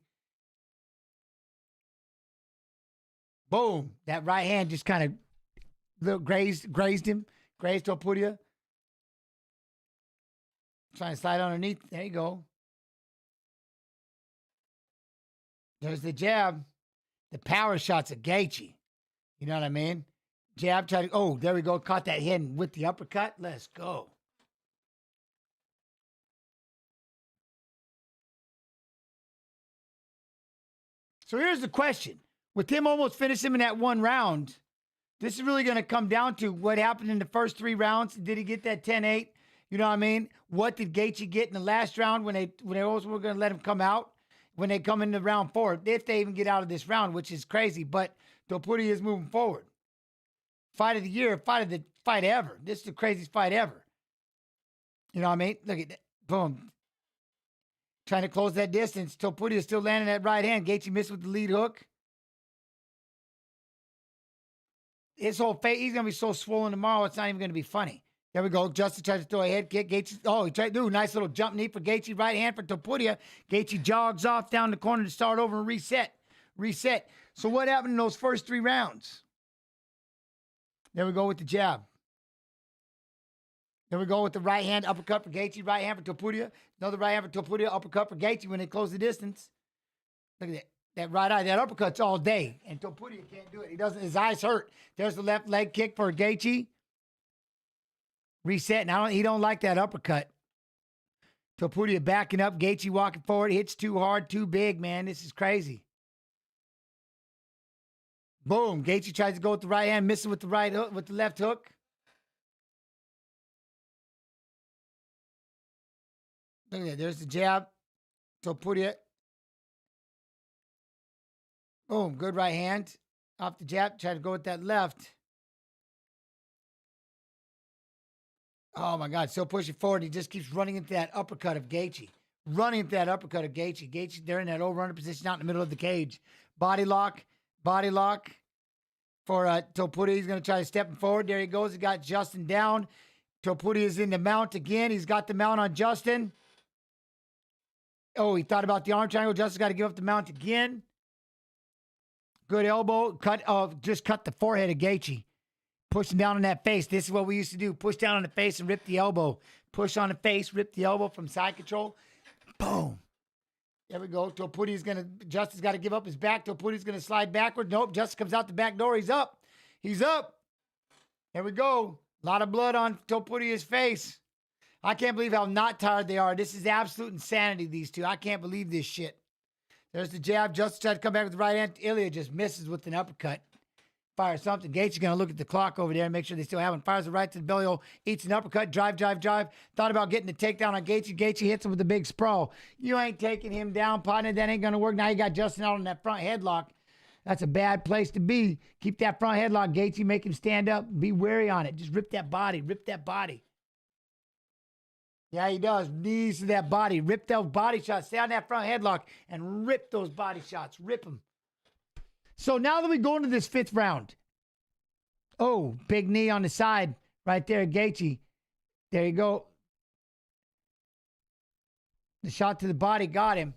Boom. That right hand just kind of grazed him. Grazed Topuria. Trying to slide underneath. There you go. There's the jab. The power shots of Gaethje. You know what I mean? Jab, try to, there we go. Caught that head with the uppercut. Let's go. So here's the question. With him almost finishing him in that 1 round, this is really going to come down to what happened in the first 3 rounds. Did he get that 10-8? You know what I mean? What did Gaethje get in the last round when they also were going to let him come out? When they come into round 4, if they even get out of this round, which is crazy, but Topuria is moving forward. Fight of the year, fight ever. This is the craziest fight ever. You know what I mean? Look at that. Boom. Trying to close that distance. Topuria is still landing that right hand. Gaethje missed with the lead hook. His whole face, he's going to be so swollen tomorrow, it's not even going to be funny. There we go. Justin tries to throw a head kick. Gaethje, he tried to do a nice little jump knee for Gaethje. Right hand for Topuria. Gaethje jogs off down the corner to start over and reset. So what happened in those first 3 rounds? There we go with the jab. There we go with the right hand uppercut for Gaethje. Right hand for Topuria. Another right hand for Topuria. Uppercut for Gaethje when they close the distance. Look at that. That right eye, that uppercut's all day. And Topuria can't do it. He doesn't. His eyes hurt. There's the left leg kick for Gaethje. Reset. Now he don't like that uppercut. Topuria backing up. Gaethje walking forward. Hits too hard, too big, man. This is crazy. Boom. Gaethje tries to go with the right hand, missing with the right hook, with the left hook. Look at that. There's the jab. Topuria. Boom. Good right hand. Off the jab. Try to go with that left. Oh, my God. So pushing forward. He just keeps running into that uppercut of Gaethje. Running into that uppercut of Gaethje. Gaethje, they're in that over-under position out in the middle of the cage. Body lock. Body lock for Topuria. He's going to try to step him forward. There he goes. He got Justin down. Topuria is in the mount again. He's got the mount on Justin. Oh, he thought about the arm triangle. Justin's got to give up the mount again. Good elbow. Just cut the forehead of Gaethje. Pushing down on that face. This is what we used to do. Push down on the face and rip the elbow. Push on the face, rip the elbow from side control. Boom. There we go. Justin's got to give up his back. Topuria's going to slide backward. Nope. Justin comes out the back door. He's up. He's up. There we go. A lot of blood on Topuria's face. I can't believe how not tired they are. This is absolute insanity, these two. I can't believe this shit. There's the jab. Justin tried to come back with the right hand. Ilya just misses with an uppercut. Fires something. Gaethje's going to look at the clock over there and make sure they still have him. Fires the right to the belly hole. Eats an uppercut. Drive. Thought about getting the takedown on Gaethje. Gaethje hits him with a big sprawl. You ain't taking him down, partner. That ain't going to work. Now you got Justin out on that front headlock. That's a bad place to be. Keep that front headlock, Gaethje. Make him stand up. Be wary on it. Just rip that body. Rip that body. Yeah, he does. Knees to that body. Rip those body shots. Stay on that front headlock and rip those body shots. Rip them. So now that we go into this fifth round. Oh, big knee on the side right there, Gaethje. There you go. The shot to the body got him.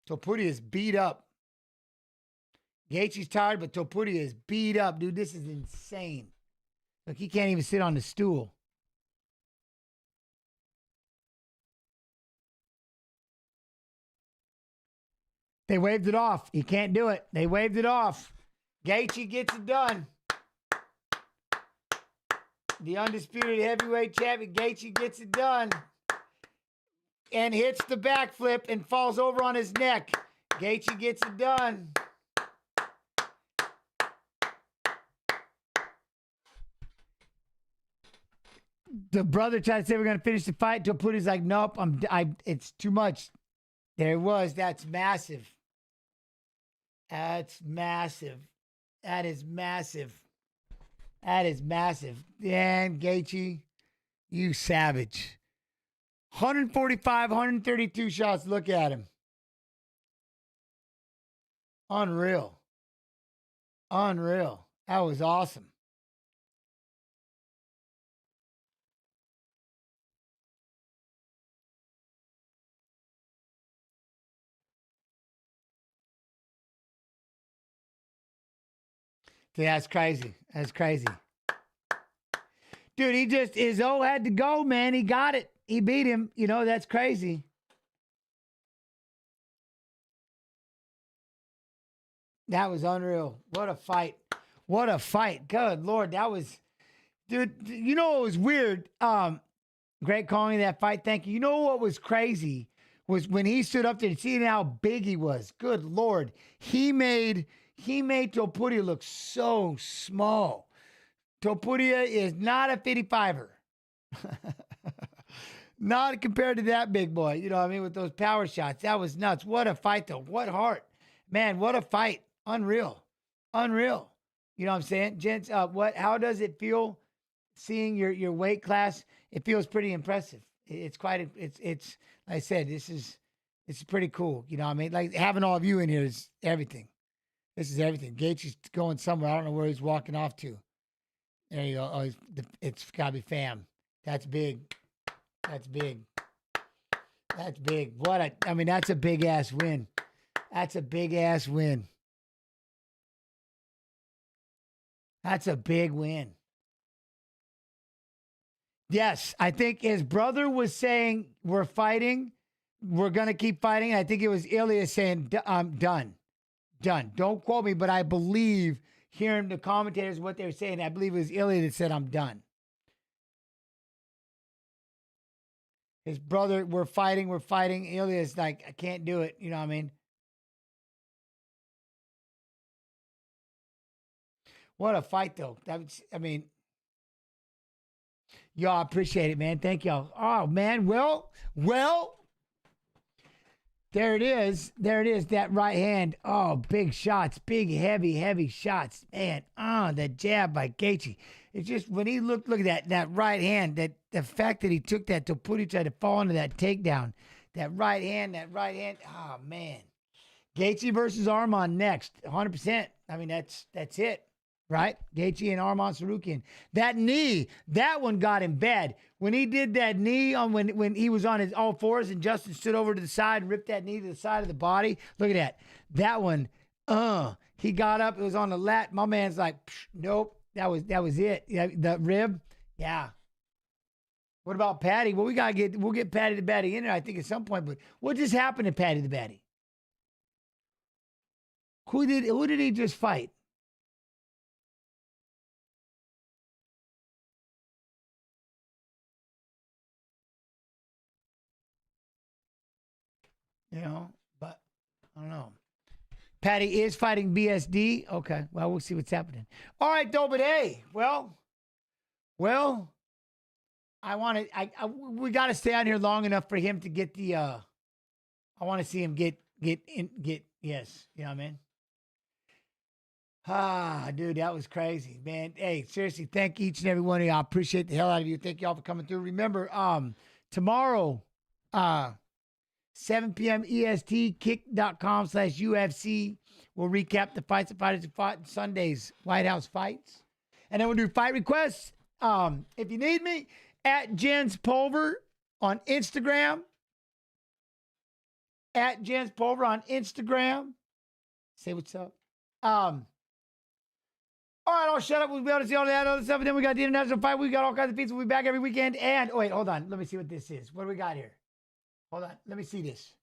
Topuria is beat up. Gaethje's tired, but Topuria is beat up. Dude, this is insane. Look, he can't even sit on the stool. They waved it off. He can't do it. They waved it off. Gaethje gets it done. The undisputed heavyweight champion, Gaethje gets it done. And hits the backflip and falls over on his neck. Gaethje gets it done. The brother tried to say we're going to finish the fight. Topuria's like, nope, it's too much. There it was. That's massive. That's massive. That is massive. That is massive. And Gaethje, you savage. 145, 132 shots. Look at him. Unreal. Unreal. That was awesome. Yeah, that's crazy. That's crazy. Dude, his O had to go, man. He got it. He beat him. You know, that's crazy. That was unreal. What a fight. What a fight. Good Lord. That was, dude, you know what was weird? Great calling that fight. Thank you. You know what was crazy was when he stood up there and seeing how big he was. Good Lord. He made Topuria look so small. Topuria is not a 55er. Not compared to that big boy. You know what I mean? With those power shots. That was nuts. What a fight, though. What heart. Man, what a fight. Unreal. Unreal. You know what I'm saying? Gents, how does it feel seeing your weight class? It feels pretty impressive. It's quite, it's like I said, it's pretty cool. You know what I mean? Like having all of you in here is everything. This is everything. Gaethje's going somewhere. I don't know where he's walking off to. There you go. Oh, it's got to be fam. That's big. That's big. That's big. That's a big-ass win. That's a big-ass win. That's a big win. Yes, I think his brother was saying we're fighting, we're going to keep fighting. I think it was Ilya saying, I'm done. Done. Don't quote me, but I believe, hearing the commentators, what they were saying, I believe it was Ilya that said, I'm done. His brother, we're fighting. Ilya's like, I can't do it. You know what I mean? What a fight, though. Y'all appreciate it, man. Thank y'all. Oh, man. Well, there it is. That right hand. Oh, big shots. Big, heavy shots. Man, that jab by Gaethje. It's just, when he look at that right hand, that the fact that he took that to put each other, fall into that takedown. That right hand. Oh, man. Gaethje versus Arman next. 100%. I mean, that's it. Right? Gaethje and Arman Tsarukyan. That knee, that one got him bad. When he did that knee on when he was on his all fours and Justin stood over to the side and ripped that knee to the side of the body. Look at that. That one, he got up, it was on the lat. My man's like, nope, that was it. Yeah, the rib, yeah. What about Patty? Well, we'll get Patty the Batty in there, I think, at some point, but what just happened to Patty the Batty? Who did he just fight? You know, but I don't know. Patty is fighting BSD. Okay, well, we'll see what's happening. All right, though, but hey, well, we got to stay on here long enough for him to get the. I want to see him get yes. You know what I mean? Dude, that was crazy, man. Hey, seriously, thank each and every one of y'all. I appreciate the hell out of you. Thank y'all for coming through. Remember, tomorrow, 7 p.m. EST, kick.com/UFC. We'll recap the fights and fighters who fought in Sunday's White House fights. And then we'll do fight requests. If you need me, at Jens Pulver on Instagram. At Jens Pulver on Instagram. Say what's up. All right, I'll shut up. We'll be able to see all that other stuff. And then we got the international fight. We got all kinds of pieces. We'll be back every weekend. And, wait, hold on. Let me see what this is. What do we got here? Hold on. Let me see this.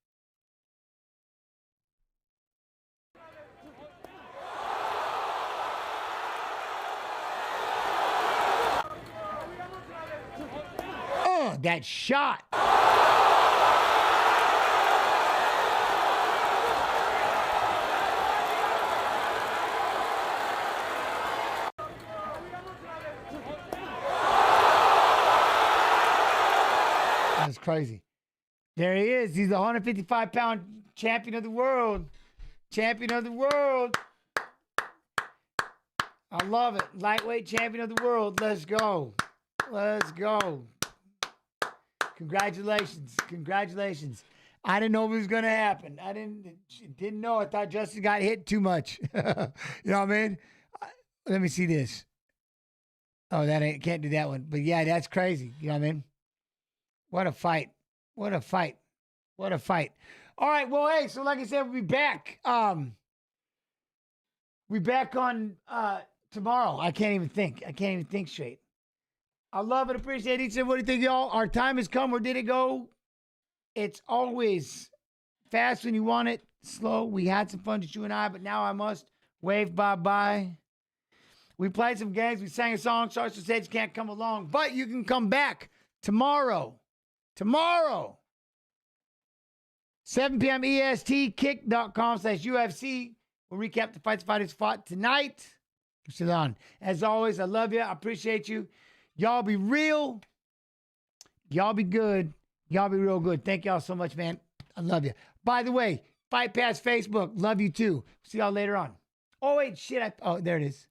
Oh, that shot. That's crazy. There he is. He's the 155-pound champion of the world. Champion of the world. I love it. Lightweight champion of the world. Let's go. Let's go. Congratulations. Congratulations. I didn't know it was going to happen. I didn't know. I thought Justin got hit too much. You know what I mean? Let me see this. Oh, can't do that one. But yeah, that's crazy. You know what I mean? What a fight. What a fight. What a fight. All right. Well, hey, so like I said, we'll be back. We'll be back on tomorrow. I can't even think. I can't even think straight. I love and appreciate each and every one of you. Y'all. Our time has come. Where did it go? It's always fast when you want it, slow. We had some fun, just you and I, but now I must wave bye-bye. We played some games. We sang a song. Sorry to say you can't come along, but you can come back tomorrow. Tomorrow, 7 p.m. EST, kick.com/UFC. We'll recap the fights fighters fought tonight. Sit on. As always, I love you. I appreciate you. Y'all be real. Y'all be good. Y'all be real good. Thank y'all so much, man. I love you. By the way, Fight Pass Facebook. Love you too. See y'all later on. Oh, wait, shit. Oh, there it is.